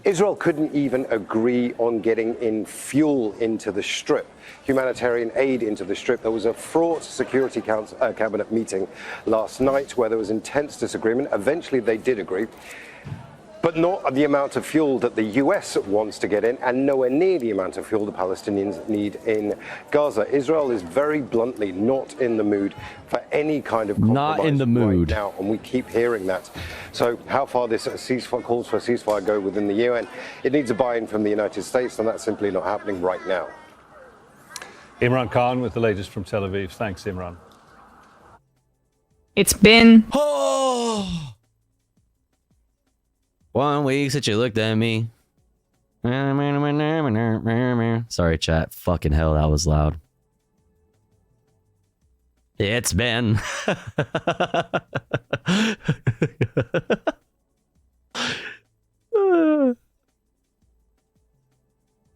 Israel couldn't even agree on getting in fuel into the Strip, humanitarian aid into the Strip. There was a fraught Security Council cabinet meeting last night where there was intense disagreement. Eventually they did agree, but not the amount of fuel that the US wants to get in, and nowhere near the amount of fuel the Palestinians need in Gaza. Israel is very bluntly not in the mood for any kind of compromise not in the mood right now, and we keep hearing that. So how far this ceasefire calls for a ceasefire go within the UN? It needs a buy-in from the United States, and that's simply not happening right now. Imran Khan with the latest from Tel Aviv. Thanks, Imran. It's been 1 week since you looked at me. Sorry, chat. Fucking hell, that was loud. It's been.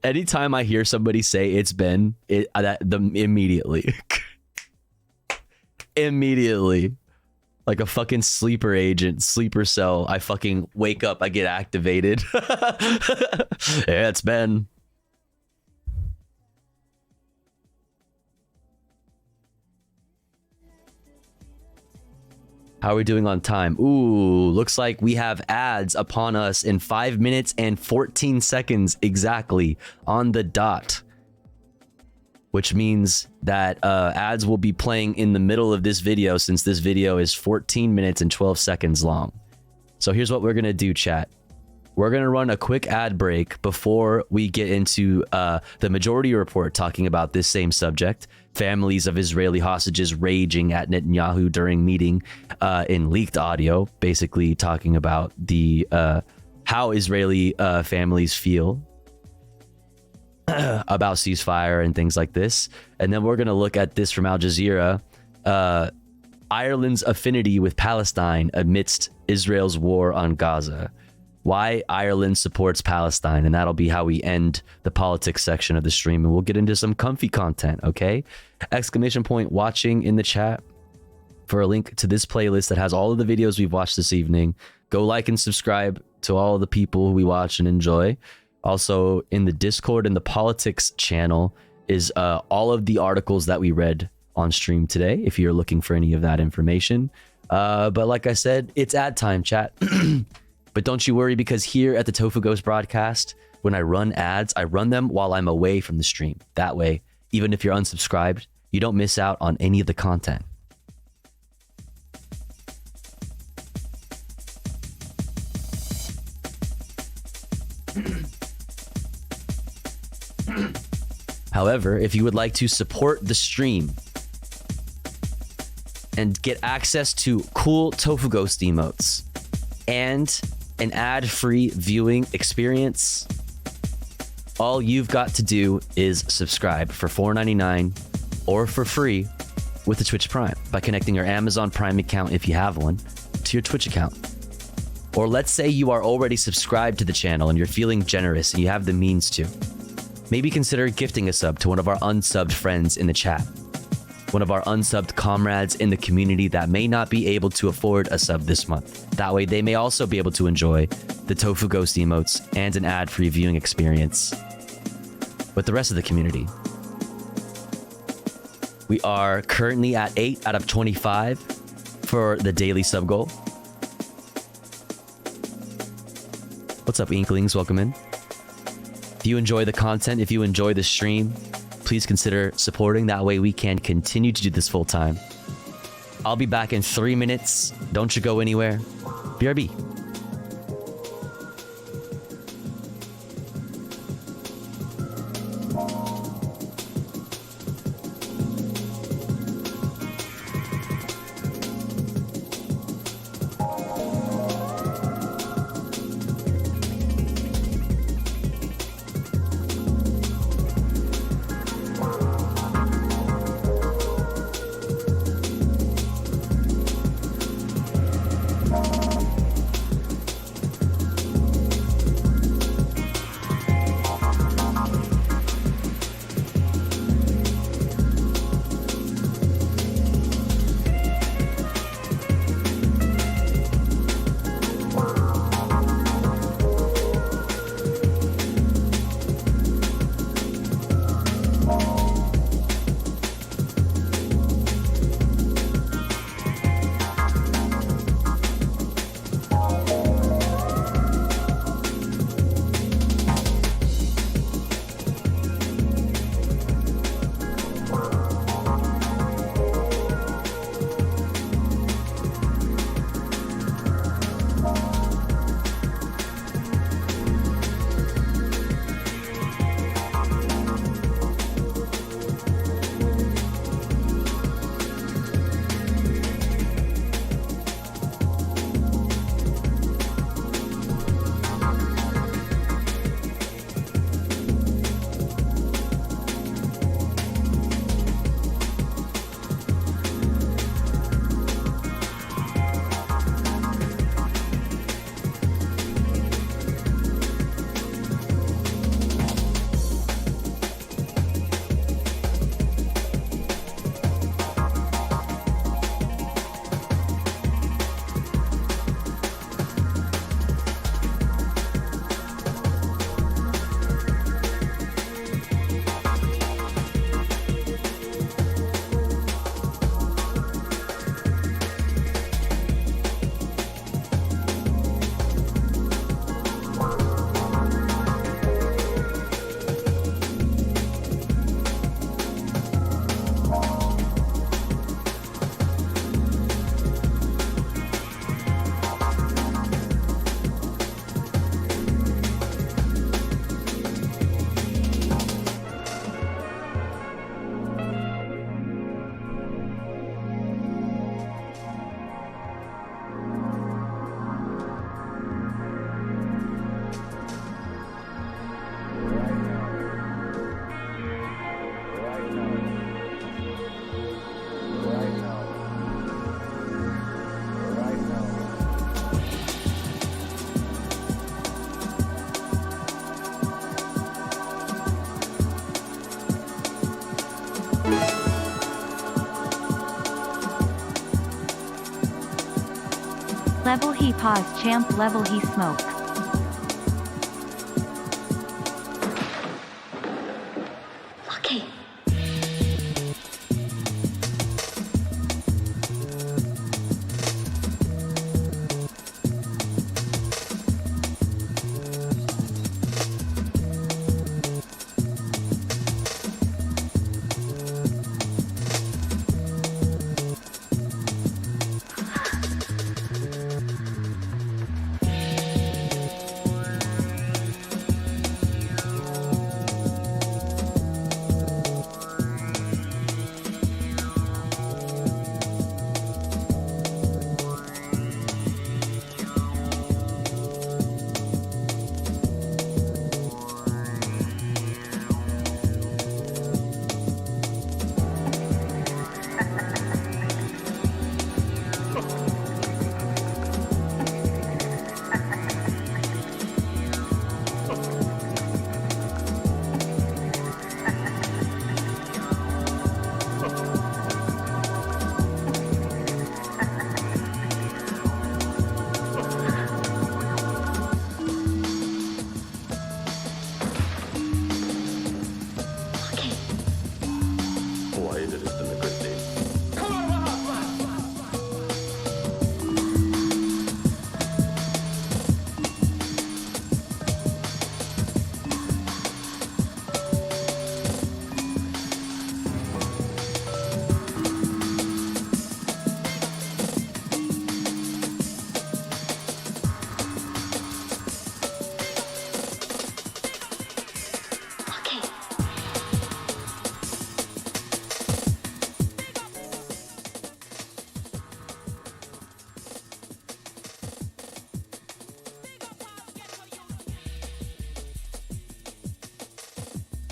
Anytime I hear somebody say it's been, immediately. Immediately. Like a fucking sleeper agent, sleeper cell. I fucking wake up, I get activated. Yeah, it's been. How are we doing on time? Ooh, looks like we have ads upon us in 5 minutes and 14 seconds exactly on the dot. Which means that ads will be playing in the middle of this video, since this video is 14 minutes and 12 seconds long. So here's what we're going to do, chat. We're going to run a quick ad break before we get into the majority report talking about this same subject. Families of Israeli hostages raging at Netanyahu during meeting in leaked audio, basically talking about the how Israeli families feel about ceasefire and things like this. And then we're going to look at this from Al Jazeera. Ireland's affinity with Palestine amidst Israel's war on Gaza. Why Ireland supports Palestine, and that'll be how we end the politics section of the stream, and we'll get into some comfy content, okay? Exclamation point watching in the chat for a link to this playlist that has all of the videos we've watched this evening. Go like and subscribe to all of the people we watch and enjoy. Also, in the Discord and the politics channel is all of the articles that we read on stream today, if you're looking for any of that information. But like I said, it's ad time, chat. But don't you worry, because here at the Tofu Ghost broadcast, when I run ads, I run them while I'm away from the stream. That way, even if you're unsubscribed, you don't miss out on any of the content. However, if you would like to support the stream and get access to cool Tofu Ghost emotes and an ad-free viewing experience, all you've got to do is subscribe for $4.99 or for free with the Twitch Prime by connecting your Amazon Prime account, if you have one, to your Twitch account. Or let's say you are already subscribed to the channel and you're feeling generous and you have the means to. Maybe consider gifting a sub to one of our unsubbed friends in the chat. One of our unsubbed comrades in the community that may not be able to afford a sub this month. That way they may also be able to enjoy the Tofu Ghost emotes and an ad-free viewing experience with the rest of the community. We are currently at 8 out of 25 for the daily sub goal. What's up, Inklings? Welcome in. If you enjoy the content, if you enjoy the stream, please consider supporting. That way we can continue to do this full time. I'll be back in 3 minutes. Don't you go anywhere. BRB. Level he pause champ level he smoke. Okay.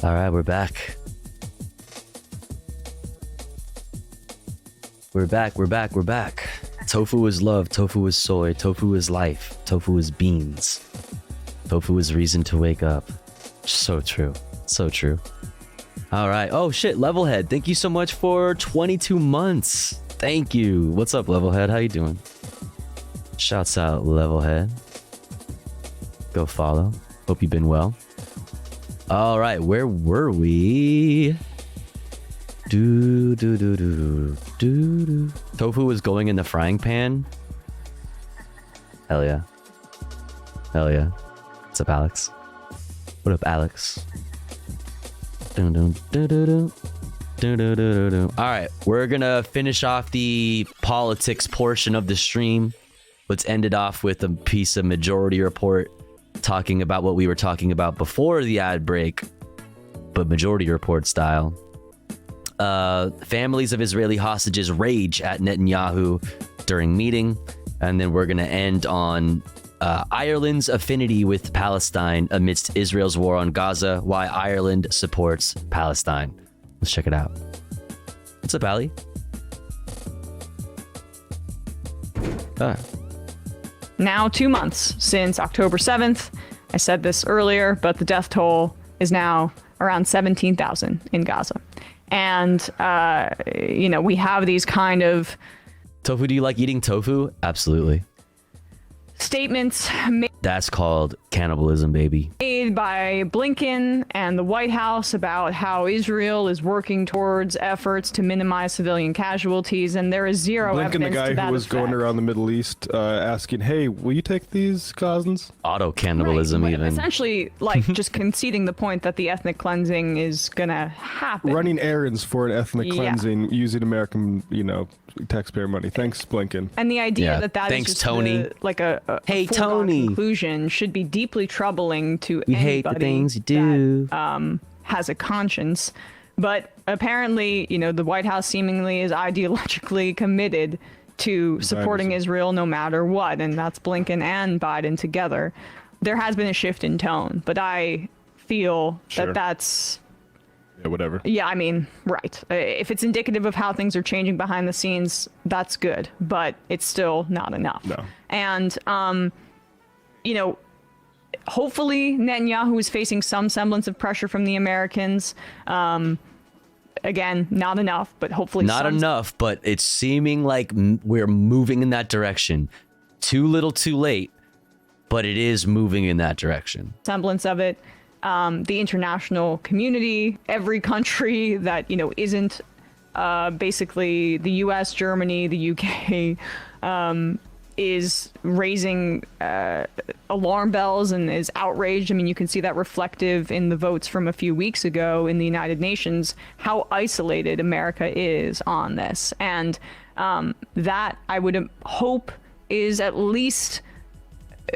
All right, we're back. We're back. Tofu is love, tofu is soy, tofu is life, tofu is beans. Tofu is reason to wake up. So true. So true. All right. Oh shit, Levelhead. Thank you so much for 22 months. Thank you. What's up, Levelhead? How you doing? Shouts out, Levelhead. Go follow. Hope you've been well. All right, where were we? Tofu is going in the frying pan. Hell yeah. Hell yeah. What's up, Alex? What up, Alex? All right, we're gonna finish off the politics portion of the stream. Let's end it off with a piece of Majority Report talking about what we were talking about before the ad break, but Majority Report style. Families of Israeli hostages rage at Netanyahu during meeting, and then we're gonna end on Ireland's affinity with Palestine amidst Israel's war on Gaza, why Ireland supports Palestine. Let's check it out. What's up, Ali? Now 2 months since October 7th. I said this earlier, but the death toll is now around 17,000 in Gaza. And, we have these kind of... Tofu, do you like eating tofu? Absolutely. Statements That's called cannibalism, baby. made by Blinken and the White House about how Israel is working towards efforts to minimize civilian casualties, and there is zero Blinken, evidence the guy to that who was going around the Middle East asking, hey, will you take these Gazans? Auto-cannibalism, Right, even. essentially, just conceding the point that the ethnic cleansing is gonna happen. Running errands for an ethnic Yeah. cleansing using American, taxpayer money. Thanks, Blinken. And the idea that is Thanks, just Tony. a Hey, foregone Tony. conclusion should be deeply troubling to We anybody hate the things you do. that has a conscience. But apparently, the White House seemingly is ideologically committed to supporting Israel no matter what, and that's Blinken and Biden together. There has been a shift in tone, but I feel Sure. that's... Yeah, whatever. Yeah, right. If it's indicative of how things are changing behind the scenes, that's good, but it's still not enough. No. And, hopefully Netanyahu is facing some semblance of pressure from the Americans. Again, not enough, but hopefully Not enough, but it's seeming like we're moving in that direction. Too little, too late, but it is moving in that direction. Semblance of it. The international community, every country that, you know, isn't basically the US, Germany, the UK, is raising alarm bells and is outraged. I mean, you can see that reflective in the votes from a few weeks ago in the United Nations, how isolated America is on this. And that, I would hope, is at least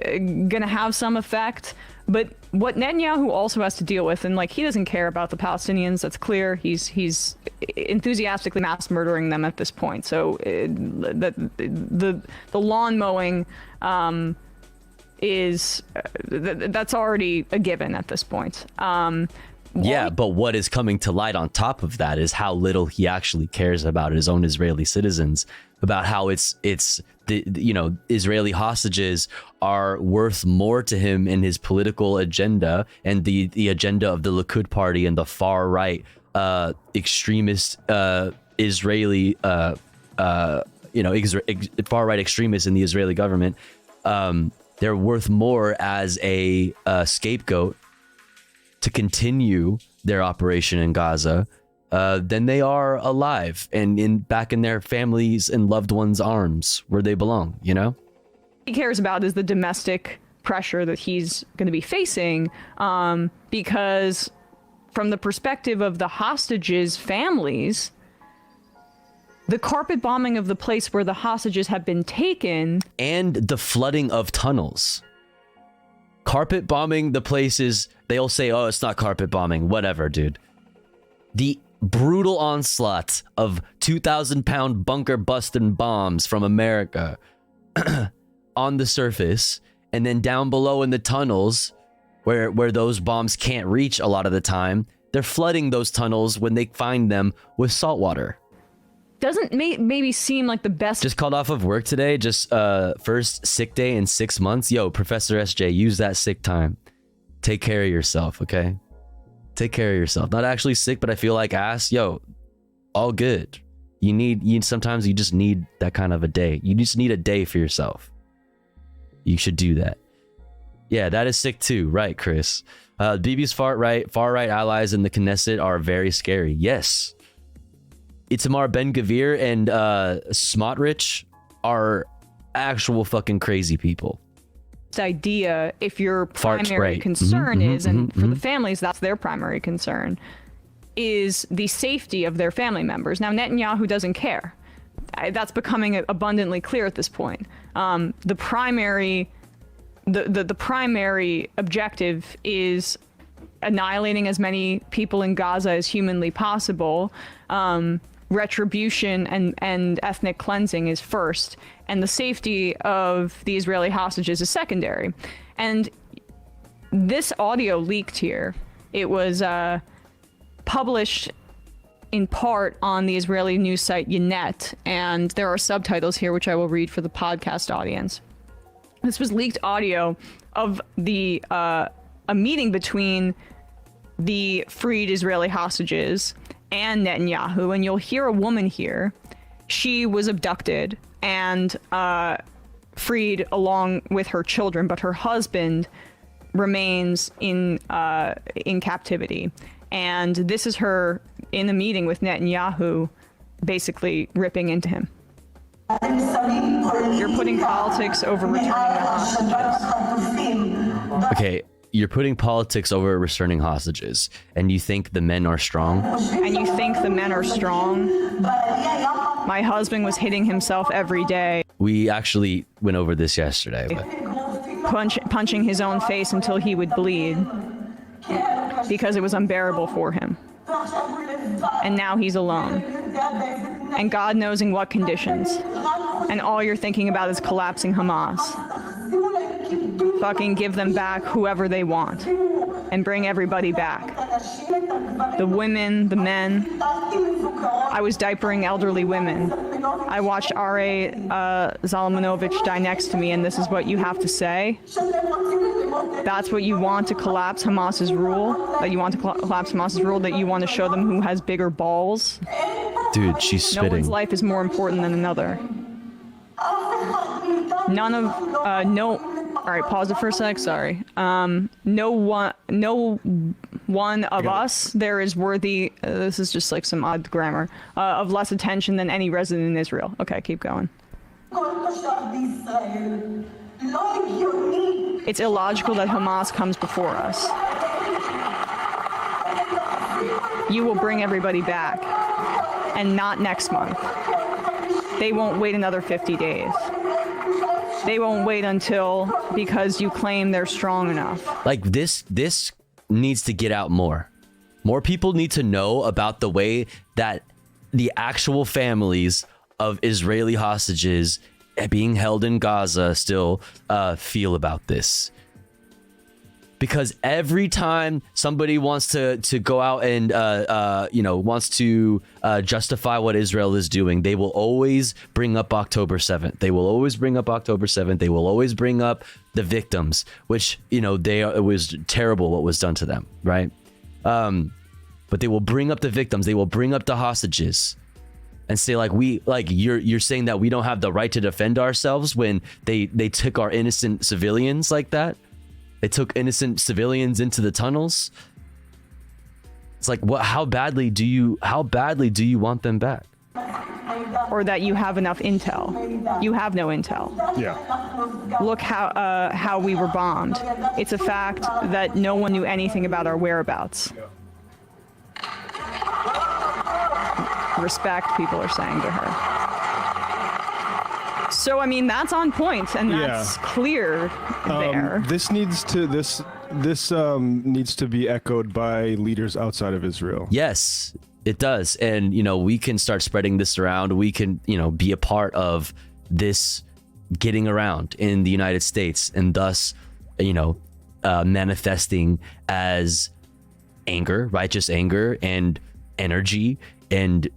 going to have some effect. But what Netanyahu also has to deal with, and like, he doesn't care about the Palestinians, that's clear. He's enthusiastically mass murdering them at this point. So the lawn mowing is that's already a given at this point. Yeah, but what is coming to light on top of that is how little he actually cares about his own Israeli citizens, about how it's the, you know, Israeli hostages are worth more to him in his political agenda and the agenda of the Likud party and the far right extremist Israeli far right extremists in the Israeli government. They're worth more as a scapegoat to continue their operation in Gaza than they are alive and back in their families and loved ones' arms where they belong, you know? He cares about is the domestic pressure that he's going to be facing, because from the perspective of the hostages' families, the carpet bombing of the place where the hostages have been taken, and the flooding of tunnels. Carpet bombing the places, they'll say, oh, it's not carpet bombing, whatever, dude. The brutal onslaught of 2,000-pound bunker busting bombs from America on the surface, and then down below in the tunnels where those bombs can't reach a lot of the time, they're flooding those tunnels when they find them with salt water. Doesn't maybe seem like the best. Just called off of work today, just first sick day in 6 months. Yo, Professor SJ, use that sick time. Take care of yourself, okay? Take care of yourself. Not actually sick, but I feel like ass. Yo, all good. Sometimes you just need that kind of a day. You just need a day for yourself. You should do that. Yeah, that is sick too. Right, Chris. Bibi's far right allies in the Knesset are very scary. Yes. Itamar Ben-Gvir and Smotrich are actual fucking crazy people. Idea, if your primary concern is, and for the families, that's their primary concern, is the safety of their family members. Now, Netanyahu doesn't care. That's becoming abundantly clear at this point. The primary objective is annihilating as many people in Gaza as humanly possible. Retribution and ethnic cleansing is first, and the safety of the Israeli hostages is secondary. And this audio leaked here. It was published in part on the Israeli news site Ynet, and there are subtitles here which I will read for the podcast audience. This was leaked audio of the a meeting between the freed Israeli hostages and Netanyahu, and you'll hear a woman here. She was abducted and freed along with her children, but her husband remains in captivity. And this is her in a meeting with Netanyahu, basically ripping into him. You're putting politics over returning the hostages. Okay, you're putting politics over returning hostages, and you think the men are strong? And you think the men are strong? My husband was hitting himself every day. We actually went over this yesterday. But... punching his own face until he would bleed, because it was unbearable for him. And now he's alone. And God knows in what conditions. And all you're thinking about is collapsing Hamas. Fucking give them back whoever they want. And bring everybody back. The women, the men. I was diapering elderly women. I watched R.A. Zalmanovich die next to me, and this is what you have to say? That's what you want to collapse Hamas's rule? That you want to collapse Hamas's rule? That you want to show them who has bigger balls? Dude, she's spitting. No one's life is more important than another. None of no. All right, pause it for a sec. Sorry. No one of us there is worthy. This is just like some odd grammar of less attention than any resident in Israel. Okay, keep going. It's illogical that Hamas comes before us. You will bring everybody back, and not next month. They won't wait another 50 days. They won't wait until because you claim they're strong enough. Like this needs to get out more. More people need to know about the way that the actual families of Israeli hostages being held in Gaza still feel about this. Because every time somebody wants to go out and wants to justify what Israel is doing, they will always bring up October 7th. They will always bring up October 7th. They will always bring up the victims, which it was terrible what was done to them, right? But they will bring up the victims. They will bring up the hostages, and say you're saying that we don't have the right to defend ourselves when they took our innocent civilians like that. They took innocent civilians into the tunnels. It's like, what? How badly do you want them back? Or that you have enough intel. You have no intel. Yeah. Look how we were bombed. It's a fact that no one knew anything about our whereabouts. Respect, people are saying to her. So I mean, that's on point, and that's clear there. This needs to be echoed by leaders outside of Israel. Yes, it does. And we can start spreading this around. We can be a part of this getting around in the United States, and thus manifesting as anger, righteous anger and energy, and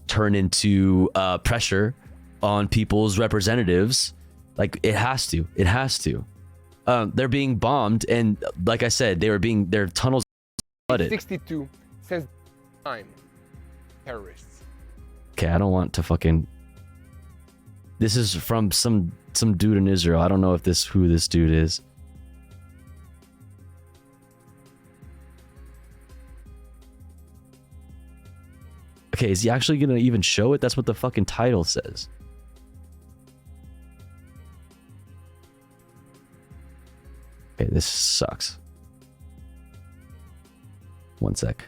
turn into pressure on people's representatives. Like it has to. They're being bombed, and like I said, their tunnels flooded. 62 since time terrorists. Okay, I don't want to fucking. This is from some dude in Israel. I don't know who this dude is. Okay, is he actually gonna even show it? That's what the fucking title says. Okay, this sucks. One sec.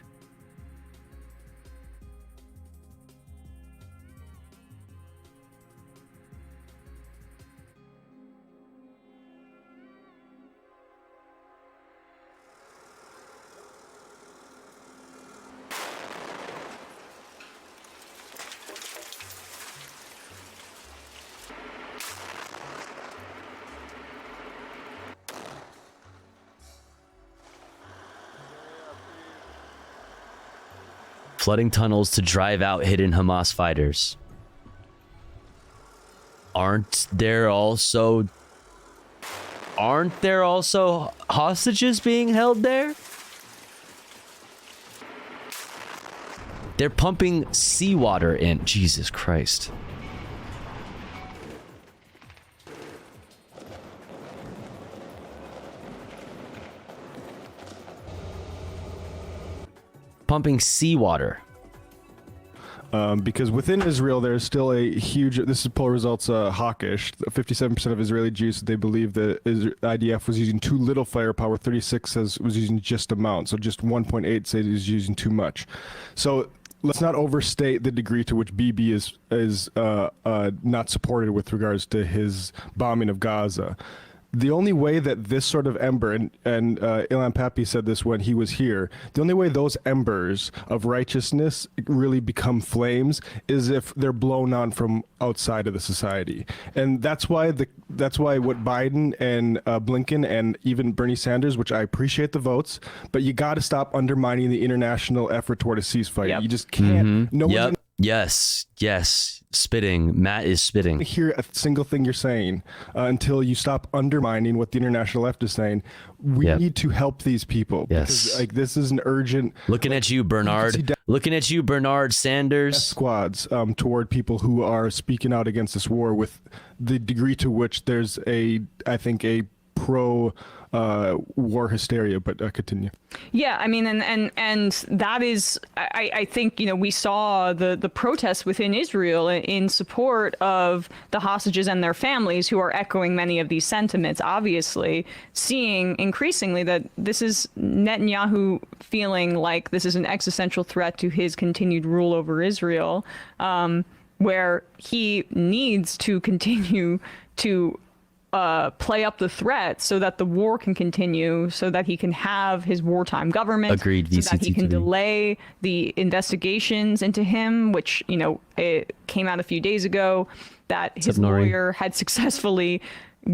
Flooding tunnels to drive out hidden Hamas fighters. Aren't there also hostages being held there? They're pumping seawater in. Jesus Christ. Pumping seawater. Because within Israel, there's still a huge. This is poll results hawkish. 57% of Israeli Jews they believe that IDF was using too little firepower. 36 says was using just amount. So just 1.8 say it is using too much. So let's not overstate the degree to which Bibi is not supported with regards to his bombing of Gaza. The only way that this sort of ember, and Ilan Pappy said this when he was here, the only way those embers of righteousness really become flames is if they're blown on from outside of the society. And that's why what Biden and Blinken and even Bernie Sanders, which I appreciate the votes, but you got to stop undermining the international effort toward a ceasefire. Yep. You just can't. Mm-hmm. Yes. Spitting. Matt is spitting. Hear a single thing you're saying until you stop undermining what the international left is saying. We need to help these people. Yes. Because this is an urgent. Looking at you, Bernard. Looking at you, Bernard Sanders. Squads toward people who are speaking out against this war with the degree to which there's I think a pro war hysteria, but continue. Yeah, I mean, and that is, I think, you know, we saw the protests within Israel in support of the hostages and their families who are echoing many of these sentiments, obviously, seeing increasingly that this is Netanyahu feeling like this is an existential threat to his continued rule over Israel, where he needs to continue to play up the threat so that the war can continue, so that he can have his wartime government. Agreed, so that he can delay the investigations into him, which, you know, it came out a few days ago that his lawyer had successfully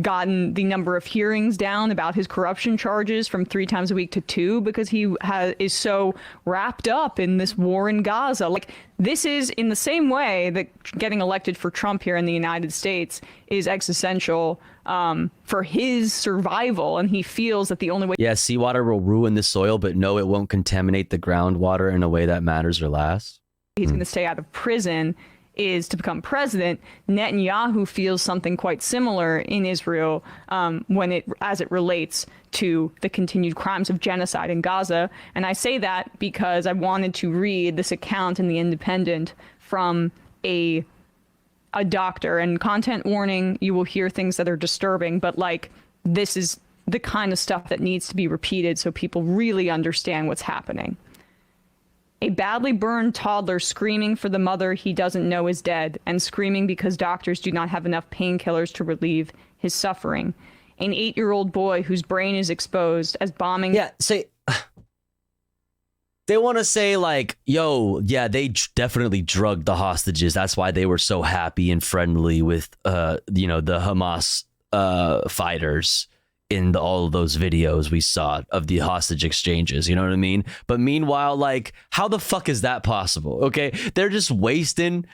gotten the number of hearings down about his corruption charges from 3 times a week to 2 because he is so wrapped up in this war in Gaza. Like, this is in the same way that getting elected for Trump here in the United States is existential for his survival, and he feels that the only way... Yeah, seawater will ruin the soil, but no, it won't contaminate the groundwater in a way that matters or lasts. He's going to stay out of prison is to become president. Netanyahu feels something quite similar in Israel as it relates to the continued crimes of genocide in Gaza. And I say that because I wanted to read this account in The Independent from a doctor. And content warning, you will hear things that are disturbing, but like, this is the kind of stuff that needs to be repeated so people really understand what's happening. A badly burned toddler screaming for the mother he doesn't know is dead, and screaming because doctors do not have enough painkillers to relieve his suffering. An 8-year-old boy whose brain is exposed as bombing... Yeah, they want to say like, yo, yeah, they definitely drugged the hostages. That's why they were so happy and friendly with, the Hamas fighters in all of those videos we saw of the hostage exchanges, you know what I mean? But meanwhile, like, how the fuck is that possible? Okay, they're just wasting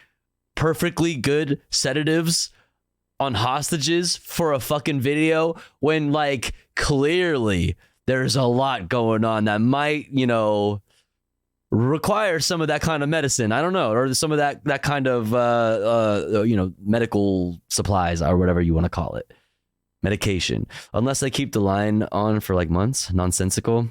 perfectly good sedatives on hostages for a fucking video when, like, clearly there's a lot going on that might, you know, require some of that kind of medicine. I don't know, or some of that kind of, medical supplies or whatever you want to call it. Medication, unless they keep the line on for like months. Nonsensical.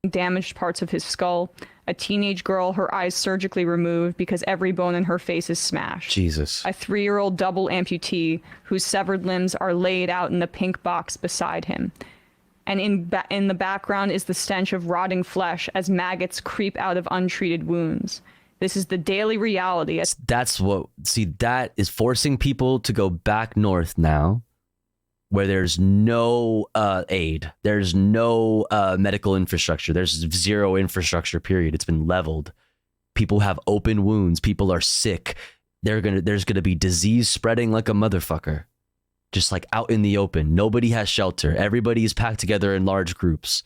Damaged parts of his skull. A teenage girl, her eyes surgically removed because every bone in her face is smashed. Jesus. A 3-year-old double amputee whose severed limbs are laid out in the pink box beside him. And in the background is the stench of rotting flesh as maggots creep out of untreated wounds. This is the daily reality. That is forcing people to go back north now, where there's no aid, there's no medical infrastructure, there's zero infrastructure, period. It's been leveled. People have open wounds. People are sick. There's gonna be disease spreading like a motherfucker, just like out in the open. Nobody has shelter. Everybody is packed together in large groups.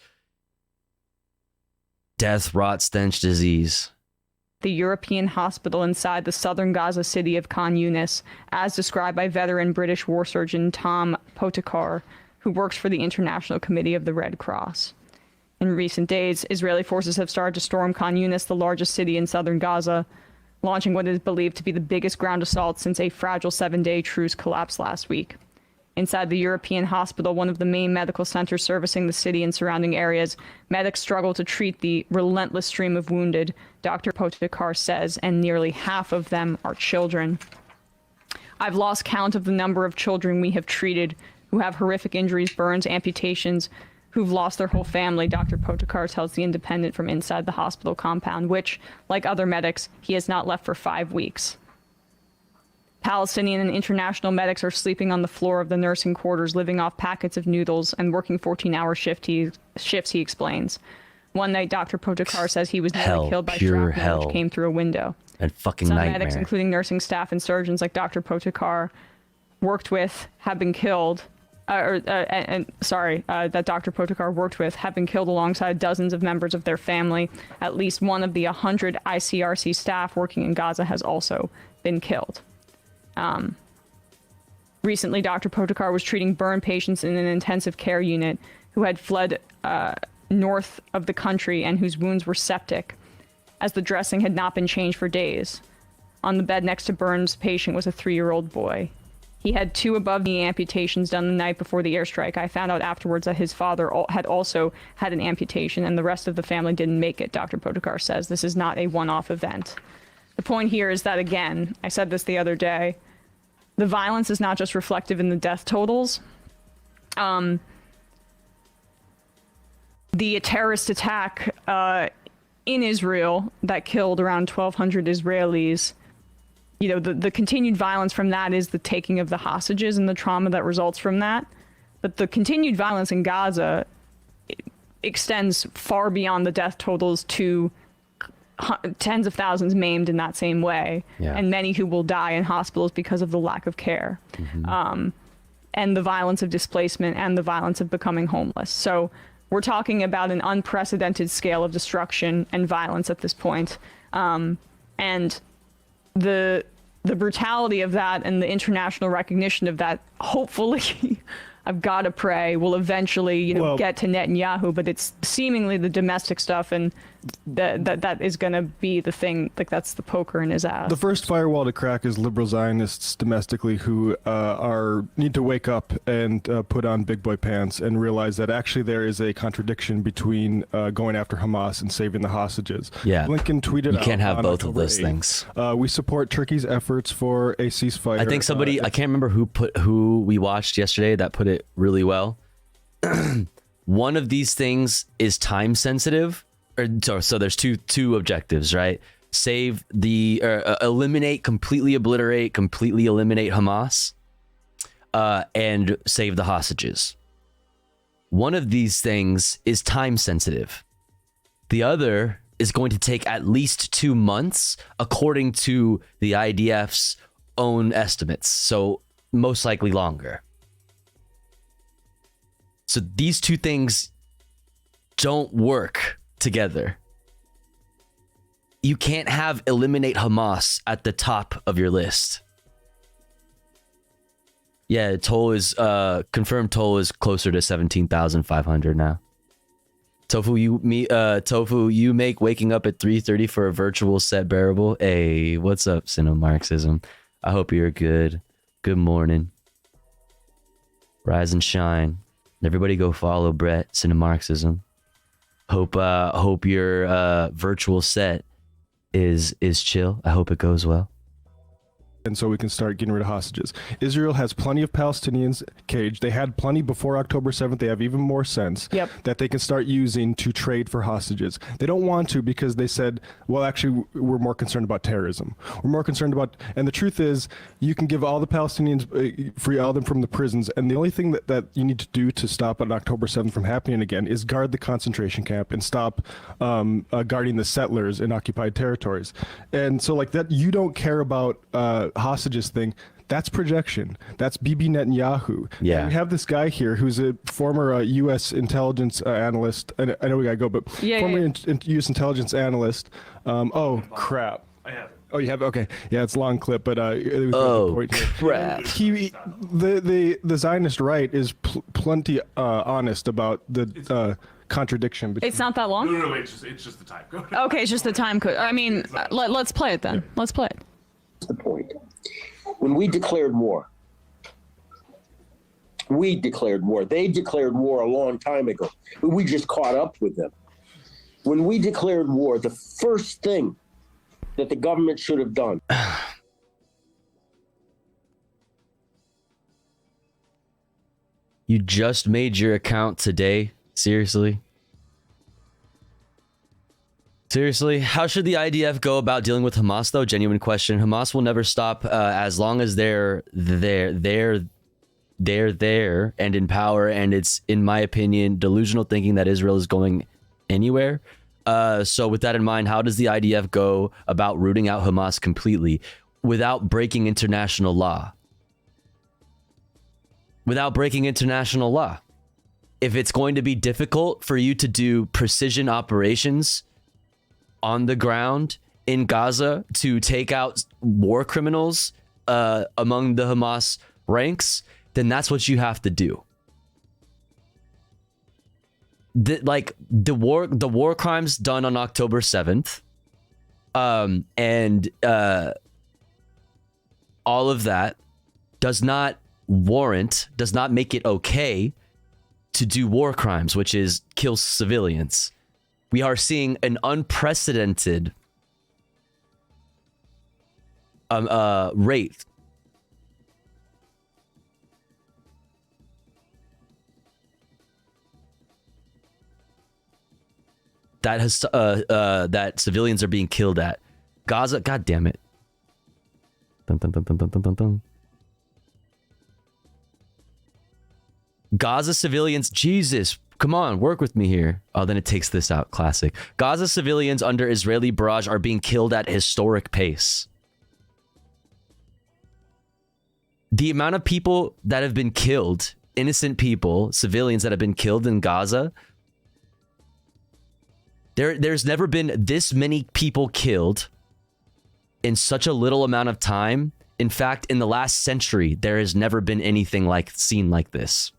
Death, rot, stench, disease. The European hospital inside the southern Gaza city of Khan Yunis, as described by veteran British war surgeon Tom Potakar, who works for the International Committee of the Red Cross. In recent days, Israeli forces have started to storm Khan Yunis, the largest city in southern Gaza, launching what is believed to be the biggest ground assault since a fragile 7-day truce collapsed last week. Inside the European hospital, one of the main medical centers servicing the city and surrounding areas, medics struggle to treat the relentless stream of wounded, Dr. Potakar says, and nearly half of them are children. I've lost count of the number of children we have treated who have horrific injuries, burns, amputations, who've lost their whole family, Dr. Potakar tells The Independent from inside the hospital compound, which, like other medics, he has not left for 5 weeks. Palestinian and international medics are sleeping on the floor of the nursing quarters, living off packets of noodles and working 14-hour shifts, he explains. One night, Dr. Potakar says he was nearly killed by shrapnel which came through a window. And fucking Some nightmare. medics, including nursing staff and surgeons like Dr. Potakar, worked with have been killed. That Dr. Potakar worked with have been killed alongside dozens of members of their family. At least one of the 100 ICRC staff working in Gaza has also been killed. Recently, Dr. Potakar was treating burn patients in an intensive care unit who had fled north of the country and whose wounds were septic. as the dressing had not been changed for days. On the bed next to Burns' patient was a 3-year-old boy. He had 2 above-knee amputations done the night before the airstrike. I found out afterwards that his father had also had an amputation, and the rest of the family didn't make it, Dr. Podokar says. This is not a one-off event. The point here is that, again, I said this the other day, the violence is not just reflective in the death totals. The terrorist attack in Israel that killed around 1,200 Israelis, you know, the continued violence from that is the taking of the hostages and the trauma that results from that. But the continued violence in Gaza extends far beyond the death totals to tens of thousands maimed in that same way, and many who will die in hospitals because of the lack of care, and the violence of displacement and the violence of becoming homeless. So we're talking about an unprecedented scale of destruction and violence at this point. And the brutality of that and the international recognition of that, hopefully, I've got to pray, will eventually, get to Netanyahu, but it's seemingly the domestic stuff, and that is going to be the thing, like that's the poker in his ass. The first firewall to crack is liberal Zionists domestically who need to wake up and put on big boy pants and realize that actually there is a contradiction between going after Hamas and saving the hostages. Yeah. Blinken tweeted You can't have on both of October those 8th, things. We support Turkey's efforts for a ceasefire. I think somebody, I can't remember who we watched yesterday that put it really well. One of these things is time sensitive. So there's two objectives, right? Save the eliminate, completely eliminate Hamas, and save the hostages. One of these things is time sensitive. The other is going to take at least 2 months, according to the IDF's own estimates. So most likely longer. So these two things don't work together. You can't have eliminate Hamas at the top of your list. Yeah, toll is confirmed toll is closer to 17,500 now. Tofu, you make waking up at 3:30 for a virtual set bearable. Hey, what's up, Marxism? I hope you're good. Good morning. Rise and shine. Everybody go follow Brett, Marxism. Hope your virtual set is chill. I hope it goes well. And so we can start getting rid of hostages. Israel has plenty of Palestinians caged. They had plenty before October 7th. They have even more sense that they can start using to trade for hostages. They don't want to because they said, well, actually, we're more concerned about terrorism. We're more concerned about, and the truth is, you can give all the Palestinians, free all of them from the prisons, and the only thing that you need to do to stop an October 7th from happening again is guard the concentration camp and stop guarding the settlers in occupied territories. And so like that, you don't care about hostages thing. That's projection. That's Bibi Netanyahu. Yeah. And we have this guy here who's a former U.S. intelligence analyst. I know we gotta go, but former U.S. intelligence analyst. Oh crap! I have it. Oh, you have it? Okay. Yeah, it's a long clip, but crap. The Zionist right is plenty honest about the contradiction between. It's not that long. No, it's just the time code. Okay, it's just the time code. I mean, let's play it then. Yeah. Let's play it. The point. When we declared war, they declared war a long time ago. We just caught up with them. When we declared war, the first thing that the government should have done. You just made your account today? Seriously? Seriously, how should the IDF go about dealing with Hamas, though? Genuine question. Hamas will never stop as long as they're there and in power. And it's, in my opinion, delusional thinking that Israel is going anywhere. So with that in mind, how does the IDF go about rooting out Hamas completely without breaking international law? Without breaking international law. If it's going to be difficult for you to do precision operations on the ground in Gaza to take out war criminals among the Hamas ranks, then that's what you have to do. The war crimes done on October 7th And all of that does not make it okay to do war crimes, which is kill civilians. We are seeing an unprecedented rate that has that civilians are being killed at Gaza. God damn it! Dun, dun, dun, dun, dun, dun, dun, dun. Gaza civilians. Jesus, come on, work with me here. Oh, then it takes this out. Classic. Gaza civilians under Israeli barrage are being killed at historic pace. The amount of people that have been killed, innocent people, civilians that have been killed in Gaza. There's never been this many people killed in such a little amount of time. In fact, in the last century, there has never been anything seen like this.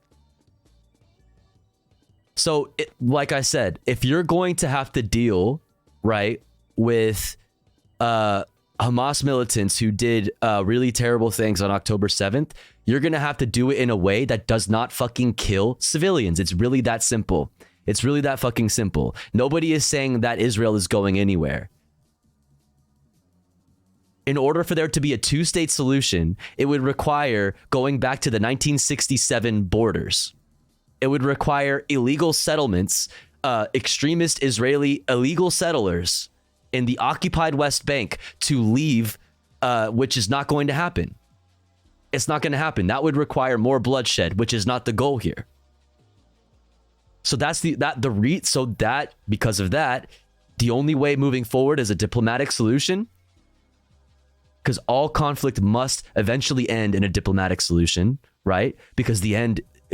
So, like I said, if you're going to have to deal, right, with Hamas militants who did really terrible things on October 7th, you're going to have to do it in a way that does not fucking kill civilians. It's really that simple. It's really that fucking simple. Nobody is saying that Israel is going anywhere. In order for there to be a two-state solution, it would require going back to the 1967 borders. It would require illegal settlements, extremist Israeli illegal settlers in the occupied West Bank to leave, which is not going to happen. It's not going to happen. That would require more bloodshed, which is not the goal here. So because of that, the only way moving forward is a diplomatic solution, because all conflict must eventually end in a diplomatic solution, right? Because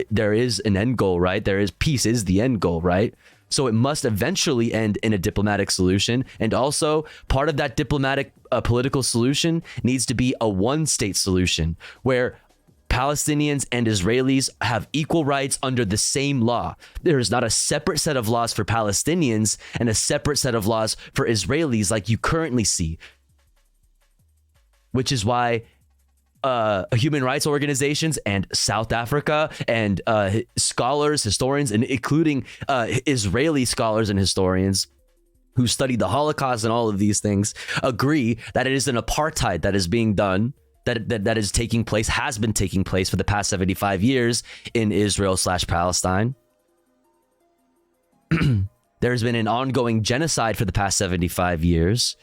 there is an end goal, right? Peace is the end goal, right? So it must eventually end in a diplomatic solution. And also part of that diplomatic political solution needs to be a one-state solution where Palestinians and Israelis have equal rights under the same law. There is not a separate set of laws for Palestinians and a separate set of laws for Israelis like you currently see. Which is why human rights organizations and South Africa and scholars, historians, and including Israeli scholars and historians who studied the Holocaust and all of these things agree that it is an apartheid that is being done, that is taking place, has been taking place for the past 75 years in Israel/Palestine. There's been an ongoing genocide for the past 75 years.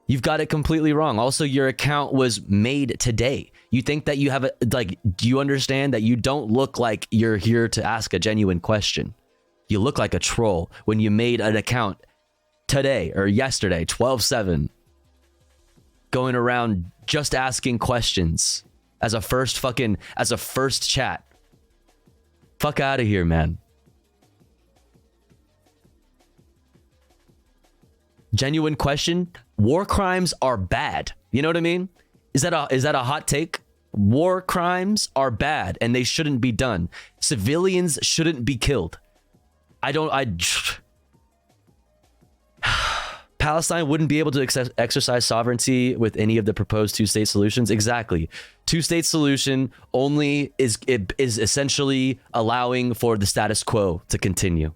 You've got it completely wrong. Also, your account was made today. You think that you have do you understand that you don't look like you're here to ask a genuine question? You look like a troll when you made an account today or yesterday, 12/7, going around just asking questions as a first chat. Fuck out of here, man. Genuine question. War crimes are bad. You know what I mean? Is that a hot take? War crimes are bad and they shouldn't be done. Civilians shouldn't be killed. Palestine wouldn't be able to exercise sovereignty with any of the proposed two-state solutions. Exactly. Two-state solution only is essentially allowing for the status quo to continue,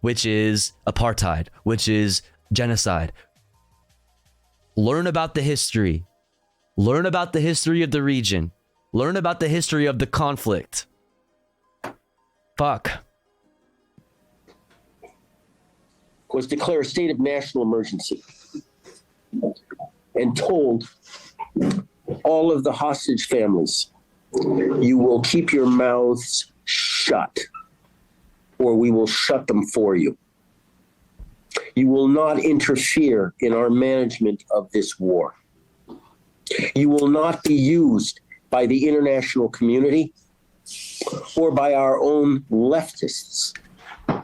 which is apartheid, which is genocide. Learn about the history. Learn about the history of the region. Learn about the history of the conflict. Fuck. Was declare a state of national emergency and told all of the hostage families, you will keep your mouths shut or we will shut them for you. You will not interfere in our management of this war. You will not be used by the international community or by our own leftists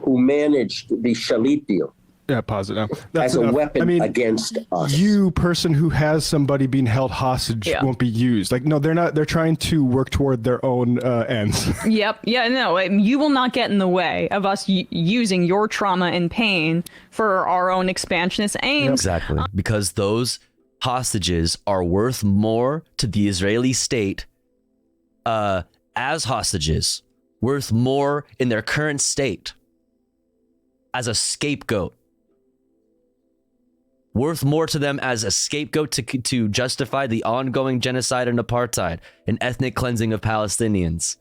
who managed the Shalit deal Yeah, pause it now. As a weapon against us. You, person who has somebody being held hostage, won't be used. Like, no, they're not. They're trying to work toward their own ends. Yep. Yeah, no, you will not get in the way of us using your trauma and pain for our own expansionist aims. Exactly. Because those hostages are worth more to the Israeli state as hostages, worth more in their current state as a scapegoat. Worth more to them as a scapegoat to justify the ongoing genocide and apartheid and ethnic cleansing of Palestinians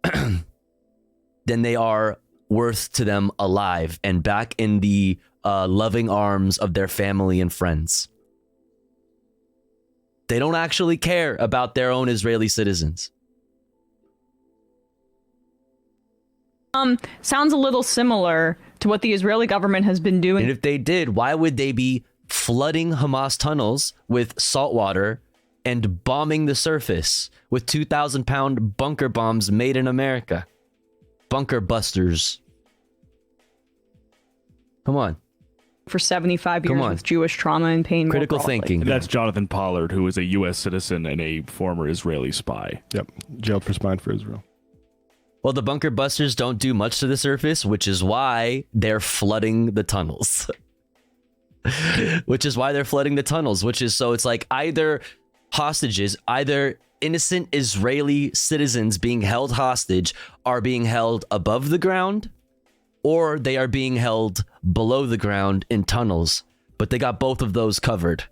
than they are worth to them alive and back in the loving arms of their family and friends. They don't actually care about their own Israeli citizens. Sounds a little similar to what the Israeli government has been doing. And if they did, why would they be flooding Hamas tunnels with salt water and bombing the surface with 2,000-pound bunker bombs made in America? Bunker busters. Come on. For 75 years with Jewish trauma and pain. Critical thinking. That's Jonathan Pollard, who is a U.S. citizen and a former Israeli spy. Yep. Jailed for spying for Israel. Well, the bunker busters don't do much to the surface, which is why they're flooding the tunnels. Which is so it's like either hostages, either innocent Israeli citizens being held hostage are being held above the ground, or they are being held below the ground in tunnels. But they got both of those covered.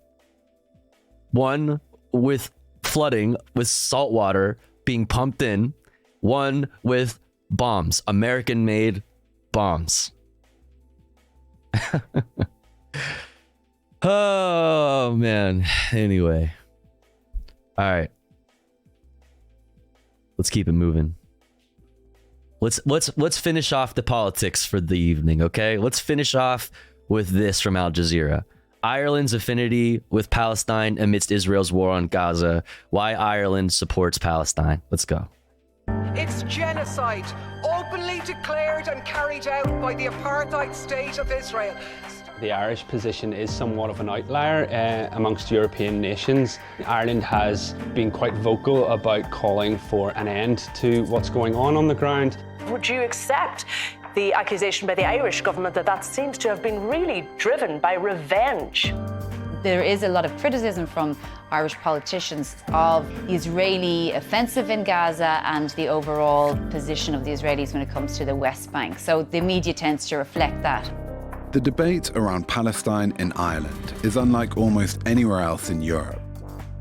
One with flooding, with salt water being pumped in. One with bombs, American-made bombs. Oh, man. Anyway. All right. Let's keep it moving. Let's finish off the politics for the evening, okay? Let's finish off with this from Al Jazeera. Ireland's affinity with Palestine amidst Israel's war on Gaza. Why Ireland supports Palestine. Let's go. It's genocide, openly declared and carried out by the apartheid state of Israel. The Irish position is somewhat of an outlier amongst European nations. Ireland has been quite vocal about calling for an end to what's going on the ground. Would you accept the accusation by the Irish government that seems to have been really driven by revenge? There is a lot of criticism from Irish politicians of the Israeli offensive in Gaza and the overall position of the Israelis when it comes to the West Bank. So the media tends to reflect that. The debate around Palestine in Ireland is unlike almost anywhere else in Europe.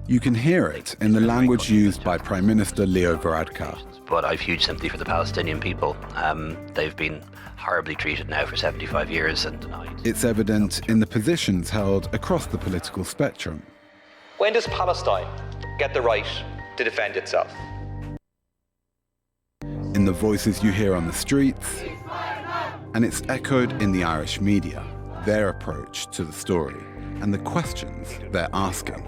You can hear it in the language used by Prime Minister Leo Varadkar. But I've huge sympathy for the Palestinian people. They've been horribly treated now for 75 years and denied. It's evident in the positions held across the political spectrum. When does Palestine get the right to defend itself? In the voices you hear on the streets, and it's echoed in the Irish media, their approach to the story, and the questions they're asking.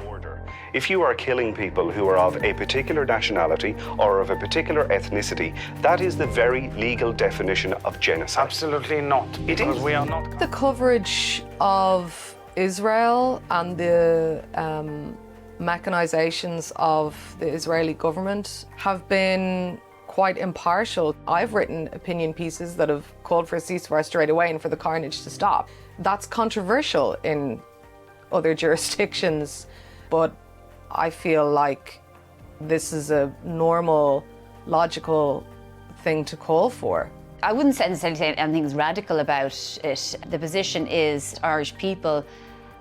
If you are killing people who are of a particular nationality or of a particular ethnicity, that is the very legal definition of genocide. Absolutely not. Because we are not. The coverage of Israel and the mechanizations of the Israeli government have been quite impartial. I've written opinion pieces that have called for a ceasefire straight away and for the carnage to stop. That's controversial in other jurisdictions, but I feel like this is a normal, logical thing to call for. I wouldn't necessarily say anything's radical about it. The position is Irish people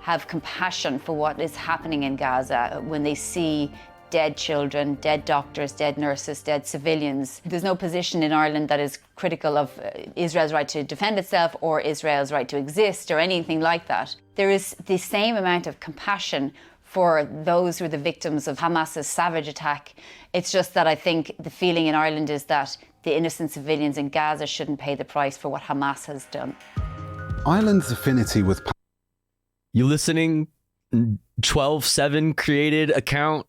have compassion for what is happening in Gaza when they see dead children, dead doctors, dead nurses, dead civilians. There's no position in Ireland that is critical of Israel's right to defend itself or Israel's right to exist or anything like that. There is the same amount of compassion for those who are the victims of Hamas's savage attack. It's just that I think the feeling in Ireland is that the innocent civilians in Gaza shouldn't pay the price for what Hamas has done. Ireland's affinity with... You listening? 12/7 created account.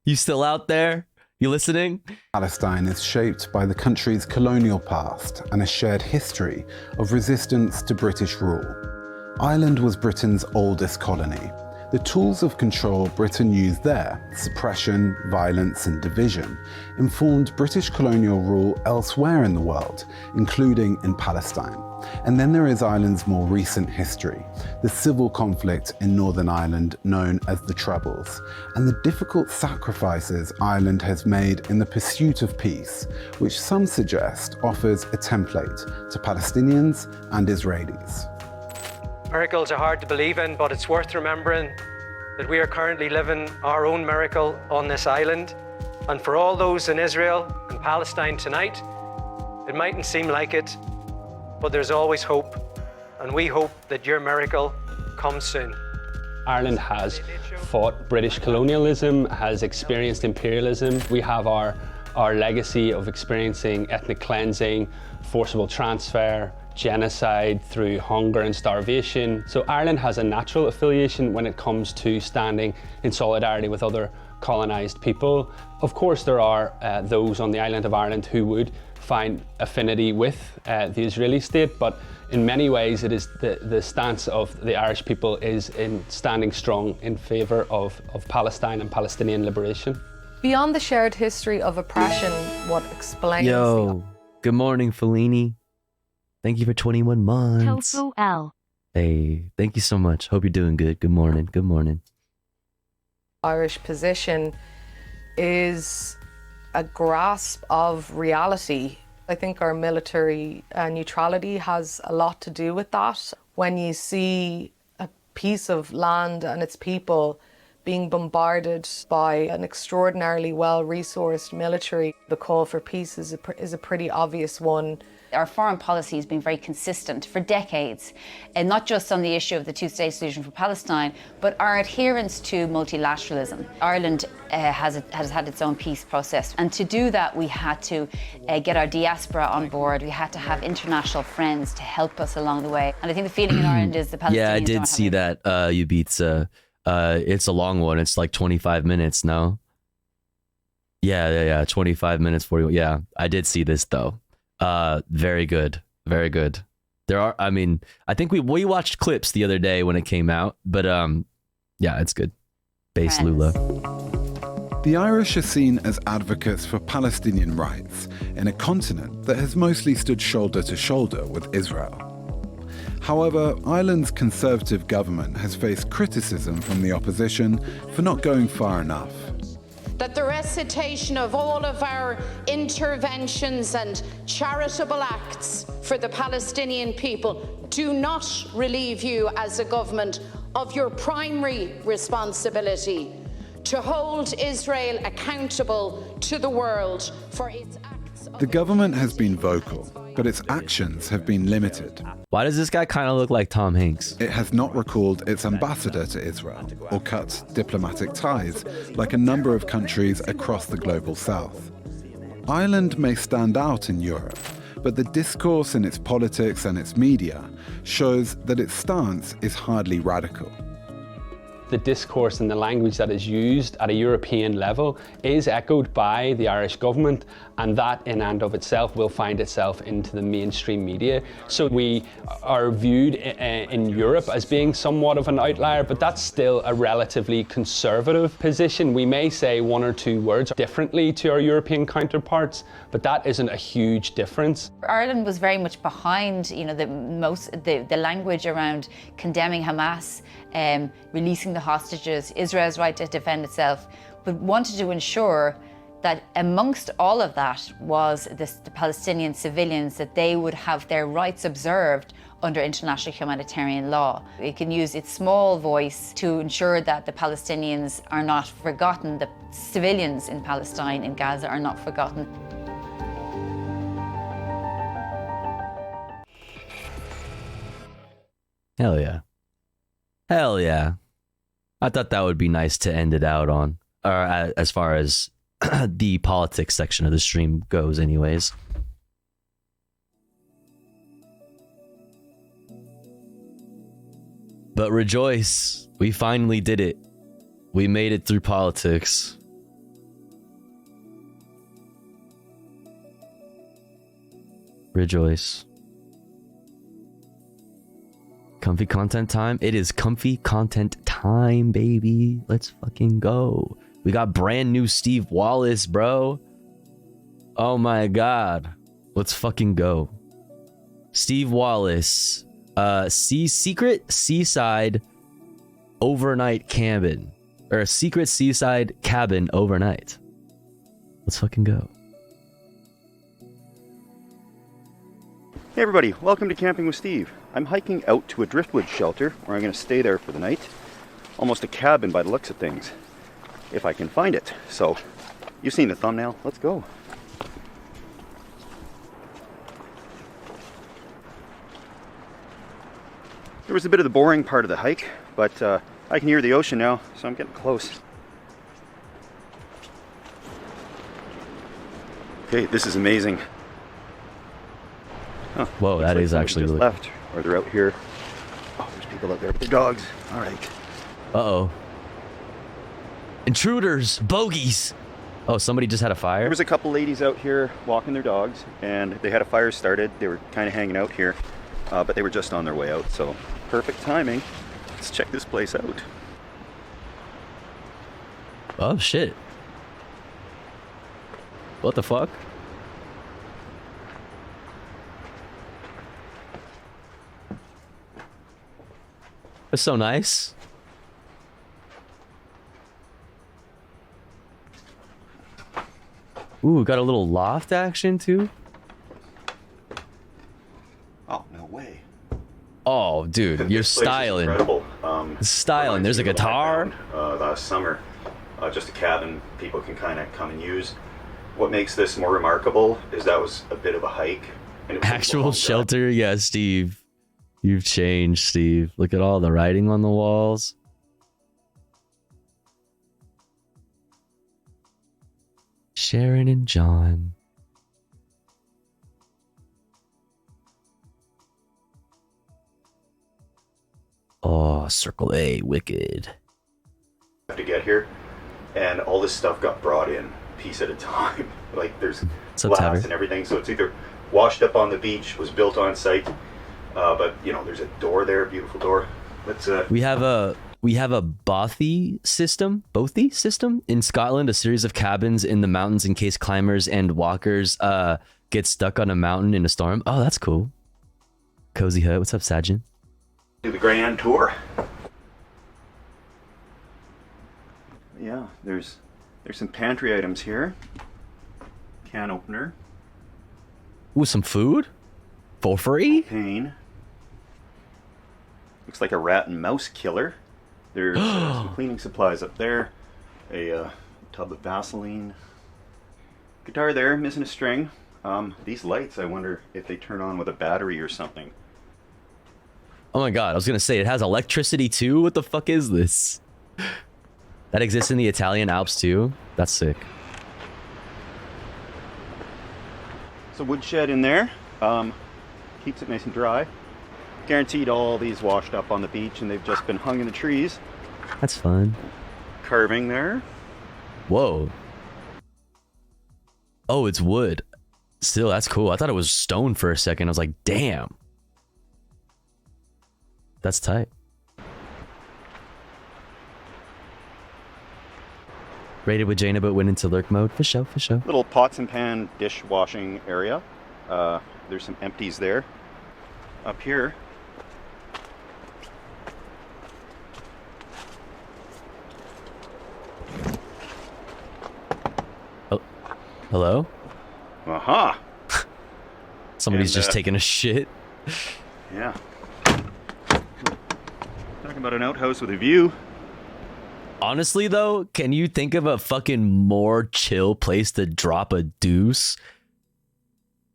You still out there? You listening? Palestine is shaped by the country's colonial past and a shared history of resistance to British rule. Ireland was Britain's oldest colony. The tools of control Britain used there, suppression, violence, and division, informed British colonial rule elsewhere in the world, including in Palestine. And then there is Ireland's more recent history, the civil conflict in Northern Ireland known as the Troubles, and the difficult sacrifices Ireland has made in the pursuit of peace, which some suggest offers a template to Palestinians and Israelis. Miracles are hard to believe in, but it's worth remembering that we are currently living our own miracle on this island. And for all those in Israel and Palestine tonight, it mightn't seem like it, but there's always hope. And we hope that your miracle comes soon. Ireland has fought British colonialism, has experienced imperialism. We have our legacy of experiencing ethnic cleansing, forcible transfer, genocide through hunger and starvation. So Ireland has a natural affiliation when it comes to standing in solidarity with other colonised people. Of course, there are those on the island of Ireland who would find affinity with the Israeli state, but in many ways it is the stance of the Irish people is in standing strong in favour of Palestine and Palestinian liberation. Beyond the shared history of oppression, what explains Good morning, Fellini. Thank you for 21 months. Tofu L. Hey, thank you so much. Hope you're doing good. Good morning. Good morning. Irish position is a grasp of reality. I think our military neutrality has a lot to do with that. When you see a piece of land and its people being bombarded by an extraordinarily well-resourced military, the call for peace is a pretty obvious one. Our foreign policy has been very consistent for decades, and not just on the issue of the two-state solution for Palestine, but our adherence to multilateralism. Ireland has had its own peace process, and to do that we had to get our diaspora on board. We had to have international friends to help us along the way. And I think the feeling in Ireland is the Palestinians Yeah, I did see that, Ubitsa. It's a long one. It's like 25 minutes, no? Yeah, 25 minutes, 40. Yeah, I did see this though. Very good. Very good. There are, I mean, I think we watched clips the other day when it came out, but yeah, it's good. Base Lula. The Irish are seen as advocates for Palestinian rights in a continent that has mostly stood shoulder to shoulder with Israel. However, Ireland's Conservative government has faced criticism from the opposition for not going far enough. That the recitation of all of our interventions and charitable acts for the Palestinian people do not relieve you as a government of your primary responsibility to hold Israel accountable to the world for its acts. The government has been vocal, but its actions have been limited. Why does this guy kind of look like Tom Hanks? It has not recalled its ambassador to Israel or cut diplomatic ties like a number of countries across the global south. Ireland may stand out in Europe, but the discourse in its politics and its media shows that its stance is hardly radical. The discourse and the language that is used at a European level is echoed by the Irish government, and that in and of itself will find itself into the mainstream media. So we are viewed in Europe as being somewhat of an outlier, but that's still a relatively conservative position. We may say one or two words differently to our European counterparts, but that isn't a huge difference. Ireland was very much behind, you know, the language around condemning Hamas, releasing the hostages, Israel's right to defend itself, but wanted to ensure that amongst all of that was the Palestinian civilians, that they would have their rights observed under international humanitarian law. It can use its small voice to ensure that the Palestinians are not forgotten, the civilians in Palestine, in Gaza, are not forgotten. Hell yeah. Hell yeah. I thought that would be nice to end it out on, or as far as the politics section of the stream goes anyways. But rejoice, we finally did it. We made it through politics. Rejoice. Comfy content time. It is comfy content time, baby. Let's fucking go. We got brand new Steve Wallace, bro. Oh my god. Let's fucking go. Steve Wallace. Secret seaside overnight cabin. Or a secret seaside cabin overnight. Let's fucking go. Hey everybody, welcome to Camping with Steve. I'm hiking out to a driftwood shelter where I'm going to stay there for the night. Almost a cabin by the looks of things, if I can find it. So, you've seen the thumbnail, let's go. There was a bit of the boring part of the hike, but I can hear the ocean now, so I'm getting close. Okay, this is amazing. Huh, whoa, that is actually just really... left, or they're out here. Oh, there's people out there with their dogs. All right. Uh-oh. Intruders! Bogeys! Oh, somebody just had a fire? There was a couple ladies out here walking their dogs, and they had a fire started. They were kind of hanging out here, but they were just on their way out, so perfect timing. Let's check this place out. Oh, shit. What the fuck? It's so nice. Ooh, got a little loft action too. Oh, no way. Oh, dude, you're This place is styling. incredible. Styling. There's a guitar. Last summer, just a cabin people can kind of come and use. What makes this more remarkable is that was a bit of a hike. And it was Actual shelter. Yeah, Steve. You've changed, Steve. Look at all the writing on the walls. Sharon and John. Oh, Circle A, wicked. have to get here, and all this stuff got brought in piece at a time. Like there's glass and everything, so it's either washed up on the beach, was built on site, but you know there's a door there, a beautiful door. Let's We have a Bothy system in Scotland, a series of cabins in the mountains in case climbers and walkers get stuck on a mountain in a storm. Oh, that's cool. Cozy Hut, what's up, Sajin? do the grand tour. Yeah, there's some pantry items here. Can opener. Ooh, some food? For free? Pain. Looks like a rat and mouse killer. There's some cleaning supplies up there. A tub of Vaseline. Guitar there, missing a string. These lights, I wonder if they turn on with a battery or something. Oh my god, I was gonna say, it has electricity too? What the fuck is this? That exists in the Italian Alps too? That's sick. It's a woodshed in there. Keeps it nice and dry. Guaranteed all these washed up on the beach and they've just been hung in the trees. That's fun. Carving there. Whoa. Oh, it's wood. Still, that's cool. I thought it was stone for a second. I was like, damn. That's tight. Rated with Jaina, but went into lurk mode. For sure, for sure. Little pots and pan dishwashing area. There's some empties there. Up here. Oh, hello? Aha! Somebody's just taking a shit. Yeah. Talking about an outhouse with a view. Honestly, though, can you think of a fucking more chill place to drop a deuce?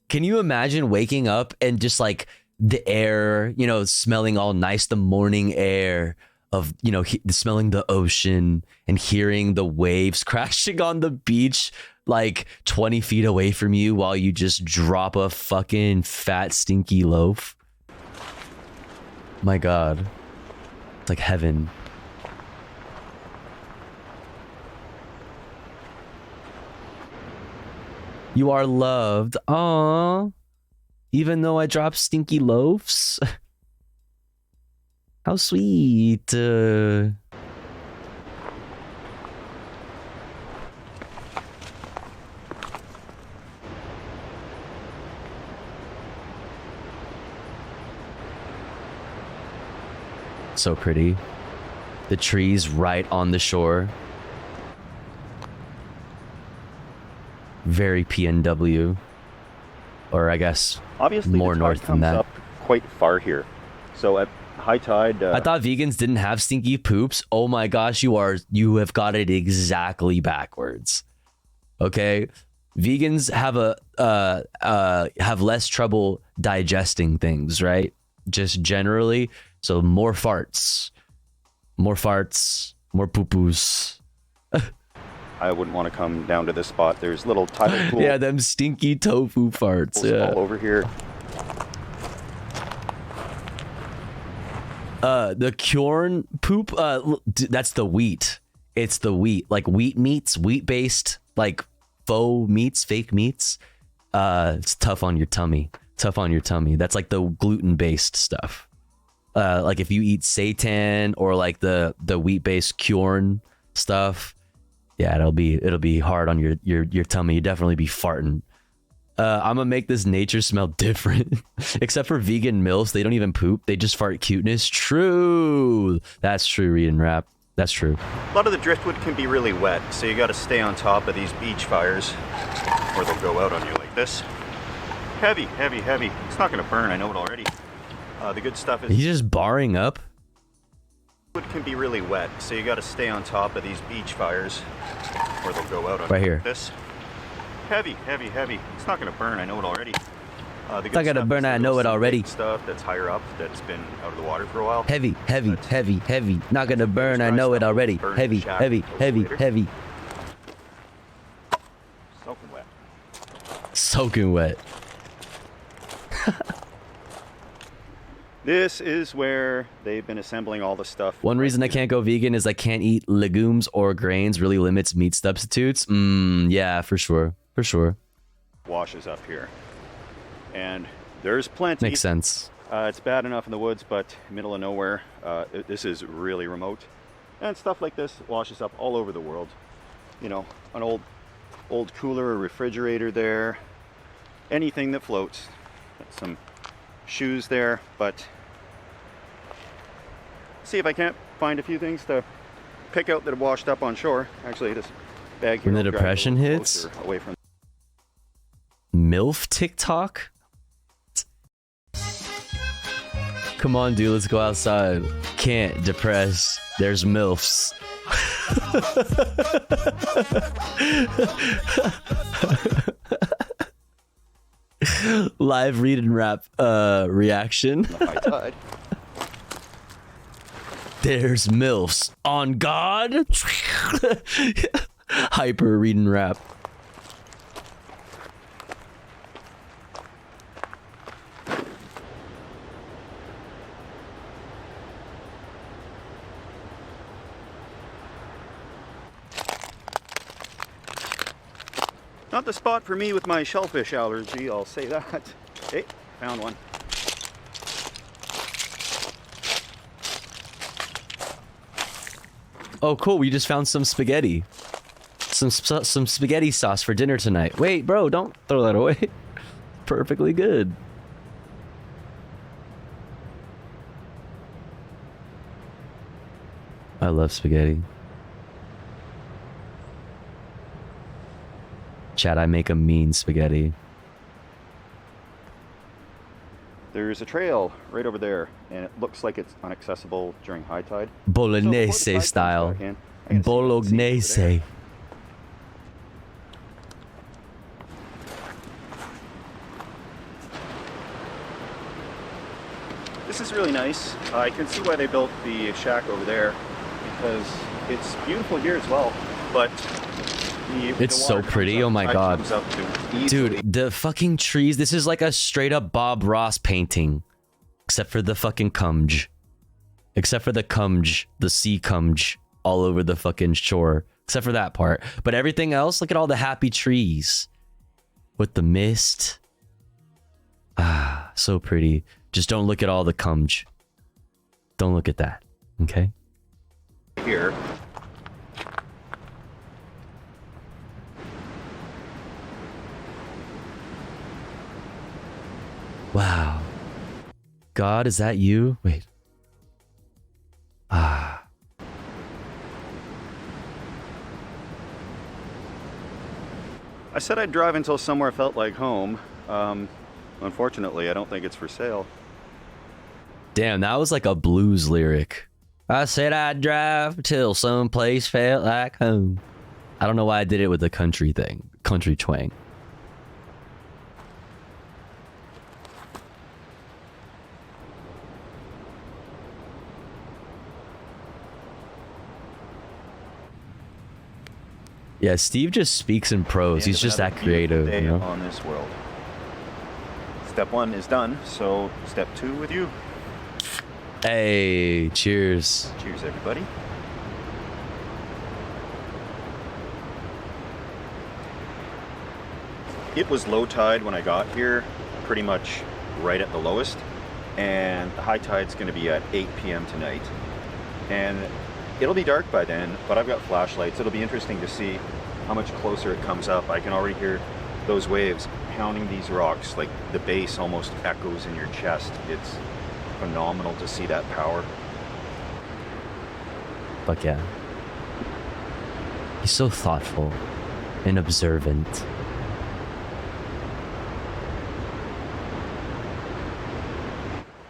Can you imagine waking up and just like the air, you know, smelling all nice, the morning air of, you know, smelling the ocean and hearing the waves crashing on the beach like 20 feet away from you while you just drop a fucking fat, stinky loaf? My God. It's like heaven. You are loved. Aww. Even though I dropped stinky loaves? How sweet. So pretty. The trees right on the shore. Very PNW. Or I guess Obviously, more the tide north than comes that. up quite far here. So at high tide, I thought vegans didn't have stinky poops. Oh my gosh, you have got it exactly backwards. Okay, vegans have less trouble digesting things, right? Just generally. So more farts, more poo-poos. I wouldn't want to come down to this spot. There's little tidal pools. Yeah, them stinky tofu farts. Yeah. All over here. The Kjorn poop, that's the wheat. It's the wheat, like wheat meats, wheat-based, like faux meats, fake meats. It's tough on your tummy. That's like the gluten-based stuff. Like if you eat seitan or like the wheat-based Kjorn stuff, yeah, it'll be hard on your tummy. You definitely be farting. I'm gonna make this nature smell different. Except for vegan MILFs, they don't even poop. They just fart cuteness. True. That's true, Read and Rap. That's true. A lot of the driftwood can be really wet, so you got to stay on top of these beach fires, or they'll go out on you like this. Heavy. It's not gonna burn. I know it already. The good stuff is He's just barring up. wood can be really wet, so you got to stay on top of these beach fires, or they'll go out on Right you here. like this. Heavy. It's not gonna burn. I know it already. The good Not gonna stuff burn. is I the know it little already. Stuff that's higher up, that's been out of the water for a while. Heavy. Not gonna burn. I know it already. Heavy. Soaking wet. This is where they've been assembling all the stuff. One reason I can't go vegan is I can't eat legumes or grains. Really limits meat substitutes. Yeah, for sure. Washes up here, and there's plenty. Makes sense. It's bad enough in the woods, but middle of nowhere. This is really remote, and stuff like this washes up all over the world. You know, an old cooler or refrigerator there, anything that floats. Got some shoes there, but see if I can't find a few things to pick out that have washed up on shore. Actually, this bag here. When the will grab it a depression little hits? closer away from. MILF TikTok? Come on, dude, let's go outside. Can't depress. There's MILFs. Live Read and Rap reaction. High tide. There's MILFs on God. Hyper Read and Rap. Not the spot for me with my shellfish allergy, I'll say that. Hey, found one. Oh, cool. We just found some spaghetti. Some spaghetti sauce for dinner tonight. Wait, bro, don't throw that away. Perfectly good. I love spaghetti. Chat, I make a mean spaghetti. There's a trail right over there, and it looks like it's inaccessible during high tide. Bolognese style. Bolognese. This is really nice. I can see why they built the shack over there, because it's beautiful here as well, but It's so pretty. Oh my god. Dude, the fucking trees. This is like a straight up Bob Ross painting. Except for the fucking cumge. Except for the cumge. The sea cumge. All over the fucking shore. Except for that part. But everything else, look at all the happy trees. With the mist. Ah, so pretty. Just don't look at all the cumge. Don't look at that, okay? Here. Wow. God, is that you? Wait. Ah. I said I'd drive until somewhere felt like home. Unfortunately, I don't think it's for sale. Damn, that was like a blues lyric. I said I'd drive till someplace felt like home. I don't know why I did it with the country thing. Country twang. Yeah, Steve just speaks in prose. He's just that creative, you know? On this world. Step 1 is done, so step 2 with you. Hey, cheers. Cheers, everybody. It was low tide when I got here, pretty much right at the lowest, and the high tide's going to be at 8 p.m. tonight. And it'll be dark by then, but I've got flashlights. It'll be interesting to see how much closer it comes up. I can already hear those waves pounding these rocks, like the bass almost echoes in your chest. It's phenomenal to see that power. Fuck yeah. He's so thoughtful and observant.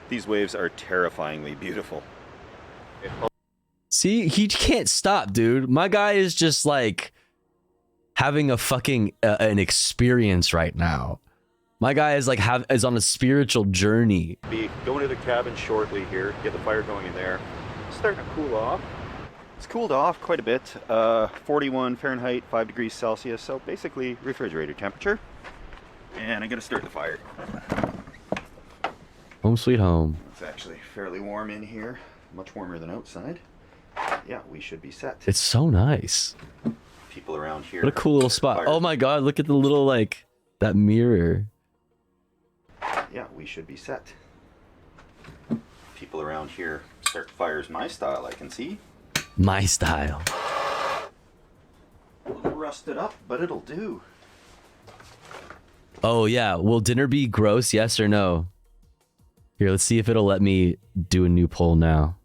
These waves are terrifyingly beautiful. See, he can't stop, dude. My guy is just like having a fucking an experience right now. My guy is like is on a spiritual journey. Be going to the cabin shortly here. Get the fire going in there. It's starting to cool off. It's cooled off quite a bit. 41 Fahrenheit, 5 degrees Celsius. So basically refrigerator temperature. And I gotta start the fire. Home sweet home. It's actually fairly warm in here. Much warmer than outside. Yeah, we should be set. It's so nice. People around here. What a cool little spot. Oh my god, look at the little, like, that mirror. Yeah, we should be set. People around here start fires my style, I can see. My style. A little rusted up, but it'll do. Oh yeah, will dinner be gross, yes or no? Here, let's see if it'll let me do a new poll now.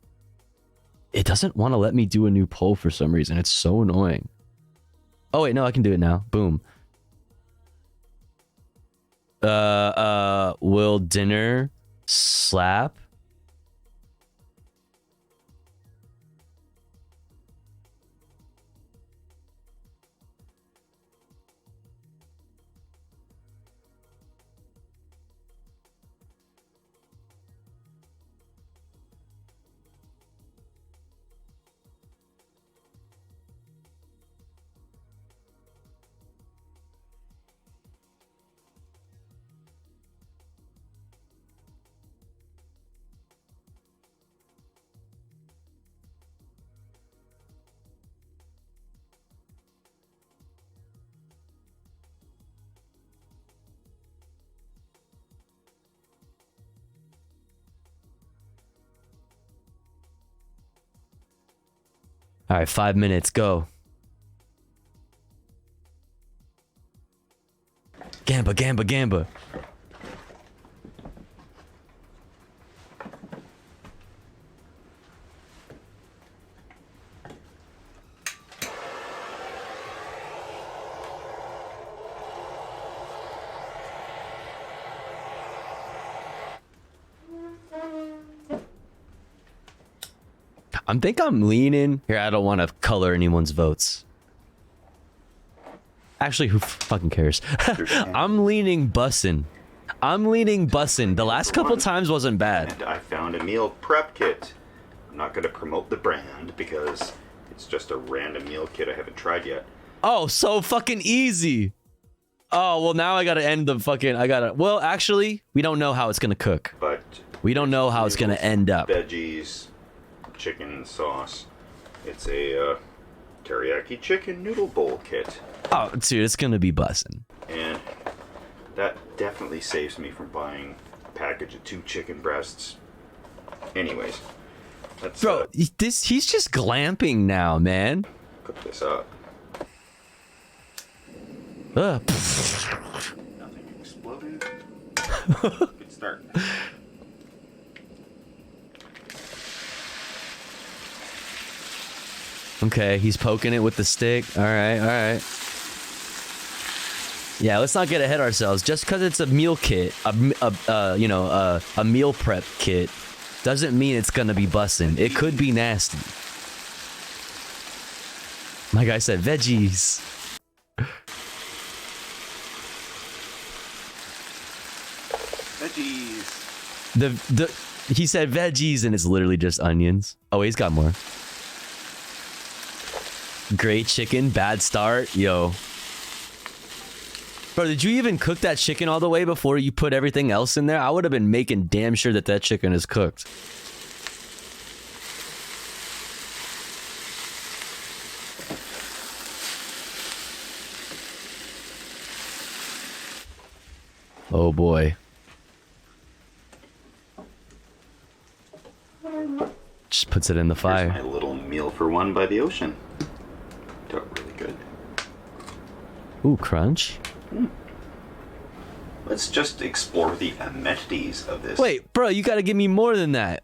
It doesn't want to let me do a new poll for some reason. It's so annoying. Oh wait, no, I can do it now. Boom. Will dinner slap? All right, 5 minutes, go. Gamba, gamba, gamba. I'm leaning here. I don't want to color anyone's votes. Actually, who fucking cares? I'm leaning bussin'. I'm leaning bussin'. The last couple times wasn't bad. And I found a meal prep kit. I'm not going to promote the brand because it's just a random meal kit I haven't tried yet. Oh, so fucking easy. Oh, well, now I gotta end the fucking... Well, actually, we don't know how it's gonna cook. But we don't know how it's gonna end up. Veggies, chicken sauce. It's a teriyaki chicken noodle bowl kit. Oh, dude, it's gonna be bussin'. And that definitely saves me from buying a package of 2 chicken breasts. Anyways, let's he's just glamping now, man. cook this up. Nothing exploding. Good start. Okay, he's poking it with the stick. All right, all right. Yeah, let's not get ahead of ourselves. Just because it's a meal kit, a meal prep kit, doesn't mean it's gonna be bussin'. It could be nasty. Like I said, veggies. Veggies. He said veggies and it's literally just onions. Oh, he's got more. Great chicken, bad start. Yo. Bro, did you even cook that chicken all the way before you put everything else in there? I would have been making damn sure that that chicken is cooked. Oh boy. Just puts it in the fire. Here's my little meal for one by the ocean. Turned out really good. Ooh, crunch. Let's just explore the amenities of this. Wait, bro, you gotta give me more than that.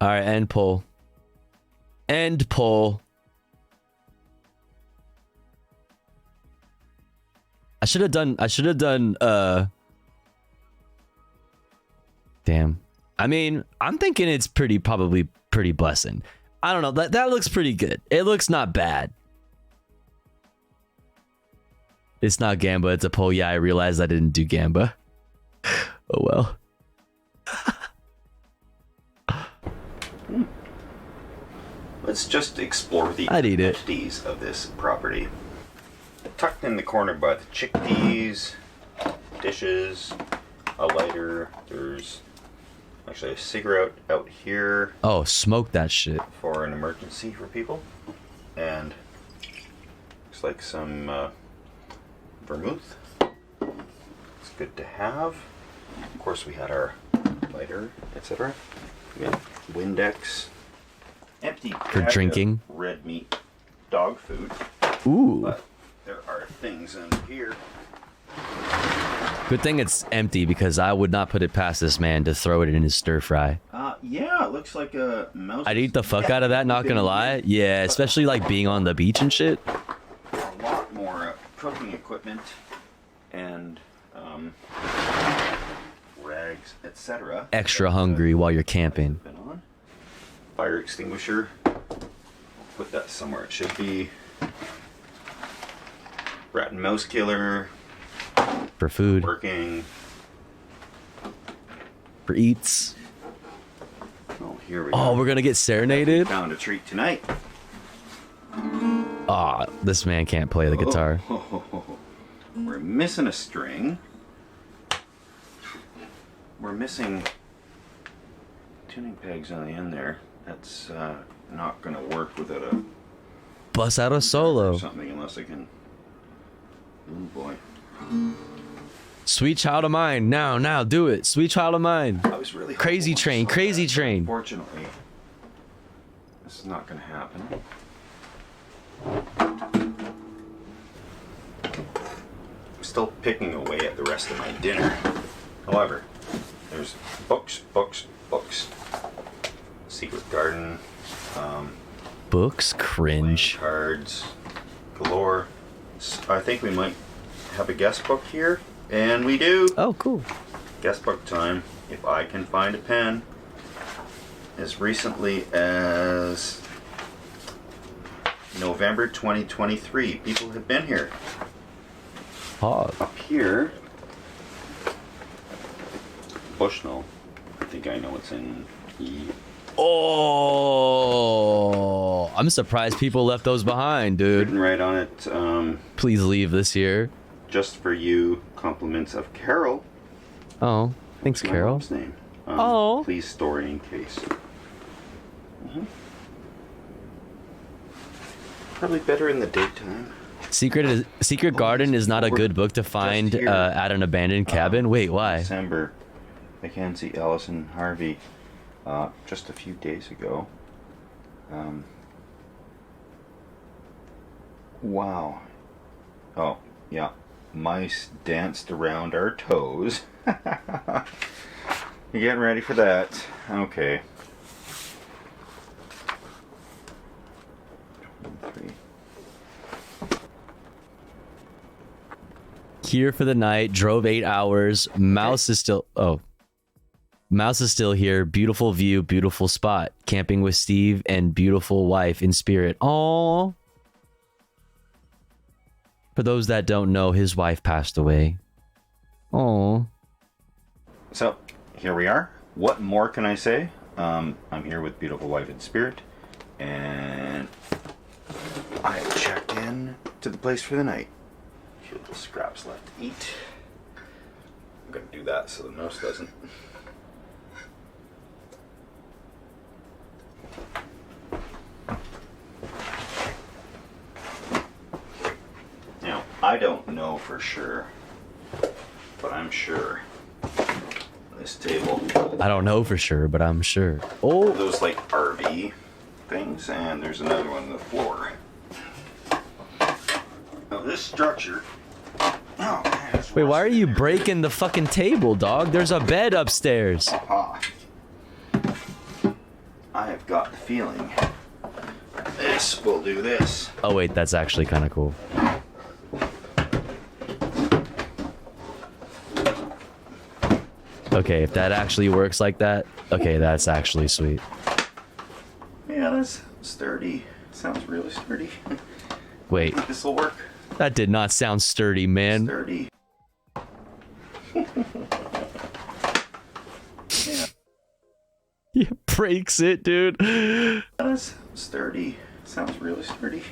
Alright, end poll. End poll. I should have done damn. I mean, I'm thinking it's probably pretty blessing. I don't know. That looks pretty good. It looks not bad. It's not Gamba, it's a poll. Yeah, I realized I didn't do Gamba. Oh well. Let's just explore the amenities of this property. Tucked in the corner by the chickpeas, dishes, a lighter, there's actually a cigarette out here. Oh, smoke that shit. For an emergency for people. And looks like some vermouth. It's good to have. Of course, we had our lighter, etc. We got Windex. Empty for drinking. Red meat dog food. Ooh. But there are things under here. Good thing it's empty because I would not put it past this man to throw it in his stir fry. Yeah, it looks like a mouse. I'd eat the fuck out of that, not gonna lie. Yeah, especially like being on the beach and shit. A lot more cooking equipment and rags, etc. Extra hungry while you're camping. Fire extinguisher. Put that somewhere it should be. Rat and mouse killer. For food. Working. For eats. Oh, here we go. Oh, we're gonna get serenaded? Found a treat tonight. Ah, oh, this man can't play the guitar. We're missing a string. We're missing tuning pegs on the end there. That's not gonna work without a bust out a solo or something unless I can. Oh boy. Sweet child of mine, now do it. Sweet child of mine. I was really crazy train. Unfortunately, this is not gonna happen. I'm still picking away at the rest of my dinner. However, there's books. Secret Garden. Books, cringe. Cards, galore. I think we might have a guest book here, and we do. Oh, cool. Guest book time, if I can find a pen. As recently as November 2023, people have been here. Hog. Up here, Bushnell. I think I know what's in E. Oh, I'm surprised people left those behind, dude. Written right on it. Please leave this year. Just for you, compliments of Carol. Oh, thanks, Carol. What's my mom's name? Oh. Please store it in case. Probably better in the daytime. Secret Garden is not a good book to find at an abandoned cabin. Wait, why? December, Mackenzie, Allison, Harvey, just a few days ago. Wow. Oh, yeah. Mice danced around our toes. You getting ready for that? Okay. 23. Here for the night, drove 8 hours. Mouse is still here. Beautiful view, beautiful spot. Camping with Steve and beautiful wife in spirit. Aww. For those that don't know, his wife passed away. Aww. So, here we are. What more can I say? I'm here with beautiful wife in spirit, and I have checked in to the place for the night. A few little scraps left to eat. I'm gonna do that so the mouse doesn't. Now, I don't know for sure, but I'm sure this table. I don't know for sure, but I'm sure. Oh, those like RV things, and there's another one on the floor. Now this structure. Oh man, wait, why are you breaking the fucking table, dog? There's a bed upstairs. I have got the feeling this will do this. Oh wait, that's actually kind of cool. Okay, if that actually works like that, okay, that's actually sweet. Yeah, that's sturdy. Sounds really sturdy. Wait, This will work. that did not sound sturdy, man. Sturdy. Yeah. He breaks it, dude. That's sturdy. Sounds really sturdy.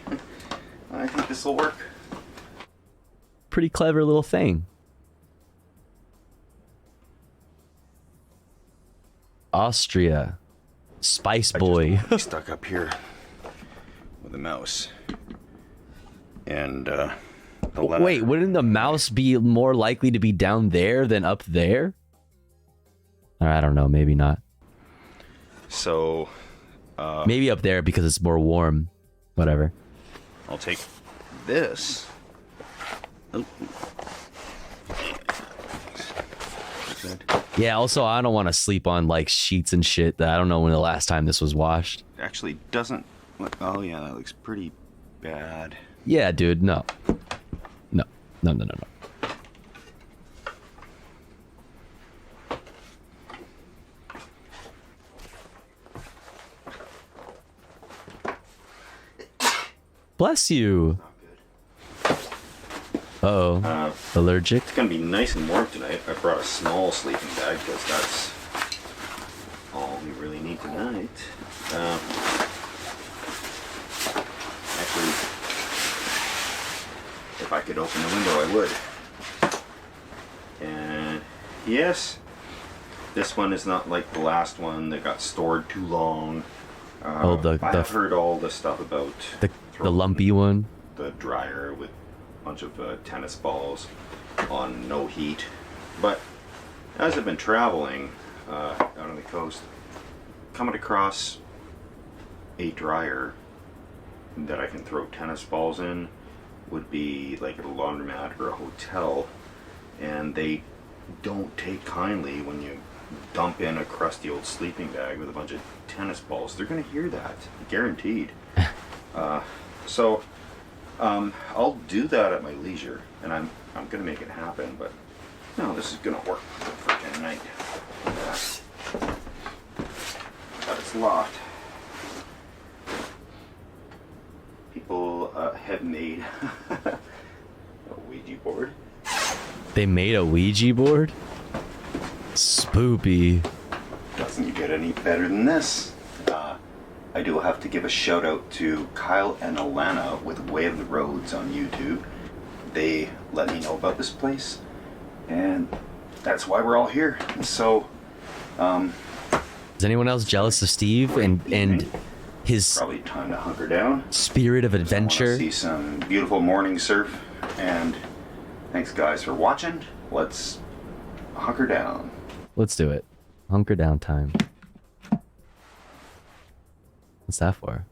I think this will work. Pretty clever little thing. Austria. Spice Boy. Stuck up here with a mouse. And wait, wouldn't the mouse be more likely to be down there than up there? Or I don't know, maybe not. So maybe up there because it's more warm. Whatever. I'll take this. Oh. Yeah, also I don't want to sleep on like sheets and shit that I don't know when the last time this was washed. Actually doesn't look, oh yeah, that looks pretty bad. Yeah, dude, no. No. Bless you. Uh-oh. Allergic? It's gonna be nice and warm tonight. I brought a small sleeping bag because that's all we really need tonight. Actually, if I could open the window, I would. And yes, this one is not like the last one that got stored too long. I've heard all the stuff about the lumpy one. The dryer with a bunch of tennis balls on no heat. But as I've been traveling out on the coast, coming across a dryer that I can throw tennis balls in would be like at a laundromat or a hotel, and they don't take kindly when you dump in a crusty old sleeping bag with a bunch of tennis balls. They're gonna hear that, guaranteed. So I'll do that at my leisure, and I'm gonna make it happen. But no, this is gonna work for tonight. But it's locked. People have made a Ouija board. They made a Ouija board? Spoopy. Doesn't get any better than this. I do have to give a shout out to Kyle and Alana with Way of the Roads on YouTube. They let me know about this place, and that's why we're all here. So, is anyone else jealous of Steve and his probably time to hunker down. Spirit of adventure. See some beautiful morning surf, and thanks guys for watching. Let's hunker down. Let's do it. Hunker down time. What's that for?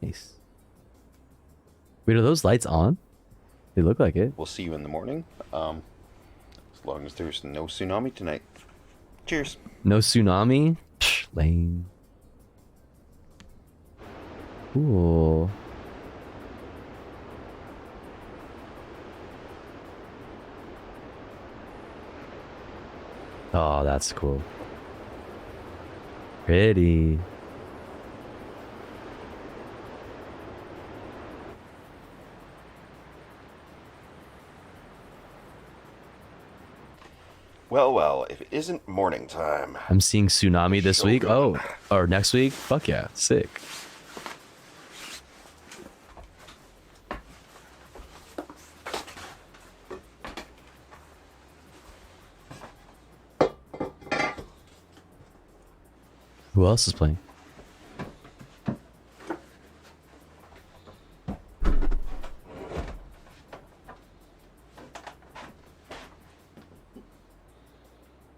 Nice. Wait, are those lights on? They look like it. We'll see you in the morning. As long as there's no tsunami tonight. Cheers. No tsunami? Psh, lame. Cool. Oh, that's cool. Pretty. Well, well, if it isn't morning time. I'm seeing tsunami this week. Oh, or next week? Fuck yeah, sick. Who else is playing?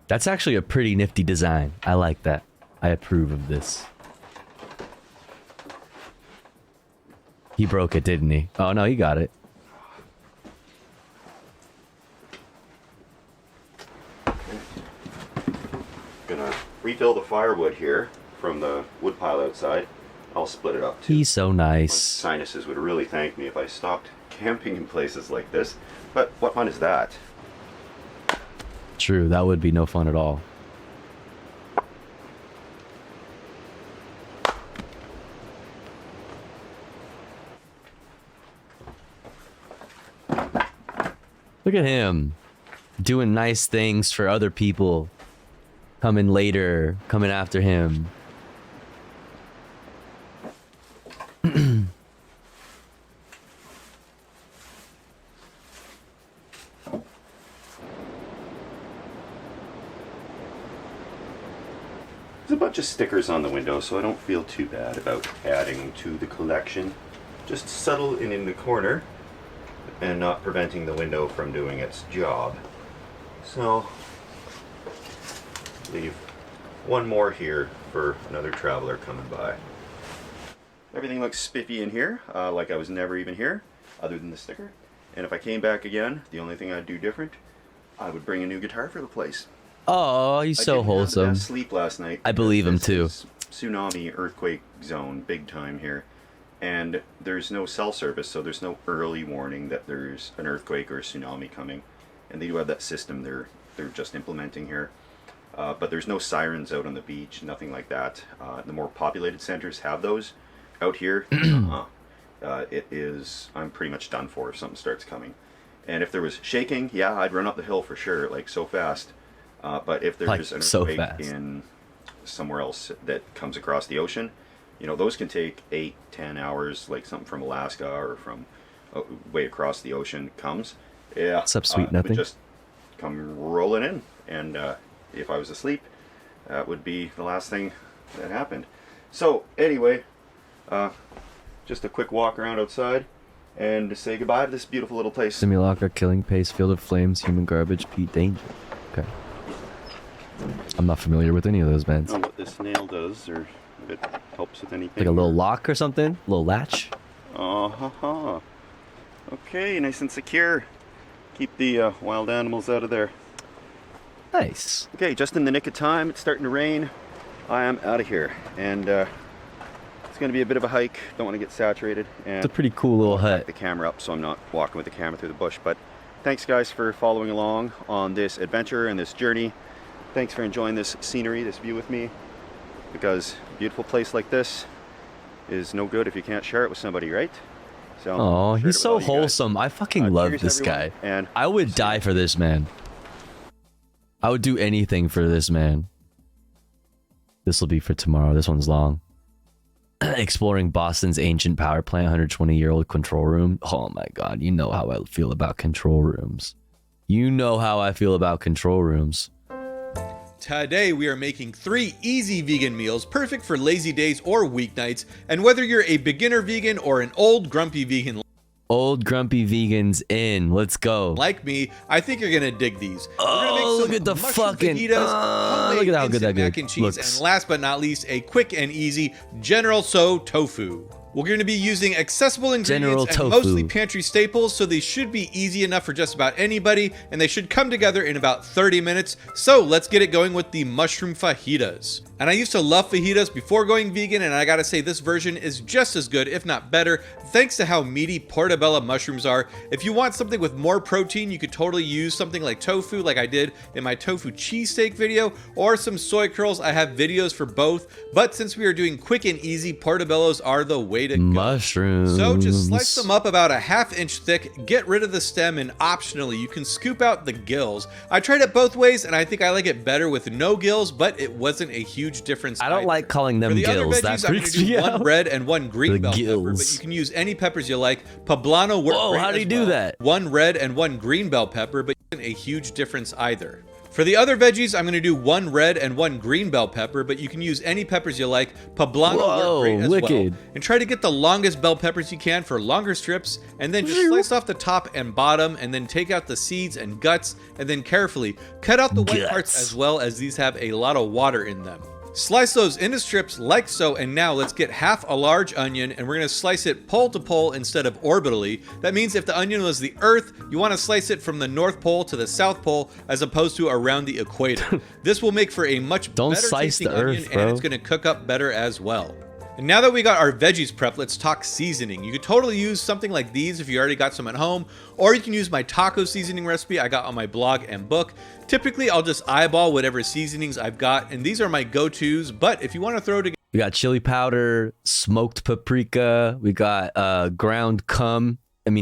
That's actually a pretty nifty design. I like that. I approve of this. He broke it, didn't he? Oh no, he got it. Gonna refill the firewood here from the wood pile outside. I'll split it up too. He's so nice. My sinuses would really thank me if I stopped camping in places like this. But what fun is that? True, that would be no fun at all. Look at him doing nice things for other people. Coming later, coming after him. There's a bunch of stickers on the window, so I don't feel too bad about adding to the collection. Just subtle and in the corner, and not preventing the window from doing its job. So, leave one more here for another traveler coming by. Everything looks spiffy in here, like I was never even here, other than the sticker. And if I came back again, the only thing I'd do different, I would bring a new guitar for the place. Oh, he's so wholesome. I didn't sleep last night. I believe him too. Tsunami, earthquake zone, big time here. And there's no cell service, so there's no early warning that there's an earthquake or a tsunami coming. And they do have that system they're just implementing here. But there's no sirens out on the beach, nothing like that. The more populated centers have those. Out here, it is, I'm pretty much done for if something starts coming. And if there was shaking, yeah, I'd run up the hill for sure, like so fast. But if there's Like, an so earthquake fast. in somewhere else that comes across the ocean, you know, those can take 8-10 hours, like something from Alaska or from way across the ocean comes. Yeah. What's up, sweet it nothing? would just come rolling in. And if I was asleep, that would be the last thing that happened. So, anyway, just a quick walk around outside and to say goodbye to this beautiful little place. Simulacra, Killing Pace, Field of Flames, Human Garbage, Pete Danger. Okay. I'm not familiar with any of those bands. I don't know what this nail does, or if it helps with anything. Like a little lock or something? A little latch? Uh-huh. Okay, nice and secure. Keep the wild animals out of there. Nice. Okay, just in the nick of time, it's starting to rain. I am out of here, and it's going to be a bit of a hike. Don't want to get saturated. And It's a pretty cool little hut. the camera up so I'm not walking with the camera through the bush. But thanks, guys, for following along on this adventure and this journey. Thanks for enjoying this scenery, this view with me, because a beautiful place like this is no good if you can't share it with somebody, right? So Oh, shared he's it so with all you guys. wholesome. I fucking love cheers, this everyone, guy. and I would die for this man. I would do anything for this man. This will be for tomorrow. This one's long. Exploring Boston's ancient power plant, 120-year-old control room. Oh my god, you know how I feel about control rooms. You know how I feel about control rooms. Today we are making 3 easy vegan meals perfect for lazy days or weeknights, and whether you're a beginner vegan or an old grumpy vegan Old grumpy vegans in. Let's go. like me, I think you're gonna dig these. Oh, look at the fucking fajitas, look at how good that mac and cheese, looks. and last but not least, a quick and easy General Tso tofu. We're going to be using accessible ingredients and mostly pantry staples, so they should be easy enough for just about anybody, and they should come together in about 30 minutes. So let's get it going with the mushroom fajitas. And I used to love fajitas before going vegan, and I gotta say this version is just as good, if not better, thanks to how meaty portobello mushrooms are. If you want something with more protein, you could totally use something like tofu, like I did in my tofu cheesesteak video, or some soy curls. I have videos for both, but since we are doing quick and easy, portobellos are the way to go. Mushrooms. So just slice them up about a ½ inch thick, get rid of the stem, and optionally, you can scoop out the gills. I tried it both ways, and I think I like it better with no gills, but it wasn't a huge difference. I don't like calling them gills. That freaks me out. 1 red and 1 green bell pepper, but you can use any peppers you like. Poblano works great. How do you do that? 1 red and 1 green bell pepper, but isn't a huge difference either. For the other veggies, I'm going to do 1 red and 1 green bell pepper, but you can use any peppers you like. Poblano works great as well. And try to get the longest bell peppers you can for longer strips, and then just slice off the top and bottom, and then take out the seeds and guts, and then carefully cut out the white parts as well, as these have a lot of water in them. Slice those into strips like so, and now let's get half a large onion, and we're going to slice it pole to pole instead of orbitally. That means if the onion was the Earth, you want to slice it from the North Pole to the South Pole as opposed to around the equator. This will make for a much better tasting onion, and it's going to cook up better as well. And now that we got our veggies prepped, let's talk seasoning. You could totally use something like these if you already got some at home, or you can use my taco seasoning recipe I got on my blog and book. Typically, I'll just eyeball whatever seasonings I've got, and these are my go-tos, but if you want to throw together... We got chili powder, smoked paprika, we got ground cumin. We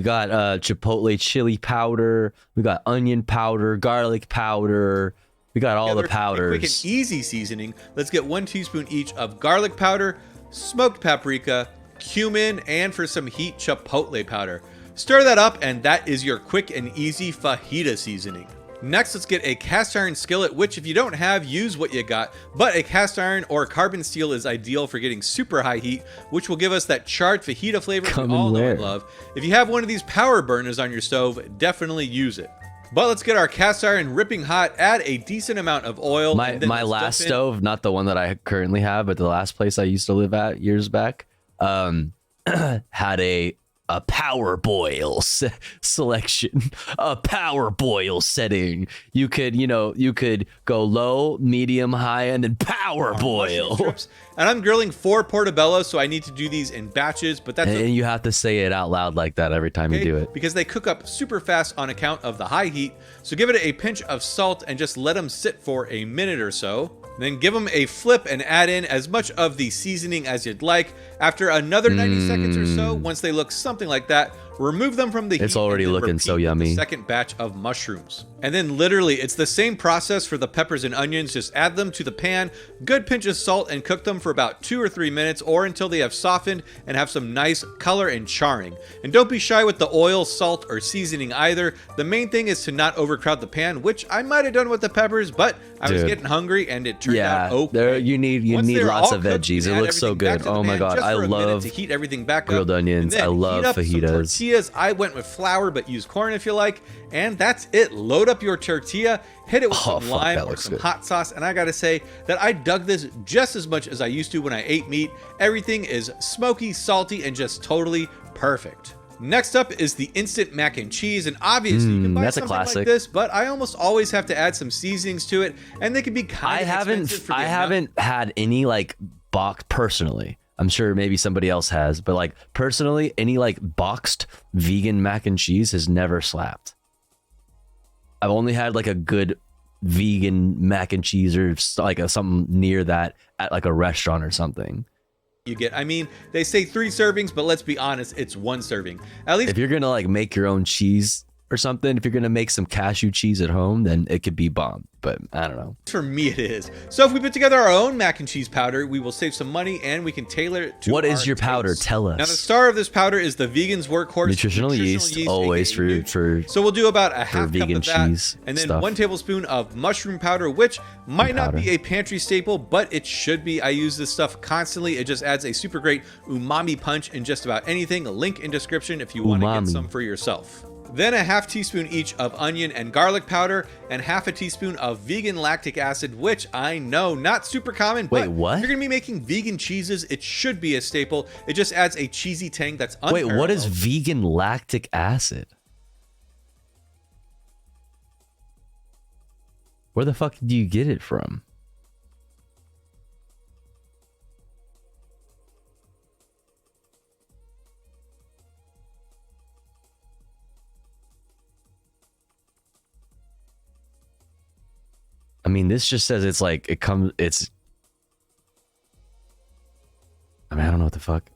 got chipotle chili powder, we got onion powder, garlic powder. We got all the powders. Quick and easy seasoning. Let's get 1 teaspoon each of garlic powder, smoked paprika, cumin, and for some heat, chipotle powder. Stir that up, and that is your quick and easy fajita seasoning. Next, let's get a cast iron skillet, which if you don't have, use what you got, but a cast iron or carbon steel is ideal for getting super high heat, which will give us that charred fajita flavor we all know and love. If you have one of these power burners on your stove, definitely use it. But let's get our cast iron ripping hot, add a decent amount of oil. My last stove, not the one that I currently have, but the last place I used to live at years back, had a power boil selection, a power boil setting. You could go low, medium, high, and then power boil. And I'm grilling 4 portobellos, so I need to do these in batches, but that's... And you have to say it out loud like that every time you do it. Because they cook up super fast on account of the high heat, so give it a pinch of salt and just let them sit for a minute or so. Then give them a flip and add in as much of the seasoning as you'd like. After another 90 seconds or so, once they look something like that, remove them from the heat. It's already looking so yummy. The second batch of mushrooms. And then literally, it's the same process for the peppers and onions. Just add them to the pan, good pinch of salt, and cook them for about 2 or 3 minutes, or until they have softened and have some nice color and charring. And don't be shy with the oil, salt, or seasoning either. The main thing is to not overcrowd the pan, which I might have done with the peppers, but I was getting hungry and it turned out okay. You need lots of veggies. It looks so good. Oh my god, I love to heat everything back grilled up. onions. I love fajitas. Tortillas. I went with flour, but use corn if you like. And that's it. Load up your tortilla, hit it with some lime or some hot sauce. And I gotta say that I dug this just as much as I used to when I ate meat. Everything is smoky, salty, and just totally perfect. Next up is the instant mac and cheese, and obviously you can buy something like this, but I almost always have to add some seasonings to it, and they can be kind of expensive. I haven't had any like boxed personally. I'm sure maybe somebody else has, but like personally, any like boxed vegan mac and cheese has never slapped. I've only had like a good vegan mac and cheese or like something near that at like a restaurant or something. You get, I mean, they say 3 servings, but let's be honest, it's 1 serving. At least if you're gonna like make your own cheese or something. If you're gonna make some cashew cheese at home, then it could be bomb. But I don't know. For me, it is. So if we put together our own mac and cheese powder, we will save some money and we can tailor it to What is our your powder? taste. Tell us. Now, the star of this powder is the vegan's workhorse. Nutritional yeast, always for. So we'll do about a half vegan cup of that, cheese and then stuff. 1 tablespoon of mushroom powder, which might not be a pantry staple, but it should be. I use this stuff constantly. It just adds a super great umami punch in just about anything. A link in description if you want to get some for yourself. Then a half teaspoon each of onion and garlic powder, and half a teaspoon of vegan lactic acid, which I know, not super common, but what? if you're gonna be making vegan cheeses, it should be a staple. It just adds a cheesy tang that's Wait, unparalleled. what is vegan lactic acid? Where the fuck do you get it from? I mean, this just says it's like, I mean, I don't know what the fuck.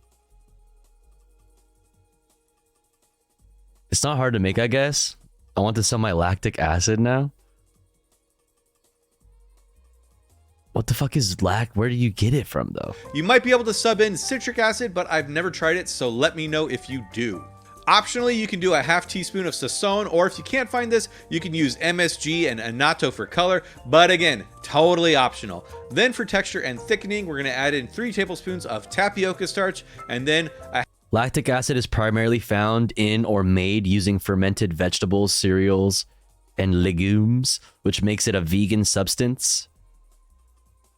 It's not hard to make, I guess. I want to sell my lactic acid now. What the fuck is where do you get it from, though? You might be able to sub in citric acid, but I've never tried it, so let me know if you do. Optionally, you can do a half teaspoon of Sazón, or if you can't find this, you can use MSG and annatto for color, but again, totally optional. Then for texture and thickening, we're gonna add in 3 tablespoons of tapioca starch, and then Lactic acid is primarily found in or made using fermented vegetables, cereals, and legumes, which makes it a vegan substance.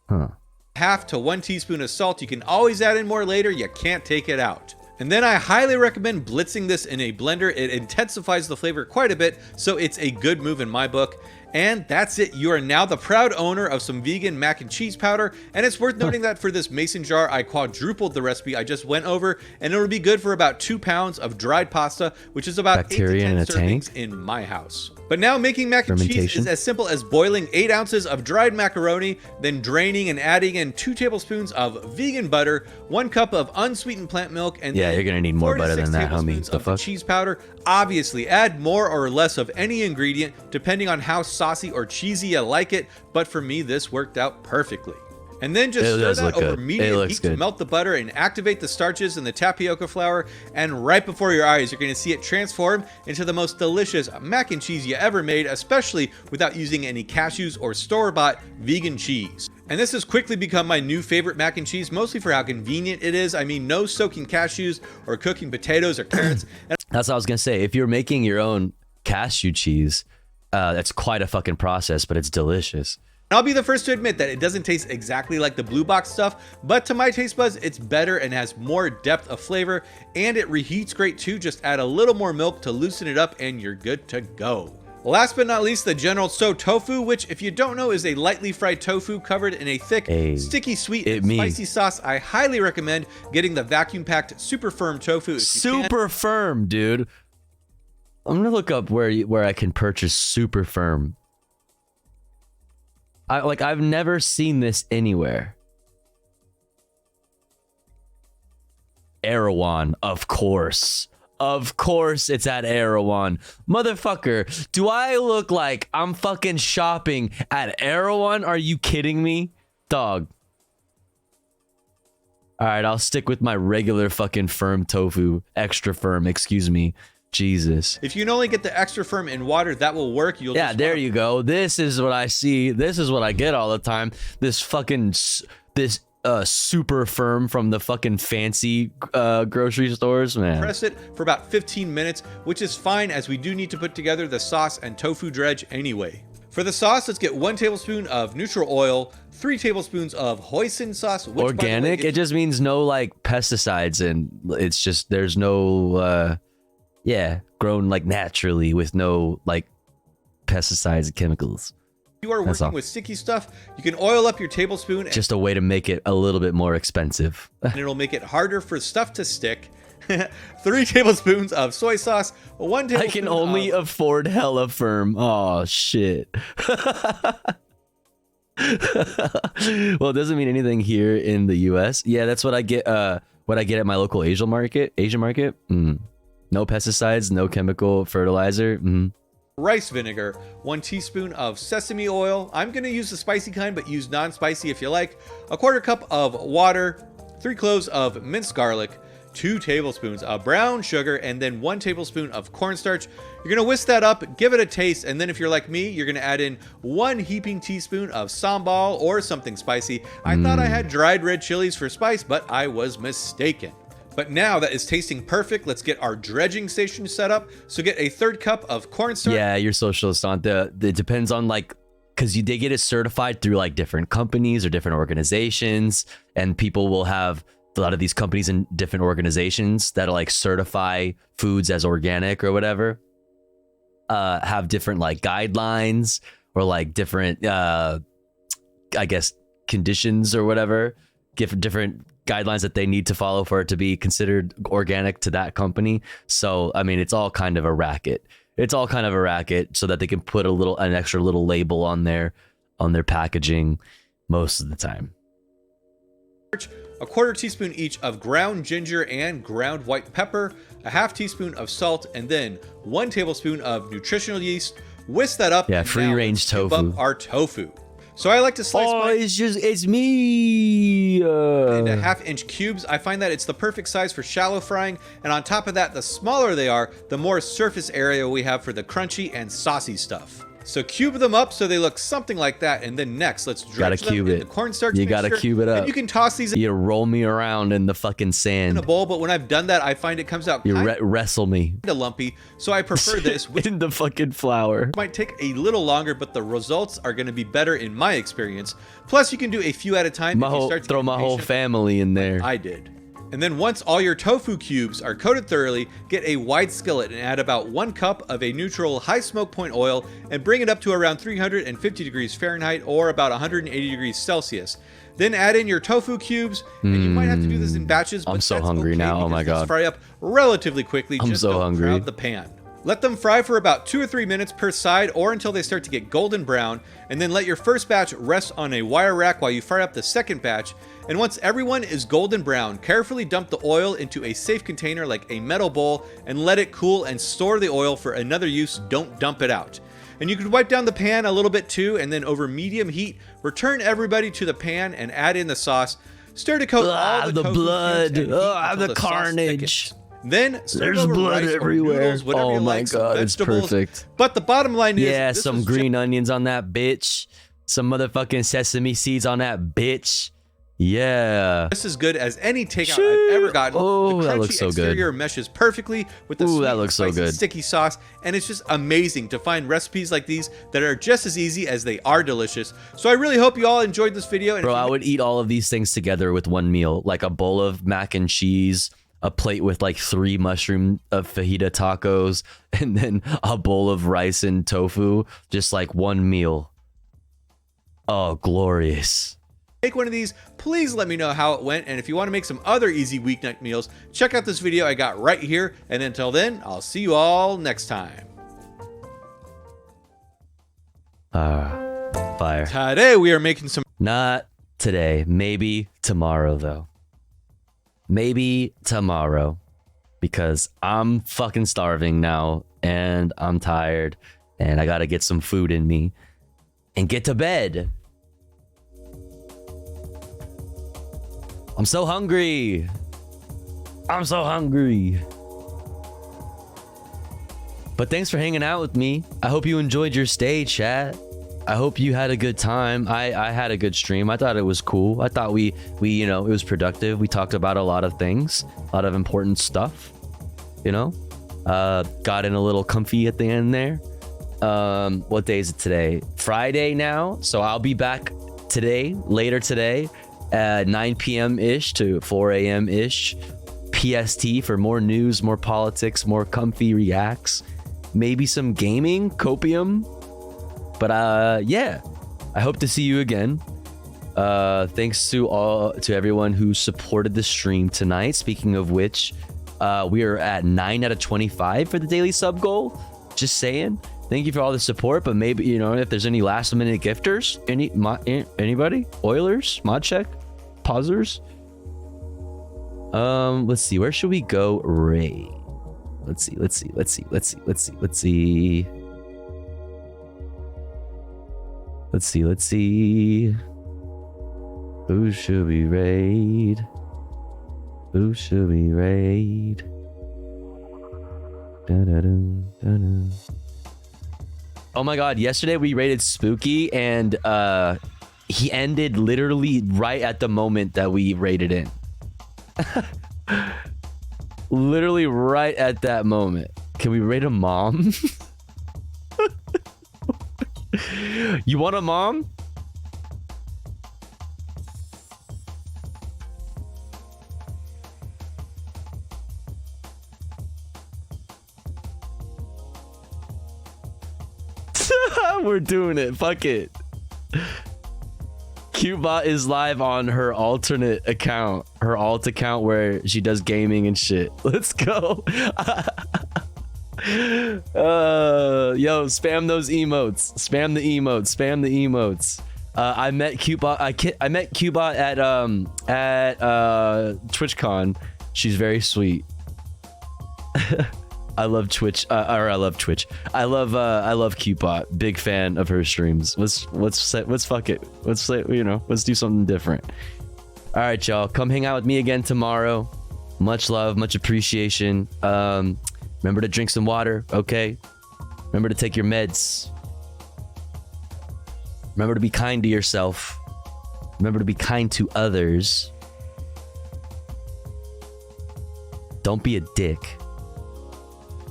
Huh. half to 1 teaspoon of salt. You can always add in more later, you can't take it out. And then I highly recommend blitzing this in a blender. It intensifies the flavor quite a bit, so it's a good move in my book. And that's it. You are now the proud owner of some vegan mac and cheese powder. And it's worth noting that for this mason jar, I quadrupled the recipe I just went over, and it'll be good for about 2 pounds of dried pasta, which is about Bacteria 8 to 10 in a servings tank? in my house. But now making mac and cheese Fermentation? is as simple as boiling 8 ounces of dried macaroni, then draining and adding in 2 tablespoons of vegan butter, 1 cup of unsweetened plant milk, and Yeah, then you're gonna need more 4 to butter 6 than that, homie. tablespoons The of fuck? cheese powder. Obviously, add more or less of any ingredient depending on how saucy or cheesy you like it, but for me this worked out perfectly. And then just It stir does that look over good. It medium looks heat to good. melt the butter and activate the starches in the tapioca flour, and right before your eyes you're going to see it transform into the most delicious mac and cheese you ever made, especially without using any cashews or store-bought vegan cheese. And this has quickly become my new favorite mac and cheese, mostly for how convenient it is. I mean, no soaking cashews or cooking potatoes or carrots. That's what I was gonna say. If you're making your own cashew cheese, that's quite a fucking process, but it's delicious. I'll be the first to admit that it doesn't taste exactly like the blue box stuff, but to my taste buds, it's better and has more depth of flavor, and it reheats great too. Just add a little more milk to loosen it up and you're good to go. Last but not least, the General Tso tofu, which if you don't know is a lightly fried tofu covered in a thick, sticky, sweet, and spicy sauce. I highly recommend getting the vacuum packed super firm tofu. If you can. Super firm, dude. I'm gonna look up where I can purchase super firm. I've never seen this anywhere. Erewhon, of course. Of course it's at Erewhon. Motherfucker, do I look like I'm fucking shopping at Erewhon? Are you kidding me? Dog. Alright, I'll stick with my regular fucking firm tofu. Extra firm, excuse me. Jesus. If you can only get the extra firm in water, that will work. You'll Yeah, there you go. This is what I see. This is what I get all the time. This fucking super firm from the fucking fancy grocery stores, man. Press it for about 15 minutes, which is fine as we do need to put together the sauce and tofu dredge anyway. For the sauce, let's get 1 tablespoon of neutral oil, 3 tablespoons of hoisin sauce. Which, organic? It just means no like pesticides, and it's just there's no grown like naturally with no like pesticides and chemicals. If you are working with sticky stuff, you can oil up your tablespoon. And Just a way to make it a little bit more expensive. and it'll make it harder for stuff to stick. 3 tablespoons of soy sauce, 1 tablespoon I can only afford hella firm. Oh shit. Well, it doesn't mean anything here in the US. Yeah, that's what I get at my local Asian market. No pesticides, no chemical fertilizer. Rice vinegar, 1 teaspoon of sesame oil. I'm going to use the spicy kind, but use non-spicy if you like. A 1/4 cup of water, 3 cloves of minced garlic, 2 tablespoons of brown sugar, and then 1 tablespoon of cornstarch. You're going to whisk that up, give it a taste, and then if you're like me, you're going to add in 1 heaping teaspoon of sambal or something spicy. I thought I had dried red chilies for spice, but I was mistaken. But now that is tasting perfect, let's get our dredging station set up. So get a 1/3 cup of cornstarch. Yeah, you're socialist on it depends on like, because they get it certified through like different companies or different organizations, and people will have a lot of these companies and different organizations that'll like certify foods as organic or whatever, have different like guidelines or like different I guess conditions or whatever, different guidelines that they need to follow for it to be considered organic to that company. So I mean, it's all kind of a racket. It's all kind of a racket so that they can put an extra little label on their packaging most of the time. A 1/4 teaspoon each of ground ginger and ground white pepper, a 1/2 teaspoon of salt, and then 1 tablespoon of nutritional yeast. Whisk that up. Yeah, free range tofu. Up our tofu. So I like to slice it's me into 1/2-inch cubes. I find that it's the perfect size for shallow frying, and on top of that, the smaller they are, the more surface area we have for the crunchy and saucy stuff. So cube them up so they look something like that, and then next let's dredge them in the cornstarch You gotta mixture, cube it up. And you can toss these You roll me around in the fucking sand. in a bowl, but when I've done that, I find it comes out You wrestle me kind of lumpy, so I prefer this, which in the fucking flour. might take a little longer, but the results are going to be better in my experience. Plus, you can do a few at a time. Throw my whole family in there. I did. And then once all your tofu cubes are coated thoroughly, get a wide skillet and add about 1 cup of a neutral high smoke point oil and bring it up to around 350 degrees Fahrenheit or about 180 degrees Celsius. Then add in your tofu cubes, and you might have to do this in batches, but I'm so that's hungry okay now. Oh my because these god. fry up relatively quickly. I'm Just so don't hungry. crowd the pan. Let them fry for about 2 or 3 minutes per side or until they start to get golden brown, and then let your first batch rest on a wire rack while you fry up the second batch. And once everyone is golden brown, carefully dump the oil into a safe container like a metal bowl and let it cool and store the oil for another use. Don't dump it out. And you can wipe down the pan a little bit too, and then over medium heat, return everybody to the pan and add in the sauce. Stir to coat all the tofu blood. cubes and heat until The sauce carnage. thickens. Then There's blood everywhere. Oh my god, it's perfect. But the bottom line is, yeah, this some was green onions on that bitch. Some motherfucking sesame seeds on that bitch. Yeah. just as good as any takeout I've ever gotten. Oh, the that crunchy looks so good. exterior meshes perfectly with the sweet, that looks so spicy, good. sticky sauce, and it's just amazing to find recipes like these that are just as easy as they are delicious. So I really hope you all enjoyed this video. And Bro, I would eat all of these things together with one meal, like a bowl of mac and cheese, a plate with like 3 mushroom fajita tacos, and then a bowl of rice and tofu, just like one meal. Oh, glorious. Make one of these, please let me know how it went, and if you want to make some other easy weeknight meals, check out this video I got right here, and until then, I'll see you all next time. Fire. Today we are making some... Not today. Maybe tomorrow, though. Maybe tomorrow. Because I'm fucking starving now, and I'm tired, and I gotta get some food in me, and get to bed. I'm so hungry. I'm so hungry. But thanks for hanging out with me. I hope you enjoyed your stay, chat. I hope you had a good time. I had a good stream. I thought it was cool. I thought we you know, it was productive. We talked about a lot of things, a lot of important stuff, you know. Got in a little comfy at the end there. What day is it today? Friday now. So I'll be back today, later today, at 9 p.m. ish to 4 a.m. ish PST for more news, more politics, more comfy reacts, maybe some gaming, copium. But yeah, I hope to see you again. Thanks to everyone who supported the stream tonight. Speaking of which, we are at 9 out of 25 for the daily sub goal. Just saying. Thank you for all the support, but maybe, you know, if there's any last minute gifters, anybody, Oilers, mod check, pausers. Let's see, where should we go? Ray. Let's see. Let's see. Let's see. Let's see. Let's see. Let's see. Let's see. Let's see. Who should we raid? Who should we raid? Da-da-dum, da-dum. Oh my god, yesterday we raided Spooky and he ended literally right at the moment that we raided in. Literally right at that moment. Can we raid a mom? You want a mom? We're doing it. Fuck it. Cubebot is live on her alternate account, her alt account where she does gaming and shit. Let's go. Yo, spam those emotes. Spam the emotes. Spam the emotes. I met Cubebot. I met Cubebot at TwitchCon. She's very sweet. I love Twitch. I love Twitch. I love Cubebot. Big fan of her streams. Let's fuck it. Let's say, you know, let's do something different. All right, y'all. Come hang out with me again tomorrow. Much love, much appreciation. Remember to drink some water, okay? Remember to take your meds. Remember to be kind to yourself. Remember to be kind to others. Don't be a dick.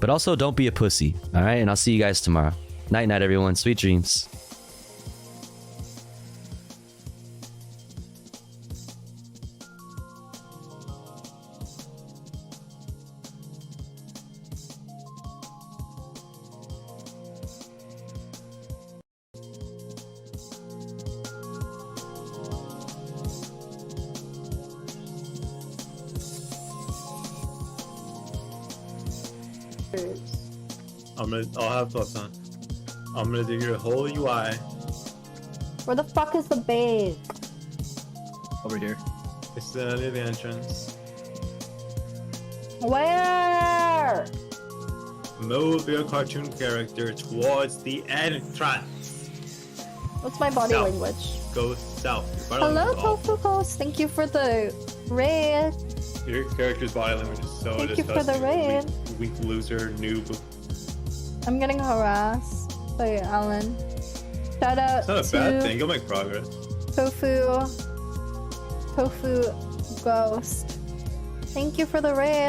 But also don't be a pussy, all right? And I'll see you guys tomorrow. Night, night, everyone. Sweet dreams. I'll have thoughts on. I'm gonna do your whole UI. Where the fuck is the base? Over here. It's near the entrance. Where? Move your cartoon character towards the entrance. What's my body South. language? Go south. Your body Hello, language is awful. Tofu Ghost. Thank you for the raid. Your character's body language is so Thank you for disgusting. the raid. Weak loser, noob. I'm getting harassed by Alan. Shout out It's not a to bad thing. You'll make progress. Tofu Ghost. Thank you for the raid.